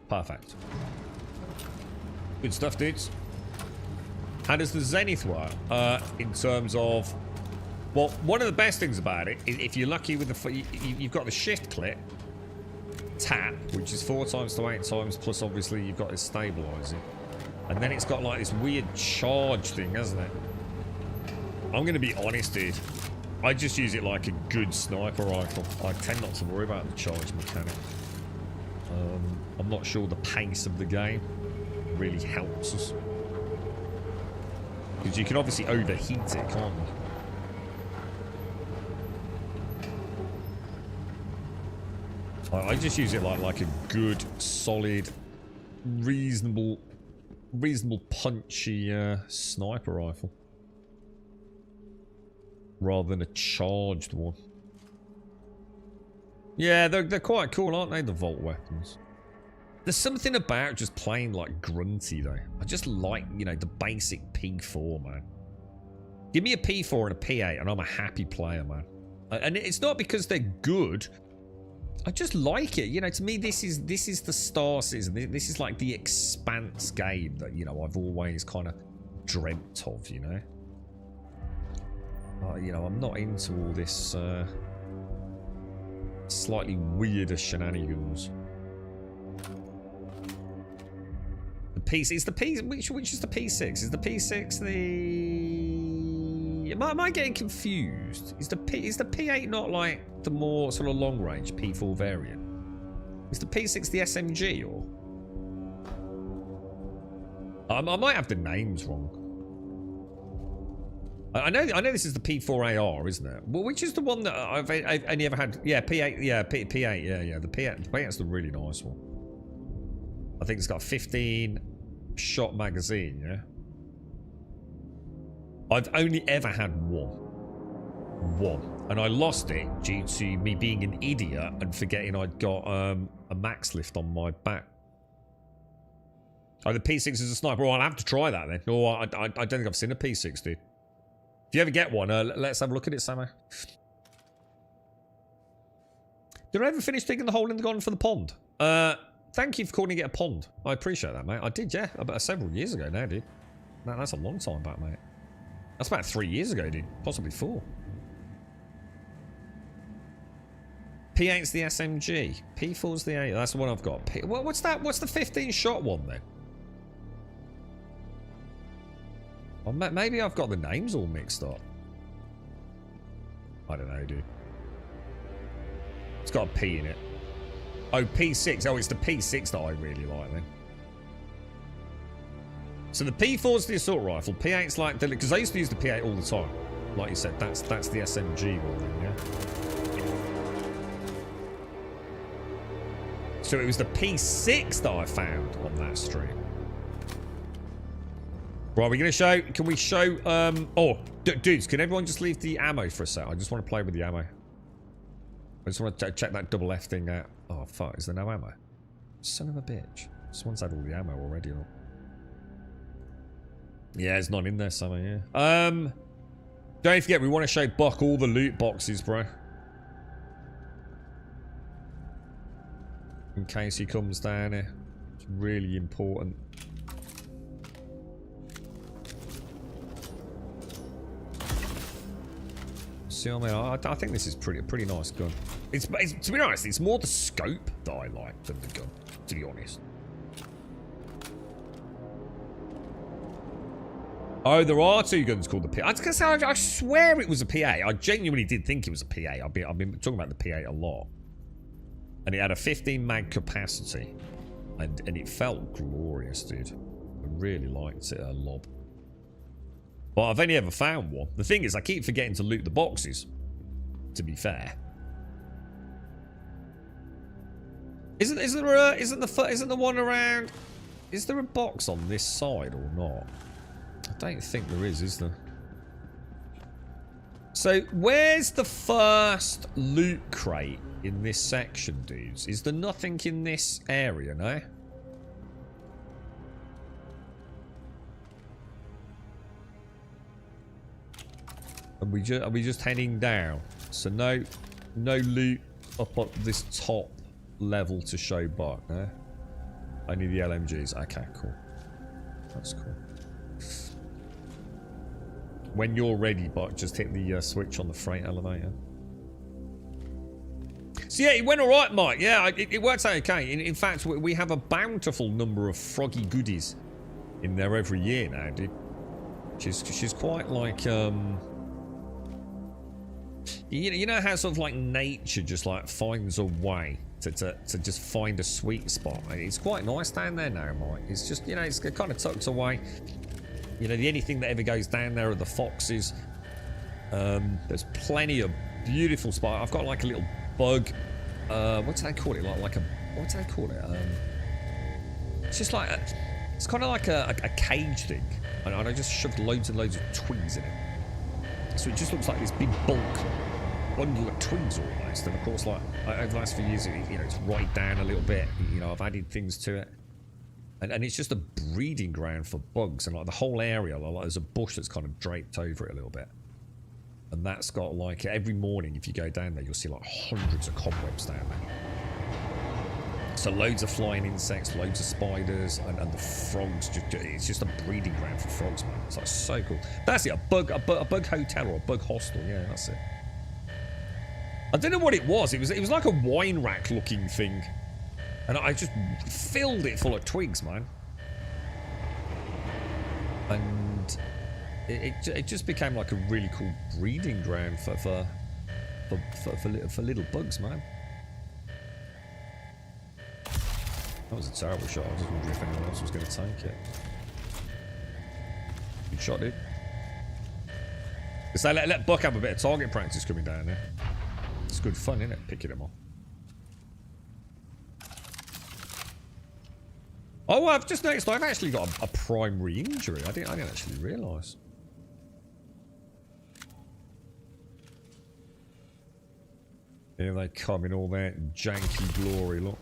Perfect. Good stuff, dudes. How does the Zenith work? In terms of... Well, one of the best things about it is if you're lucky with the... You've got the shift click. Tap, which is 4 times to 8 times, plus obviously you've got this stabilizing. And then it's got like this weird charge thing, hasn't it? I'm going to be honest, dude. I just use it like a good sniper rifle. I tend not to worry about the charge mechanic. I'm not sure the pace of the game really helps us. Because you can obviously overheat it, can't you? I just use it like a good, solid, reasonable punchy sniper rifle. Rather than a charged one. Yeah, they're quite cool, aren't they, the Volt weapons? There's something about just playing like grunty, though. I just like, you know, the basic P4, man. Give me a P4 and a P8 and I'm a happy player, man. And it's not because they're good. I just like it. You know, to me, this is the Star Citizen. This is like the Expanse game that, you know, I've always kind of dreamt of, you know. You know, I'm not into all this slightly weirder shenanigans. The P6 is the P. Which is the P6? Is the P6 the? Am I getting confused? Is the P8 not like the more sort of long range P4 variant? Is the P6 the SMG or? I might have the names wrong. I know this is the P4AR, isn't it? Well, which is the one that I've only ever had? Yeah, P8. Yeah, P8. Yeah. The P8's the really nice one. I think it's got a 15 shot magazine. Yeah. I've only ever had one, and I lost it due to me being an idiot and forgetting I'd got a max lift on my back. Oh, the P6 is a sniper. Oh, I'll have to try that then. Oh, I don't think I've seen a P6, dude. If you ever get one, let's have a look at it, Samo. Did I ever finish digging the hole in the garden for the pond? Thank you for calling it a pond. I appreciate that, mate. I did, yeah. About several years ago now, dude. Man, that's a long time back, mate. That's about 3 years ago, dude. Possibly 4. P8's the SMG. P4's the 8. That's the one I've got. What's that? What's the 15 shot one then? Well, maybe I've got the names all mixed up. I don't know, dude. It's got a P in it. Oh, P6. Oh, it's the P6 that I really like then. So the P4's the assault rifle. P8's like the... Because I used to use the P8 all the time. Like you said, that's the SMG one then, yeah? So it was the P6 that I found on that stream. Right, we're going to show... Can we show... Oh, dudes, can everyone just leave the ammo for a sec? I just want to play with the ammo. I just want to check that double F thing out. Oh, fuck. Is there no ammo? Son of a bitch. Someone's had all the ammo already. Or... Yeah, it's not in there somewhere, yeah. Don't forget, we want to show Buck all the loot boxes, bro. In case he comes down here. It's really important. See what I mean? I think this is pretty nice gun. It's to be honest, it's more the scope that I like than the gun. to be honest. Oh, there are two guns called the PA. I was gonna say, I swear it was a PA. I genuinely did think it was a PA. I've been talking about the PA a lot. And it had a 15 mag capacity. And it felt glorious, dude. I really liked it a lot. But I've only ever found one. The thing is, I keep forgetting to loot the boxes. To be fair. Isn't the one around? Is there a box on this side or not? I don't think there is there? So, where's the first loot crate in this section, dudes? Is there nothing in this area, no? Are we just heading down? So no loot up at this top level to show back, no? Only the LMGs. Okay, cool. That's cool. When you're ready, Bot, just hit the switch on the freight elevator. So yeah, it went alright, Mike. Yeah, it works out okay. In fact, we have a bountiful number of froggy goodies in there every year now, dude. She's quite like, you know how sort of like nature just like finds a way to just find a sweet spot. It's quite nice down there now, Mike. It's just, you know, it's kind of tucked away. You know, the anything that ever goes down there are the foxes. There's plenty of beautiful spots. I've got like a little bug. What do they call it? Like a what do they call it? It's just like it's kind of like a cage thing, and I just shoved loads and loads of twigs in it. So it just looks like this big bulk bundle of twigs almost. And of course, like over the last few years, you know, it's right down a little bit. You know, I've added things to it. And it's just a breeding ground for bugs, and like the whole area, like there's a bush that's kind of draped over it a little bit, and that's got like every morning if you go down there, you'll see like hundreds of cobwebs down there. So loads of flying insects, loads of spiders, and the frogs. It's just a breeding ground for frogs, man. It's like so cool. That's it, a bug hotel or a bug hostel. Yeah, that's it. I don't know what it was. It was like a wine rack looking thing. And I just filled it full of twigs, man. And it just became like a really cool breeding ground for little bugs, man. That was a terrible shot. I was just wondering if anyone else was going to take it. Good shot, dude. So let Buck have a bit of target practice coming down there. It's good fun, isn't it? Picking them off. Oh, I've just noticed I've actually got a primary injury. I didn't actually realise. Here they come in all their janky glory, look.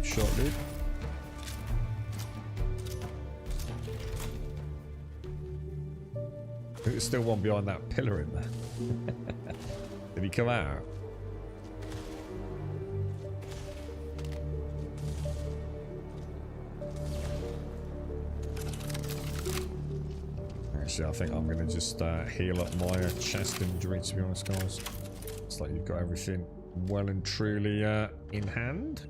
Shot, dude. There's still one behind that pillar in there. Did he come out? Actually, I think I'm going to just heal up my chest injury, to be honest, guys. It's like you've got everything well and truly in hand.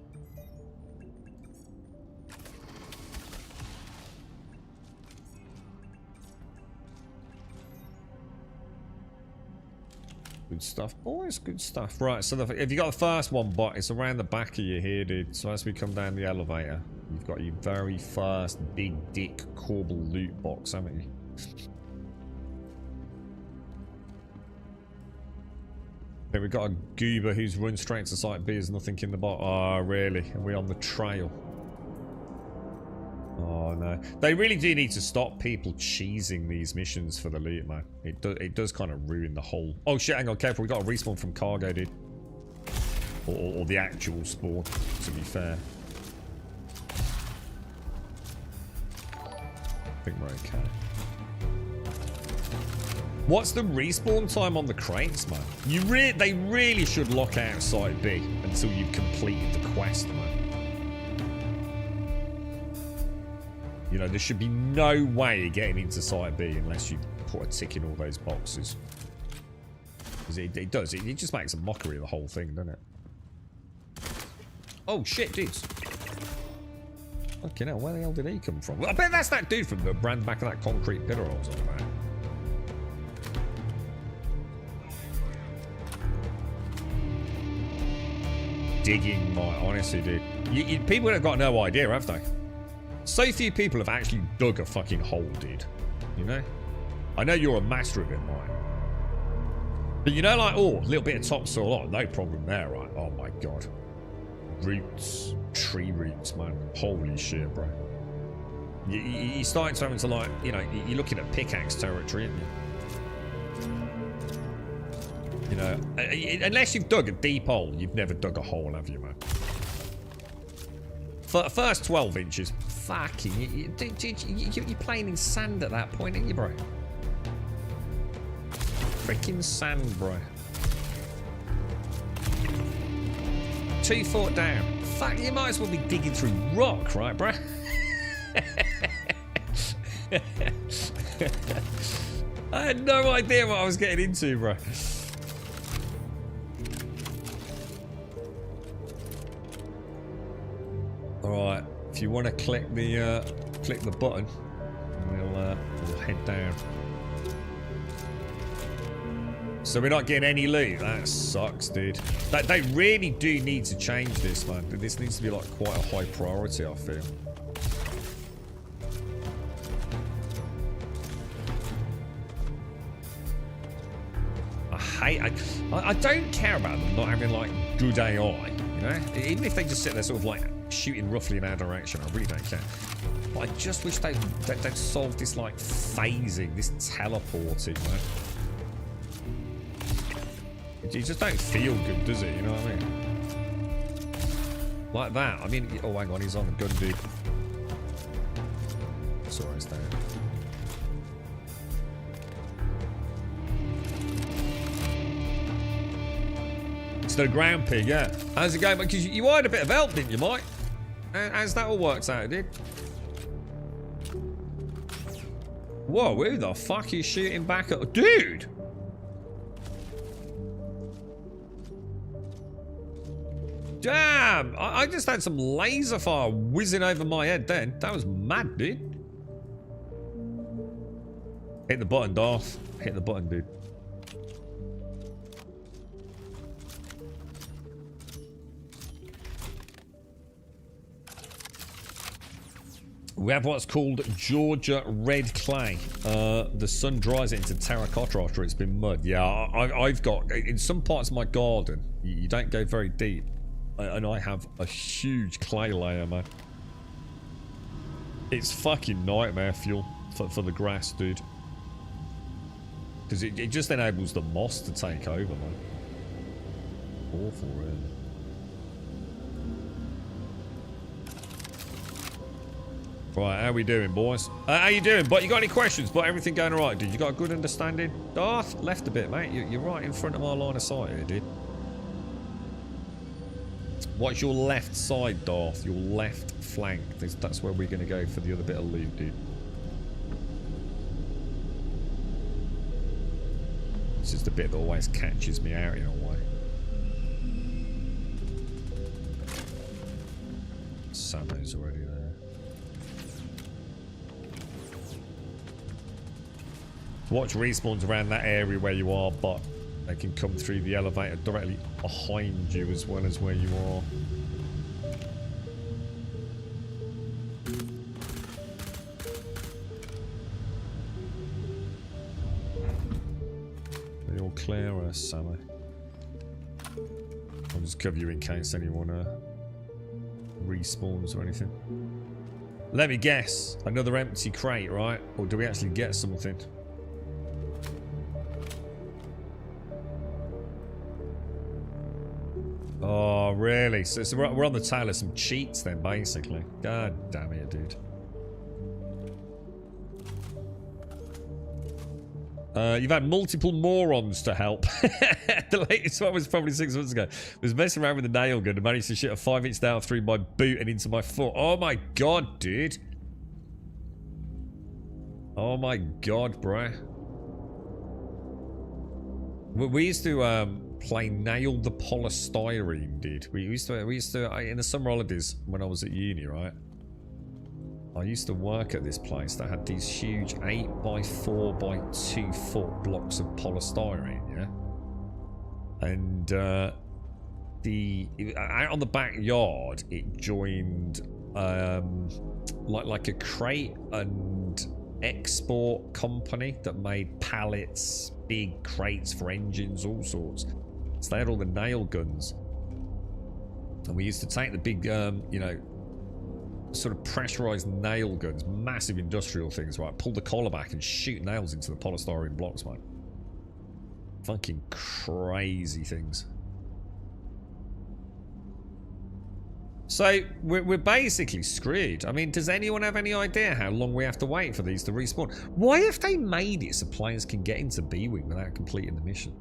Good stuff, boys. Good stuff. Right, so if you got the first one, but it's around the back of you here, dude. So as we come down the elevator, you've got your very first big dick Corbel loot box, haven't you? Then we've got a goober who's run straight to Site B. There's nothing in the box. Oh, really? And we're on the trail. Oh no, they really do need to stop people cheesing these missions for the loot, man. It does kind of ruin the whole. Oh shit, hang on, careful, we got a respawn from cargo, dude. Or the actual spawn, to be fair. I think we're okay. What's the respawn time on the crates, man? They really should lock out Site B and until you've completed the quest, man. You know, there should be no way of getting into Site B unless you put a tick in all those boxes. Because it does. It just makes a mockery of the whole thing, doesn't it? Oh, shit, dudes. Fucking hell, where the hell did he come from? Well, I bet that's that dude from the brand back of that concrete pillar I was on about. Digging my... Honestly, dude. People have got no idea, have they? So few people have actually dug a fucking hole, dude. You know? I know you're a master of it, right? But you know, like, oh, a little bit of topsoil. Oh, no problem there, right? Oh, my God. Roots. Tree roots, man. Holy shit, bro. You're starting to having to, like, you know, you're looking at pickaxe territory, aren't you? You know, unless you've dug a deep hole, you've never dug a hole, have you, man? First 12 inches. Fucking... You're playing in sand at that point, aren't you, bro? Freaking sand, bro. 2 foot down. Fuck, you might as well be digging through rock, right, bro? I had no idea what I was getting into, bro. Alright, if you want to click the button, we'll head down. So we're not getting any loot. That sucks, dude. They really do need to change this, man. This needs to be like quite a high priority, I feel. I don't care about them not having like good AI, you know? Even if they just sit there sort of like shooting roughly in our direction, I really don't care. But I just wish they'd solve this like phasing, this teleporting, man. It just don't feel good, does it? You know what I mean? Like that. I mean, oh, hang on, he's on the gun, dude. Sorry, it's down. It's the ground pig, yeah. How's it going? Because you hired a bit of help, didn't you, Mike? How's that all worked out, dude? Whoa, who the fuck is shooting back at... Dude! Damn! I just had some laser fire whizzing over my head then. That was mad, dude. Hit the button, Darth. Hit the button, dude. We have what's called Georgia red clay. The sun dries it into terracotta after it's been mud. Yeah, I've got... In some parts of my garden, you don't go very deep. And I have a huge clay layer, man. It's fucking nightmare fuel for the grass, dude. Because it just enables the moss to take over, man. Awful, really. Right, how we doing, boys? How you doing? But you got any questions? But everything going alright, dude? You got a good understanding? Darth, left a bit, mate. You're right in front of my line of sight here, dude. What's your left side, Darth? Your left flank. That's where we're going to go for the other bit of loot, dude. This is the bit that always catches me out in a way. Samo's already there. Watch respawns around that area where you are, but they can come through the elevator directly behind you as well as where you are. Are you all clear, Sammy? I'll just cover you in case anyone respawns or anything. Let me guess. Another empty crate, right? Or do we actually get something? Oh, really? So we're on the tail of some cheats then, basically. God damn it, dude. You've had multiple morons to help. The latest one was probably 6 months ago. Was messing around with a nail gun and managed to shoot a 5-inch nail through my boot and into my foot. Oh my god, dude. Oh my god, bruh. We used to play Nail the Polystyrene, dude. We used to in the summer holidays when I was at uni, right? I used to work at this place that had these huge 8x4 by 2 foot blocks of polystyrene, yeah? And out on the backyard, it joined like a crate and export company that made pallets, big crates for engines, all sorts. So they had all the nail guns. And we used to take the big, you know, sort of pressurized nail guns, massive industrial things, right? Pull the collar back and shoot nails into the polystyrene blocks, man. Fucking crazy things. So we're basically screwed. I mean, does anyone have any idea how long we have to wait for these to respawn? Why have they made it so players can get into B-Wing without completing the mission?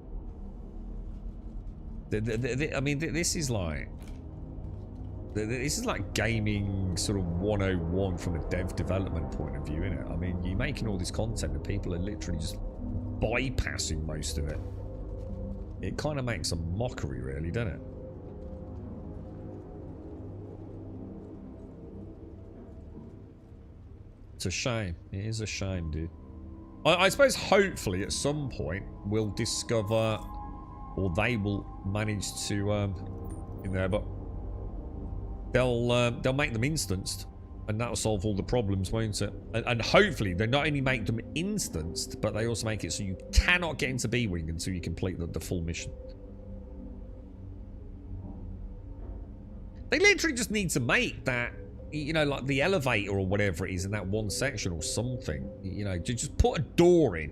I mean, this is like... This is like gaming sort of 101 from a dev development point of view, innit? I mean, you're making all this content and people are literally just bypassing most of it. It kind of makes a mockery, really, doesn't it? It's a shame. It is a shame, dude. I suppose hopefully at some point we'll discover, or they will manage to, in there, but they'll make them instanced, and that'll solve all the problems, won't it? And hopefully they not only make them instanced, but they also make it so you cannot get into B-Wing until you complete the full mission. They literally just need to make that, you know, like the elevator or whatever it is in that one section or something. You know, just put a door in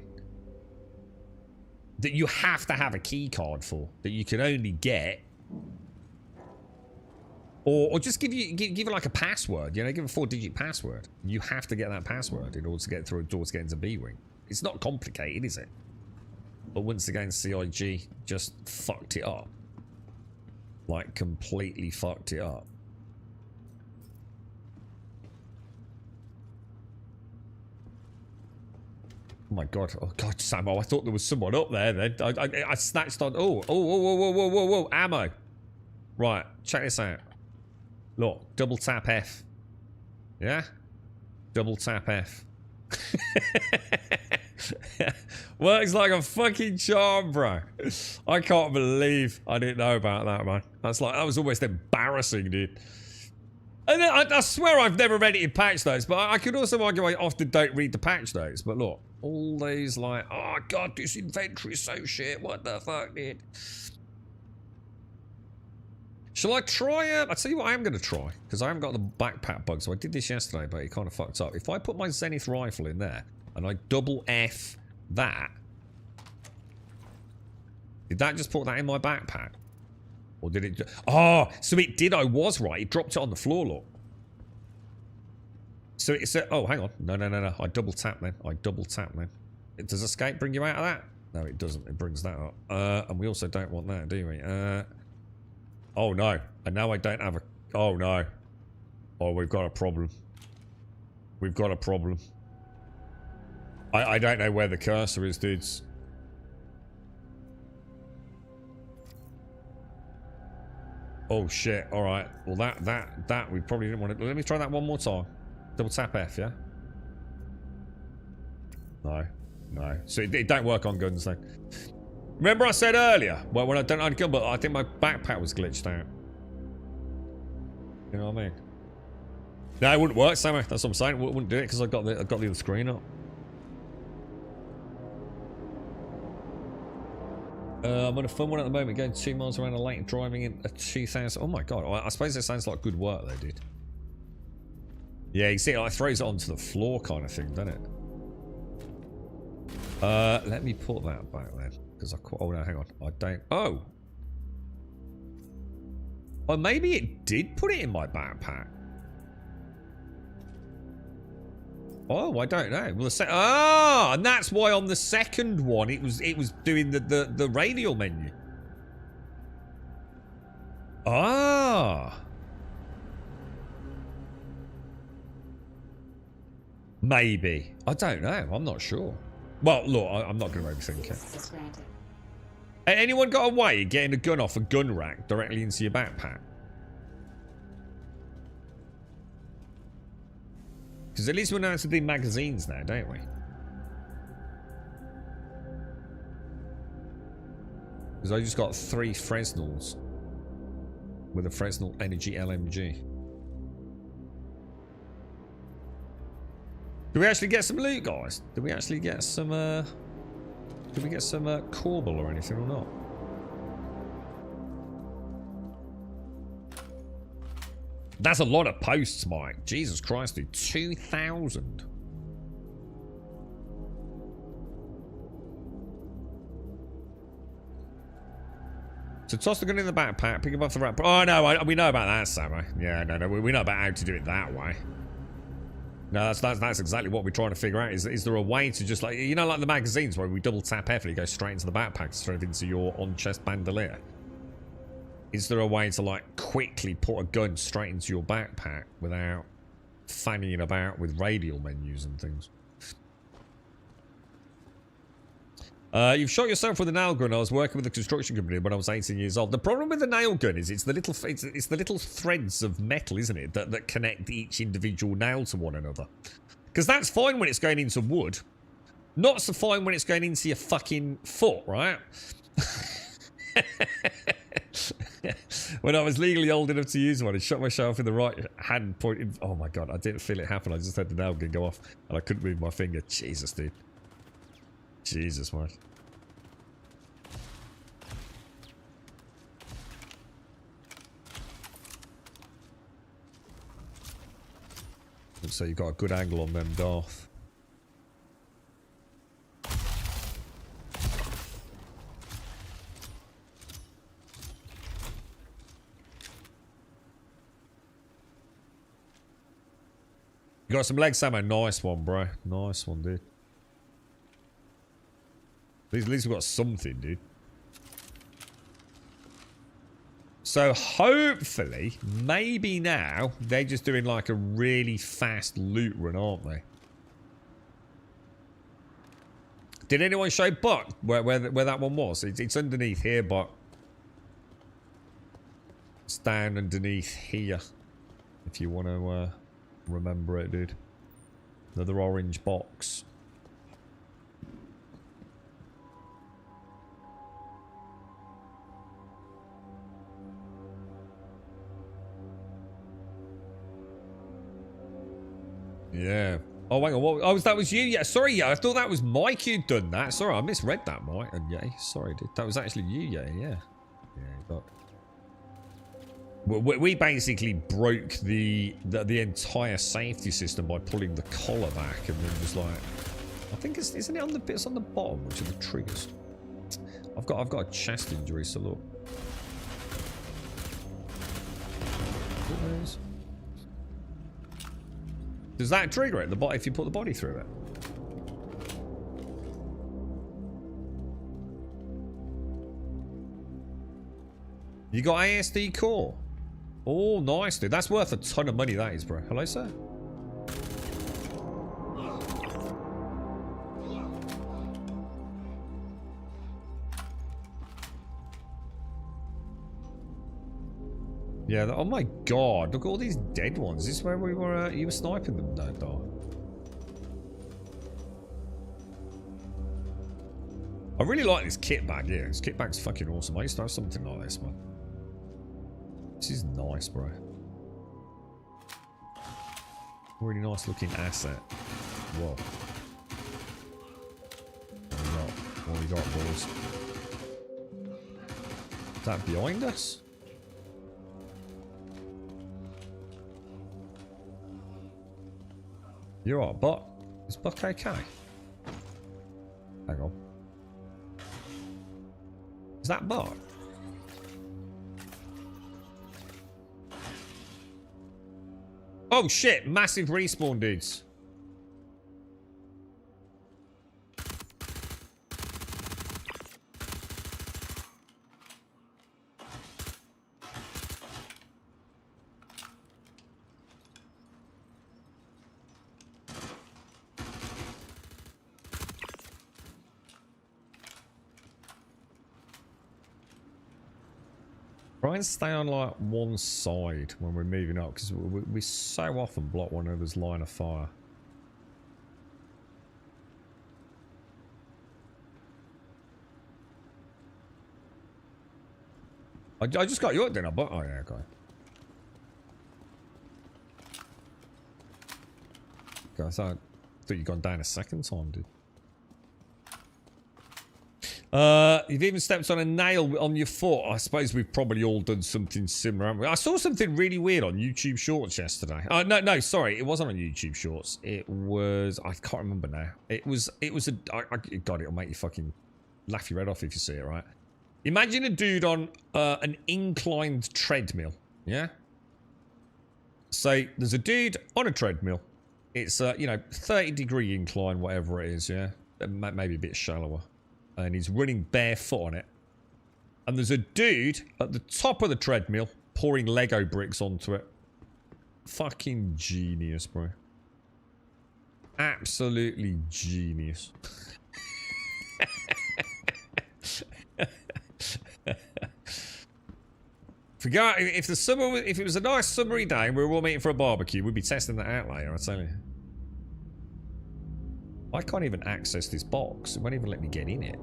that you have to have a key card for, that you can only get. Or just give it like a password, you know, give a 4-digit password. You have to get that password in order to get through a door to get into B-Wing. It's not complicated, is it? But once again, CIG just fucked it up. Like, completely fucked it up. Oh my god. Oh god, Samo, I thought there was someone up there then. I snatched on... whoa, ammo. Right, check this out. Look, double tap F. Yeah? Double tap F. Works like a fucking charm, bro. I can't believe I didn't know about that, man. That was almost embarrassing, dude. And then, I swear I've never read it in patch notes, but I could also argue I often don't read the patch notes. But look, all these like, oh god, this inventory is so shit. What the fuck, dude? Shall I try? I'll tell you what I am going to try, because I haven't got the backpack bug, so I did this yesterday, but it kind of fucked up. If I put my Zenith rifle in there, and I double F that, did that just put that in my backpack? Or did it... Oh, so it did, I was right. It dropped it on the floor, look. So it said... Oh, hang on. No. I double tap, then. Does escape bring you out of that? No, it doesn't. It brings that up. And we also don't want that, do we? Oh no, and now I don't have a... Oh no. Oh, we've got a problem. We've got a problem. I don't know where the cursor is, dudes. Oh shit, alright. Well that we probably didn't want to... Let me try that one more time. Double tap F, yeah? No. So it don't work on guns then. Remember I said earlier, well, when I don't own a gun, but I think my backpack was glitched out. You know what I mean? No, it wouldn't work, Sammy. That's what I'm saying. It wouldn't do it because I got the other screen up. I'm on a fun one at the moment, going 2 miles around a lake and driving in a 2000. Oh my god! I suppose that sounds like good work, though, dude. Yeah, you see, it like throws it onto the floor, kind of thing, doesn't it? Let me put that back then. Because oh no, hang on. I don't... Oh! Well, maybe it did put it in my backpack. Oh, I don't know. Well, and that's why on the second one it was doing the radial menu. Ah. Maybe. I don't know. I'm not sure. Well, look, I'm not going to overthink it. Anyone got a way of getting a gun off a gun rack directly into your backpack? Because at least we know how to do magazines now, don't we? Because I just got 3 Fresnels with a Fresnel Energy LMG. Did we actually get some loot, guys? Did we actually get some, did we get some Corbel or anything or not? That's a lot of posts, Mike. Jesus Christ, dude. 2,000. So toss the gun in the backpack, pick him up the rat. Oh, no, we know about that, Samurai. Yeah, no, we know about how to do it that way. No, that's exactly what we're trying to figure out. Is there a way to just, like, you know, like the magazines where we double tap F and it goes straight into the backpack, straight into your on-chest bandolier? Is there a way to, like, quickly put a gun straight into your backpack without fanning about with radial menus and things? You've shot yourself with a nail gun. I was working with a construction company when I was 18 years old. The problem with the nail gun is it's the little threads of metal, isn't it, that connect each individual nail to one another. Because that's fine when it's going into wood. Not so fine when it's going into your fucking foot, right? When I was legally old enough to use one, I shot myself in the right hand, pointed. Oh my god, I didn't feel it happen. I just had the nail gun go off, and I couldn't move my finger. Jesus, dude. Jesus, man. So you've got a good angle on them, Darth. You got some legs, Samo. Nice one, bro. Nice one, dude. At least we've got something, dude. So hopefully, maybe now, they're just doing like a really fast loot run, aren't they? Did anyone show Buck where that one was? It's underneath here, Buck. It's down underneath here. If you want to remember it, dude. Another orange box. Yeah. Oh, hang on. What? Oh, that was you? Yeah, sorry, yeah. I thought that was Mike who'd done that. Sorry, I misread that, Mike. And yeah, sorry, dude. That was actually you, yeah. Yeah, but... We basically broke the entire safety system by pulling the collar back and then just like... I think it's... Isn't it on the bits on the bottom, which are the triggers? I've got a chest injury, so look. Does that trigger it? If you put the body through it? You got ASD core. Oh, nice, dude. That's worth a ton of money, that is, bro. Hello, sir? Yeah, oh my god, look at all these dead ones. Is this where we were, you were sniping them? No, darn. I really like this kit bag here. This kit bag's fucking awesome. I used to have something like this, man. This is nice, bro. Really nice looking asset. Whoa. What we got, boys? Is that behind us? You're right, Buck. Is Buck okay? Hang on. Is that Buck? Oh shit, massive respawn dudes. Try and stay on like one side when we're moving up, because we so often block one another's line of fire. I just got you up then, oh yeah, okay. I thought you'd gone down a second time, dude. You've even stepped on a nail on your foot. I suppose we've probably all done something similar, haven't we? I saw something really weird on YouTube Shorts yesterday. No, sorry, it wasn't on YouTube Shorts. It was, I can't remember now. It was God, it'll make you fucking laugh your head off if you see it, right? Imagine a dude on an inclined treadmill, yeah? So there's a dude on a treadmill. It's, 30-degree incline, whatever it is, yeah? Maybe a bit shallower. And he's running barefoot on it. And there's a dude at the top of the treadmill pouring Lego bricks onto it. Fucking genius, bro. Absolutely genius. If it was a nice summery day and we were all meeting for a barbecue, we'd be testing that out later, I tell you. I can't even access this box. It won't even let me get in it.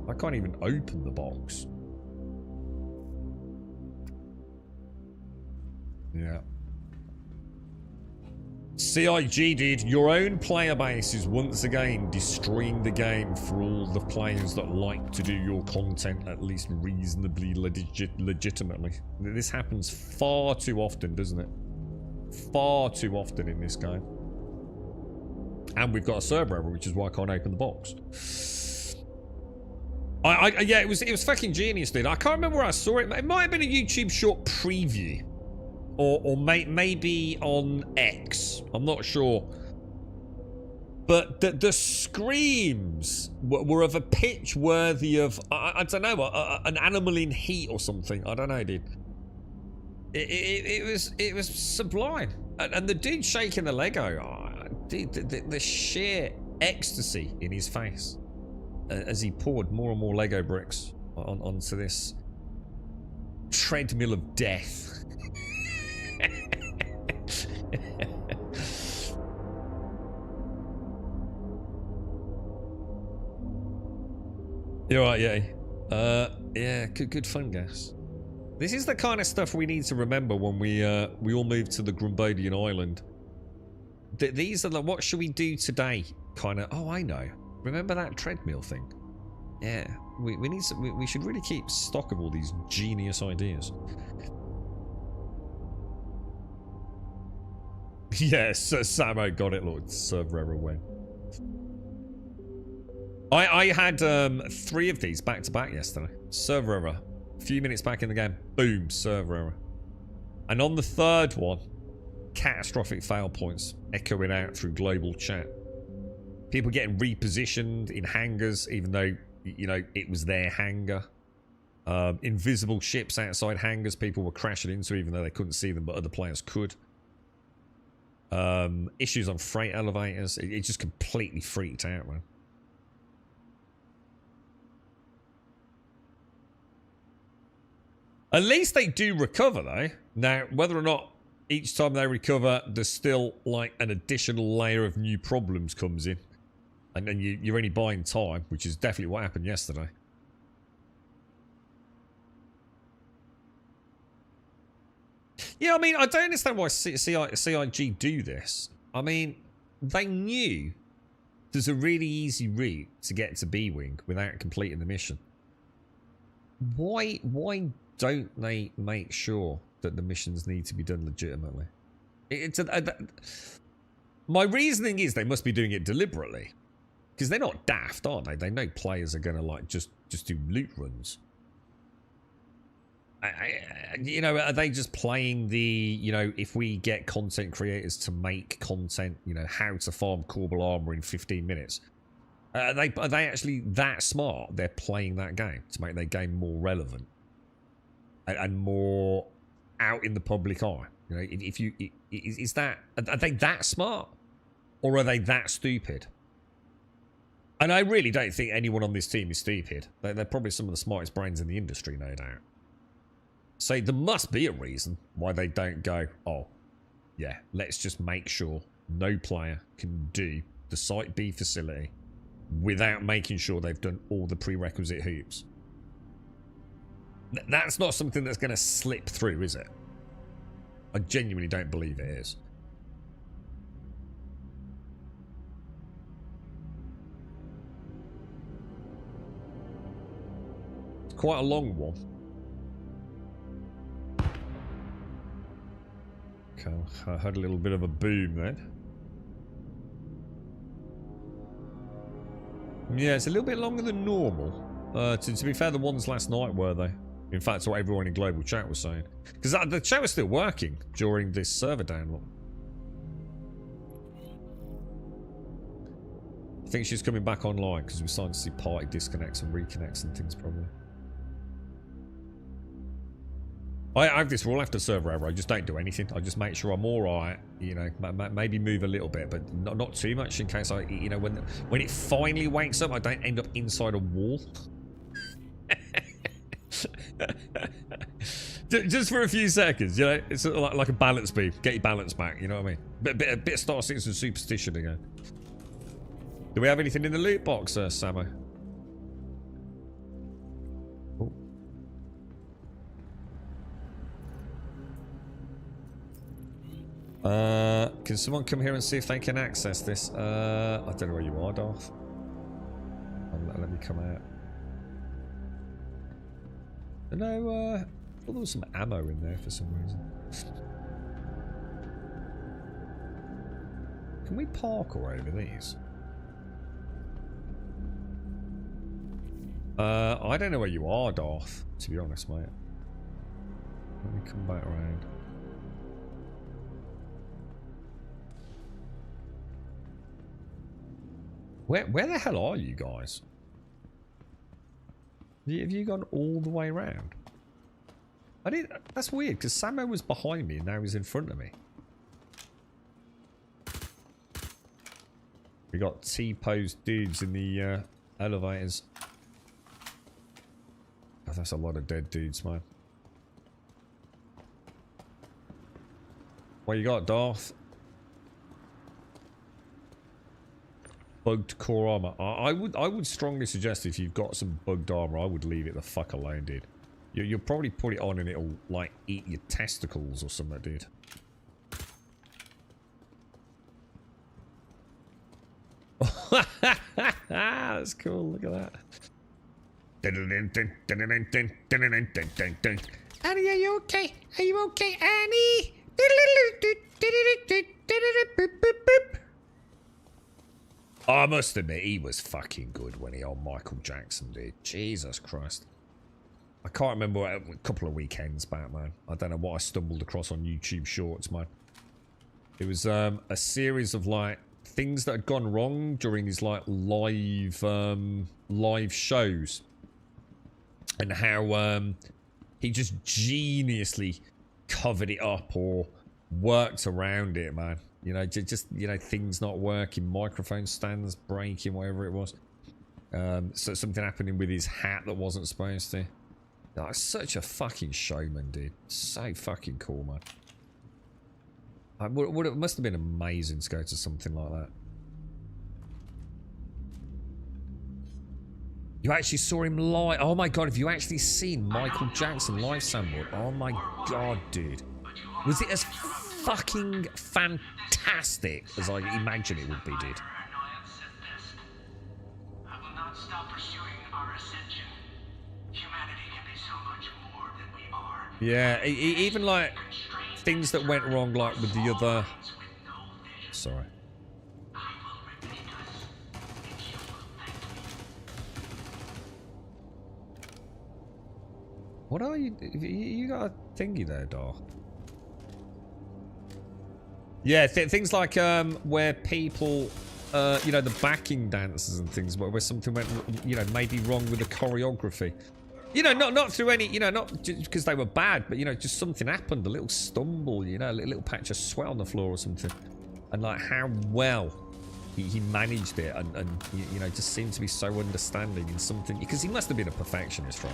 I can't even open the box. Yeah. CIG, dude, your own player base is once again destroying the game for all the players that like to do your content at least reasonably legitimately. This happens far too often, doesn't it? Far too often in this game. And we've got a server error, which is why I can't open the box. Yeah, it was fucking genius, dude. I can't remember where I saw it. It might have been a YouTube short preview. Or maybe on X. I'm not sure. But the screams were of a pitch worthy of, I don't know, an animal in heat or something. I don't know, dude. It was sublime. And the dude shaking the Lego, dude, the sheer ecstasy in his face as he poured more and more Lego bricks onto this treadmill of death. You're right, yeah. Yeah, good fun, guys. This is the kind of stuff we need to remember when we all move to the Grumbodian island. These are the what should we do today kind of. Oh, I know. Remember that treadmill thing? Yeah, we should really keep stock of all these genius ideas. Yes, Samo got it, Lord. Server error when. I had 3 of these back to back yesterday. Server error. A few minutes back in the game, boom, server error. And on the 3rd one, catastrophic fail points echoing out through global chat. People getting repositioned in hangars, even though, you know, it was their hangar. Invisible ships outside hangars people were crashing into, even though they couldn't see them, but other players could. Issues on freight elevators. It just completely freaked out, man. At least they do recover, though. Now, whether or not each time they recover, there's still, like, an additional layer of new problems comes in. And then you're only buying time, which is definitely what happened yesterday. Yeah, I mean, I don't understand why CIG do this. I mean, they knew there's a really easy route to get to B-Wing without completing the mission. Why don't they make sure that the missions need to be done legitimately? My reasoning is they must be doing it deliberately. Because they're not daft, are they? They know players are going to, like, just do loot runs. You know, are they just playing the, you know, if we get content creators to make content, you know, how to farm Corbel armor in 15 minutes? Are they actually that smart? They're playing that game to make their game more relevant and more out in the public eye. You know, if you is that, are they that smart, or are they that stupid? And I really don't think anyone on this team is stupid. They're probably some of the smartest brains in the industry, no doubt. So there must be a reason why they don't go, oh, yeah, let's just make sure no player can do the Site B facility without making sure they've done all the prerequisite hoops. That's not something that's going to slip through, is it? I genuinely don't believe it is. It's quite a long one. Okay, I heard a little bit of a boom then. Yeah, it's a little bit longer than normal. To be fair, the ones last night were they? In fact, it's what everyone in global chat was saying. Because the chat was still working during this server download. I think she's coming back online because we're starting to see party disconnects and reconnects and things probably. I have this rule after server error. I just don't do anything. I just make sure I'm all right. You know, maybe move a little bit, but not too much in case I, you know, when it finally wakes up, I don't end up inside a wall. Just for a few seconds, you know, it's like a balance beam. Get your balance back. You know what I mean? A bit of Star Citizen superstition again. Do we have anything in the loot box, Samo? Can someone come here and see if they can access this? I don't know where you are, Darth. Let me come out. No, I thought there was some ammo in there for some reason. Can we parkour over these? I don't know where you are, Darth, to be honest, mate. Let me come back around. Where the hell are you guys? Have you gone all the way around? That's weird, because Samo was behind me and now he's in front of me. We got T-posed dudes in the elevators. Oh, that's a lot of dead dudes, man. What you got, Darth? Bugged core armor. I would strongly suggest if you've got some bugged armor, I would leave it the fuck alone, dude. You'll probably put it on and it'll like eat your testicles or something, dude. That's cool. Look at that. Annie, are you okay? Are you okay, Annie? I must admit, he was fucking good when he on Michael Jackson, dude. Jesus Christ. I can't remember a couple of weekends back, man. I don't know what I stumbled across on YouTube Shorts, man. It was a series of like things that had gone wrong during his like live shows, and how he just geniusly covered it up or worked around it, man. You know, just you know, things not working, microphone stands breaking, whatever it was. So something happening with his hat that wasn't supposed to. Oh, such a fucking showman, dude. So fucking cool, man. It must have been amazing to go to something like that. You actually saw him live. Oh my god, have you actually seen Michael Jackson live sample? Oh my god, dude. Was it as fucking fantastic as I imagine it would be, dude? Yeah, even like things that went wrong, like with the other. Sorry. What are you? You got a thingy there, Dar. Yeah, things like where people, you know, the backing dancers and things, where something went, you know, maybe wrong with the choreography. You know, not through any, you know, not because they were bad, but, you know, just something happened, a little stumble, you know, a little patch of sweat on the floor or something. And, like, how well he managed it and, you know, just seemed to be so understanding in something. Because he must have been a perfectionist, right?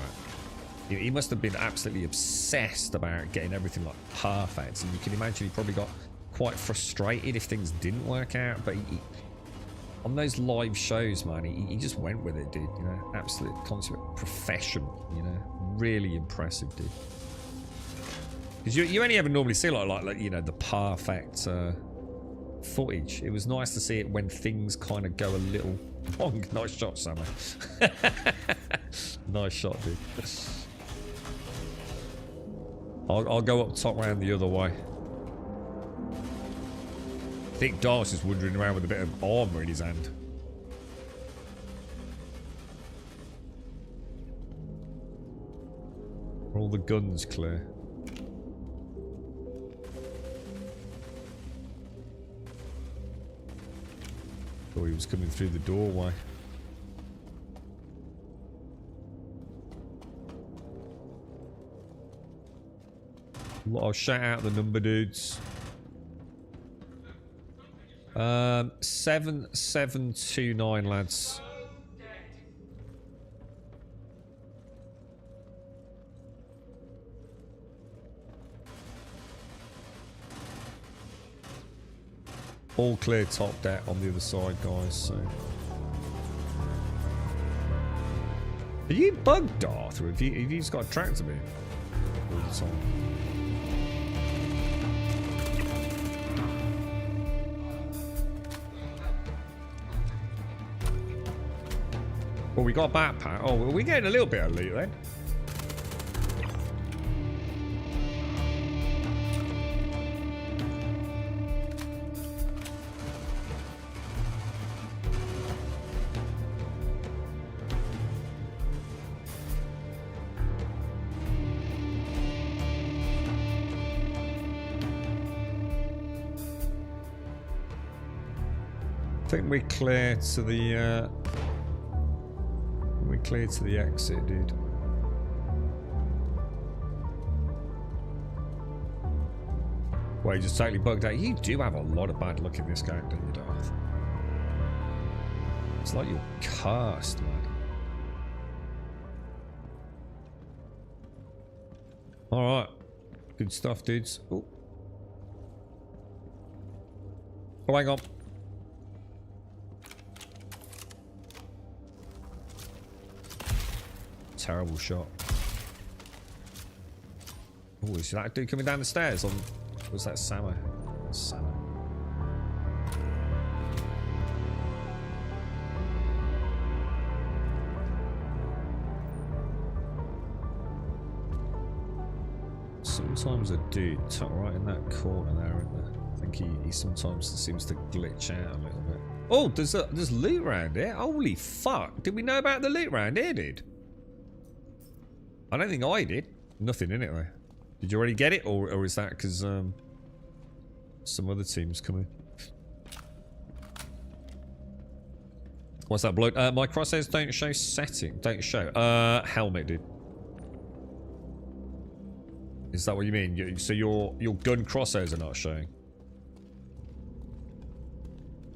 He must have been absolutely obsessed about getting everything like perfect. And you can imagine he probably got quite frustrated if things didn't work out. But on those live shows, man, he just went with it, dude. You know, absolute consummate professional. You know, really impressive, dude. Because you only ever normally see like you know, the perfect footage. It was nice to see it when things kind of go a little wrong. Nice shot, Sammo. Nice shot, dude. I'll go up top round the other way. I think Darce is wandering around with a bit of armor in his hand. Are all the guns clear? Thought he was coming through the doorway. I'll shout out the number, dudes. 7729, lads. All clear top deck on the other side, guys. So, are you bugged, Darth, or have you just got a tractor beam all the time? Well, we got a backpack. Oh, well, we're getting a little bit of loot then. I think we're clear to the clear to the exit, dude. Well, you just totally bugged out. You do have a lot of bad luck in this game, don't you, Darth? It's like you're cursed, man. Alright. Good stuff, dudes. Oh, hang on. Terrible shot. Oh, is that dude coming down the stairs? Was that Sammo? Sammo. Sometimes a dude tucked right in that corner there, isn't there? I think he sometimes seems to glitch out a little bit. Oh, there's loot around here. Holy fuck! Did we know about the loot around here, dude? I don't think I did. Nothing in it though. Did you already get it, or is that because some other team's coming? What's that, bloke? My crosshairs don't show setting. Don't show. Helmet, dude. Is that what you mean? So your gun crosshairs are not showing?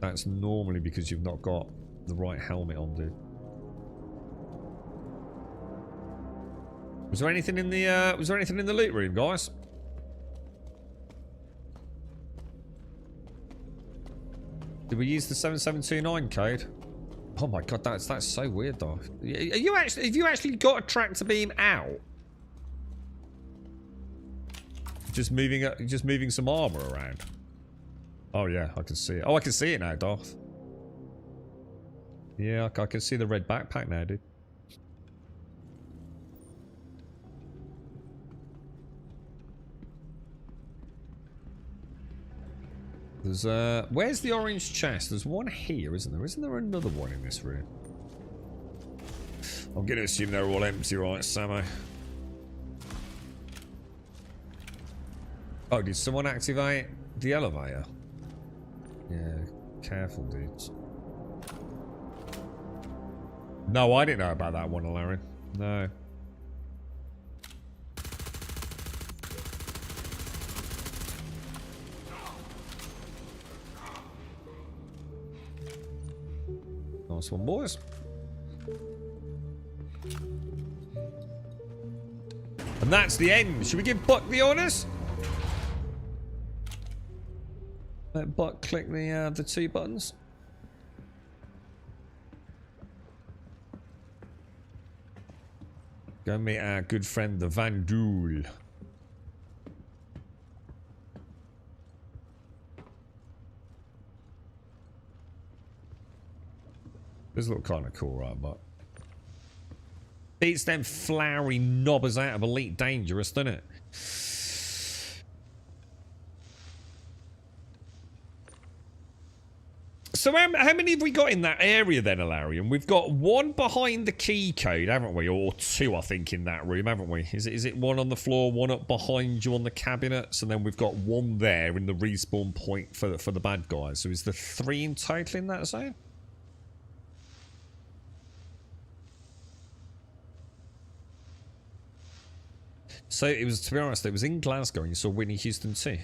That's normally because you've not got the right helmet on, dude. Was there anything in the loot room, guys? Did we use the 7729 code? Oh my god, that's so weird, though. Have you actually got a tractor beam out? Just moving some armor around. Oh yeah, I can see it. Oh, I can see it now, Darth. Yeah, I can see the red backpack now, dude. There's where's the orange chest? There's one here, isn't there? Isn't there another one in this room? I'm gonna assume they're all empty, right, Sammo? Oh, did someone activate the elevator? Yeah, careful, dudes. No, I didn't know about that one, Larry. No. Nice one, boys. And that's the end. Should we give Buck the honors? Let Buck click the 2 buttons. Go meet our good friend the Van Dool. This look kind of cool, right, but beats them flowery knobbers out of Elite Dangerous, doesn't it? So how many have we got in that area then, Alarian? We've got 1 behind the key code, haven't we? Or 2, I think, in that room, haven't we? Is it 1 on the floor, 1 up behind you on the cabinets, and then we've got 1 there in the respawn point for the bad guys. So is there 3 in total in that zone? So it was, to be honest, it was in Glasgow and you saw Whitney Houston too.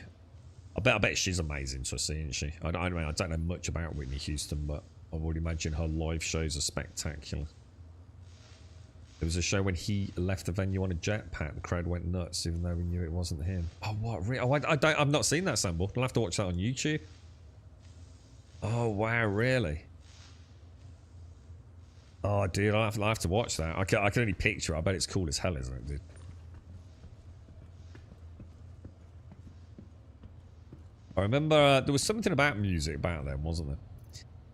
I bet she's amazing to see, isn't she? I don't know much about Whitney Houston, but I would imagine her live shows are spectacular. There was a show when he left the venue on a jetpack. The crowd went nuts, even though we knew it wasn't him. Oh, what? I've not seen that sample. I'll have to watch that on YouTube. Oh wow, really? Oh, dude, I'll have to watch that. I can only picture it. I bet it's cool as hell, isn't it, dude? I remember there was something about music back then, wasn't there?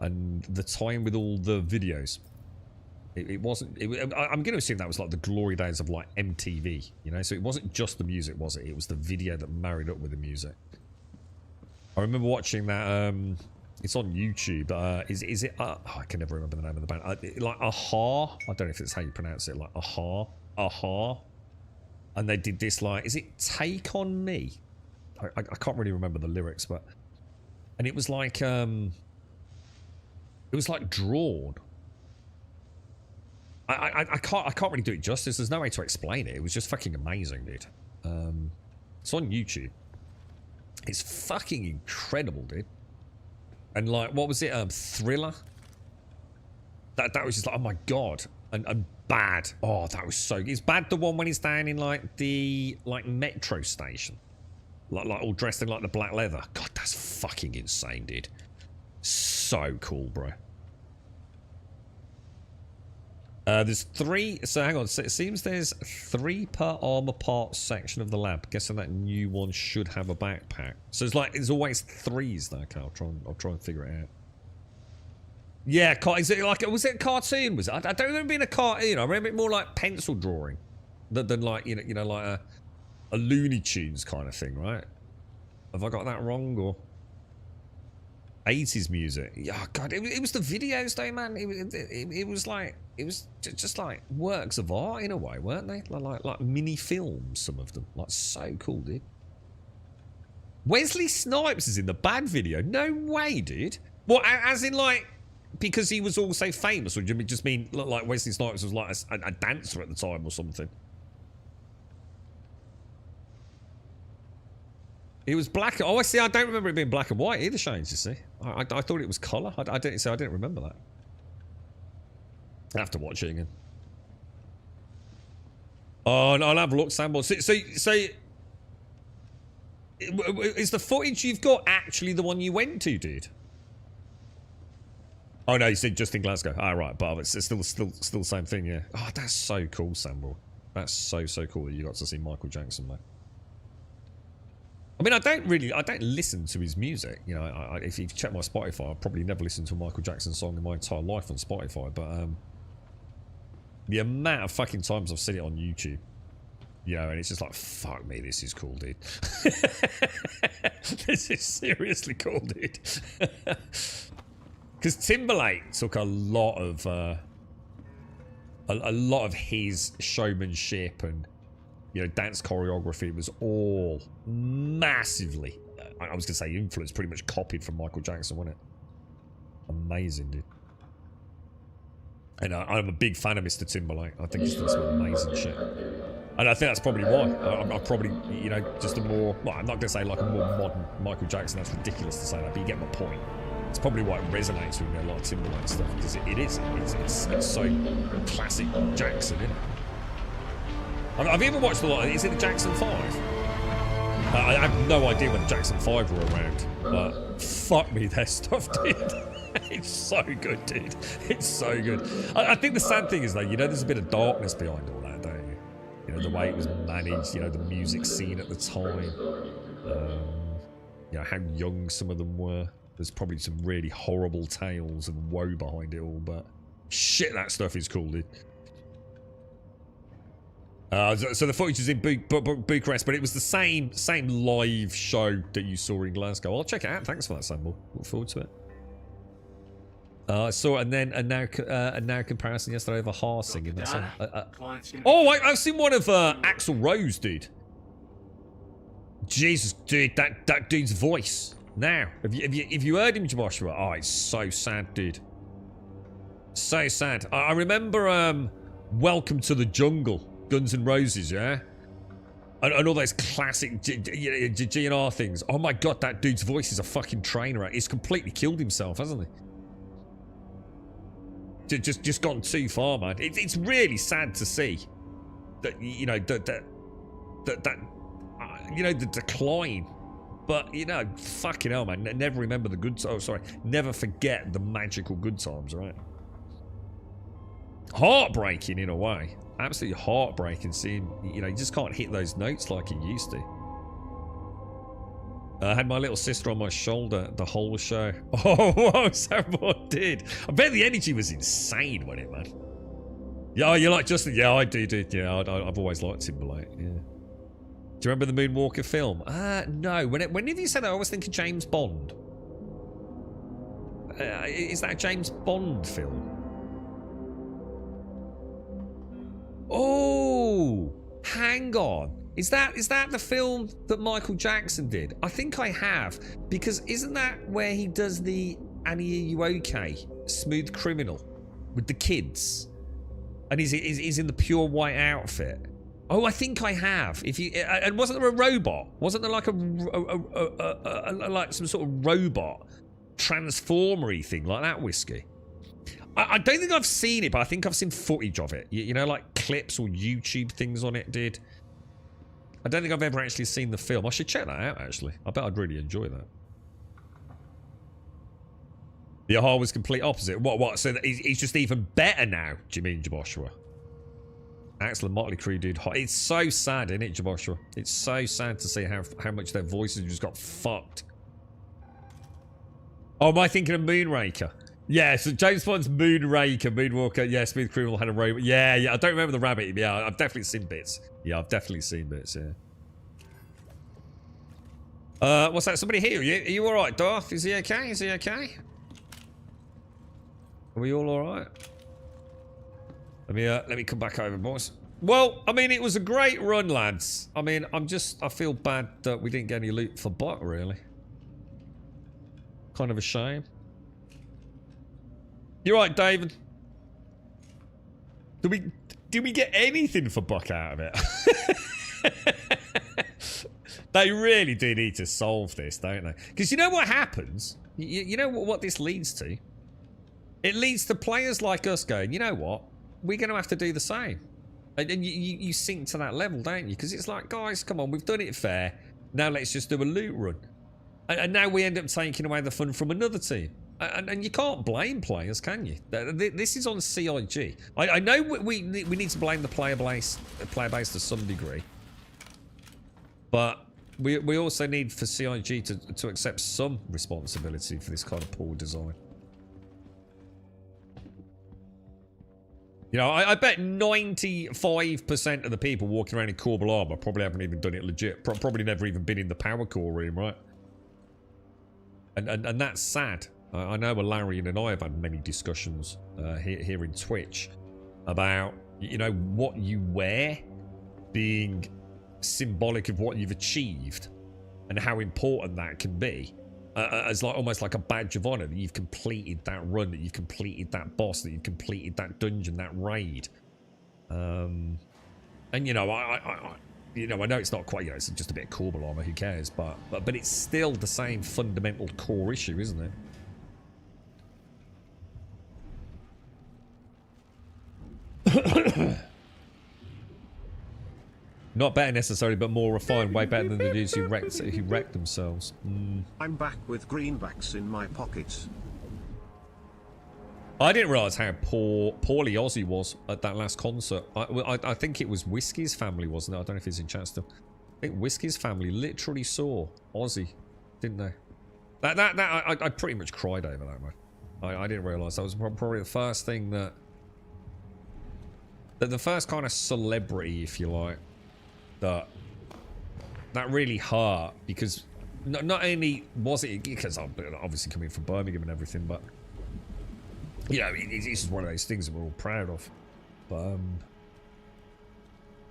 And the time with all the videos. It wasn't... I'm going to assume that was like the glory days of like MTV, you know? So it wasn't just the music, was it? It was the video that married up with the music. I remember watching that... it's on YouTube. Is it... oh, I can never remember the name of the band. Like Aha? I don't know if it's how you pronounce it. Like Aha? Aha? And they did this like... Is it Take On Me? I can't really remember the lyrics, but... And it was like... it was like drawn. I can't really do it justice. There's no way to explain it. It was just fucking amazing, dude. It's on YouTube. It's fucking incredible, dude. And like, what was it? Thriller? That was just like, oh my god. And Bad. Oh, that was so good. Is Bad the one when he's down in like the metro station? Like all dressed in like the black leather. God, that's fucking insane, dude. So cool, bro. There's 3, so hang on, so it seems there's 3 per armor parts section of the lab. Guessing that new one should have a backpack. So it's like, there's always 3s there. Okay, I'll try and figure it out. Yeah, is it like, was it a cartoon? Was it? I don't remember being a cartoon. I remember it more like pencil drawing than like, you know, like a Looney Tunes kind of thing, right? Have I got that wrong, or 80s music? Yeah, God, it was the videos though, man. It was like, it was just like works of art in a way, weren't they? Like mini films, some of them. Like, so cool, dude. Wesley Snipes is in the Bad video. No way, dude. What, as in like, because he was also famous, or do you just mean like Wesley Snipes was like a dancer at the time or something? It was black. Oh, I see. I don't remember it being black and white either, Shane, you see. I thought it was colour. I didn't remember that. I have to watch it again. Oh, no, I'll have a look, Sambo. So is the footage you've got actually the one you went to, dude? Oh, no, you said just in Glasgow. Ah, right, but it's still the same thing, yeah. Oh, that's so cool, Sambo. That's so cool that you got to see Michael Jackson, mate. I mean, I don't listen to his music. You know, if you check my Spotify, I've probably never listened to a Michael Jackson song in my entire life on Spotify. But the amount of fucking times I've seen it on YouTube, you know, and it's just like, fuck me, this is cool, dude. This is seriously cool, dude. Because Timberlake took a lot of his showmanship and, you know, dance choreography was all massively, I was going to say influenced, pretty much copied from Michael Jackson, wasn't it? Amazing, dude. And I'm a big fan of Mr. Timberlake. I think he's done some amazing shit. And I think that's probably why. I'm probably, you know, just a more, well, I'm not going to say like a more modern Michael Jackson. That's ridiculous to say that, but you get my point. It's probably why it resonates with me, a lot of Timberlake stuff, because it is. It's so classic Jackson, isn't it? Have you ever watched the lot? Is it the Jackson 5? I have no idea when the Jackson 5 were around, but fuck me, their stuff did. It's so good, dude. It's so good. I think the sad thing is, though, you know, there's a bit of darkness behind all that, don't you? You know, the way it was managed, you know, the music scene at the time. You know, how young some of them were. There's probably some really horrible tales and woe behind it all, but shit, that stuff is cool, dude. So the footage is in Bucharest, but it was the same live show that you saw in Glasgow. I'll check it out. Thanks for that, Samuel. Look forward to it. I saw and then a now comparison yesterday of a Haar singing that song. Oh, I've seen one of Axl Rose, dude. Jesus, dude, that dude's voice. Now, if you heard him, Joshua? Oh, it's so sad, dude. So sad. I remember Welcome to the Jungle. Guns N' Roses, yeah? And all those classic GNR things. Oh my god, that dude's voice is a fucking train wreck. He's completely killed himself, hasn't he? Just gone too far, man. It's really sad to see that, you know, that you know, the decline. But, you know, fucking hell, man. Never remember the good times. Oh, sorry. Never forget the magical good times, right? Heartbreaking in a way. Absolutely heartbreaking seeing, you know, you just can't hit those notes like you used to. I had my little sister on my shoulder the whole show. Oh, whoa, someone did. I bet the energy was insane, wasn't it, man? Yeah, you like Justin? Yeah, I do. Yeah, I've always liked Timberlake, yeah. Do you remember the Moonwalker film? No. Whenever you said that, I was thinking James Bond. Is that a James Bond film? Oh, hang on. Is that the film that Michael Jackson did? I think I have, because isn't that where he does the Annie, Are You Okay? Smooth Criminal with the kids, and he's in the pure white outfit. Oh, I think I have. And wasn't there a robot? Wasn't there like like some sort of robot transformery thing like that whiskey? I don't think I've seen it, but I think I've seen footage of it. You know, like clips or YouTube things on it, dude. I don't think I've ever actually seen the film. I should check that out, actually. I bet I'd really enjoy that. The Aha was complete opposite. What? So he's just even better now, do you mean, Joshua? Excellent Motley Crue, dude. It's so sad, isn't it, Joshua? It's so sad to see how much their voices just got fucked. Oh, am I thinking of Moonraker? Yeah, so James Bond's Moonraker, Moonwalker. Yeah, Smooth Criminal had a robot. Yeah, I don't remember the rabbit. Yeah, I've definitely seen bits. Yeah, I've definitely seen bits, yeah. What's that? Somebody here? Are you alright, Darth? Is he okay? Is he okay? Are we all alright? Let me come back over, boys. Well, I mean, it was a great run, lads. I mean, I feel bad that we didn't get any loot for Buck, really. Kind of a shame. You're right, David. Did we get anything for Buck out of it? They really do need to solve this, don't they? Because you know what happens? You know what this leads to? It leads to players like us going, you know what? We're going to have to do the same. And you sink to that level, don't you? Because it's like, guys, come on, we've done it fair. Now let's just do a loot run. And now we end up taking away the fun from another team. And you can't blame players, can you? This is on CIG. I know we need to blame the player base to some degree. But we also need for CIG to accept some responsibility for this kind of poor design. You know, I bet 95% of the people walking around in Corbel Armor probably haven't even done it legit. Probably never even been in the power core room, right? And that's sad. I know Larry and I have had many discussions here in Twitch about, you know, what you wear being symbolic of what you've achieved and how important that can be as like almost like a badge of honor that you've completed that run, that you've completed that boss, that you've completed that dungeon, that raid. And you know, I know it's not quite, you know, it's just a bit of Corbel Armor, who cares, but it's still the same fundamental core issue, isn't it? Not better necessarily, but more refined. Way better than the dudes who wrecked themselves. I'm back with greenbacks in my pockets. I didn't realise how poorly Ozzy was at that last concert. I think it was Whiskey's family, wasn't it? I don't know if he's in chat still. I think Whiskey's family literally saw Ozzy, didn't they? I pretty much cried over that, man. I didn't realise that was probably the first thing that the first kind of celebrity, if you like, that really hurt, because not only was it because I'm obviously coming from Birmingham and everything, but yeah, it's just one of those things that we're all proud of. But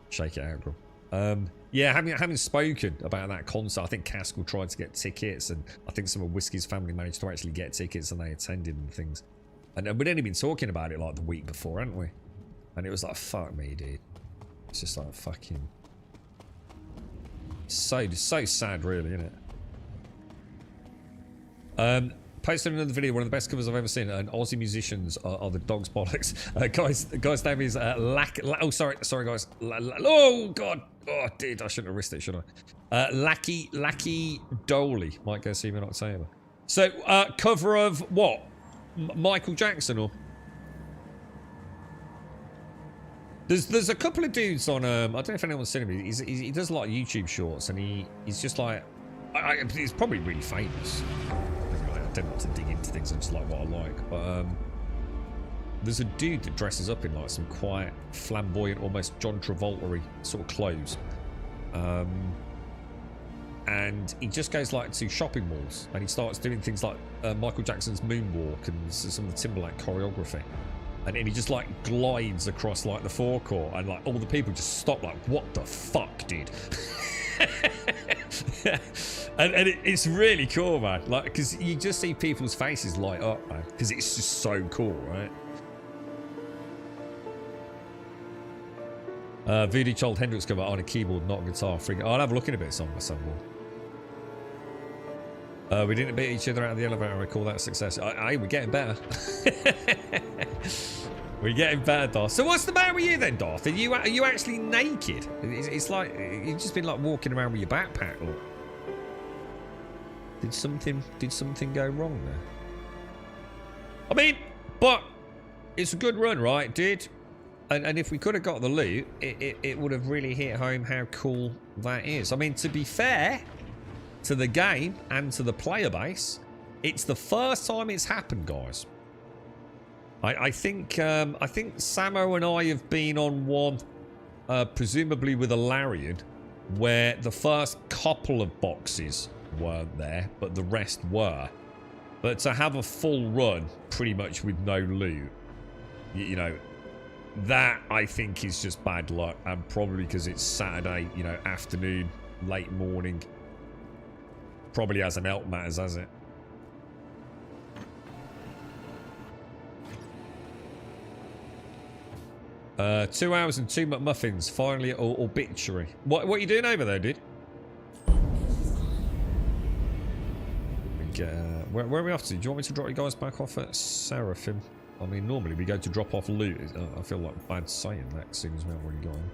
shake it out, bro. Yeah, having spoken about that concert, I think Caskell tried to get tickets, and I think some of Whiskey's family managed to actually get tickets, and they attended and things. And we'd only been talking about it like the week before, hadn't we? And it was like, fuck me, dude. It's just like fucking so sad, really, isn't it? Posted another video, one of the best covers I've ever seen, and Aussie musicians are the dog's bollocks. Guy's name is oh, sorry guys. Oh god, oh dude, I shouldn't have risked it, should I? Lackey Doley might go see me in October. So cover of what? Michael Jackson or? There's a couple of dudes on I don't know if anyone's seen him. He does a lot of YouTube shorts, and he's just like he's probably really famous. I tend not to dig into things, I just like what I like, but there's a dude that dresses up in like some quiet, flamboyant, almost John Travolta-y sort of clothes, and he just goes like to shopping malls, and he starts doing things like Michael Jackson's moonwalk and some of the Timberlake choreography, and he just like glides across like the forecourt, and like all the people just stop like, what the fuck, dude? and it's really cool, man, like, because you just see people's faces light up, man, because it's just so cool, right? VD Child Hendrix cover on a keyboard, not a guitar. I'll have a look in a bit, song by someone. We didn't beat each other out of the elevator. I recall that success. We're getting better. We're getting better, Darth. So what's the matter with you then, Darth? Are you actually naked? It's like you've just been like walking around with your backpack. Look. Did something go wrong there? I mean, but it's a good run, right, dude? And if we could have got the loot, it would have really hit home how cool that is. I mean, to be fair to the game and to the player base, it's the first time it's happened, guys. I think Samo and I have been on one, presumably with a Larian, where the first couple of boxes weren't there, but the rest were. But to have a full run, pretty much with no loot, you know, that I think is just bad luck, and probably because it's Saturday, you know, afternoon, late morning. Probably hasn't helped matters, has it? Uh, 2 hours and 2 McMuffins. Finally, obituary. What are you doing over there, dude? Where are we off to? Do you want me to drop you guys back off at Seraphim? I mean, normally we go to drop off loot. I feel like bad saying that, seeing as we haven't already gone.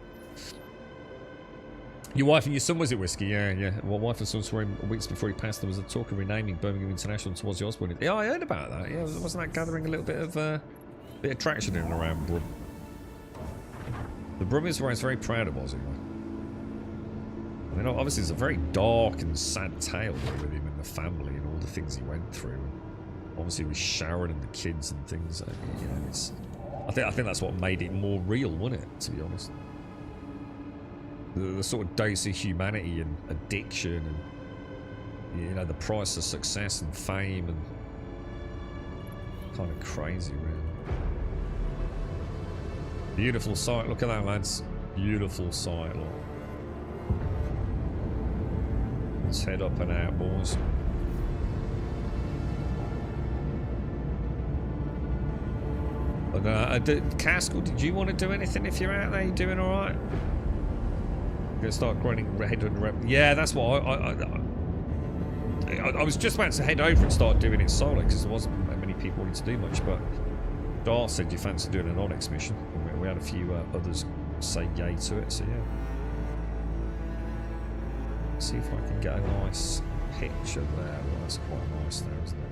Your wife and your son, was it, Whiskey? Yeah. Well, wife and son saw him weeks before he passed. There was a talk of renaming Birmingham International to Ozzy Osbourne. Yeah, I heard about that. Yeah, wasn't that gathering a little bit of traction in and around Brum? The Brum is where I was very proud of Ozzy. I mean, obviously, it's a very dark and sad tale with him and the family and all the things he went through. And obviously, with Sharon and the kids and things. You know, it's. I think that's what made it more real, wasn't it? To be honest. The sort of dose of humanity and addiction and, you know, the price of success and fame and kind of crazy, really. Beautiful sight. Look at that, lads. Beautiful sight, look. Let's head up and out, boys. But, Caskell, did you want to do anything if you're out there? You doing alright? Gonna start grinding head and rep. Yeah, that's what I was just about to head over and start doing it solo because there wasn't that many people wanting to do much. But Dar said you fancy doing an Onyx mission, and we had a few others say yay to it. So yeah. See if I can get a nice picture there. Well, that's quite nice there, isn't it?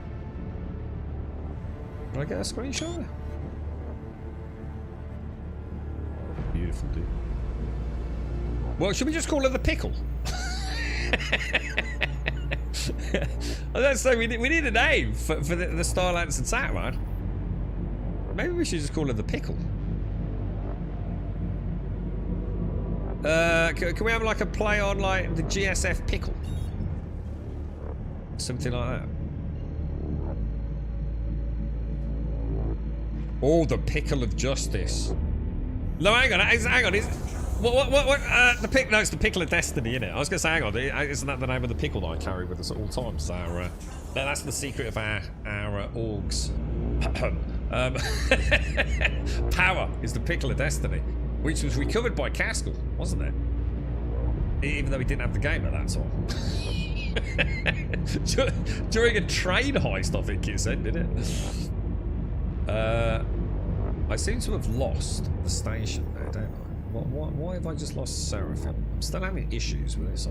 Did I get a screenshot there? Beautiful, dude. Well, should we just call her the pickle? I was going to say, we need a name for the Star Lance attack, man. Maybe we should just call her the pickle. Can we have like a play on like the GSF pickle? Something like that. Oh, the pickle of justice. No, hang on. Hang on. What? The pick? No, it's the pickle of destiny, isn't it? I was gonna say, hang on. Isn't that the name of the pickle that I carry with us at all times? That's the secret of our orgs. Power is the pickle of destiny, which was recovered by Caskell, wasn't it? Even though he didn't have the game at that time. During a train heist, I think it said, didn't it? I seem to have lost the station there, don't I? Why have I just lost Seraphim? I'm still having issues with this.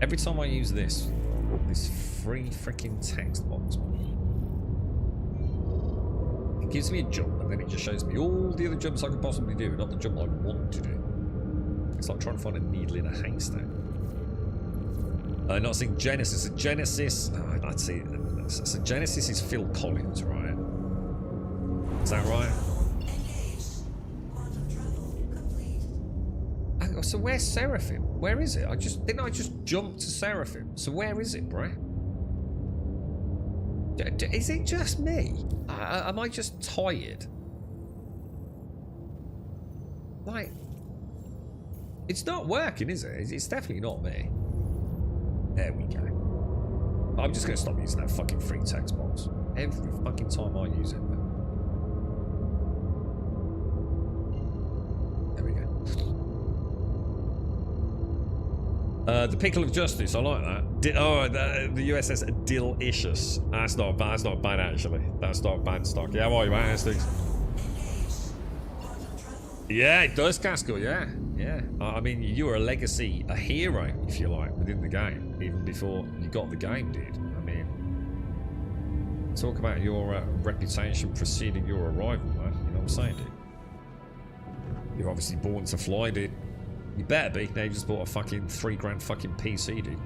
Every time I use this free freaking text box, it gives me a jump and then it just shows me all the other jumps I could possibly do, not the jump I want to do. It's like trying to find a needle in a haystack. Not seeing Genesis. Genesis. Oh, I'd see. So Genesis is Phil Collins, right? Is that right? So where's Seraphim? Where is it? Didn't I just jump to Seraphim? So where is it, bruh? Is it just me? Am I just tired? Like, it's not working, is it? It's definitely not me. There we go. I'm just gonna stop using that fucking free text box every fucking time I use it. There we go. The pickle of justice, I like that. The USS Delicious. That's not bad actually. That's not bad stock. Yeah, how are you, man? How's things? Yeah, it does, Caskell. Yeah. I mean, you were a legacy, a hero, if you like, within the game, even before you got the game, dude. I mean, talk about your reputation preceding your arrival, man. You know what I'm saying, dude? You're obviously born to fly, dude. You better be. Now you just bought a fucking $3,000 fucking PC, dude.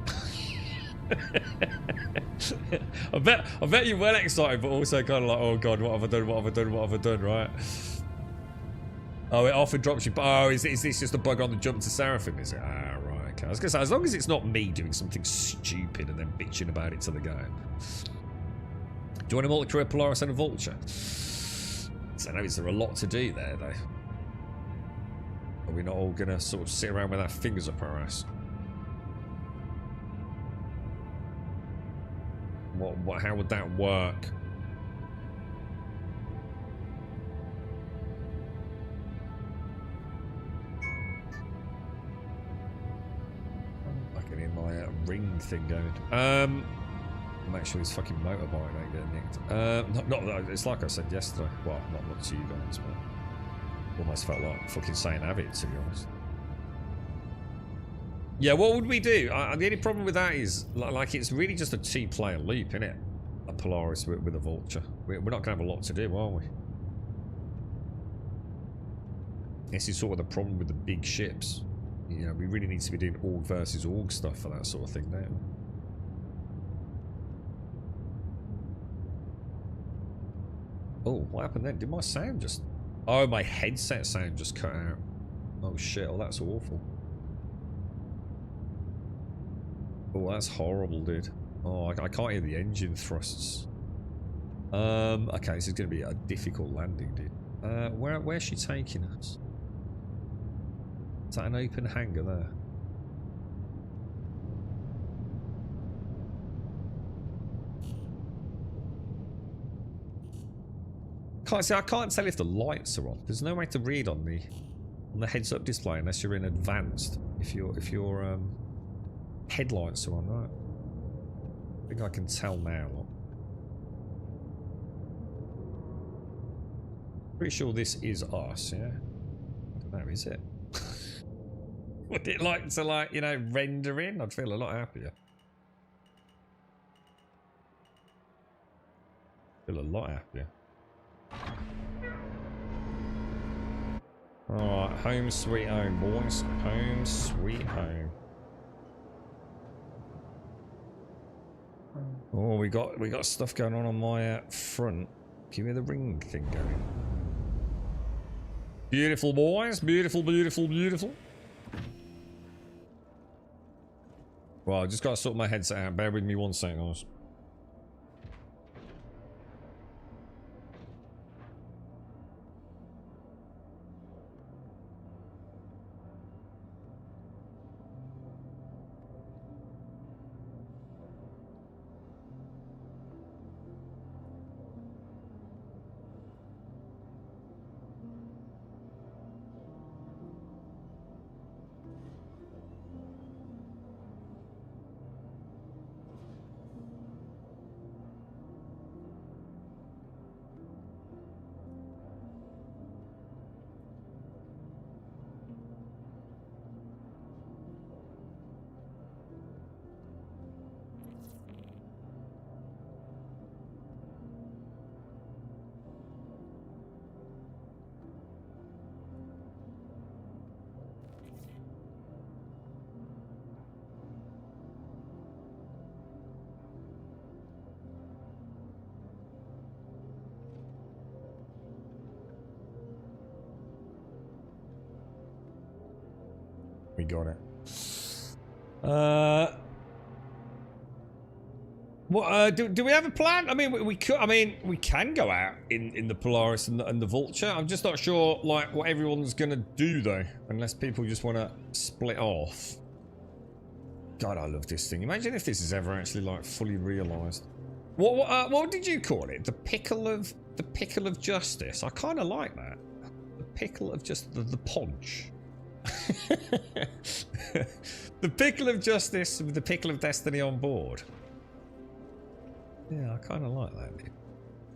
I bet you're well excited, but also kind of like, oh god, what have I done, right? Oh, it often drops you. Oh, is this just a bug on the jump to Seraphim, is it? Ah, right, okay. I was gonna say, as long as it's not me doing something stupid and then bitching about it to the game. Do you want a multi-career Polaris and a Vulture? I know, is there a lot to do there, though? Are we not all gonna sort of sit around with our fingers up our ass? How would that work? I can hear my ring thing going. Make sure this fucking motorbike ain't getting nicked. Not that. It's like I said yesterday. Well, not to you guys, but almost felt like fucking saying have it, to be honest. Yeah, what would we do? The only problem with that is, like, it's really just a two-player loop, isn't it? A Polaris with a Vulture. We're not going to have a lot to do, are we? This is sort of the problem with the big ships. You know, we really need to be doing org versus org stuff for that sort of thing now. Oh, what happened then? Did my sound just... Oh, my headset sound just cut out. Oh shit, oh that's awful. Oh, that's horrible, dude. Oh, I can't hear the engine thrusts. Okay, this is going to be a difficult landing, dude. Where's she taking us? Is that an open hangar there? I can't tell if the lights are on. There's no way to read on the heads-up display unless you're in advanced. If your headlights are on, right? I think I can tell now. Look. Pretty sure this is us, yeah? I don't know, is it? Would it like to, like, you know, render in? I'd feel a lot happier. Feel a lot happier. Alright, home sweet home, boys. Home sweet home. Oh, we got stuff going on my front. Give me the ring thing going. Beautiful, boys. Beautiful, beautiful, beautiful. Well, I just got to sort my headset out. Bear with me 1 second, guys. We got it. What do we have a plan? I mean, we could. I mean, we can go out in the Polaris and the Vulture. I'm just not sure, like, what everyone's gonna do though, unless people just want to split off. God, I love this thing. Imagine if this is ever actually like fully realised. What did you call it? The pickle of justice. I kind of like that. The pickle of just the punch. The pickle of justice with the pickle of destiny on board. Yeah, I kind of like that. Dude.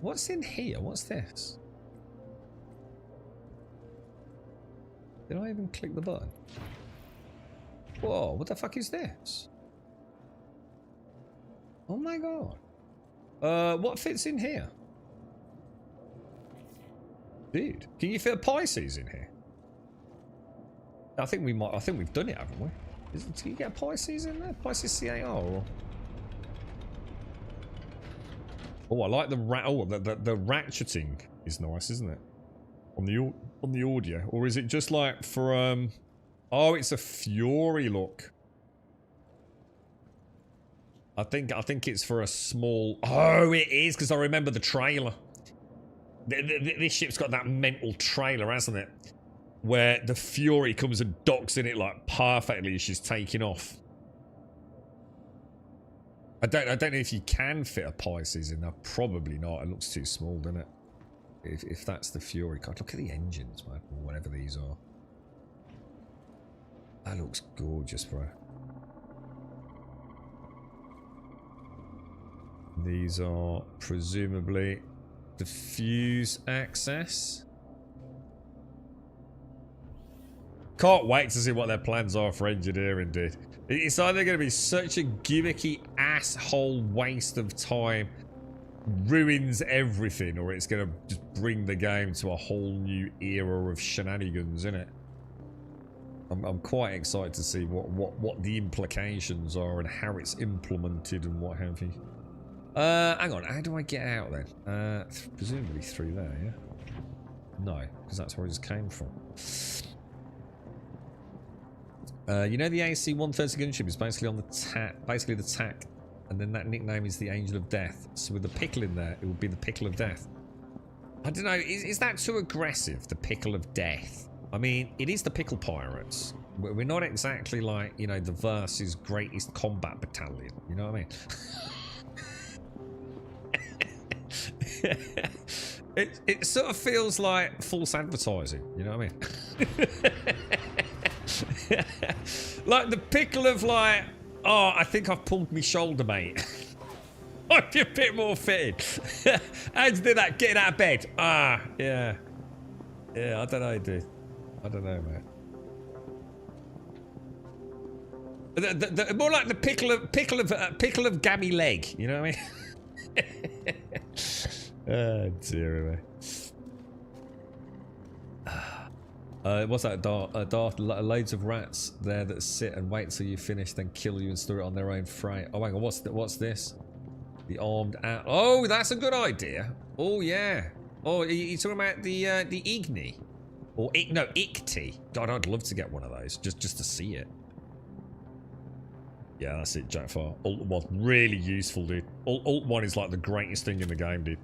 What's in here? What's this? Did I even click the button? Whoa, what the fuck is this? Oh my god. What fits in here? Dude, can you fit a Pisces in here? I think we've done it, haven't we? Can you get a Pisces in there? Pisces CAR or... Oh, I like the the ratcheting is nice, isn't it? On the audio, or is it just like for Oh, it's a Fury look. I think it's for a small. Oh, it is because I remember the trailer. This ship's got that mental trailer, hasn't it? Where the Fury comes and docks in it like perfectly as she's taking off. I don't know if you can fit a Pisces in there. Probably not. It looks too small, doesn't it? If that's the Fury. God, look at the engines, man. Or whatever these are. That looks gorgeous, bro. These are presumably the fuse access. Can't wait to see what their plans are for engineering, dude. It's either going to be such a gimmicky asshole waste of time, ruins everything, or it's going to just bring the game to a whole new era of shenanigans, innit? I'm quite excited to see what the implications are and how it's implemented and what have you. Hang on, how do I get out then? Presumably through there, yeah? No, because that's where I just came from. You know the AC-130 gunship is basically on the tack, and then that nickname is the Angel of Death. So with the pickle in there, it would be the Pickle of Death. I don't know, is that too aggressive, the Pickle of Death? I mean, it is the Pickle Pirates. We're not exactly like, you know, the Versus Greatest Combat Battalion. You know what I mean? It sort of feels like false advertising. You know what I mean? Like the pickle of like, oh, I think I've pulled my shoulder, mate. I'd be a bit more fitted. How'd you do that? Getting out of bed. Ah, yeah. Yeah, I don't know, dude. I don't know, mate. More like the pickle of gammy leg. You know what I mean? Oh dear me. What's that, Darth? Loads of rats there that sit and wait till you finish, then kill you and store it on their own freight. Oh, hang on, what's this? The armed out. Oh, that's a good idea. Oh yeah. Oh, you talking about the Igni, or no, Ikti? God, I'd love to get one of those just to see it. Yeah, that's it, Jack Farr. Alt 1, really useful, dude. Alt 1 is like the greatest thing in the game, dude.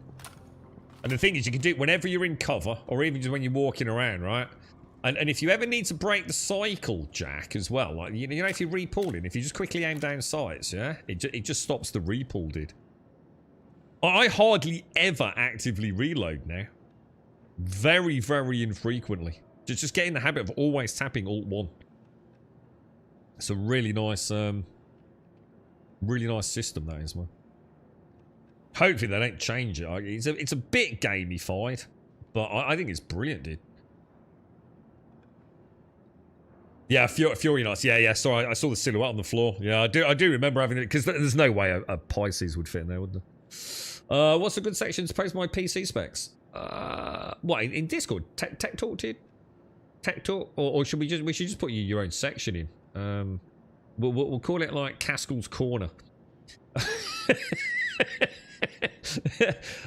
And the thing is, you can do it whenever you're in cover, or even just when you're walking around, right? And if you ever need to break the cycle, Jack, as well, like, you know, if you're repulling, if you just quickly aim down sights, yeah? It just stops the repull, dude. I hardly ever actively reload now. Very, very infrequently. Just get in the habit of always tapping Alt 1. It's a really nice system, that is, man. Hopefully they don't change it. It's a bit gamified, but I think it's brilliant, dude. Yeah, Fury Knights. Yeah. Sorry, I saw the silhouette on the floor. Yeah, I do remember having it, because there's no way a Pisces would fit in there, would there? What's a good section to post my PC specs? What, in Discord? Tech Talk, dude? Tech Talk, or should we just put your own section in? We'll call it like Caskell's Corner.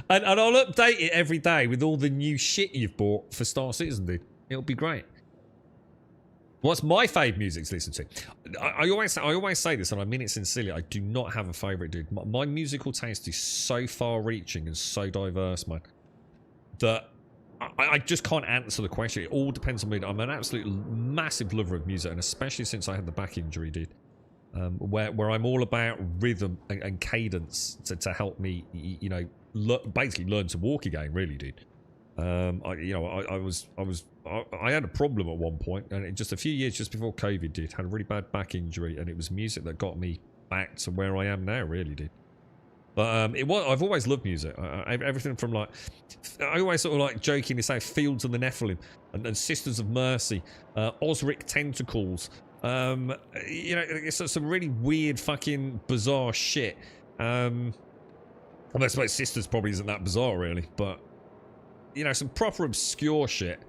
and I'll update it every day with all the new shit you've bought for Star Citizen, dude. It'll be great. What's my fave music to listen to? I always say this, and I mean it sincerely. I do not have a favourite, dude. My musical taste is so far-reaching and so diverse, man, that I just can't answer the question. It all depends on me. I'm an absolute massive lover of music, and especially since I had the back injury, dude, where I'm all about rhythm and cadence to help me, you know, basically learn to walk again, really, dude. I had a problem at one point, and just a few years just before COVID, dude, had a really bad back injury, and it was music that got me back to where I am now, really, dude. But I've always loved music. Everything from, like, I always sort of like jokingly say Fields of the Nephilim and Sisters of Mercy, Osric Tentacles, you know, it's some really weird fucking bizarre shit. I suppose Sisters probably isn't that bizarre, really, but you know, some proper obscure shit.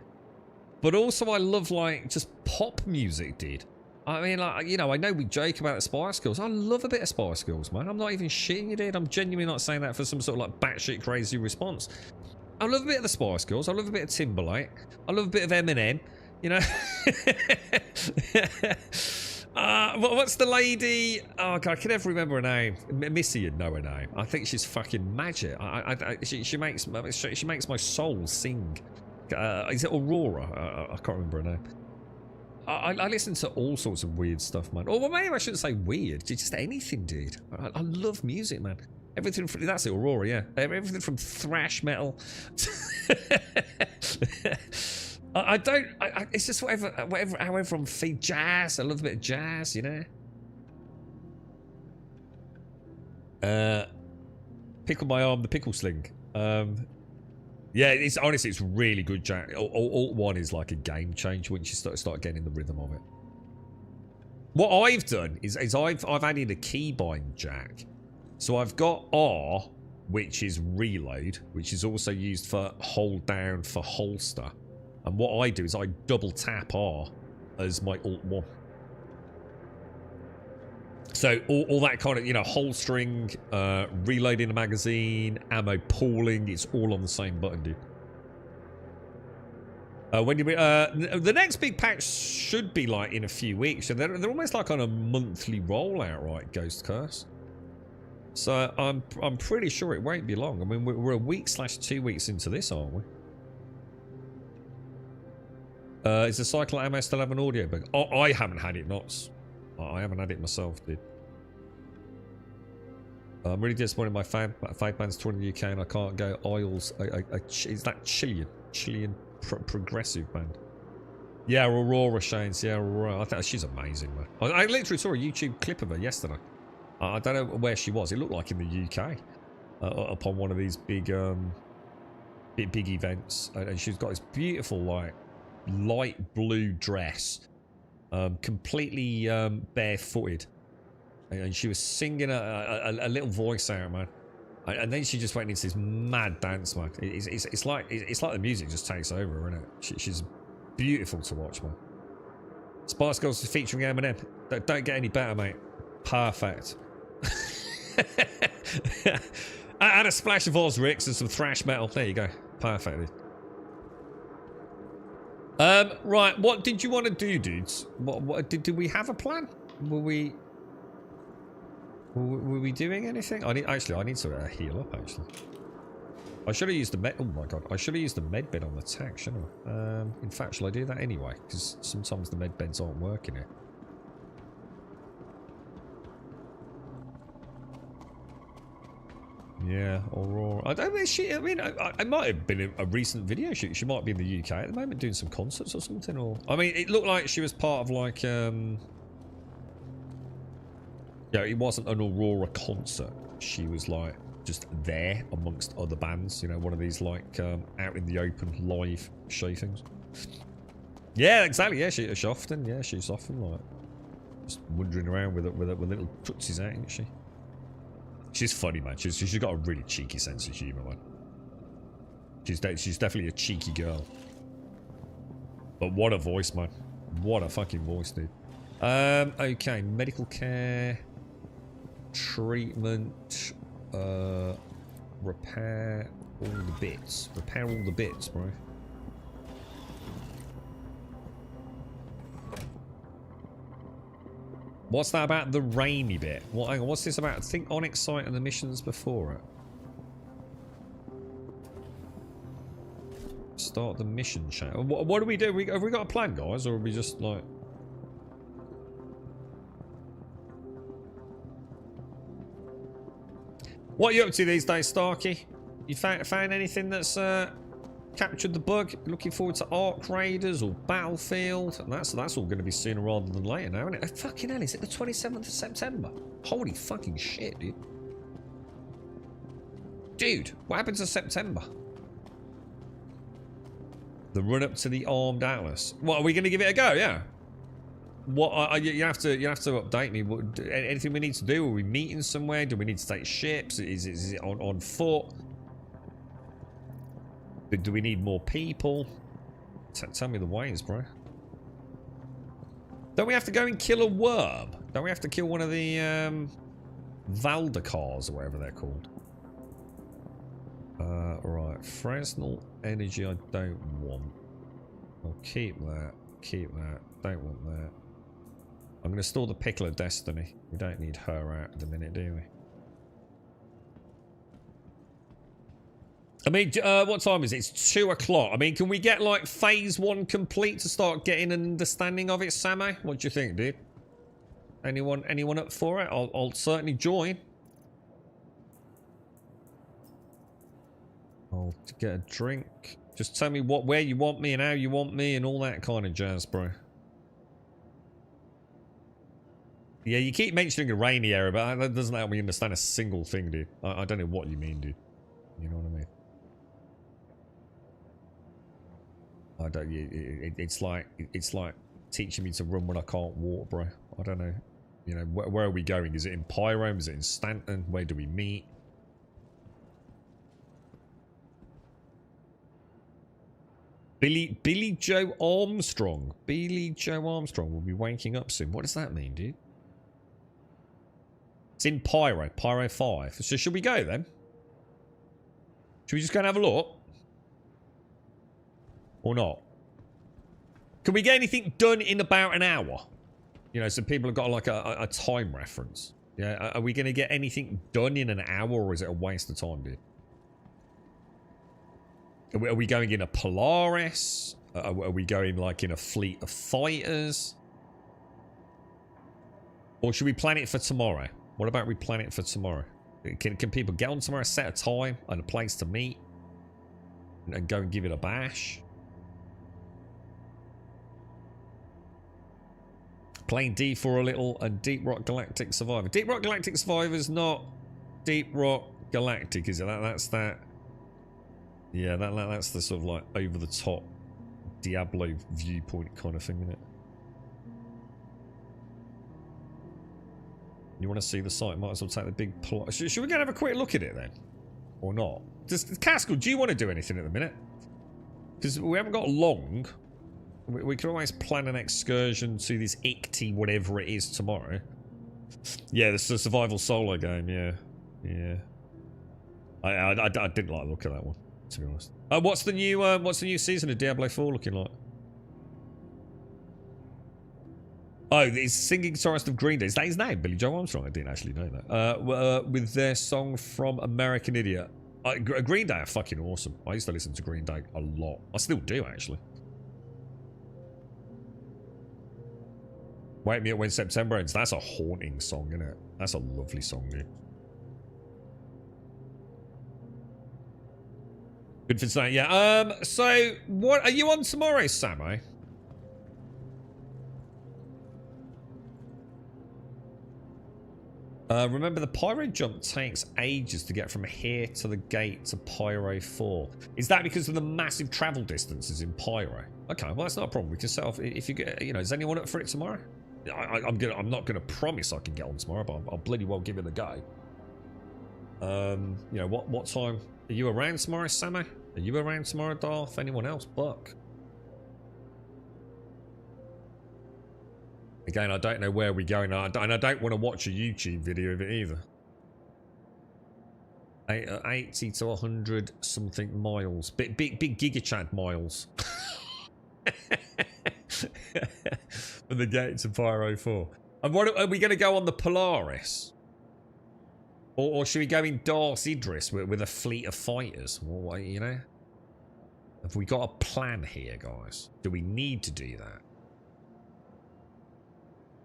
But also I love, like, just pop music, dude. I mean, like, you know, I know we joke about the Spice Girls. I love a bit of Spice Girls, man. I'm not even shitting you, dude. I'm genuinely not saying that for some sort of, like, batshit crazy response. I love a bit of the Spice Girls. I love a bit of Timberlake. I love a bit of Eminem, you know. What's the lady? Oh god, I can never remember her name. Missy, you know her name. I think she's fucking magic. She makes my soul sing. Is it Aurora? I can't remember her name. I listen to all sorts of weird stuff, man. Or well, maybe I shouldn't say weird. Just anything, dude. I love music, man. Everything from, that's it, Aurora, yeah. Everything from thrash metal. It's just whatever, how everyone feed jazz. I love a bit of jazz, you know. Pickle my arm, the pickle sling. Yeah, it's honestly, it's really good, Jack. Alt 1 is like a game changer once you start getting the rhythm of it. What I've done is I've added a keybind, Jack. So I've got R, which is reload, which is also used for hold down for holster. And what I do is I double tap R as my Alt 1. So all that kind of, you know, holstering, reloading the magazine, ammo pooling, it's all on the same button, dude. When do we, the next big patch should be like in a few weeks. So they're almost like on a monthly rollout, right, Ghost Curse? So I'm pretty sure it won't be long. I mean, we're a week/2 weeks into this, aren't we? Is the Cycle ammo still have an audio bug? Oh, I haven't had it, Knots. I haven't had it myself, dude. I'm really disappointed my five bands touring in the UK and I can't go. Oils. Is that Chilean progressive band? Yeah, Aurora Shanes. Yeah, Aurora. I think she's amazing, man. I literally saw a YouTube clip of her yesterday. I don't know where she was. It looked like in the UK. Upon one of these big events. And she's got this beautiful, like, light blue dress. completely barefooted. And she was singing a little voice out, man. And then she just went into this mad dance, man. It's like the music just takes over, isn't it? She's beautiful to watch, man. Spice Girls is featuring Eminem. Don't get any better, mate. Perfect. And a splash of Ozrix and some thrash metal. There you go. Perfect. Right. What did you want to do, dudes? What did we have a plan? Were we doing anything? I need to heal up. Actually, I should have used the med. Oh my god! I should have used the med bed on the tank, shouldn't I? In fact, shall I do that anyway? Because sometimes the med beds aren't working here. Yeah, Aurora. I don't know. I mean, I might have been in a recent video. She might be in the UK at the moment doing some concerts or something. Or I mean, it looked like she was part of like yeah, it wasn't an Aurora concert. She was like just there amongst other bands. You know, one of these like out in the open live show things. Yeah, exactly. Yeah, she's often like just wandering around with little tootsies out, isn't she? She's funny, man. She's got a really cheeky sense of humour, man. She's definitely a cheeky girl. But what a voice, man. What a fucking voice, dude. Okay, medical care, treatment, repair all the bits. Repair all the bits, bro. What's that about the rainy bit? Hang on, what's this about? Think Onyx site and the missions before it. Start the mission chat. What do we do? Have we got a plan, guys? Or are we just like... What are you up to these days, Starkey? You found anything that's captured the bug? Looking forward to Ark Raiders or Battlefield? And that's all going to be sooner rather than later now, isn't it? Fucking hell, is it the 27th of September? Holy fucking shit, dude. Dude, what happens in September? The run up to the Armed Atlas. What, are we going to give it a go? Yeah. What you have to update me. What, anything we need to do? Are we meeting somewhere? Do we need to take ships? Is it on foot? Do we need more people? Tell me the ways, bro. Don't we have to go and kill a worm? Don't we have to kill one of the Valdecars or whatever they're called? Right. Fresnel energy I don't want. I'll keep that. Keep that. Don't want that. I'm going to store the Pickle of Destiny. We don't need her out at the minute, do we? I mean, what time is it? It's 2 o'clock. I mean, can we get, like, phase 1 complete to start getting an understanding of it, Sammy? What do you think, dude? Anyone up for it? I'll certainly join. I'll get a drink. Just tell me where you want me and how you want me and all that kind of jazz, bro. Yeah, you keep mentioning a rainy area, but that doesn't help me understand a single thing, dude. I don't know what you mean, dude. You know what I mean? I don't. It's like teaching me to run when I can't walk, bro. I don't know. You know, where are we going? Is it in Pyrome? Is it in Stanton? Where do we meet? Billy Joe Armstrong. Billy Joe Armstrong will be waking up soon. What does that mean, dude? It's in Pyro 5. So should we go then? Should we just go and have a look? Or not? Can we get anything done in about an hour? You know, so people have got like a time reference. Yeah, are we going to get anything done in an hour, or is it a waste of time, dude? Are we going in a Polaris? Are we going like in a fleet of fighters? Or should we plan it for tomorrow? What about we plan it for tomorrow? Can people get on tomorrow, set a time and a place to meet? And go and give it a bash? Playing D for a little and Deep Rock Galactic Survivor. Deep Rock Galactic Survivor is not Deep Rock Galactic, is it? That's that. Yeah, that's the sort of like over the top Diablo viewpoint kind of thing, isn't it? You want to see the site? Might as well take the big plot. Should we go and have a quick look at it then? Or not? Caskell, do you want to do anything at the minute? Because we haven't got long. We can always plan an excursion to this ICTY, whatever it is, tomorrow. Yeah, this is a survival solo game, yeah. Yeah. I didn't like the look of that one, to be honest. What's the new season of Diablo 4 looking like? Oh, it's singing guitarist of Green Day. Is that his name? Billy Joe Armstrong? I didn't actually know that. With their song from American Idiot. Green Day are fucking awesome. I used to listen to Green Day a lot. I still do, actually. Wake Me Up When September Ends. That's a haunting song, isn't it? That's a lovely song, dude. Good for tonight, yeah. So, what are you on tomorrow, Samo? Remember, the Pyro jump takes ages to get from here to the gate to Pyro 4. Is that because of the massive travel distances in Pyro? Okay, well, that's not a problem. We can set off, if you get, is anyone up for it tomorrow? I'm not gonna promise I can get on tomorrow, but I'll bloody well give it a go. What time are you around tomorrow, Samo? Are you around tomorrow, Darth? Anyone else? Buck? Again, I don't know where we're going, and I don't want to watch a YouTube video of it either. 80 to 100 something miles, big gigachad miles. From the gate to Pyro 4. And what are we going to go on the Polaris? Or should we go in Darth Idris with a fleet of fighters? Well, have we got a plan here, guys? Do we need to do that?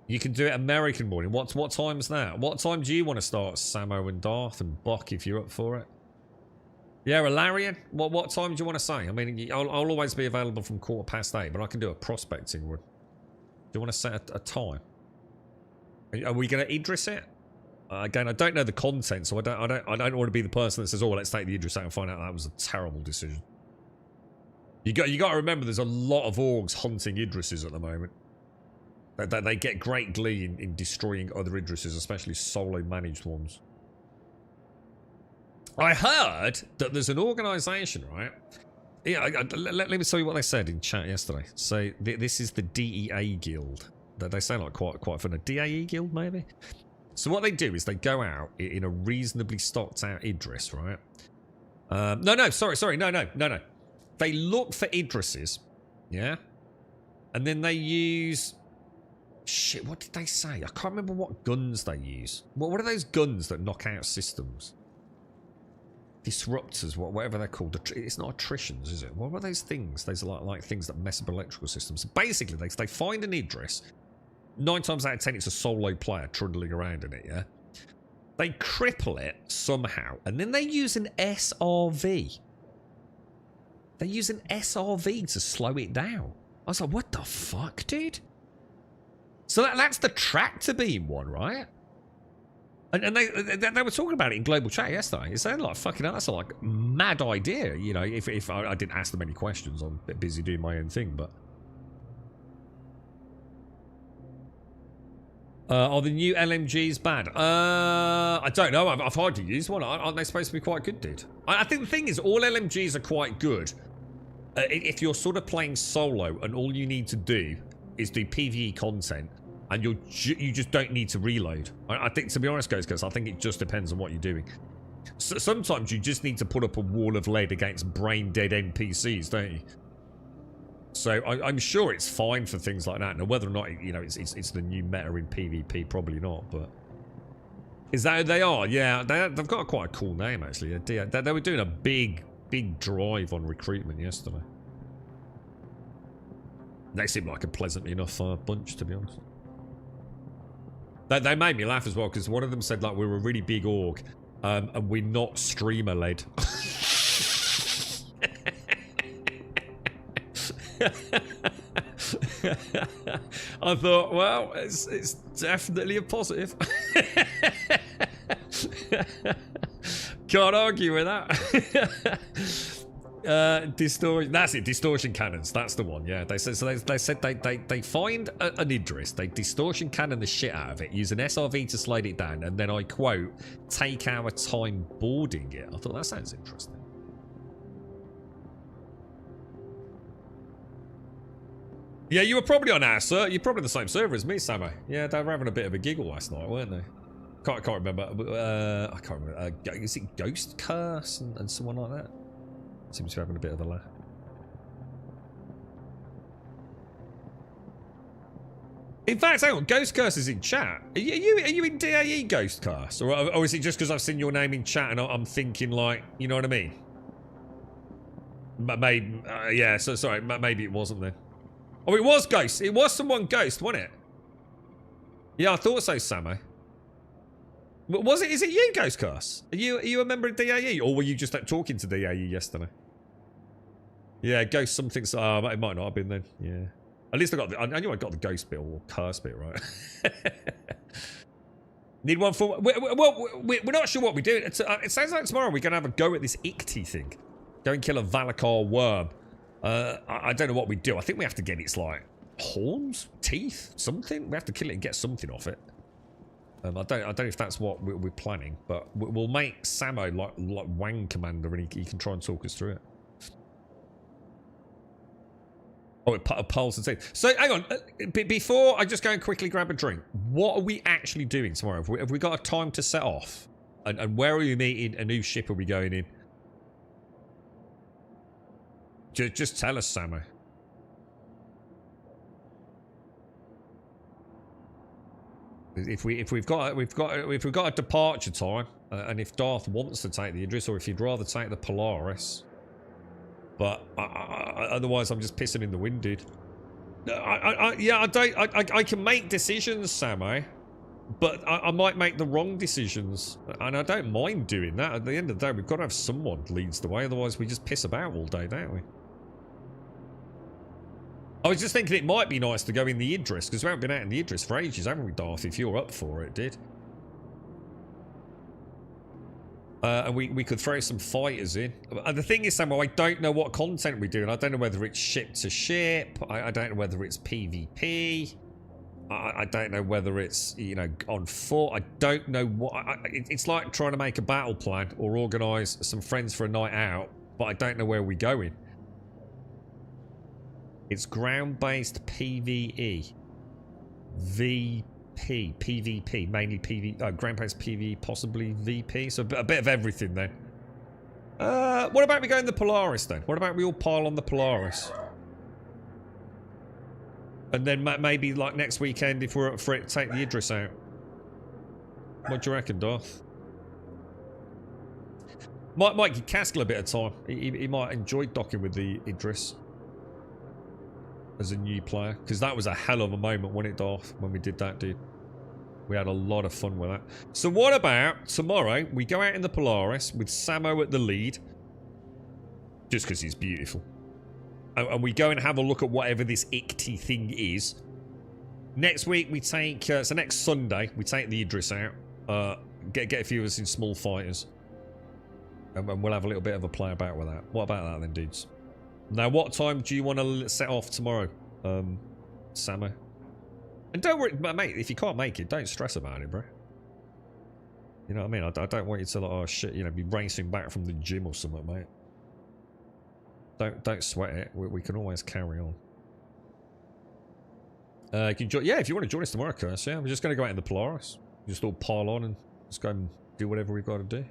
You can do it American morning. What time's that? What time do you want to start, Samo and Darth and Buck, if you're up for it? Yeah, Alarian? What time do you want to say? I mean, I'll always be available from 8:15, but I can do a prospecting one. Do you want to set a time? Are we going to Idris it? Again, I don't know the content, so I don't want to be the person that says, "Oh, let's take the Idris out and find out that was a terrible decision." You got to remember, there's a lot of orgs hunting Idrises at the moment. They get great glee in destroying other Idrises, especially solo managed ones. I heard that there's an organisation, right? Yeah, let me tell you what they said in chat yesterday. So this is the DEA Guild. They sound like quite fun. A DAE Guild, maybe? So what they do is they go out in a reasonably stocked out Idris, right? Sorry, no. They look for Idrises, yeah? And then they use... Shit, what did they say? I can't remember what guns they use. What are those guns that knock out systems? Disruptors, whatever they're called. It's not attritions, is it? What are those things? Those are like things that mess up electrical systems. So basically, they find an Idris. 9 times out of 10, it's a solo player trundling around in it, yeah? They cripple it somehow, and then they use an SRV. They use an SRV to slow it down. I was like, what the fuck, dude? So that's the tractor beam one, right? And they were talking about it in global chat yesterday. It sounded like fucking hell, that's a mad idea, if I didn't ask them any questions. I'm a bit busy doing my own thing, but... Are the new LMGs bad? I don't know. I've hardly used one. Aren't they supposed to be quite good, dude? I think the thing is, all LMGs are quite good if you're sort of playing solo and all you need to do is do PvE content and you just don't need to reload. I think, to be honest, guys, I think it just depends on what you're doing. So sometimes you just need to put up a wall of lead against brain-dead NPCs, don't you? So I'm sure it's fine for things like that. Now, whether or not it's the new meta in PvP, probably not. But is that who they are? Yeah, they've got quite a cool name actually. They were doing a big drive on recruitment yesterday. They seem like a pleasantly enough bunch, to be honest. They made me laugh as well because one of them said like we're a really big org and we're not streamer led. I thought, well, it's definitely a positive. Can't argue with that. Distortion. That's it. Distortion cannons. That's the one. Yeah. They said so. They said they find an Idris. They distortion cannon the shit out of it. Use an SRV to slide it down, and then I quote, "Take our time boarding it." I thought that sounds interesting. Yeah, you were probably on our server. You're probably the same server as me, Samo. Yeah, they were having a bit of a giggle last night, weren't they? Can't remember. I can't remember. Is it Ghost Curse and someone like that? Seems to be having a bit of a laugh. In fact, hang on, Ghost Curse is in chat. Are you in DAE Ghost Curse? Or is it just because I've seen your name in chat and I'm thinking like, you know what I mean? Maybe, yeah, so sorry, maybe it wasn't then. Oh, it was Ghost. It was someone Ghost, wasn't it? Yeah, I thought so, Samo. Was it? Is it you, Ghost Curse? Are you a member of DAE, or were you just talking to DAE yesterday? Yeah, Ghost something. It might not have been then. Yeah. At least I knew I got the Ghost bit or Curse bit right. Need one for. We're not sure what we do. It sounds like tomorrow we're gonna have a go at this Ikti thing. Go and kill a Valakar worm. I don't know what we do. I think we have to get its like horns, teeth, something. We have to kill it and get something off it. I don't know if that's what we're planning, but we'll make Samo like Wang Commander, and he can try and talk us through it. Oh, it pulls and teeth. So hang on, before I just go and quickly grab a drink, what are we actually doing tomorrow? Have we got a time to set off? And where are we meeting? A new ship are we going in? Just tell us, Samo. If we've got a departure time, and if Darth wants to take the Idris, or if you'd rather take the Polaris, but otherwise I'm just pissing in the wind, dude. I can make decisions, Samo, but I might make the wrong decisions, and I don't mind doing that. At the end of the day, we've got to have someone leads the way, otherwise we just piss about all day, don't we? I was just thinking it might be nice to go in the Idris, because we haven't been out in the Idris for ages, haven't we, Darth? If you're up for it, dude. And we could throw some fighters in. And the thing is, Samuel, I don't know what content we're doing. I don't know whether it's ship to ship. I don't know whether it's PvP. I don't know whether it's, you know, on foot. I don't know what... it's like trying to make a battle plan or organise some friends for a night out, but I don't know where we're going. It's ground-based PvE. VP. PvP. Mainly PvE. Ground-based PvE, possibly VP. So a bit of everything then. What about we go in the Polaris then? What about we all pile on the Polaris? And then maybe like next weekend, if we're up for it, take the Idris out. What do you reckon, Darth? Might give Caskell a bit of time. He might enjoy docking with the Idris as a new player, because that was a hell of a moment, wasn't it, Darth, when we did that, dude? We had a lot of fun with that. So what about tomorrow? We go out in the Polaris with Samo at the lead, just because he's beautiful, and we go and have a look at whatever this Ikti thing is. Next week we take so next Sunday we take the Idris out, get a few of us in small fighters, and we'll have a little bit of a play about with that. What about that then, dudes? Now, what time do you want to set off tomorrow, Samo? And don't worry, mate, if you can't make it, don't stress about it, bro. You know what I mean? I don't want you to, like, oh shit, you know, be racing back from the gym or something, mate. Don't sweat it. We can always carry on. Can you yeah, if you want to join us tomorrow, Curse, yeah. We're just going to go out in the Polaris. Just all pile on and just go and do whatever we've got to do.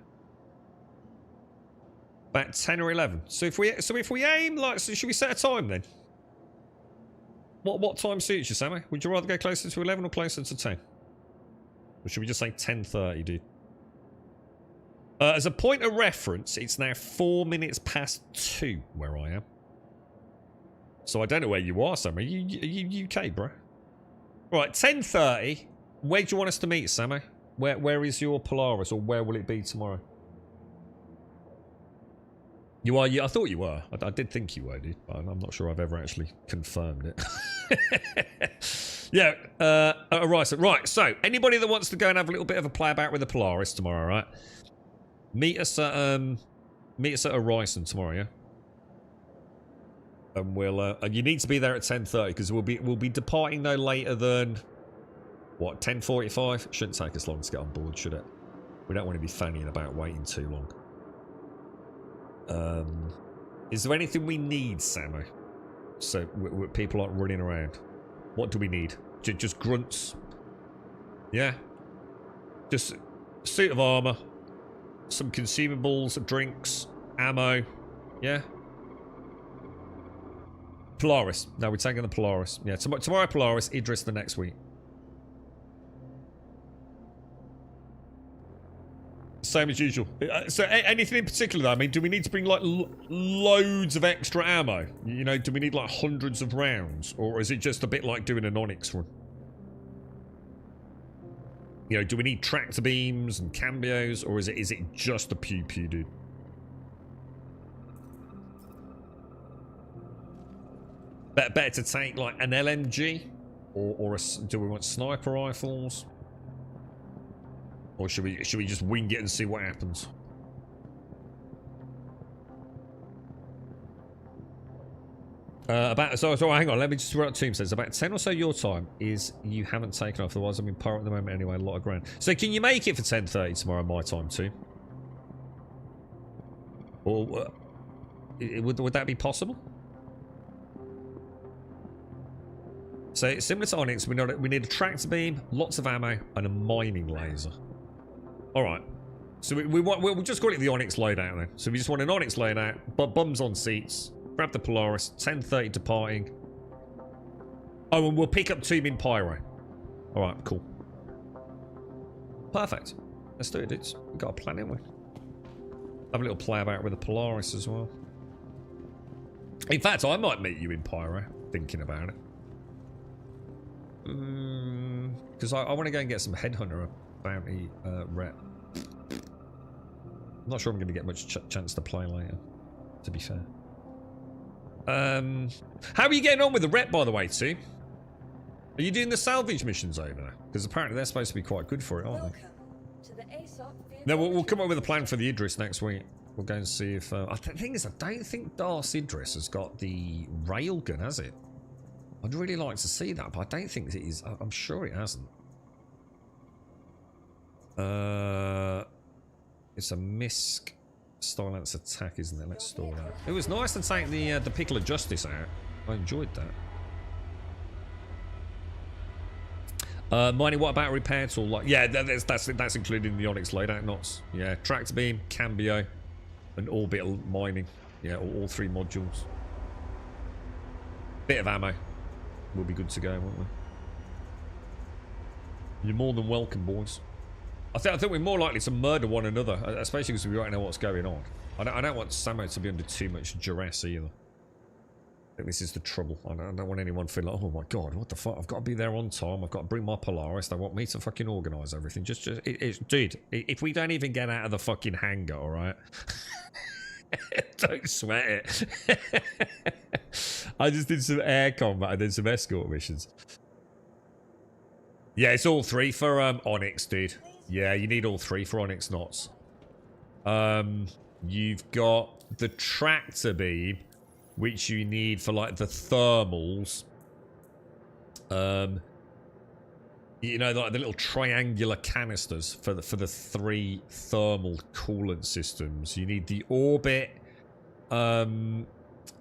About 10 or 11. So if we aim, like, so should we set a time then? What time suits you, Sammy? Would you rather go closer to 11 or closer to 10? Or should we just say 10:30, dude? As a point of reference, it's now 4 minutes past 2 where I am. So I don't know where you are, Sammy. Are you UK, bro? Right, 10:30. Where do you want us to meet, Sammy? Where is your Polaris, or where will it be tomorrow? You are? I thought you were. I did think you were, dude. But I'm not sure I've ever actually confirmed it. Yeah. Right. So anybody that wants to go and have a little bit of a play about with the Polaris tomorrow, right? Meet us at Horizon tomorrow, yeah. And we'll and you need to be there at 10:30 because we'll be departing no later than what, 10:45? Shouldn't take us long to get on board, should it? We don't want to be fannying about waiting too long. Is there anything we need, Samo? So people aren't running around. What do we need? Just grunts? Yeah. Just a suit of armor, some consumables, drinks, ammo. Yeah. Polaris. No, we're taking the Polaris. Yeah, tomorrow Polaris, Idris the next week. Same as usual. So anything in particular though? I mean, do we need to bring like loads of extra ammo? You know, do we need like hundreds of rounds? Or is it just a bit like doing an Onyx run? You know, do we need tractor beams and cambios? Or is it just a pew-pew, dude? Better to take like an LMG? Or do we want sniper rifles? Or should we just wing it and see what happens? So hang on, let me just write team says about 10 or so your time is you haven't taken off, otherwise I'm in pirate at the moment anyway, a lot of ground. So can you make it for 10:30 tomorrow my time too? Or would that be possible? So similar to Onyx, we need a tractor beam, lots of ammo, and a mining laser. Alright. So we'll just call it the Onyx loadout then. So we just want an Onyx loadout, but bums on seats, grab the Polaris, 10:30 departing. Oh, and we'll pick up Team in Pyro. Alright, cool. Perfect. Let's do it, dudes. We've got a plan, haven't we? Have a little play about with the Polaris as well. In fact, I might meet you in Pyro, thinking about it. Because I want to go and get some Headhunter bounty rep. I'm not sure I'm going to get much chance to play later, to be fair. How are you getting on with the rep, by the way, too? Are you doing the salvage missions over there? Because apparently they're supposed to be quite good for it, aren't they? To the ASOP No, we'll come up with a plan for the Idris next week. We'll go and see if... the thing is, I don't think Darth Idris has got the railgun, has it? I'd really like to see that, but I don't think it is. I'm sure it hasn't. It's a MISC Stylance attack, isn't it? Let's store that. It was nice to take the Pickle of Justice out. I enjoyed that. Mining, what about repair tool? Like, yeah, that's included in the Onyx loadout knots. Yeah, tractor beam, cambio, and orbital mining. Yeah, all three modules. Bit of ammo. We'll be good to go, won't we? You're more than welcome, boys. I think we're more likely to murder one another, especially because we don't know what's going on. I don't want Samo to be under too much duress either. I think this is the trouble. I don't want anyone feeling like, oh my god, what the fuck? I've got to be there on time. I've got to bring my Polaris. They want me to fucking organise everything. Dude, if we don't even get out of the fucking hangar, all right? Don't sweat it. I just did some air combat and then some escort missions. Yeah, it's all three for Onyx, dude. Yeah, you need all three for Onyx knots. You've got the tractor beam, which you need for like the thermals. You know, like the little triangular canisters for the three thermal coolant systems. You need the orbit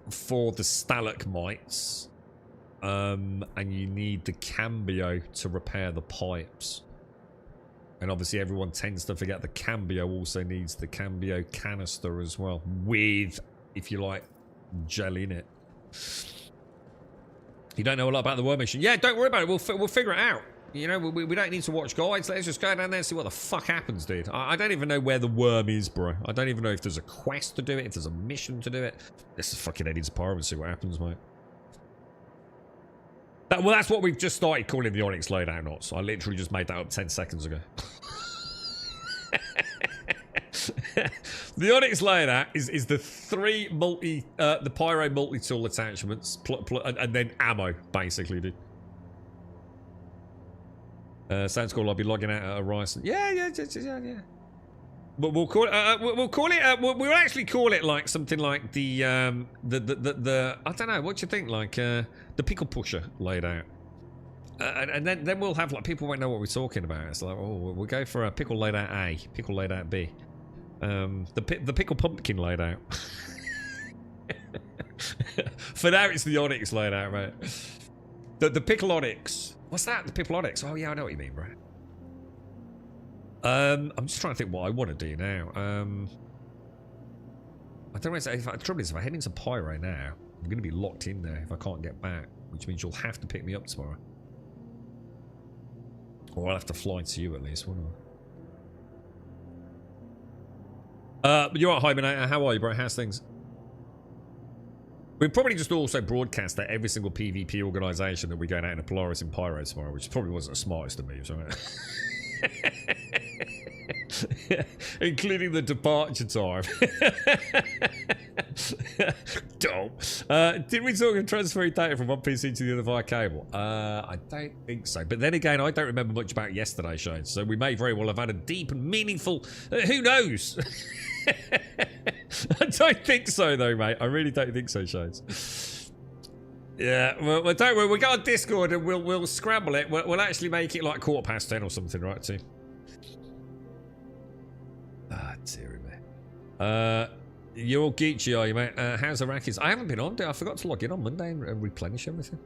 for the stalagmites, and you need the cambio to repair the pipes. And obviously everyone tends to forget the cambio also needs the cambio canister as well, with, if you like, gel in it. You don't know a lot about the worm mission? Yeah, don't worry about it. We'll figure it out. You know, we don't need to watch guides. Let's just go down there and see what the fuck happens, dude. I don't even know where the worm is, bro. I don't even know if there's a quest to do it, if there's a mission to do it. Let's just fucking head into Pyro and see what happens, mate. Well, that's what we've just started calling the Onyx loadout knots. I literally just made that up 10 seconds ago. The Onyx loadout is the three the Pyro multi-tool attachments, and then ammo, basically, dude. Sounds cool. I'll be logging out at Horizon. Yeah. But we'll call it. We'll call it. We'll actually call it like something like the I don't know. What do you think? Like the pickle pusher laid out, and then we'll have like people won't know what we're talking about. It's like, oh, we'll go for a pickle laid out A, pickle laid out B, the pickle pumpkin laid out. For now, it's the Onyx laid out, right? The pickle Onyx. What's that? The pickle Onyx. Oh yeah, I know what you mean, bro. I'm just trying to think what I want to do now. I don't know. The trouble is, if I head into Pyro now, I'm going to be locked in there if I can't get back, which means you'll have to pick me up tomorrow. Or I'll have to fly to you at least, won't I? You're right, Hybernator. How are you, bro? How's things? We'll probably just also broadcast that every single PvP organisation that we're going out in a Polaris in Pyro tomorrow, which probably wasn't the smartest of moves, right? Including the departure time. Dope. Did we talk of transferring data from one PC to the other via cable? I don't think so. But then again, I don't remember much about yesterday's show, so we may very well have had a deep and meaningful... who knows? I don't think so, though, mate. I really don't think so, Shows. Yeah, well, don't worry. We'll go on Discord and we'll scramble it. We'll actually make it like 10:15 or something, right, too? Ah, dearie me. You're all Geechee, are you, mate? How's the Rackies? I haven't been on, dude. I forgot to log in on Monday and replenish everything.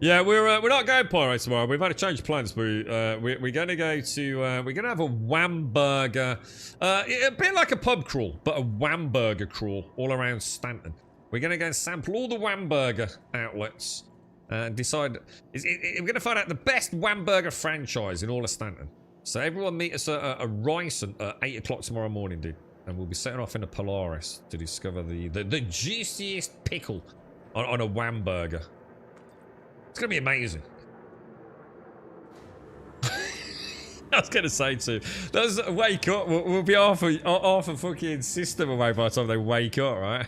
Yeah, we're not going Pyro tomorrow. We've had to change plans. We're going to go to we're going to have a Whamburger, a bit like a pub crawl, but a Whamburger crawl all around Stanton. We're going to go and sample all the Whamburger outlets and decide. We're going to find out the best Whamburger franchise in all of Stanton. So everyone meet us at a Ryson at 8 o'clock tomorrow morning, dude, and we'll be setting off in a Polaris to discover the juiciest pickle on a Whamburger. It's going to be amazing. I was going to say too, those wake up, we'll be half a fucking system away by the time they wake up, right?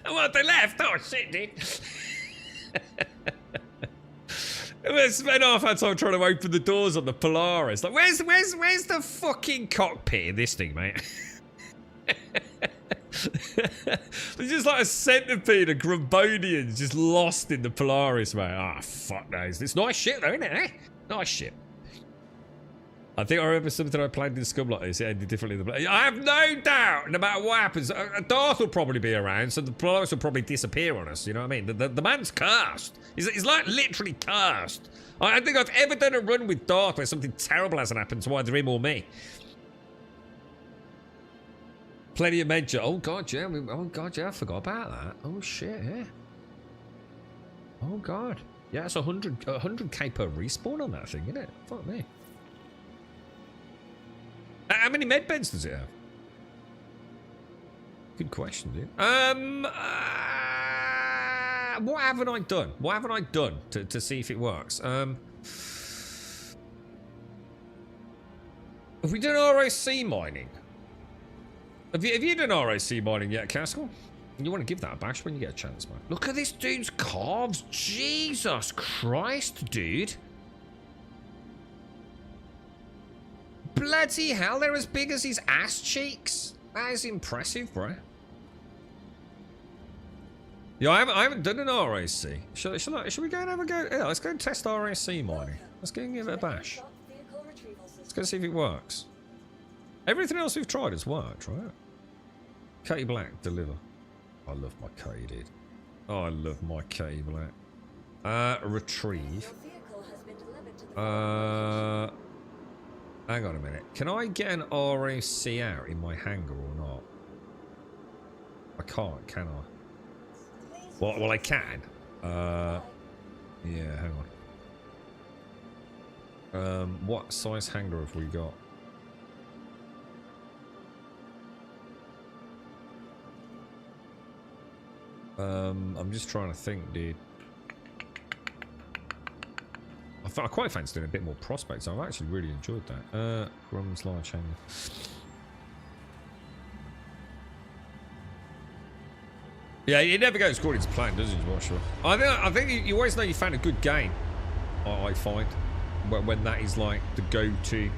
Well, they left. Oh shit, dude. We spent half our time trying to open the doors on the Polaris. Like, where's the fucking cockpit in this thing, mate? There's just like a centipede of Grumbonians just lost in the Polaris, mate. Ah, fuck knows. It's nice shit, though, isn't it? Eh? Nice shit. I think I remember something I played in Scum like this. It ended differently than I have no doubt, no matter what happens, Darth will probably be around, so the Polaris will probably disappear on us. You know what I mean? The man's cursed. He's like literally cursed. I don't think I've ever done a run with Darth where something terrible hasn't happened to either him or me. Plenty of Medja. Oh god, yeah. Oh god, yeah. I forgot about that. Oh shit, yeah. Oh god, yeah. It's 100k per respawn on that thing, isn't it? Fuck me. How many med beds does it have? Good question, dude. What haven't I done? What haven't I done to see if it works? Have we done ROC mining? Have you done ROC mining yet, Castle? You want to give that a bash when you get a chance, man. Look at this dude's calves. Jesus Christ, dude. Bloody hell, they're as big as his ass cheeks. That is impressive, bro. Yeah, I haven't done an RAC. Should we go and have a go? Yeah, let's go and test RAC mining. Let's go and give it a bash. Let's go see if it works. Everything else we've tried has worked, right? Katie Black, deliver. I love my Katie, dude. Oh, I love my Katie Black. Retrieve. Hang on a minute. Can I get an RAC out in my hangar or not? I can't, can I? Well, I can. Yeah, hang on. What size hangar have we got? I'm just trying to think, dude. I quite fancy doing a bit more prospects. I've actually really enjoyed that. Grum's large hangar. Yeah, it never goes according to plan, does it, Joshua? I think you always know you found a good game. I find when that is like the go-to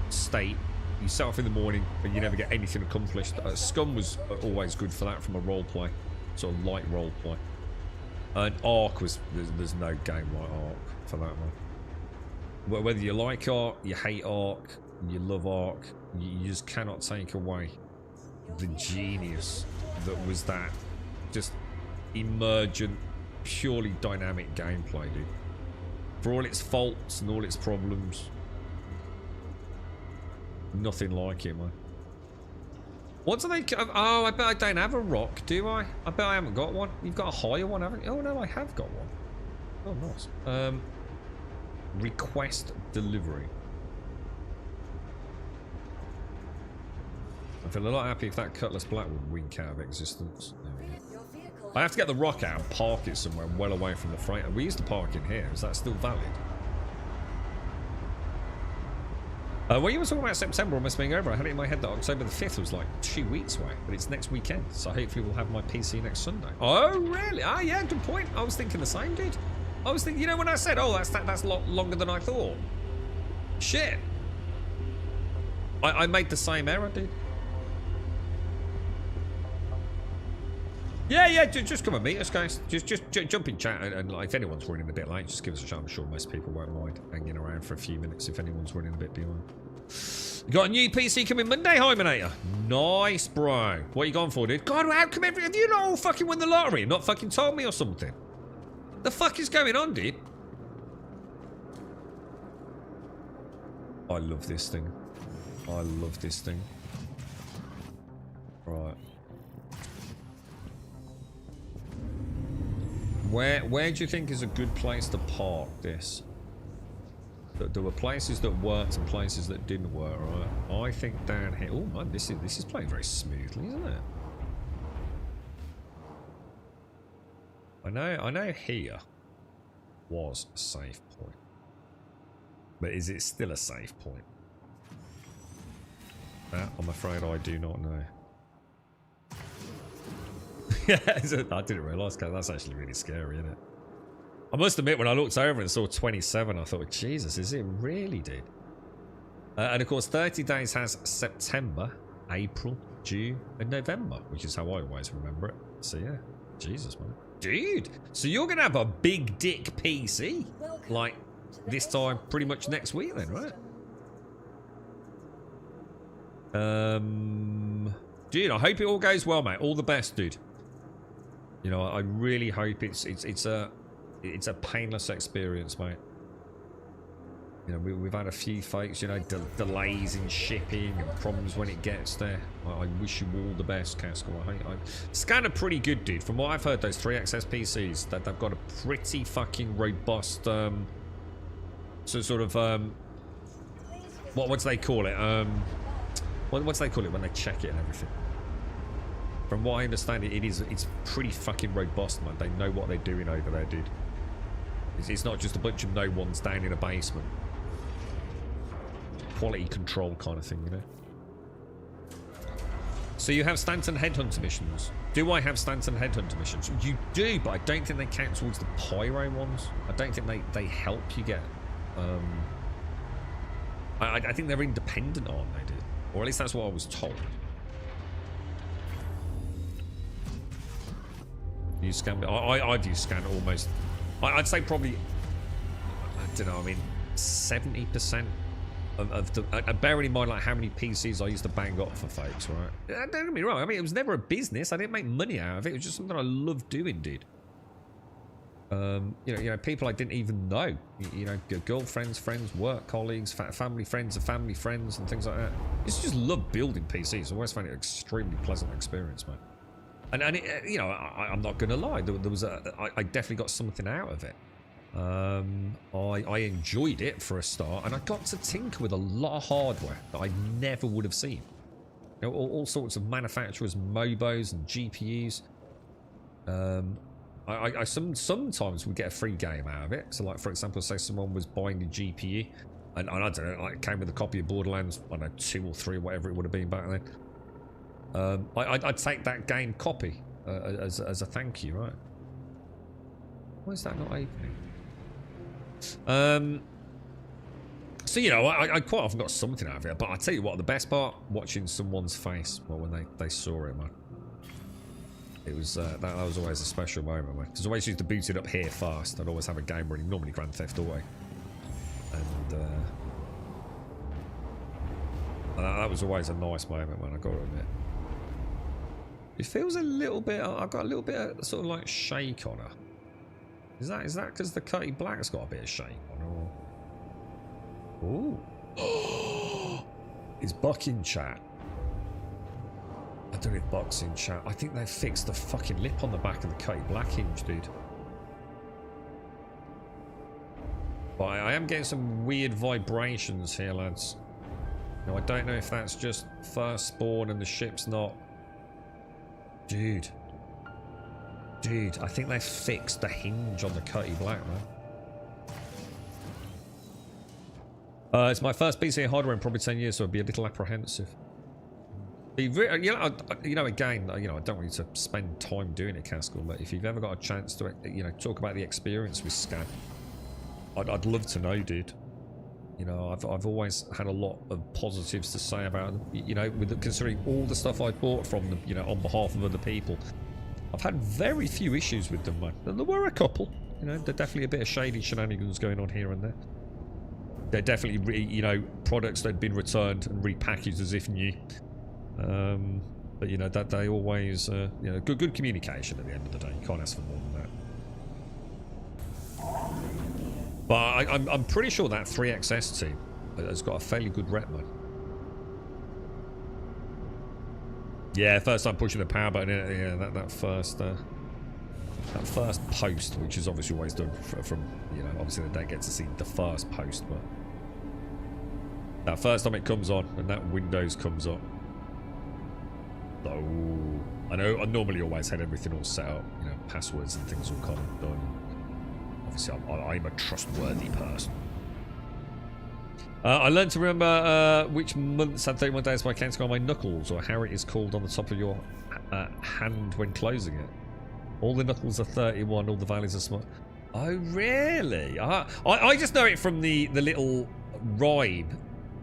state you set off in the morning, but you never get anything accomplished. Scum was always good for that from a role play, sort of light role play. And Ark was there's no game like Ark for that one. Whether you like Ark, you hate Ark, you love Ark, you just cannot take away the genius that was that just emergent, purely dynamic gameplay, dude. For all its faults and all its problems, nothing like it, man. What do they... Oh, I bet I don't have a rock, do I? I bet I haven't got one. You've got a higher one, haven't you? Oh, no, I have got one. Oh, nice. Request delivery. I feel a lot happy if that Cutlass Black would wink out of existence. There we go. Your vehicle I have to get the rock out and park it somewhere well away from the freighter. We used to park in here. Is that still valid? Well, you were talking about September almost being over. I had it in my head that October the 5th was like 2 weeks away, but it's next weekend, so hopefully we'll have my PC next Sunday. Oh, really? Oh, yeah, good point. I was thinking the same, dude. I was thinking, you know, when I said, oh, that's a lot longer than I thought. Shit. I made the same error, dude. Yeah, just come and meet us, guys. Just jump in chat, and like, if anyone's running a bit late, just give us a shout. I'm sure most people won't mind hanging around for a few minutes if anyone's running a bit behind. You got a new PC coming Monday, Hymenator. Nice, bro. What are you going for, dude? God, how come have you not all fucking won the lottery and not fucking told me or something? The fuck is going on, dude? I love this thing. I love this thing. Right. Where do you think is a good place to park this? There were places that worked and places that didn't work, right? I think down here. Oh man, this is playing very smoothly, isn't it? I know here was a safe point. But is it still a safe point? That, I'm afraid I do not know. Yeah, I didn't realise, that's actually really scary, isn't it? I must admit, when I looked over and saw 27, I thought, Jesus, is it really, dude? And of course, 30 days has September, April, June, and November, which is how I always remember it. So yeah, Jesus, man. Dude, so you're going to have a big dick PC, like, this time pretty much next week then, right? Dude, I hope it all goes well, mate. All the best, dude. You know, I really hope it's a painless experience, mate. You know, we've had a few fakes, you know, delays in shipping and problems when it gets there. I wish you all the best, Casco. Scanner pretty good, dude. From what I've heard, those 3XS PCs, that they've got a pretty fucking robust, sort of, what do they call it? What do they call it when they check it and everything? From what I understand, it's pretty fucking robust, man. They know what they're doing over there, dude. It's not just a bunch of no ones down in a basement. Quality control kind of thing, you know. So you have Stanton Headhunter missions. Do I have Stanton Headhunter missions? You do, but I don't think they count towards the Pyro ones. I don't think they help you get. I think they're independent, aren't they, dude? Or at least that's what I was told. You scan. I've used scan almost. I'd say probably. I don't know. I mean, 70% of the. Bearing in mind like how many PCs I used to bang up for folks, right? Don't get me wrong. I mean, it was never a business. I didn't make money out of it. It was just something I loved doing, dude. You know, people I didn't even know. You know, girlfriends, friends, work colleagues, family friends of family friends, and things like that. I just love building PCs. I always found it an extremely pleasant experience, man. And it, you know, I'm not gonna lie. There was I definitely got something out of it. I enjoyed it for a start, and I got to tinker with a lot of hardware that I never would have seen. You know, all sorts of manufacturers, MOBOs, and GPUs. I sometimes would get a free game out of it. So, like, for example, say someone was buying a GPU, and I don't know, like, it came with a copy of Borderlands, I don't know, 2 or 3, whatever it would have been back then. I'd take that game copy as a thank you, right? Why is that not opening? So, you know, I quite often got something out of it, but I tell you what, the best part, watching someone's face, well, when they saw it, man. It was, that was always a special moment, man. Because I always used to boot it up here fast. I'd always have a game running, normally Grand Theft Auto. And, that was always a nice moment, man, I gotta admit. It feels a little bit, I've got a little bit of sort of like shake on her. Is that because the Cutty Black's got a bit of shake on her? Ooh. Is Buck in chat? I don't know if Buck's in chat. I think they fixed the fucking lip on the back of the Cutty Black hinge, dude. But I am getting some weird vibrations here, lads. Now, I don't know if that's just first spawn and the ship's not... Dude. Dude, I think they fixed the hinge on the Cutty Black, man. It's my first BCA hardware in probably 10 years, so I'd be a little apprehensive. You know, again, I don't want you to spend time doing it, Caskell, but if you've ever got a chance to, talk about the experience with Scan, I'd love to know, dude. You know, I've always had a lot of positives to say about them. You know, considering all the stuff I bought from them, on behalf of other people, I've had very few issues with them, man. And there were a couple. You know, there's definitely a bit of shady shenanigans going on here and there. They're definitely, products that had been returned and repackaged as if new. But that they always, good communication at the end of the day. You can't ask for more than that. But I'm pretty sure that 3XS team has got a fairly good rep, man. Yeah, first time pushing the power button. Yeah, that first post, which is obviously always done from obviously they don't get to see the first post, but that first time it comes on and that Windows comes up. Oh, I know I normally always had everything all set up, passwords and things all kind of done. Obviously, I'm a trustworthy person. I learned to remember which months had 31 days by counting on my knuckles, or how it is called on the top of your hand when closing it. All the knuckles are 31, all the values are small. Oh, really? I just know it from the little rhyme,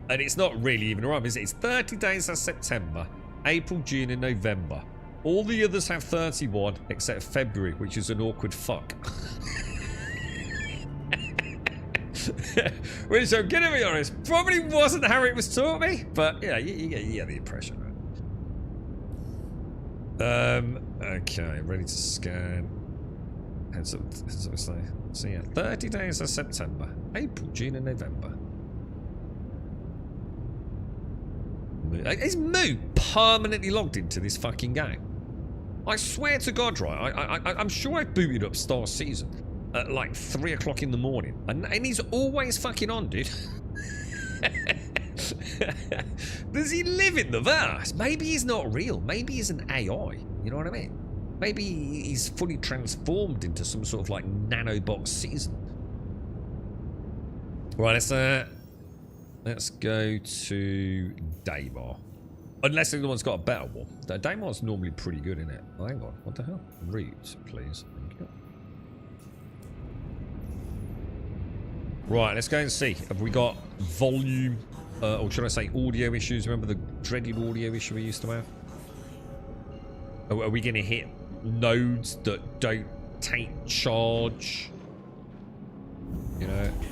and it's not really even a rhyme, is it? It's 30 days of September, April, June, and November. All the others have 31, except February, which is an awkward fuck. Which, I'm gonna be honest, probably wasn't how it was taught me, but yeah, you get the impression, right? Okay, ready to scan. Heads up, say. So yeah, 30 days of September, April, June, and November. Is Moo permanently logged into this fucking game? I swear to God, right? I'm sure I booted up Star Season at like 3 o'clock in the morning, and he's always fucking on, dude. Does he live in the verse? Maybe he's not real. Maybe he's an AI. You know what I mean? Maybe he's fully transformed into some sort of like nanobox Season. Right, let's go to Daymar. Unless anyone's got a better one. Daymar's normally pretty good, isn't it? Oh, hang on. What the hell? Root, please. Thank you. Right, let's go and see. Have we got volume, or should I say audio issues? Remember the dreaded audio issue we used to have? Are we going to hit nodes that don't take charge?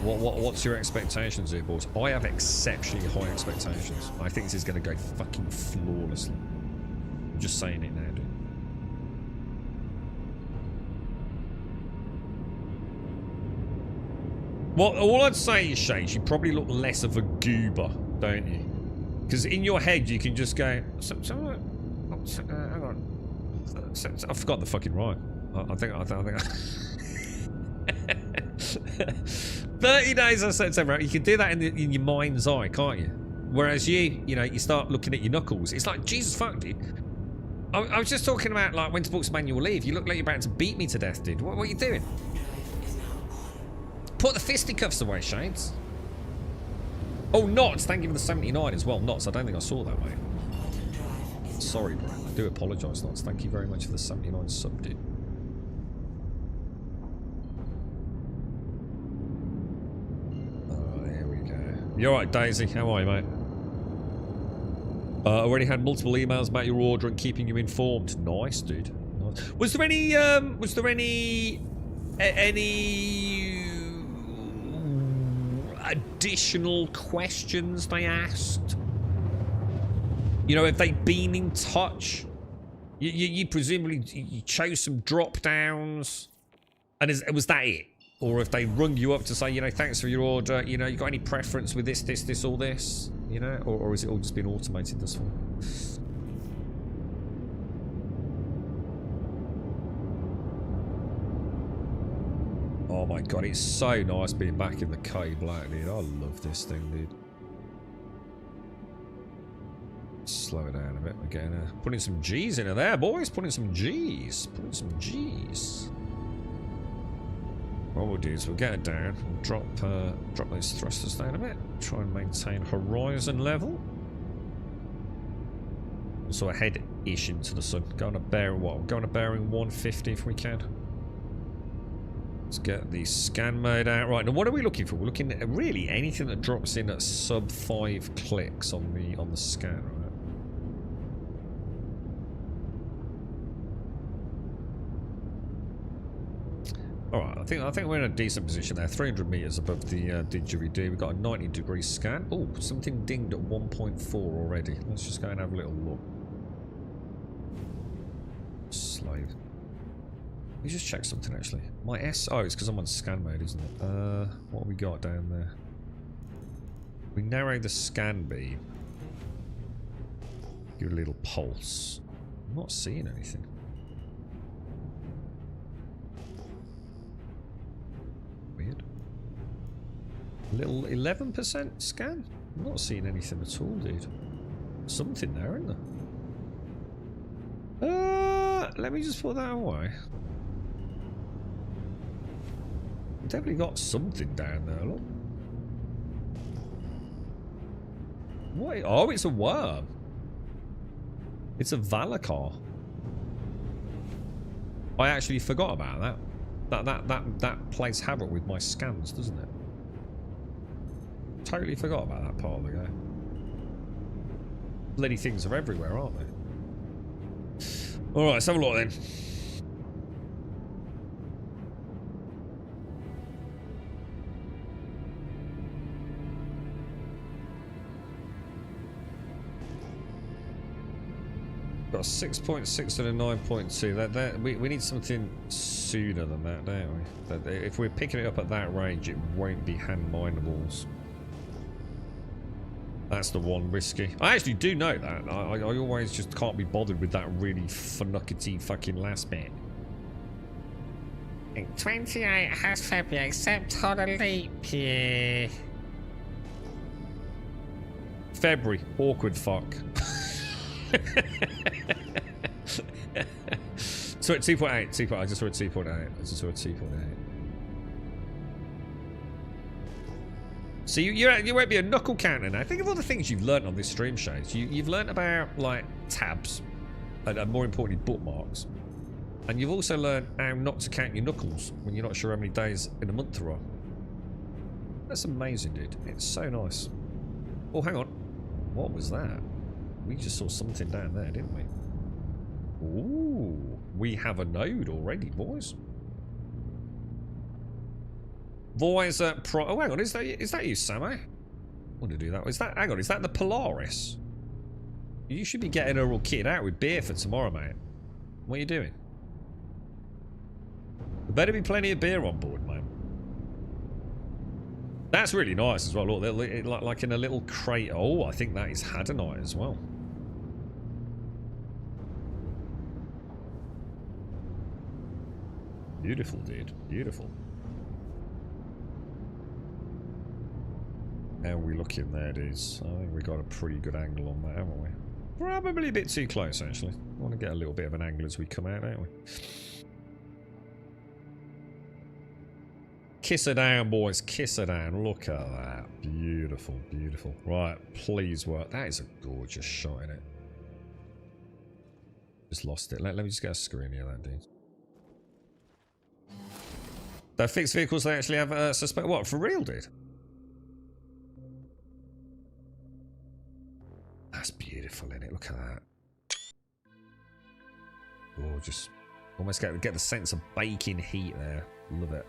What's your expectations here, boys? I have exceptionally high expectations. I think this is going to go fucking flawlessly. I'm just saying it now, dude. Well, all I'd say is, Shades, you probably look less of a goober, don't you? Because in your head, you can just go... hang on. I forgot the fucking rhyme. I think 30 days of September. You can do that in your mind's eye, can't you? Whereas you start looking at your knuckles. It's like, Jesus fuck, dude. I was just talking about like when to book some annual leave. You look like you're about to beat me to death, dude. What are you doing? Put the fisticuffs away, Shades. Oh, Knots, thank you for the 79 as well. Knots, I don't think I saw that, mate. Sorry, bro. I do apologise, Knots. Thank you very much for the 79 sub, dude. Alright, here we go. You alright, Daisy? How are you, mate? Already had multiple emails about your order and keeping you informed. Nice, dude. Nice. Was there any additional questions they asked? You know, have they been in touch? You presumably you chose some drop downs, and was that it? Or if they rung you up to say, you know, thanks for your order, you know, you got any preference with this, or this, you know, or has it all just been automated this far? Oh my god, it's so nice being back in the K Black, dude. I love this thing, dude. Slow it down a bit. We're getting putting some G's in there, boys. Putting some G's. Putting some G's. What we'll do is we'll get it down. We'll drop those thrusters down a bit. Try and maintain horizon level. So head-ish into the sun. Go on a bearing what? Go on a bearing 150 if we can. Let's get the scan mode out. Right, now what are we looking for? We're looking at really anything that drops in at sub 5 clicks on the scan, right? Alright, I think we're in a decent position there. 300 meters above the didgeridoo. We've got a 90-degree scan. Oh, something dinged at 1.4 already. Let's just go and have a little look. Slave. Let me just check something actually. My S. Oh, it's because I'm on scan mode, isn't it? What have we got down there? We narrow the scan beam. Give it a little pulse. I'm not seeing anything. Weird. A little 11% scan? I'm not seeing anything at all, dude. Something there, isn't there? Let me just put that away. We've definitely got something down there, look. What? Oh, it's a worm. It's a Valakar. I actually forgot about that. That plays havoc with my scans, doesn't it? Totally forgot about that part of the game. Bloody things are everywhere, aren't they? Alright, let's have a look then. Got a 6.6 and a 9.2. We need something sooner than that, don't we? If we're picking it up at that range, it won't be hand minables. That's the one risky. I actually do know that. I always just can't be bothered with that really funuckety fucking last bit. 28 has February except on a leap year. February. Awkward fuck. So at 2.8. I just saw a 2.8. So you won't be a knuckle counter now. Think of all the things you've learnt on this stream, Shades. You've learnt about like tabs, and more importantly bookmarks, and you've also learnt how not to count your knuckles when you're not sure how many days in a month there are. That's amazing, dude. It's so nice. Oh, hang on. What was that? We just saw something down there, didn't we? Ooh, we have a node already, boys. Boys, oh, hang on, is that you, Sam? I want to do that. Hang on, is that the Polaris? You should be getting her all kitted out with beer for tomorrow, mate. What are you doing? There better be plenty of beer on board, mate. That's really nice as well. Look, like in a little crate. Oh, I think that is Hadanite as well. Beautiful, dude. Beautiful. How are we looking there, dudes? I think we got a pretty good angle on that, haven't we? Probably a bit too close, actually. I want to get a little bit of an angle as we come out, don't we? Kiss her down, boys. Kiss her down. Look at that. Beautiful, beautiful. Right, please work. That is a gorgeous shot, in it. Just lost it. Let me just get a screen here, that dude. The fixed vehicles, they actually have suspect. What, for real, dude? beautiful, isn't it? Look at that. Gorgeous. Almost get the sense of baking heat there. Love it.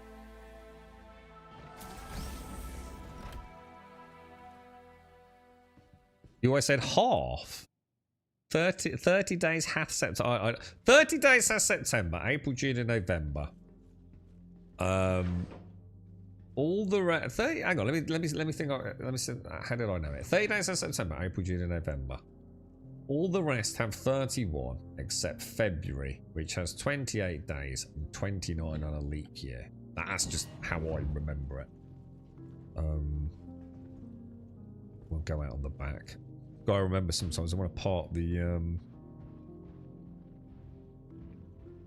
You always said half. 30 days half September. 30 days half September. April, June, and November. All the rest. Hang on. Let me think. Let me see. How did I know it? 30 days half September. April, June, and November. All the rest have 31 except February, which has 28 days and 29 on a leap year. That's just how I remember it. We'll go out on the back. I remember sometimes I want to part the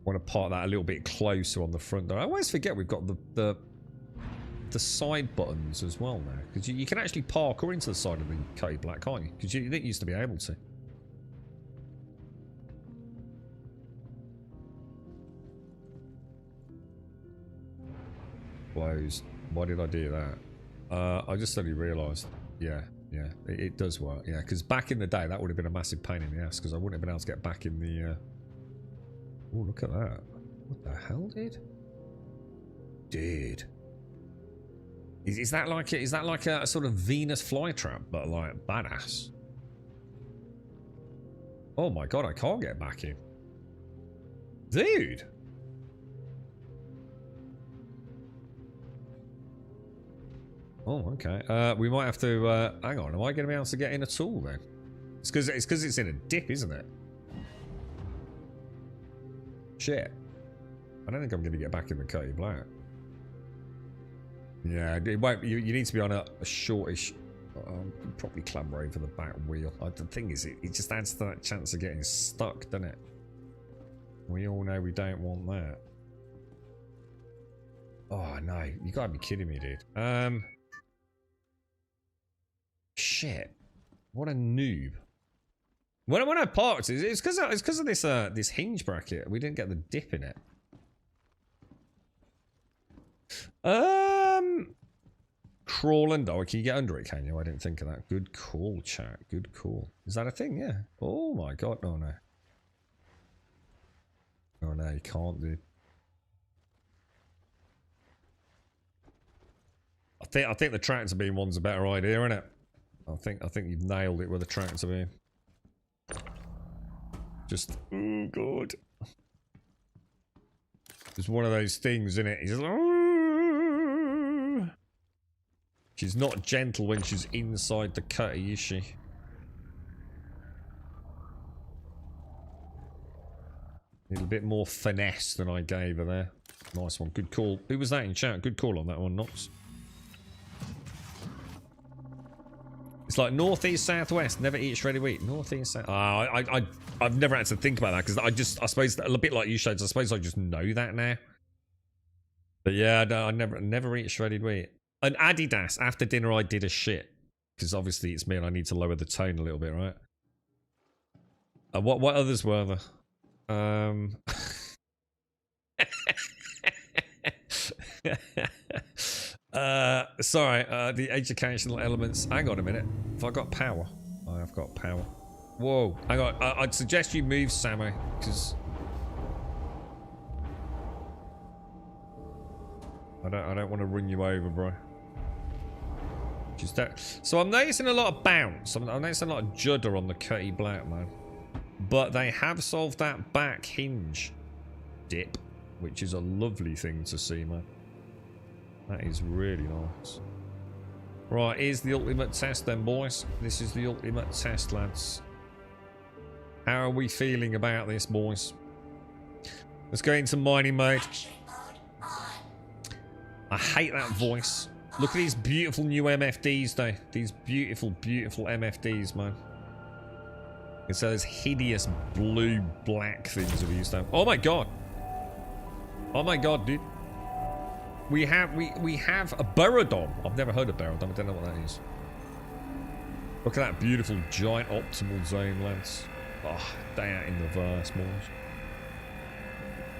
that a little bit closer on the front. I always forget we've got the side buttons as well now, because you can actually parkour into the side of the Cutty Black, can't you? Because you didn't used to be able to. Closed. Why did I do that? I just suddenly realised. Yeah, it does work. Yeah, because back in the day, that would have been a massive pain in the ass, because I wouldn't have been able to get back in the. Oh, look at that! What the hell, dude? Is that like a sort of Venus flytrap, but like badass? Oh my god, I can't get back in, dude. Oh, okay. We might have to hang on. Am I going to be able to get in at all then? It's because it's in a dip, isn't it? Shit. I don't think I'm going to get back in the Cutty Black. Yeah, it won't. You need to be on a shortish. Probably clamber over the back wheel. The thing is, it just adds to that chance of getting stuck, doesn't it? We all know we don't want that. Oh no, you gotta be kidding me, dude. Shit, what a noob. When I parked, it's because of this this hinge bracket. We didn't get the dip in it. Crawl under. Oh, can you get under it? Can you? I didn't think of that. Good call, chat. Good call. Is that a thing? Yeah. Oh my god, no. Oh no, you can't, dude. I think the tractor beam one's a better idea, isn't it? I think you've nailed it with the tractor beam. Just oh god. It's one of those things, isn't it? It's just, she's not gentle when she's inside the cutty, is she? A little bit more finesse than I gave her there. Nice one. Good call. Who was that in chat? Good call on that one, Nox. It's like northeast, southwest. Never eat shredded wheat. Northeast, south. I've never had to think about that because I suppose a bit like you showed. I suppose I just know that now. But yeah, I never eat shredded wheat. And Adidas. After dinner, I did a shit because obviously it's me and I need to lower the tone a little bit, right? What others were there? Sorry, the educational elements. Hang on a minute. Have I got power? I have got power. Whoa. Hang on. I'd suggest you move, Sammy, because I don't want to run you over, bro. Just that. So I'm noticing a lot of bounce. I'm noticing a lot of judder on the Cutty Black, man. But they have solved that back hinge dip, which is a lovely thing to see, man. That is really nice. Right, here's the ultimate test then, boys. This is the ultimate test, lads. How are we feeling about this, boys? Let's go into mining mode. I hate that voice. Look at these beautiful new MFDs, though. These beautiful, beautiful MFDs, man. It's those hideous blue-black things that we used to have. Oh my god. Oh my god, dude. We have a Burrodom. I've never heard of Burrodom. I don't know what that is. Look at that beautiful giant optimal zone, lads. Oh, day out in the verse, boys.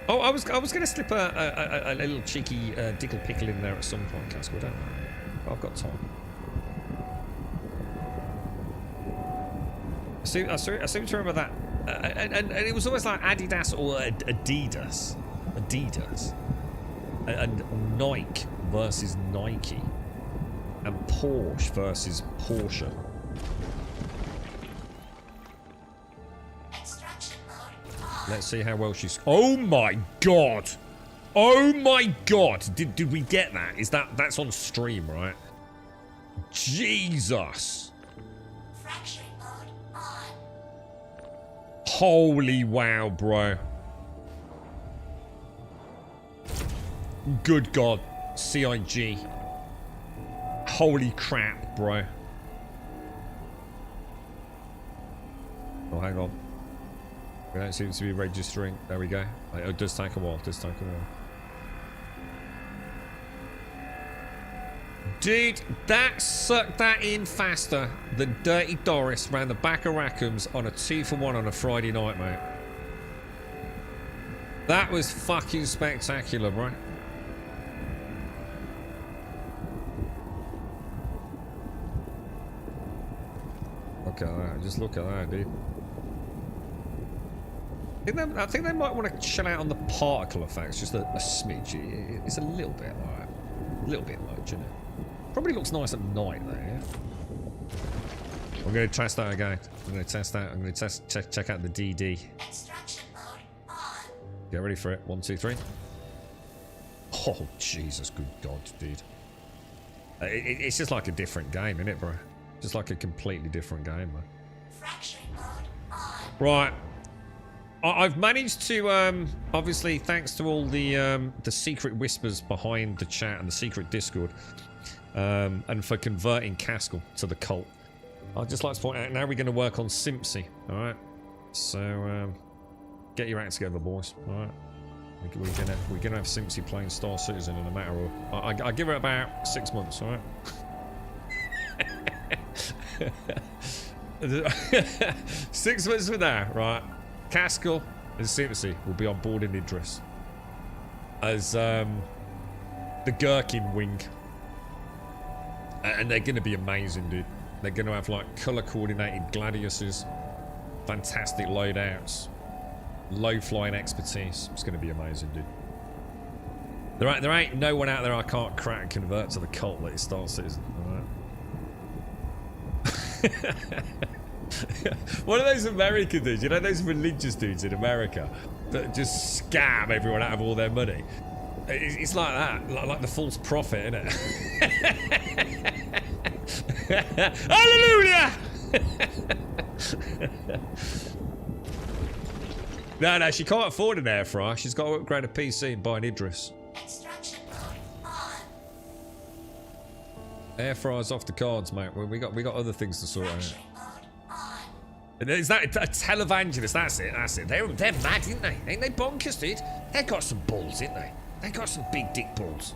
Oh, I was gonna slip a little cheeky dickle pickle in there at some point, Casco. Don't worry. I've got time. I seem to remember that. And it was almost like Adidas or Adidas. And Nike versus Nike. And Porsche versus Porsche. Let's see how well she's... Oh my god! Oh my god! Did we get that? That's on stream, right? Jesus! Holy wow, bro. Good god. CIG. Holy crap, bro. Oh, hang on. We don't seem to be registering. There we go. It does take a while. It does take a while. Dude, that sucked that in faster than Dirty Doris round the back of Rackham's on a 2-for-1 on a Friday night, mate. That was fucking spectacular, bro. Look at that. Just look at that, dude. I think they might want to chill out on the particle effects, just a smidge. It's a little bit like, a little bit much, isn't it? Probably looks nice at night though, yeah? I'm going to test that again. I'm going to test that. I'm going to check out the DD. Get ready for it. 1, 2, 3. Oh, Jesus, good God, dude. It's just like a different game, isn't it, bro? Just like a completely different game, man. Right. I've managed to, obviously, thanks to all the secret whispers behind the chat and the secret Discord, and for converting Caskell to the cult. I'd just like to point out, now we're going to work on Simpsy, alright? So, get your act together, boys, alright? We're gonna have Simpsy playing Star Citizen in a matter of... I give her about 6 months, alright? 6 months from now, right? Caskell and Simpsy will be on board in Idris as the Gherkin wing, and they're gonna be amazing, dude. They're gonna have like color coordinated gladiuses, fantastic loadouts, low flying expertise. It's gonna be amazing, dude. There ain't no one out there I can't crack and convert to the cult that is Star Citizen. Alright. One of those American dudes, you know those religious dudes in America that just scam everyone out of all their money? It's like that, like the false prophet, isn't it? Hallelujah! No, she can't afford an air fryer. She's got to upgrade a PC and buy an Idris. Air fryer's off the cards, mate. We got other things to sort out. Is that a televangelist? That's it. They're mad, ain't they? Ain't they bonkers, dude? They got some balls, ain't they? They got some big dick balls.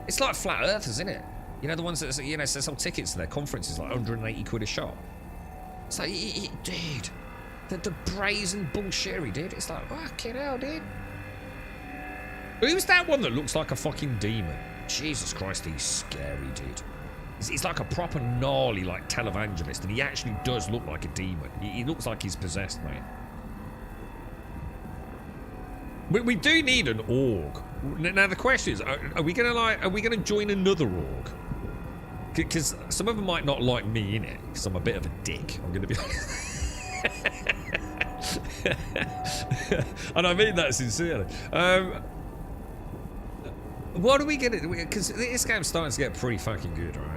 It's like flat earthers, isn't it? You know, the ones that, you know, sell tickets to their conferences like 180 quid a shot. It's like, dude, the brazen bullshittery, dude. It's like, fucking hell, dude. Who's that one that looks like a fucking demon? Jesus Christ, he's scary, dude. He's like a proper gnarly, like, televangelist, and he actually does look like a demon. He looks like he's possessed, mate. We do need an org. Now the question is, are we gonna join another org? Because some of them might not like me in it, because I'm a bit of a dick. I'm gonna be honest. And I mean that sincerely. What are we gonna do? Because this game's starting to get pretty fucking good, right?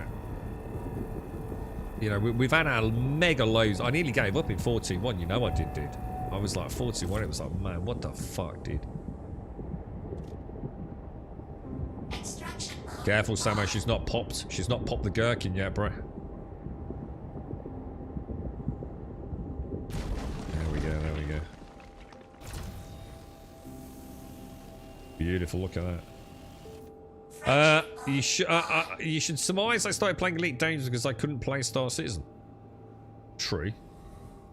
You know, we've had our mega lows. I nearly gave up in 421. You know I did, dude. I was like 421. It was like, man, what the fuck, dude? Careful, Samo. She's not popped. She's not popped the gherkin yet, bro. There we go. There we go. Beautiful. Look at that. You should surmise I started playing Elite Dangerous because I couldn't play Star Citizen. True.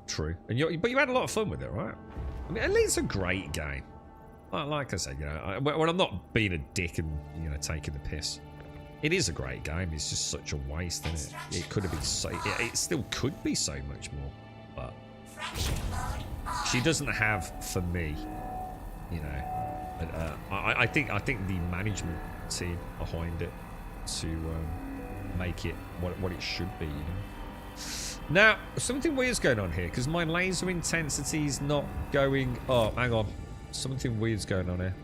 But you had a lot of fun with it, right? I mean, Elite's a great game. Like I said, you know, when I'm not being a dick and, you know, taking the piss, it is a great game. It's just such a waste, isn't it? It could have been so. It still could be so much more, but She doesn't have, for me, you know. I think the management team behind it to make it what it should be, you know. Now, something weird's going on here because my laser intensity is not going up. Hang on, something weird's going on here.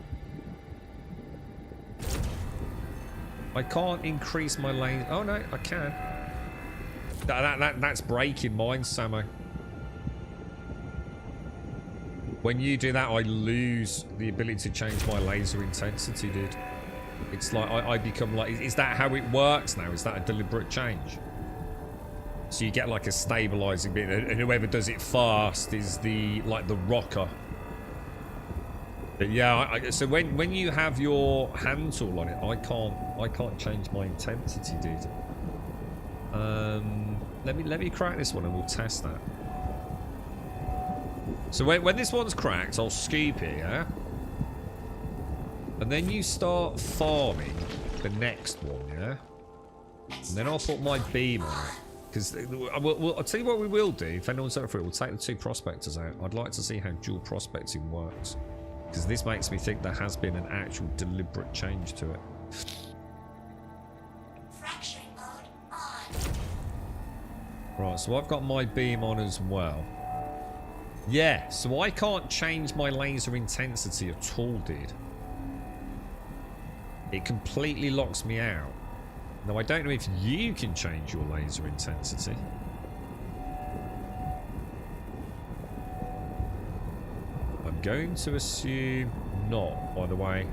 I can't increase my laser. Oh no, I can. That's breaking mine, Samo. When you do that, I lose the ability to change my laser intensity, dude. It's like I become like... Is that how it works now? Is that a deliberate change? So you get like a stabilizing bit, and whoever does it fast is the rocker. But yeah, so when you have your hand tool on it, I can't change my intensity, dude. Let me crack this one and we'll test that. So when this one's cracked, I'll scoop it, yeah? And then you start farming the next one, yeah? And then I'll put my beam on it. Because I'll tell you what we will do. If anyone's up for it, we'll take the 2 prospectors out. I'd like to see how dual prospecting works. Because this makes me think there has been an actual deliberate change to it. Right, so I've got my beam on as well. Yeah, so I can't change my laser intensity at all, dude. It completely locks me out. Now, I don't know if you can change your laser intensity. I'm going to assume not, by the way.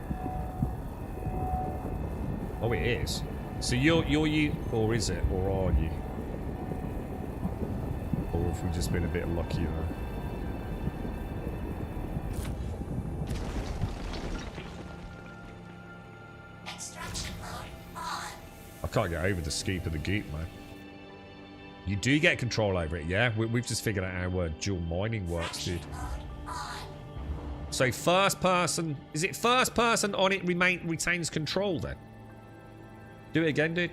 Oh, it is. So you're you, or is it, or are you? Or have we just been a bit lucky there? I can't get over the scoop of the goop, man. You do get control over it, yeah? We've just figured out how dual mining works, dude. So first person... Is it first person on it retains control, then? Do it again, dude.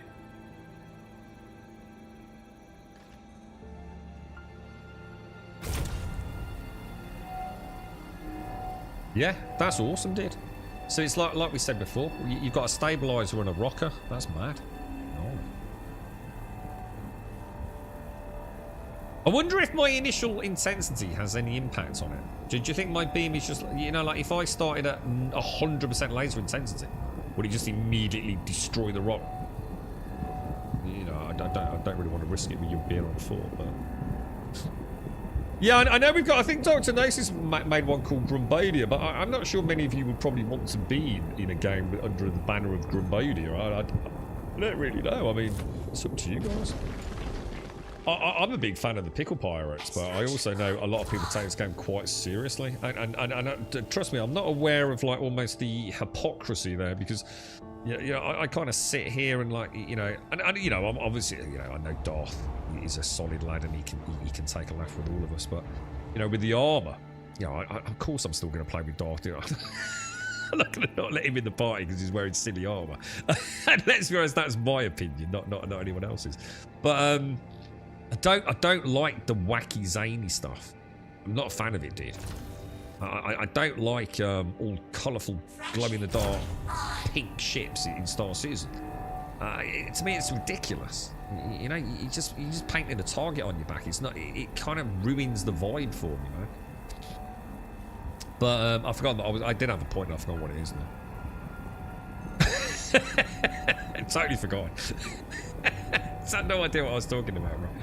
Yeah, that's awesome, dude. So it's like we said before, you've got a stabilizer and a rocker. That's mad. Oh. I wonder if my initial intensity has any impact on it. Do you think my beam is just, you know, like if I started at 100% laser intensity, would it just immediately destroy the rock? You know, I don't really want to risk it with your beer on foot, but... Yeah, I know we've got... I think Dr. Gnosis made one called Grumbodia, but I'm not sure many of you would probably want to be in a game under the banner of Grumbodia. I don't really know. I mean, it's up to you guys. I'm a big fan of the Pickle Pirates, but I also know a lot of people take this game quite seriously. And trust me, I'm not aware of like almost the hypocrisy there, because I kind of sit here and like, you know, and you know, I'm obviously, you know, I know Darth is a solid lad and he can take a laugh with all of us, but you know, with the armor, you know, of course I'm still going to play with Darth. You know, I'm not going to not let him in the party because he's wearing silly armor. And let's be honest, that's my opinion, not anyone else's. But I don't like the wacky zany stuff. I'm not a fan of it, dude. I don't like all colourful, glow-in-the-dark pink ships in Star Citizen. To me, it's ridiculous. You know, you just painting a target on your back. It's not. It kind of ruins the vibe for me, man. But I forgot that I did have a point. And I forgot what it is now. I totally forgot. I had no idea what I was talking about, right?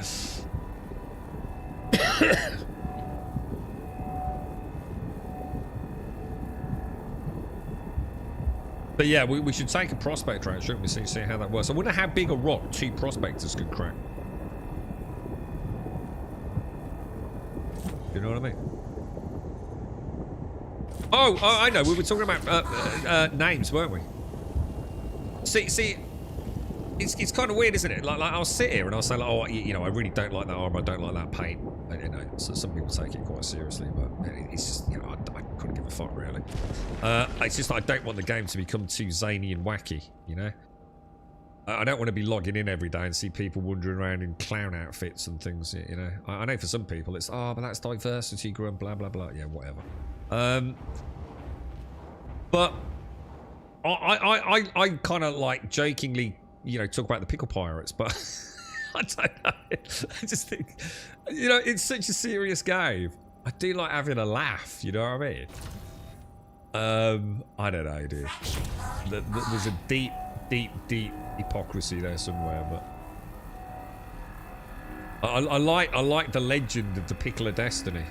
But yeah, we should take a prospector out, shouldn't we? See how that works. I wonder how big a rock 2 prospectors could crack. You know what I mean? Oh, I know. We were talking about names, weren't we? See, it's kind of weird, isn't it? Like I'll sit here and I'll say, like, oh, you know, I really don't like that armor. I don't like that paint. You know, so some people take it quite seriously, but it's just, you know, I couldn't give a fuck, really. It's just I don't want the game to become too zany and wacky, you know. I don't want to be logging in every day and see people wandering around in clown outfits and things, you know. I know for some people it's, oh, but that's diversity grub, blah, blah, blah. Yeah, whatever. But I kind of like jokingly, you know, talk about the pickle pirates, but I don't know. I just think, you know, it's such a serious game. I do like having a laugh, you know what I mean? I don't know, dude. There's a deep hypocrisy there somewhere, but I like the legend of the Pickle of Destiny,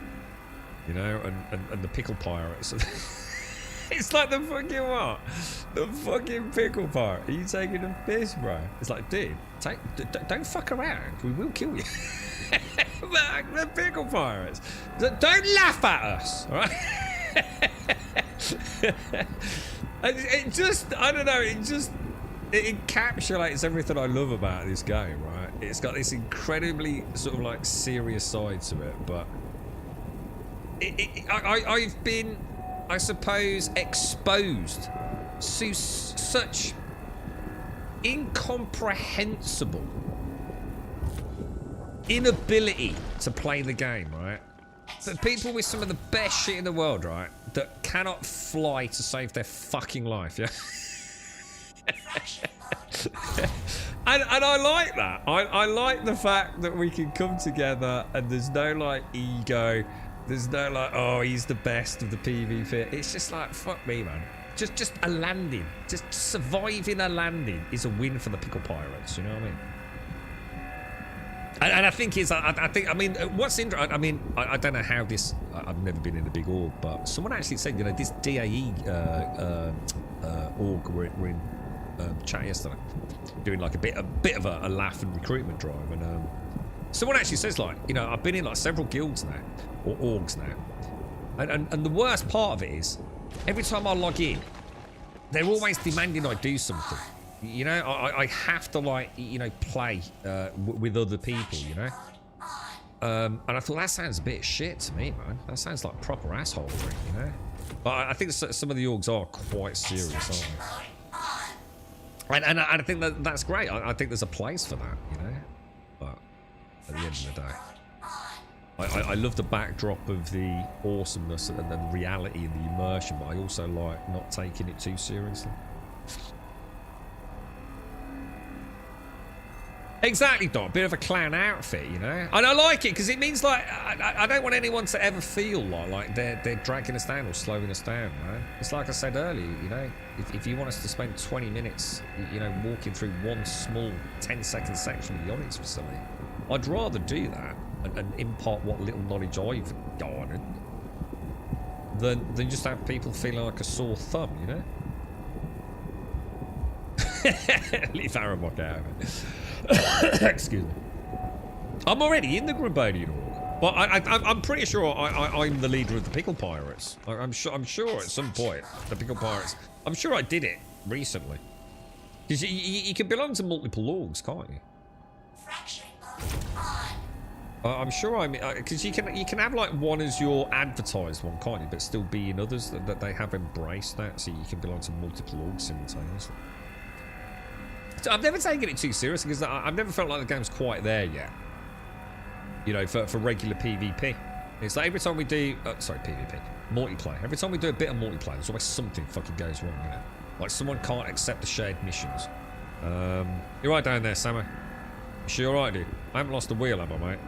you know, and the pickle pirates. It's like the fucking what? The fucking pickle pirate. Are you taking a piss, bro? It's like, dude, don't fuck around. We will kill you. The pickle pirates. Don't laugh at us, all right? It just, I don't know, it encapsulates everything I love about this game, right? It's got this incredibly sort of like serious side to it, but I've been, I suppose, exposed to such incomprehensible inability to play the game, right? That people with some of the best shit in the world, right, that cannot fly to save their fucking life, yeah? and I like that. I like the fact that we can come together and there's no like ego, there's no like, oh, he's the best of the PvP. It's just like, fuck me, man. Just a landing, just surviving a landing is a win for the pickle pirates, you know what I mean? And I think I mean, what's interesting, I mean, I don't know how this, I've never been in a big org, but someone actually said, you know, this DAE org, we're in chat yesterday, doing like a bit of a laugh and recruitment drive, and someone actually says, like, you know, I've been in like several guilds now, or orgs now, and the worst part of it is, every time I log in, they're always demanding I do something. You know, I have to, like, you know, play with other people, you know? And I thought, that sounds a bit shit to me, man. That sounds like proper assholery, you know? But I think some of the orgs are quite serious, aren't they? And I think that's great. I think there's a place for that, you know? But at the end of the day, I love the backdrop of the awesomeness and the reality and the immersion, but I also like not taking it too seriously. Exactly, Dot. Bit of a clown outfit, you know? And I like it because it means, like, I don't want anyone to ever feel like they're dragging us down or slowing us down, man. It's like I said earlier, you know, if you want us to spend 20 minutes, you know, walking through one small 10-second section of the Onyx facility, I'd rather do that and impart what little knowledge I've garnered than just have people feeling like a sore thumb, you know? Leave Aramok out of it. Excuse me. I'm already in the Grumbonian org, but I'm pretty sure I'm the leader of the Pickle Pirates. I'm sure at some point the Pickle Pirates. I'm sure I did it recently. Because you can belong to multiple orgs, can't you? I'm sure I'm because you can have like one as your advertised one, can't you? But still be in others that they have embraced that, so you can belong to multiple orgs simultaneously. So I've never taken it too seriously because I've never felt like the game's quite there yet. You know, for regular PvP. It's like every time we do, sorry, PvP, multiplayer. Every time we do a bit of multiplayer, there's always something fucking goes wrong, you know? Like someone can't accept the shared missions. You're right down there, Sammo. Sure, you're right, dude. I haven't lost a wheel, have I, mate?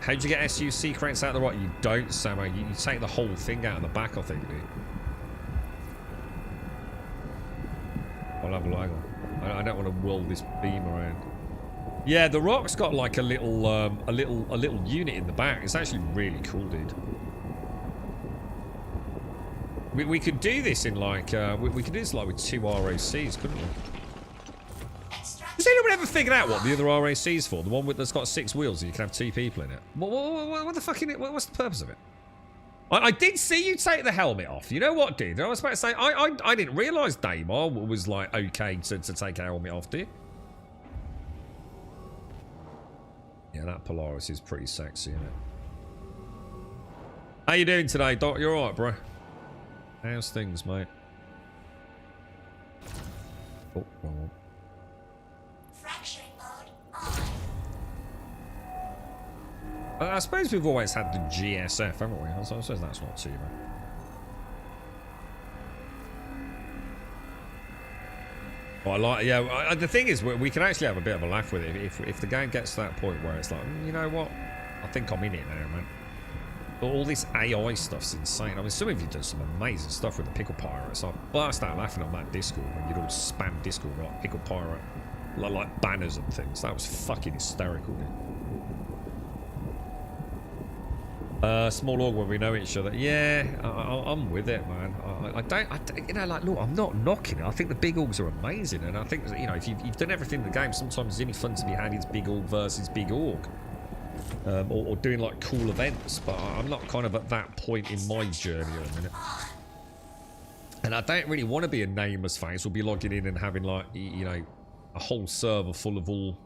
How'd you get SUC crates out of the right? You don't, Sammo. You take the whole thing out of the back, I think, dude. I'll have a lag on. I don't want to whirl this beam around. Yeah, the rock's got like a little unit in the back. It's actually really cool, dude. We could do this in like we could do this like with 2 RACs, couldn't we? Has anyone ever figured out what the other RAC's for? The one that's got 6 wheels and you can have 2 people in it. What the fuck is it? What's the purpose of it? I did see you take the helmet off. You know what, dude? I was about to say, I didn't realise Daymar was, like, okay to take a helmet off, do you? Yeah, that Polaris is pretty sexy, isn't it? How you doing today, Doc? You alright, bro? How's things, mate? Oh, wrong one. Fracturing mode on. I suppose we've always had the GSF, haven't we? I suppose that's not too bad. Well, I like, yeah. The thing is, we can actually have a bit of a laugh with it if the game gets to that point where it's like, you know what? I think I'm in it now, man. But all this AI stuff's insane. I mean, some of you done some amazing stuff with the Pickle Pirates. I burst out laughing on that Discord when you'd all spam Discord like Pickle Pirate, like banners and things. That was fucking hysterical, dude. Small org when we know each other. Yeah, I'm with it, man. I don't, you know, like, look, I'm not knocking it. I think the big orgs are amazing, and I think, you know, if you've done everything in the game, sometimes it's only fun to be had. It's big org versus big org, or doing like cool events. But I'm not kind of at that point in my journey at the minute, and I don't really want to be a nameless face or be logging in and having like, you know, a whole server full of all.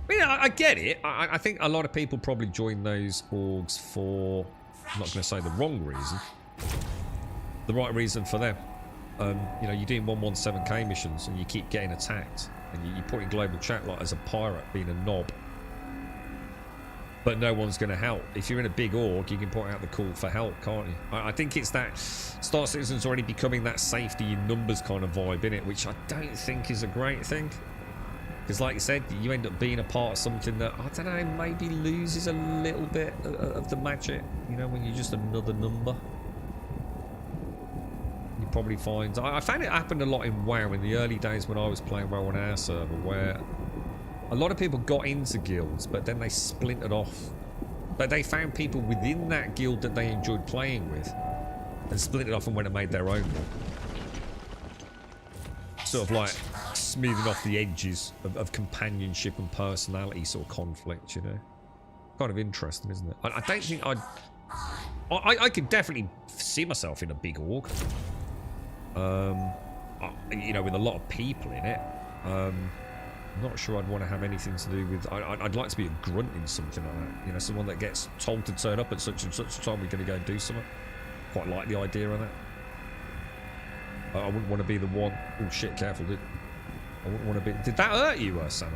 I mean, I get it. I think a lot of people probably join those orgs for, I'm not going to say the wrong reason, the right reason for them. You know, you're doing 117k missions and you keep getting attacked, and you put in global chat like as a pirate being a knob, but no one's going to help. If you're in a big org, you can put out the call for help, can't you? I think it's that Star Citizen's already becoming that safety in numbers kind of vibe in it, which I don't think is a great thing. Because like you said, you end up being a part of something that, I don't know, maybe loses a little bit of the magic. You know, when you're just another number. You probably find... I found it happened a lot in WoW in the early days when I was playing WoW on our server, where a lot of people got into guilds, but then they splintered off. But they found people within that guild that they enjoyed playing with, and splintered off and went and made their own one. Sort of like smoothing off the edges of companionship and personality sort of conflict, you know. Kind of interesting, isn't it? I don't think I could definitely see myself in a big org. You know, with a lot of people in it. I'm not sure I'd want to have anything to do with... I'd like to be a grunt in something like that. You know, someone that gets told to turn up at such and such a time we're going to go and do something. Quite like the idea of that. I wouldn't want to be the one... Oh shit, careful, dude. I wouldn't want to be... Did that hurt you, Sam?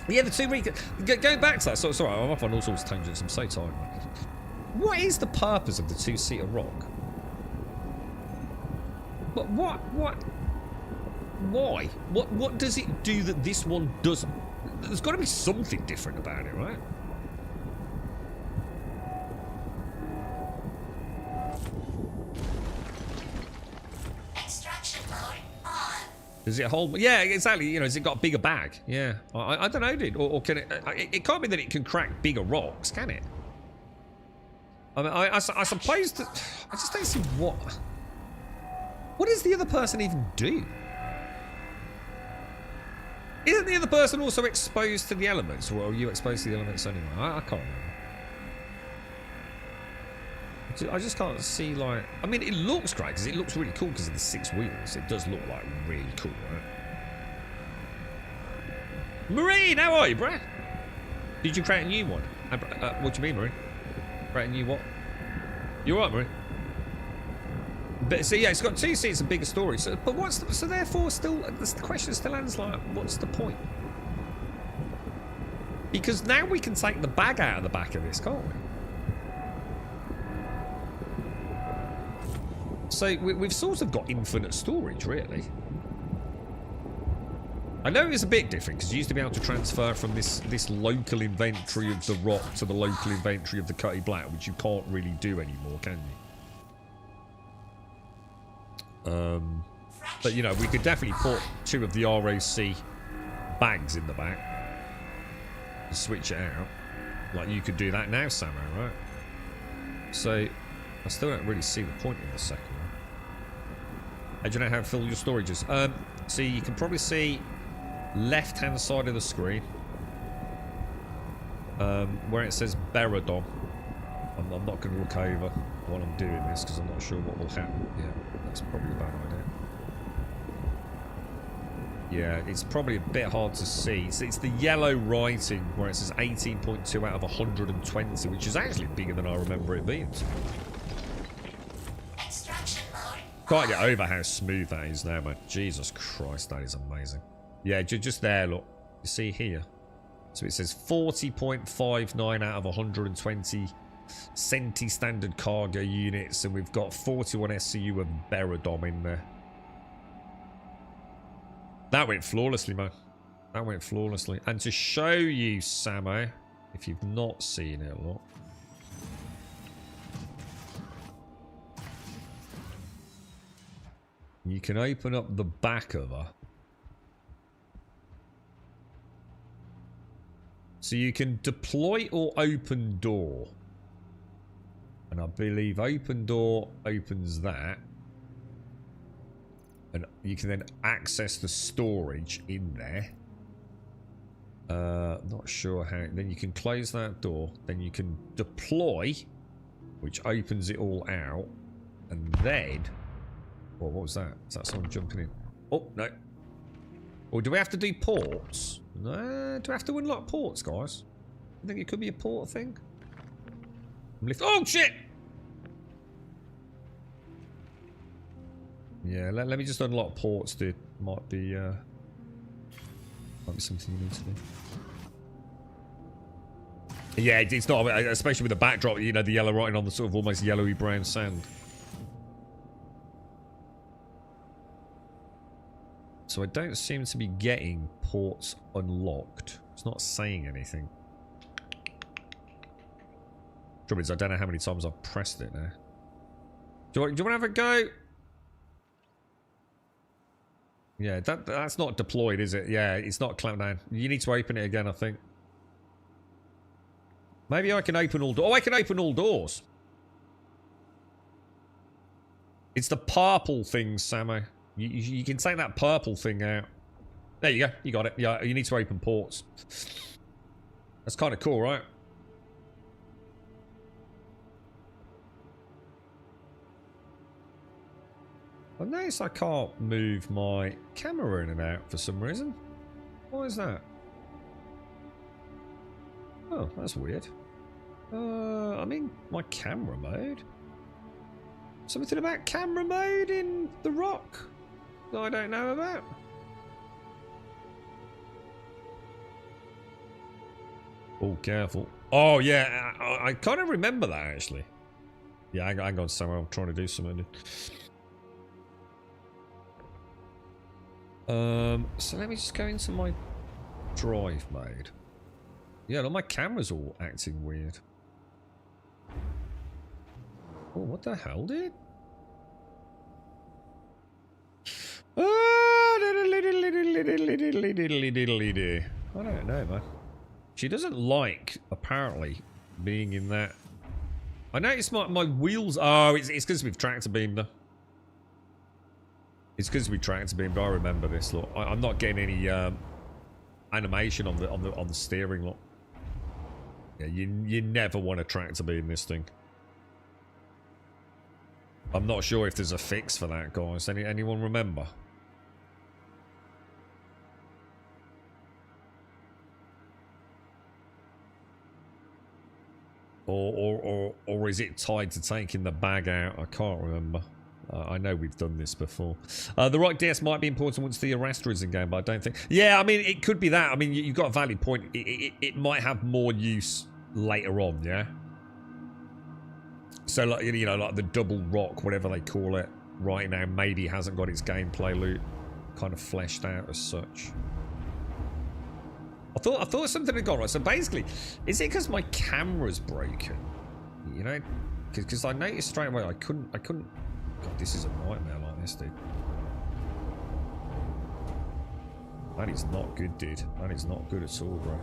Yeah, the two... Going back to that, sorry, I'm off on all sorts of tangents. I'm so tired, man. What is the purpose of the two-seater rock? But what? Why? What does it do that this one doesn't? There's got to be something different about it, right? Does it hold? Yeah, exactly. You know, has it got a bigger bag? Yeah. I don't know, dude. Or can it? It can't be that it can crack bigger rocks, can it? I mean, I suppose that... I just don't see what... What does the other person even do? Isn't the other person also exposed to the elements? Or are you exposed to the elements anyway? I can't remember. I just can't see, like... I mean, it looks great, because it looks really cool because of the 6 wheels. It does look, like, really cool, right? Marine, how are you, bruh? Did you create a new one? What do you mean, Marine? Create a new what? You alright, Marine? But, so, yeah, it's got 2 seats and bigger storage. So, but what's the... So, therefore, still... The question still ends, like, what's the point? Because now we can take the bag out of the back of this, can't we? So we've sort of got infinite storage, really. I know it's a bit different because you used to be able to transfer from this local inventory of the rock to the local inventory of the Cutty Black, which you can't really do anymore, can you? But you know, we could definitely put 2 of the ROC bags in the back and switch it out. Like you could do that now, Samo, right? So I still don't really see the point in the second one. How do you know how to fill your storages? So you can probably see left-hand side of the screen where it says Beradon. I'm not going to look over while I'm doing this because I'm not sure what will happen. Yeah, that's probably a bad idea. Yeah, it's probably a bit hard to see. So it's the yellow writing where it says 18.2 out of 120, which is actually bigger than I remember it being. Extraction mode Can't get over how smooth that is now, man. Jesus Christ, that is amazing. Yeah, just there, look. You see here? So it says 40.59 out of 120 Centi standard cargo units, and we've got 41 SCU of Beradom in there. That went flawlessly, man. That went flawlessly. And to show you, Samo, if you've not seen it, look. You can open up the back of her. So you can deploy or open door. And I believe open door opens that. And you can then access the storage in there. Not sure how. Then you can close that door. Then you can deploy, which opens it all out. And then... Oh, what was that? Is that someone jumping in? Oh, no. Or do we have to do ports? No, do we have to unlock ports, guys? I think it could be a port thing. Oh, shit! Yeah, let me just unlock ports, dude. Might be something you need to do. Yeah, it's not, especially with the backdrop, you know, the yellow writing on the sort of almost yellowy brown sand. So I don't seem to be getting ports unlocked. It's not saying anything. Trouble is, I don't know how many times I've pressed it now. Do you want to have a go? Yeah, that's not deployed, is it? Yeah, it's not clamped down. You need to open it again, I think. Maybe I can open all doors. Oh, I can open all doors. It's the purple thing, Samo. You can take that purple thing out. There you go. You got it. Yeah, you need to open ports. That's kind of cool, right? I notice I can't move my camera in and out for some reason. Why is that? Oh, that's weird. I'm in my camera mode. Something about camera mode in The Rock that I don't know about. Oh, careful. Oh, yeah, I kind of remember that, actually. Yeah, hang on, somewhere. I'm trying to do something. So let me just go into my drive mode. Yeah, look, my camera's all acting weird. Oh, what the hell, dude? I don't know, man. She doesn't like, apparently, being in that. I noticed my wheels. Oh, it's because we've tractor beamed her. It's because we tractor beamed. I remember this. Look, I'm not getting any animation on the steering. Look. Yeah, you never want to tractor beam this thing. I'm not sure if there's a fix for that, guys. Anyone remember? Or is it tied to taking the bag out? I can't remember. I know we've done this before. The Rock DS might be important once the Arrester is in game, but I don't think... Yeah, I mean, it could be that. I mean, you've got a valid point. It might have more use later on, yeah? So, like, you know, like the double rock, whatever they call it, right now maybe hasn't got its gameplay loop kind of fleshed out as such. I thought something had gone right. So basically, is it because my camera's broken? You know, because I noticed straight away I couldn't. God, this is a nightmare like this, dude. That is not good, dude. That is not good at all, bro.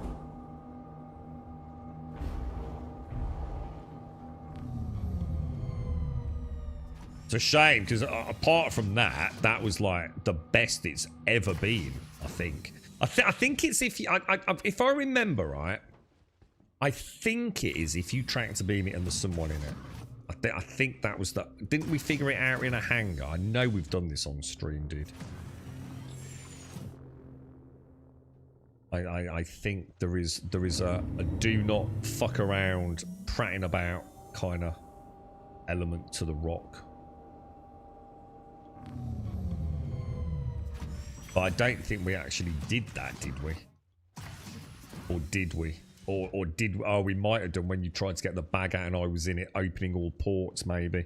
It's a shame because apart from that, that was like the best it's ever been. I think. I think it's if if I remember right, I think it is if you tractor beam it and there's someone in it. I think that was the. Didn't we figure it out in a hangar? I know we've done this on stream, dude. I think there is a do not fuck around, prattling about kind of element to the Rock. But I don't think we actually did that, did we? Or did we? Or did... Oh, we might have done when you tried to get the bag out and I was in it opening all ports, maybe.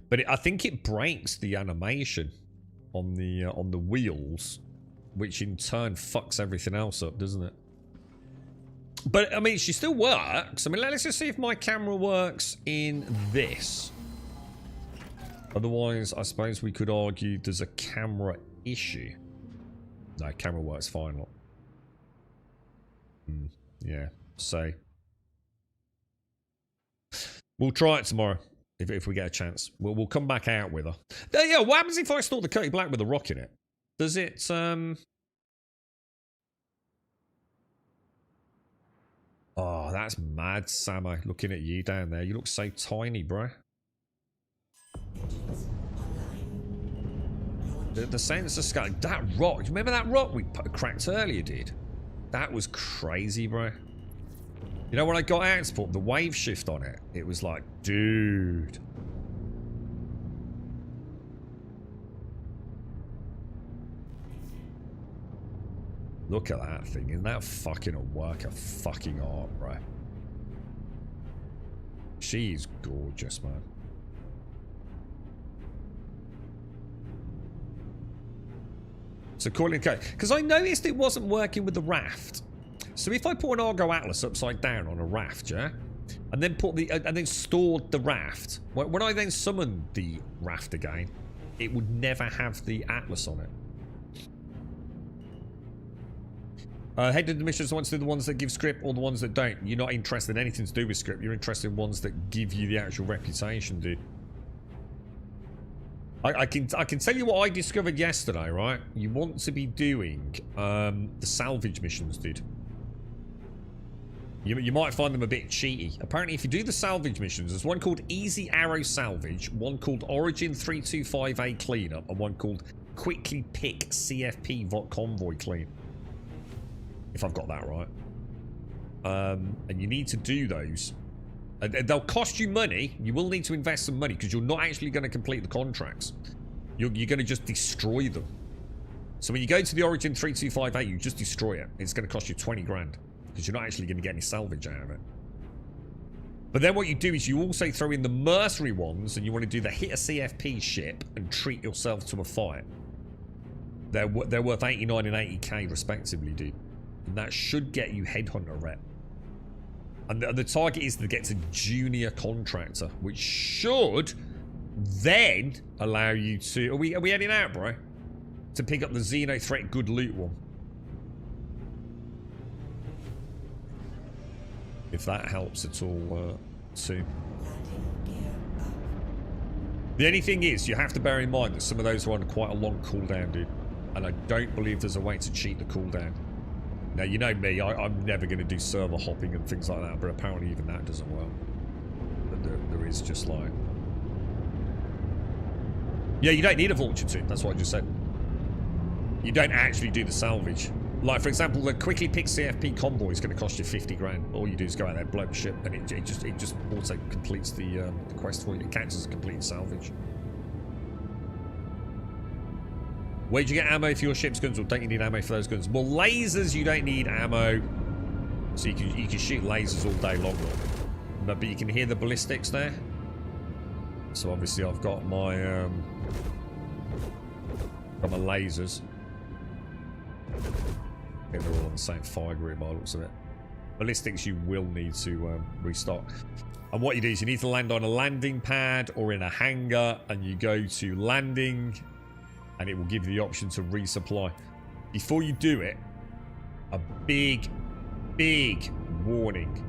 But I think it breaks the animation on the wheels, which in turn fucks everything else up, doesn't it? But, I mean, she still works. I mean, let's just see if my camera works in this. Otherwise, I suppose we could argue there's a camera issue. No, camera works fine. Yeah, so... We'll try it tomorrow, if we get a chance. We'll come back out with her. Yeah, what happens if I store the Cody Black with a rock in it? Does it, Oh, that's mad, Samo. Looking at you down there. You look so tiny, bro. The sensor scan. That rock. Remember that rock we cracked earlier, dude? That was crazy, bro. You know, when I got out to put the wave shift on it, it was like, dude. Look at that thing. Isn't that fucking a work of fucking art, bro? She's gorgeous, man. So calling code. Because I noticed it wasn't working with the raft. So if I put an Argo Atlas upside down on a raft, yeah? And then put the and then stored the raft. When I then summoned the raft again, it would never have the Atlas on it. Head to the missions wants to do the ones that give script or the ones that don't. You're not interested in anything to do with script. You're interested in ones that give you the actual reputation, dude. I can tell you what I discovered yesterday, right? You want to be doing the salvage missions, dude. You might find them a bit cheaty. Apparently, if you do the salvage missions, there's one called Easy Arrow Salvage, one called Origin 325A Cleanup, and one called Quickly Pick CFP Convoy Clean. If I've got that right. And you need to do those. And they'll cost you money. You will need to invest some money because you're not actually going to complete the contracts. You're going to just destroy them. So when you go to the Origin 3258, you just destroy it. It's going to cost you 20 grand because you're not actually going to get any salvage out of it. But then what you do is you also throw in the mercenary ones and you want to do the hit a CFP ship and treat yourself to a fight. They're worth 89 and 80k respectively, dude. And that should get you Headhunter rep. And the target is to get to Junior Contractor, which should then allow you to... Are we heading out, bro? To pick up the Xeno Threat Good Loot one. If that helps at all, too. The only thing is, you have to bear in mind that some of those are on quite a long cooldown, dude. And I don't believe there's a way to cheat the cooldown. Now, you know me, I'm never going to do server hopping and things like that, but apparently even that doesn't work. But there is just like... Yeah, you don't need a vulture to. That's what I just said. You don't actually do the salvage. Like, for example, the Quickly Pick CFP Convoy is going to cost you 50 grand. All you do is go out there, blow up ship, and it just also completes the quest for you. It counts as a complete salvage. Where'd you get ammo for your ship's guns, or don't you need ammo for those guns? Well, lasers, you don't need ammo. So you can shoot lasers all day long. But you can hear the ballistics there. So obviously I've got my lasers. Yeah, they're all on the same fire group by the looks of it. Ballistics you will need to restock. And what you do is you need to land on a landing pad or in a hangar, and you go to landing, and it will give you the option to resupply. Before you do it, a big warning.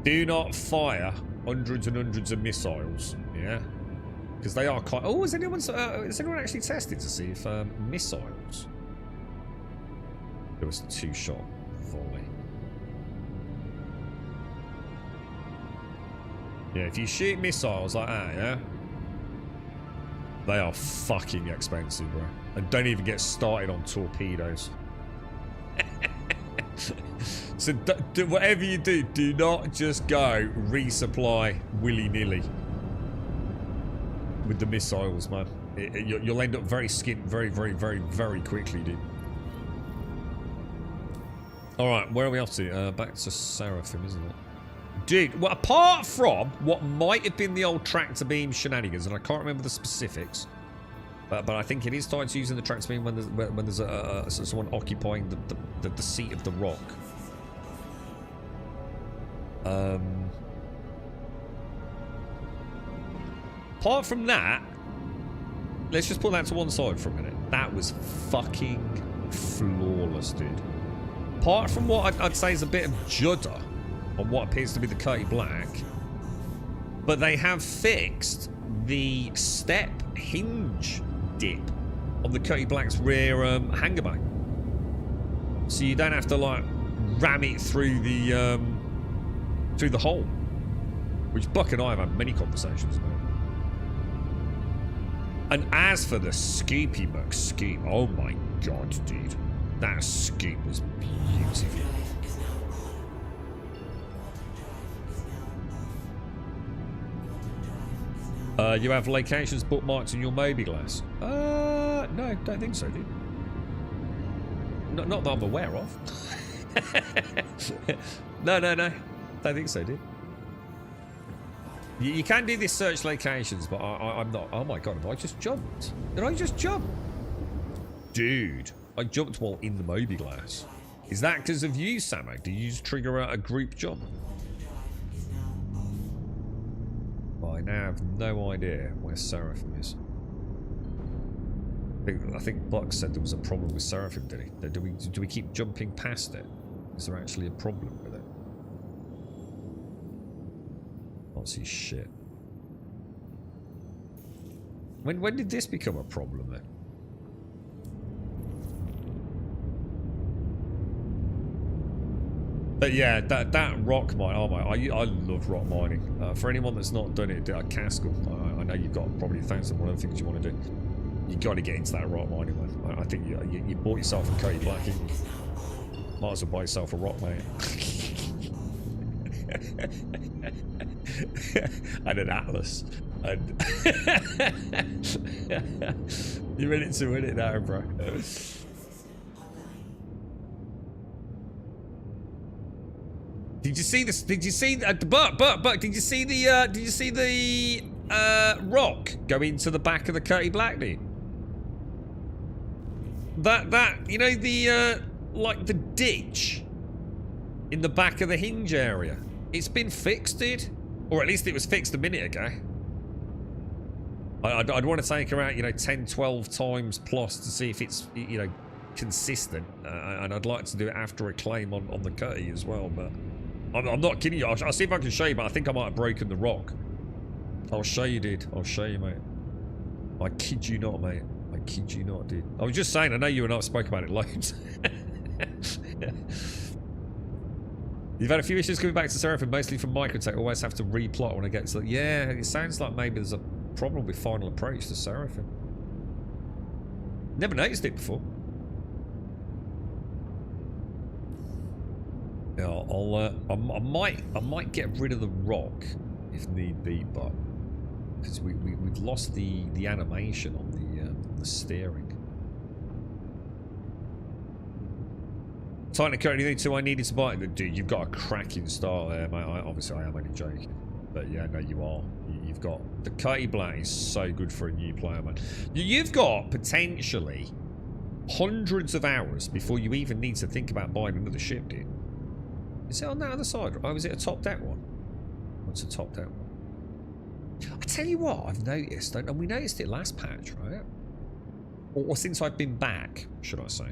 Do not fire hundreds and hundreds of missiles, yeah? Because they are quite... Oh, has anyone actually tested to see if missiles... There was a two-shot volley. Yeah, if you shoot missiles like that, yeah? They are fucking expensive, bro. And don't even get started on torpedoes. So whatever you do, do not just go resupply willy-nilly. with the missiles, man. You'll end up very skint very, very, very, very quickly, dude. Alright, where are we off to? Back to Seraphim, isn't it? Dude, well, apart from what might have been the old tractor beam shenanigans, and I can't remember the specifics, but I think it is tied to using the tractor beam when there's someone occupying the seat of the rock. Apart from that, let's just put that to one side for a minute. That was fucking flawless, dude. Apart from what I'd say is a bit of judder on what appears to be the Curty Black, but they have fixed the step hinge dip on the Curty Black's rear hanger bay, so you don't have to like ram it through the hole, which Buck and I have had many conversations about. And as for the Scoopy McScoop, oh my god, dude, that scoop was beautiful. You have locations bookmarked in your Moby-Glass? No, don't think so, dude. Not that I'm aware of. No. Don't think so, dude. You can do this search locations, but I'm not. Oh my god, have I just jumped? Did I just jump? Dude, I jumped while in the Moby-Glass. Is that because of you, Samo? Do you just trigger out a group jump? I now have no idea where Seraphim is. I think Buck said there was a problem with Seraphim, did he? Do we keep jumping past it? Is there actually a problem with it? Can't see shit. When did this become a problem then? But yeah, that rock mine, oh my, I love rock mining. For anyone that's not done it, Caskell, I know you've got probably thanks to one of the things you want to do. You got to get into that rock mining, man. I think you bought yourself a Curty Black. Might as well buy yourself a rock, mate. And an Atlas. And you're in it to win it now, bro. Did you see this? Did you see Buck? Did you see the rock go into the back of the Curty Black, dude? That you know, the like the ditch in the back of the hinge area. It's been fixed, dude, or at least it was fixed a minute ago. I'd want to take her out, you know, 10, 12 times plus to see if it's, you know, consistent, and I'd like to do it after a claim on the Curty as well, but. I'm not kidding you. I'll see if I can show you, but I think I might have broken the rock. I'll show you, dude. I'll show you, mate. I kid you not, mate. I kid you not, dude. I was just saying, I know you and I spoke about it loads. You've had a few issues coming back to Seraphim, mostly from Microtech. Always have to replot when I get to... Yeah, it sounds like maybe there's a problem with Final Approach to Seraphim. Never noticed it before. Yeah, I might get rid of the rock if need be, but because we've lost the animation on the steering. Titan Curry, anything too I needed to buy it? Dude, you've got a cracking start there, mate. Obviously, I am only joking, but yeah, no, you are. You've got the Curty Black is so good for a new player, man. You've got potentially hundreds of hours before you even need to think about buying another ship, dude. Is it on that other side? Oh, is it a top deck one? What's a top deck one? I tell you what, I've noticed, and we noticed it last patch, right? Or since I've been back, should I say.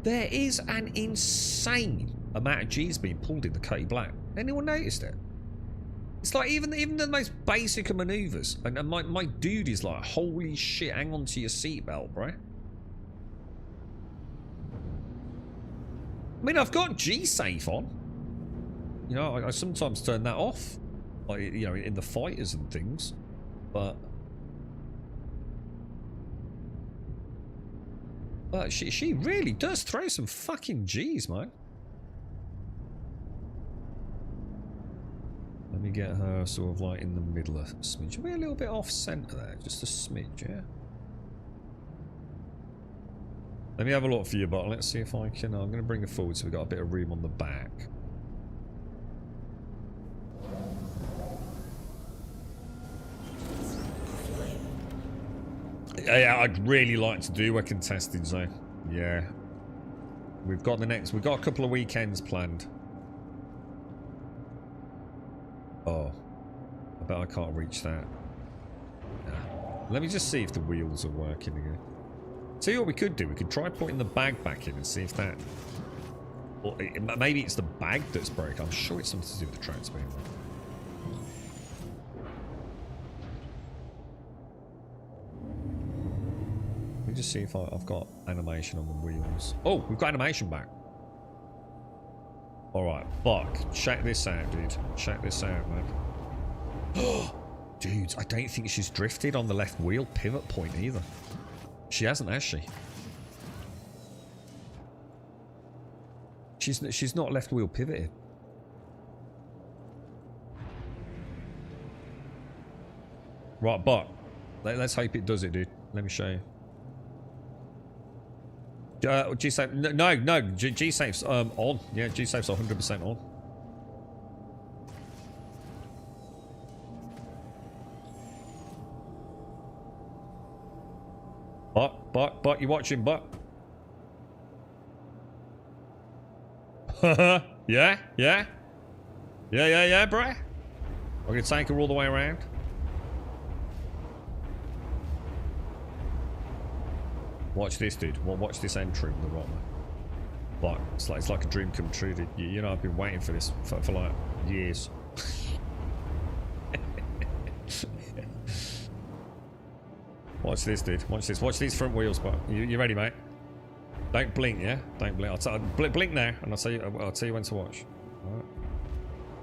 There is an insane amount of G's being pulled in the Curty Black. Anyone noticed it? It's like even the most basic of manoeuvres, and my dude is like, holy shit, hang on to your seatbelt, bro. I mean, I've got G-Safe on. You know, I sometimes turn that off. Like, you know, in the fighters and things. But she really does throw some fucking G's, man. Let me get her sort of like in the middle of a smidge. Are we a little bit off centre there? Just a smidge, yeah? Let me have a look for you, but let's see if I can... I'm going to bring her forward so we've got a bit of room on the back. Yeah, I'd really like to do a contested zone. Yeah. We've got a couple of weekends planned. Oh. I bet I can't reach that. Nah. Let me just see if the wheels are working again. See what we could do? We could try putting the bag back in and see if that... Or maybe it's the bag that's broke. I'm sure it's something to do with the track speed. Let me just see if I've got animation on the wheels. Oh, we've got animation back. Alright, Buck, check this out, dude. Check this out, man. Oh, dude, I don't think she's drifted on the left wheel pivot point either. She hasn't, has she? She's not left wheel pivoted. Right, but let's hope it does it, dude. Let me show you. G-Safe, no, G-Safe's on. Yeah, G-Safe's 100% on. But, you watching, but? Yeah, bro. I'm gonna take her all the way around. Watch this, dude. Watch this entry in the rock, man. But it's like a dream come true, dude. You know, I've been waiting for this for like years. Watch this, dude. Watch this. Watch these front wheels, but you ready, mate? Don't blink, yeah? Don't blink. I'll blink now, and I'll tell you when to watch. All right.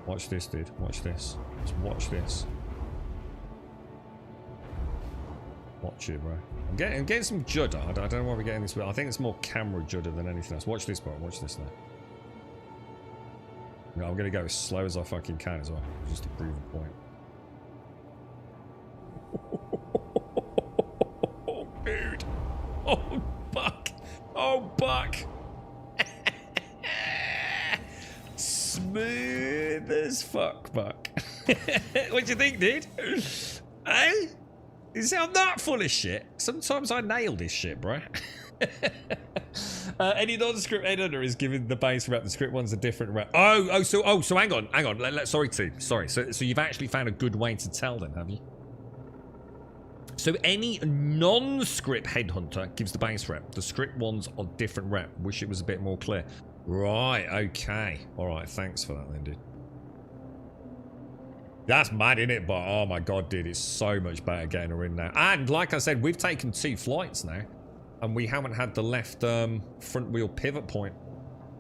Watch this, dude. Watch this. Just watch this. Watch it, bro. I'm getting some judder. I don't know why we're getting this, but I think it's more camera judder than anything else. Watch this, bro. Watch this now. No, I'm gonna go as slow as I fucking can as well, just to prove a point. Oh, dude. Oh, Buck. Oh, Buck. Smooth as fuck, Buck. What do you think, dude? Hey? You see, I'm not full of shit. Sometimes I nail this shit, bro. Any non-script editor is giving the base rep. The script one's a different rep. So hang on. Sorry. So you've actually found a good way to tell them, have you? So any non-script headhunter gives the base rep. The script ones are different rep. Wish it was a bit more clear. Right, okay. Alright, thanks for that then, dude. That's mad, isn't it? But oh my god, dude, it's so much better getting her in now. And like I said, we've taken 2 flights now. And we haven't had the left front wheel pivot point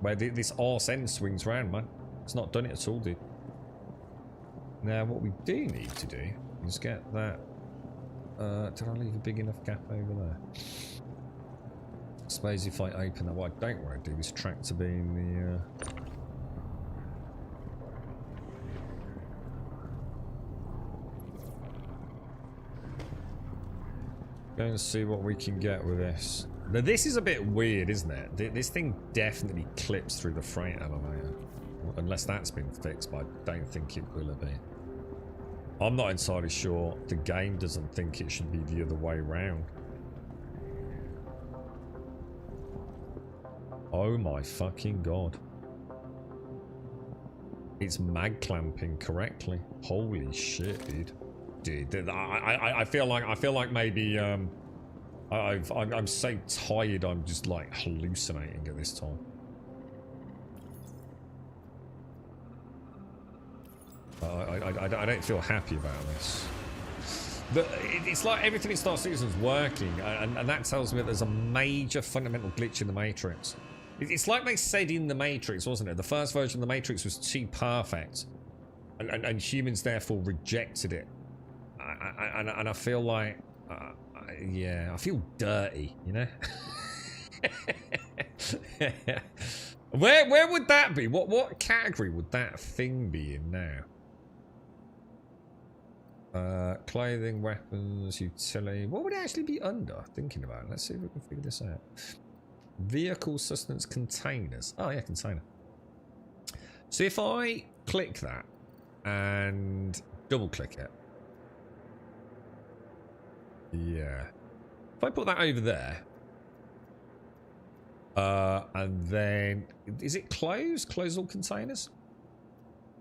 where this arse end swings round, man. It's not done it at all, dude. Now, what we do need to do is get that... did I leave a big enough gap over there? I suppose if I open that, what I don't want to do is track to be in the... Go and see what we can get with this. Now this is a bit weird, isn't it? This thing definitely clips through the freight elevator. Unless that's been fixed, but I don't think it will be. I'm not entirely sure. The game doesn't think it should be the other way round. Oh my fucking god. It's mag clamping correctly. Holy shit, dude. Dude, I feel like maybe I'm so tired I'm just like hallucinating at this time. I don't feel happy about this. It's like everything in Star Citizen's working, and that tells me that there's a major fundamental glitch in the Matrix. It's like they said in the Matrix, wasn't it? The first version of the Matrix was too perfect, and humans therefore rejected it. And I feel like, yeah, I feel dirty, you know? Where would that be? What category would that thing be in now? Clothing, weapons, utility. What would it actually be under? Thinking about it. Let's see if we can figure this out. Vehicle sustenance containers. Oh yeah, container. So if I click that and double click it. Yeah. If I put that over there. And then is it close? Close all containers?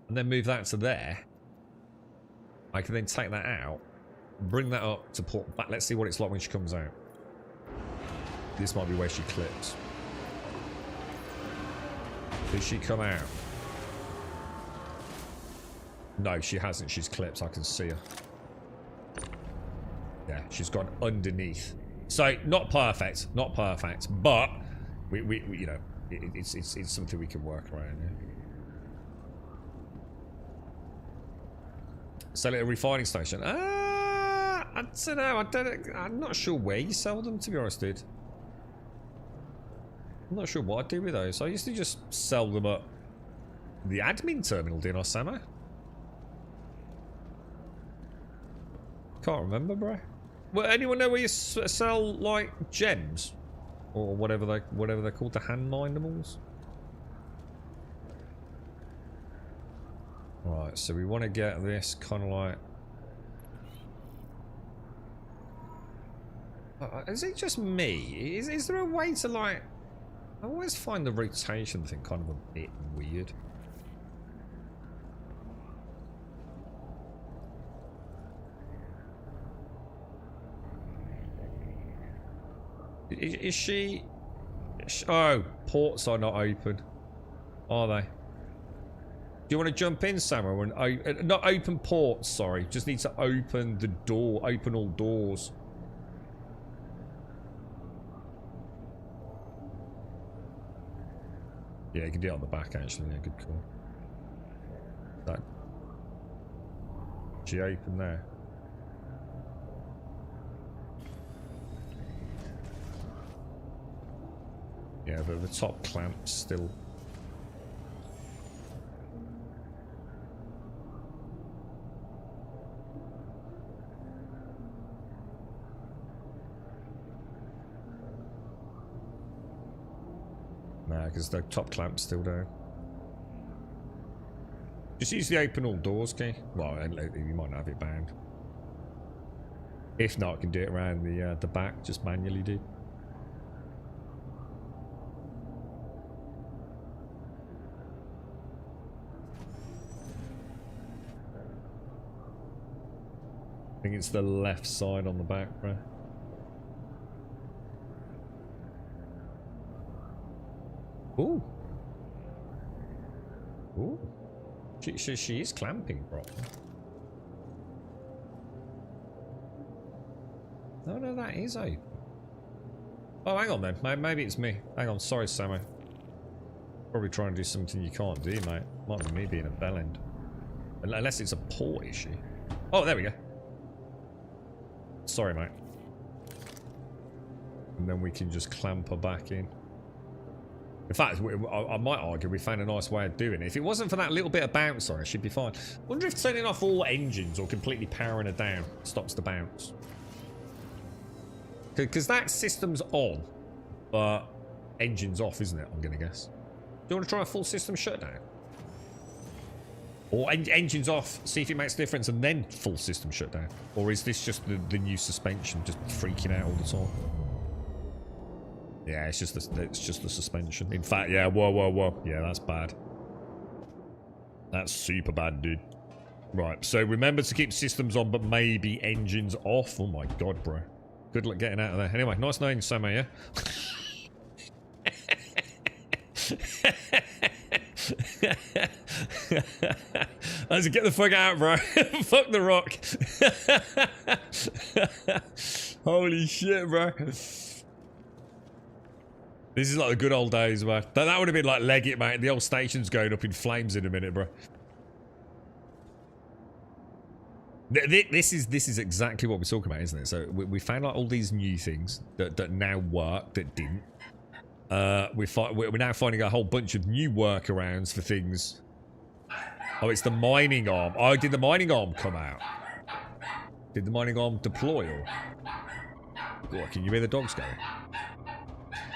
And then move that to there. I can then take that out, bring that up to port back. Let's see what it's like when she comes out. This might be where she clips. Did she come out? No, she hasn't. She's clipped. I can see her. Yeah, she's gone underneath. So not perfect, but we you know, it's something we can work around. Yeah. Sell it at a refining station. I don't know. I'm not sure where you sell them, to be honest, dude. I'm not sure what I do with those. I used to just sell them at the admin terminal, didn't I, Samo? Can't remember, bro. Well, anyone know where you sell like gems or whatever they're called, the hand mindables? Right, so we want to get this kind of like. Is it just me? Is there a way to like? I always find the rotation thing kind of a bit weird. Is she? Oh, ports are not open, are they? Do you want to jump in, Samuel? And not open ports, sorry. Just need to open the door. Open all doors. Yeah, you can do it on the back, actually. Yeah, good call. That. She open there. Yeah, but the top clamp's still. Nah, because the top clamp's still down. Just use the open all doors key. Well, you might not have it bound. If not, I can do it around the back. Just manually do. I think it's the left side on the back, bro. Ooh. Ooh. She is clamping properly. No, that is open. Oh, hang on then. Maybe it's me. Hang on. Sorry, Samo. Probably trying to do something you can't do, mate. Might be me being a bellend. Unless it's a port issue. Oh, there we go. Sorry, mate. And then we can just clamp her back in. In fact, I might argue we found a nice way of doing it. If it wasn't for that little bit of bounce on it, she'd be fine. Wonder if turning off all engines or completely powering her down stops the bounce. Because that system's on, but engine's off, isn't it? I'm going to guess. Do you want to try a full system shutdown? Or engine's off, see if it makes a difference, and then full system shutdown? Or is this just the new suspension just freaking out all the time? Yeah, it's just the suspension. In fact, yeah, whoa. Yeah, that's bad. That's super bad, dude. Right, so remember to keep systems on, but maybe engines off. Oh my god, bro. Good luck getting out of there. Anyway, nice knowing you, Samo, yeah? I said, get the fuck out, bro. Fuck the rock. Holy shit, bro. This is like the good old days, man. That would have been like leg it, mate. The old station's going up in flames in a minute, bro. This is exactly what we're talking about, isn't it? So we found out all these new things that now work that didn't. We're now finding a whole bunch of new workarounds for things. Oh, it's the mining arm. Oh, did the mining arm come out? Did the mining arm deploy or? What, can you hear the dogs going?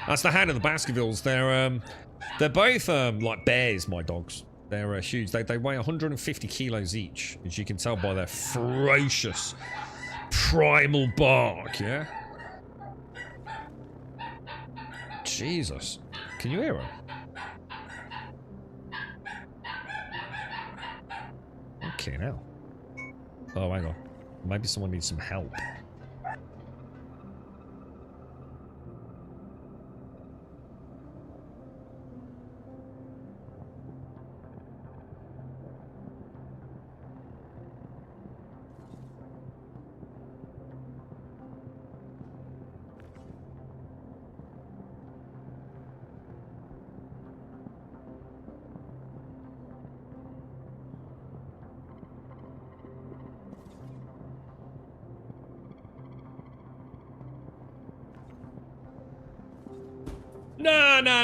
That's the hand of the Baskervilles. They're both like bears, my dogs. They're huge. They weigh 150 kilos each, as you can tell by their ferocious, primal bark, yeah? Jesus. Can you hear them? Okay, now. Oh, hang on. Maybe someone needs some help.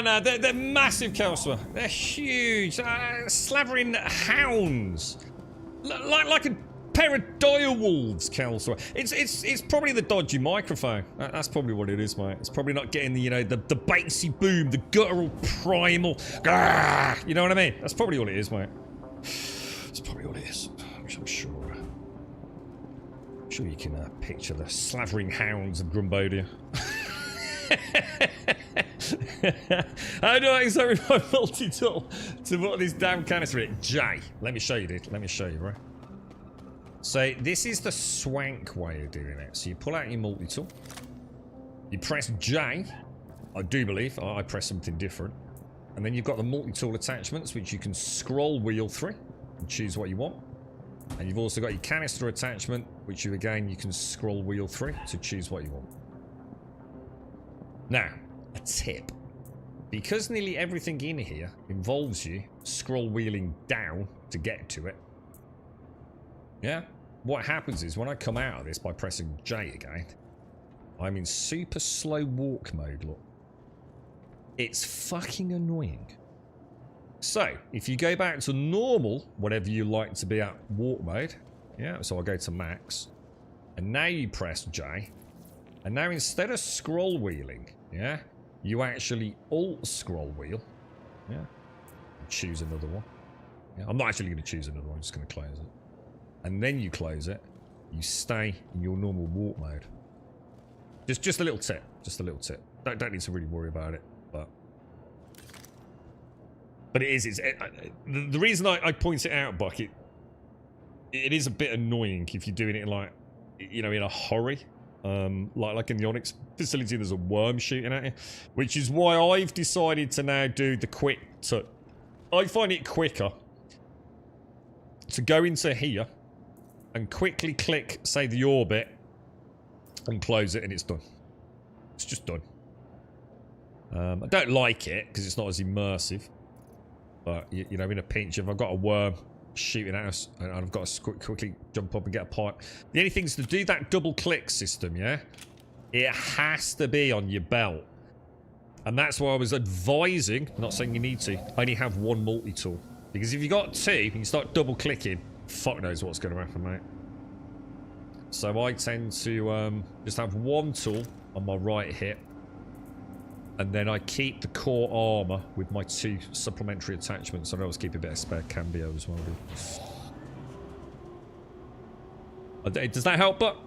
No, they're massive, Kelso. They're huge, slavering hounds, like a pair of dire wolves, Kelso. It's probably the dodgy microphone. That's probably what it is, mate. It's probably not getting the bassy boom, the guttural primal. Grrr, you know what I mean? That's probably all it is, mate. That's probably all it is. I'm sure. I'm sure you can picture the slavering hounds of Grumbodia. How do I examine my multi-tool to put this damn canister in it? J. Let me show you, dude. Let me show you, right? So, this is the swank way of doing it. So, you pull out your multi-tool. You press J. I do believe. I press something different. And then you've got the multi-tool attachments, which you can scroll wheel through and choose what you want. And you've also got your canister attachment, which you can scroll wheel through to choose what you want. Now, a tip. Because nearly everything in here involves you scroll wheeling down to get to it. Yeah? What happens is when I come out of this by pressing J again, I'm in super slow walk mode, look. It's fucking annoying. So, if you go back to normal, whatever you like to be at walk mode, yeah, so I'll go to max, and now you press J, and now instead of scroll wheeling, yeah, you actually alt scroll wheel, yeah, and choose another one. Yeah, I'm not actually going to choose another one, I'm just going to close it. And then you close it, you stay in your normal walk mode. Just a little tip, Don't need to really worry about it, but it is, the reason I point it out, Bucket, it is a bit annoying if you're doing it like, you know, in a hurry. Like in the Onyx facility, there's a worm shooting at you, which is why I've decided to now do the quick touch. I find it quicker to go into here and quickly click, say, the orbit and close it, and it's done. It's just done. I don't like it because it's not as immersive, but you know, in a pinch, if I've got a worm shooting at us and I've got to quickly jump up and get a pipe, the only thing is to do that double click system, yeah, it has to be on your belt, and that's why I was advising, not saying you need to, only have one multi-tool, because if you got two and you start double clicking, fuck knows what's going to happen, mate. So I tend to just have one tool on my right hip, and then I keep the core armor with my two supplementary attachments. I always keep a bit of spare cambio as well, dude. Does that help? But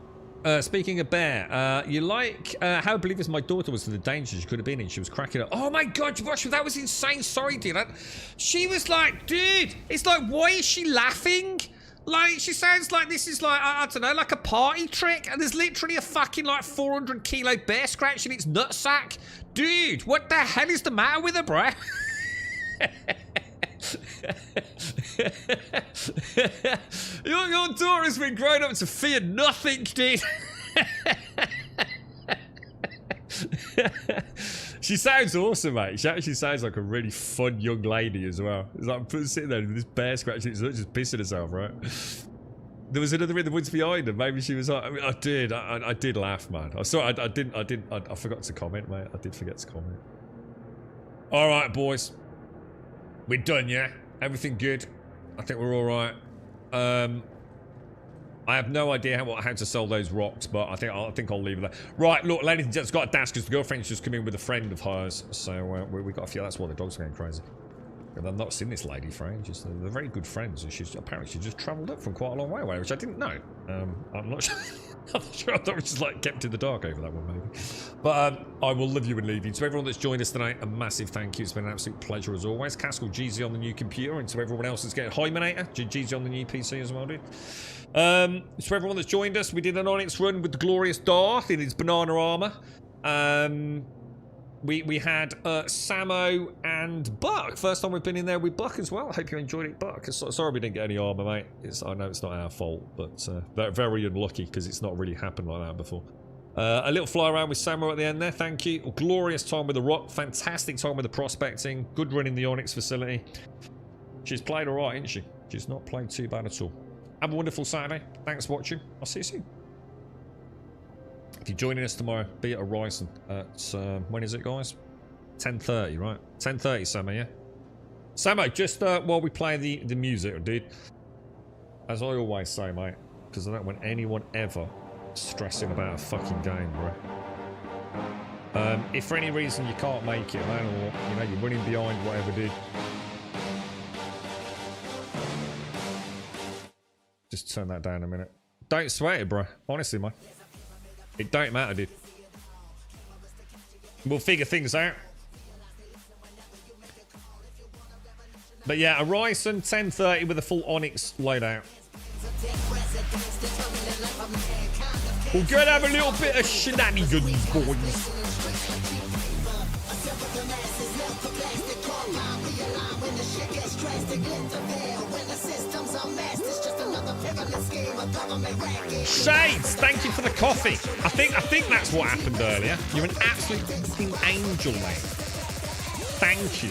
speaking of bear, you like how oblivious my daughter was to the dangers she could have been in. She was cracking up. Oh my god, Joshua, that was insane. Sorry, dude. She was like, dude, it's like, why is she laughing? Like, she sounds like this is like, I don't know, like a party trick. And there's literally a fucking like 400 kilo bear scratching its nutsack. Dude, what the hell is the matter with her, bruh? Your daughter has been grown up to fear nothing, dude. She sounds awesome, mate. She actually sounds like a really fun young lady as well. It's like sitting there with this bear scratching its nuts, just pissing herself, right? There was another in the woods behind her. Maybe she was like, I mean, I did laugh, man. I saw. I forgot to comment, mate. I did forget to comment. All right, boys. We're done, yeah. Everything good. I think we're all right. I have no idea how to sell those rocks, but I think I'll leave it there. Right, look, ladies and gents, got a dash because the girlfriend's just come in with a friend of hers. So we got a few. That's why the dog's going crazy. And I've not seen this lady for ages. They're very good friends, and apparently she just travelled up from quite a long way away, which I didn't know. I'm not sure. I'm not sure. I thought it was just like kept in the dark over that one, maybe. But I will love you and leave you. To everyone that's joined us tonight, a massive thank you. It's been an absolute pleasure as always. Castle, GZ on the new computer, and to everyone else that's getting Hymenator, GZ on the new PC as well, dude. To everyone that's joined us, we did an Onyx run with the glorious Darth in his banana armor. We had Samo and Buck. First time we've been in there with Buck as well. I hope you enjoyed it, Buck. Sorry we didn't get any armor, mate. I know it's not our fault, but they're very unlucky because it's not really happened like that before. A little fly around with Samo at the end there. Thank you. A glorious time with the Rock. Fantastic time with the prospecting. Good run in the Onyx facility. She's played all right, isn't she? She's not played too bad at all. Have a wonderful Saturday. Thanks for watching. I'll see you soon. If you're joining us tomorrow, be at Horizon at, when is it, guys? 10:30, right? 10:30, Samo, yeah? Samo, just while we play the music, dude, as I always say, mate, because I don't want anyone ever stressing about a fucking game, bro. If for any reason you can't make it, man, or, you know, you're running behind, whatever, dude, just turn that down a minute. Don't sweat it, bro. Honestly, man. It don't matter, dude. We'll figure things out. But yeah, Horizon 10:30 with a full Onyx loadout. We're gonna have a little bit of shenanigans, boys. Shades, thank you for the coffee. I think that's what happened earlier. You're an absolute fucking angel, mate. Thank you.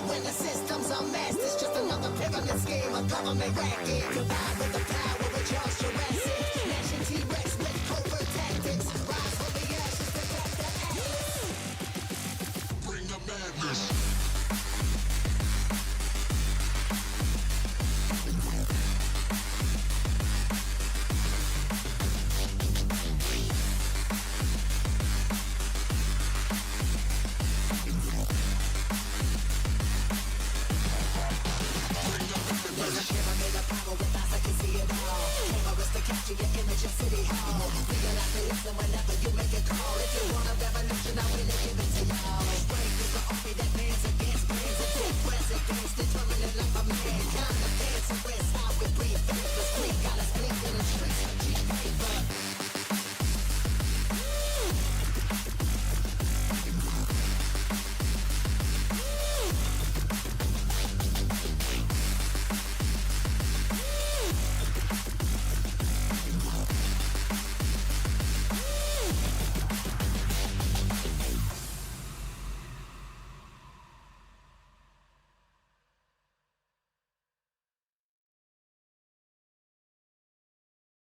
When the system's a mess, it's just another pyramid scheme, a government racket. Combined with the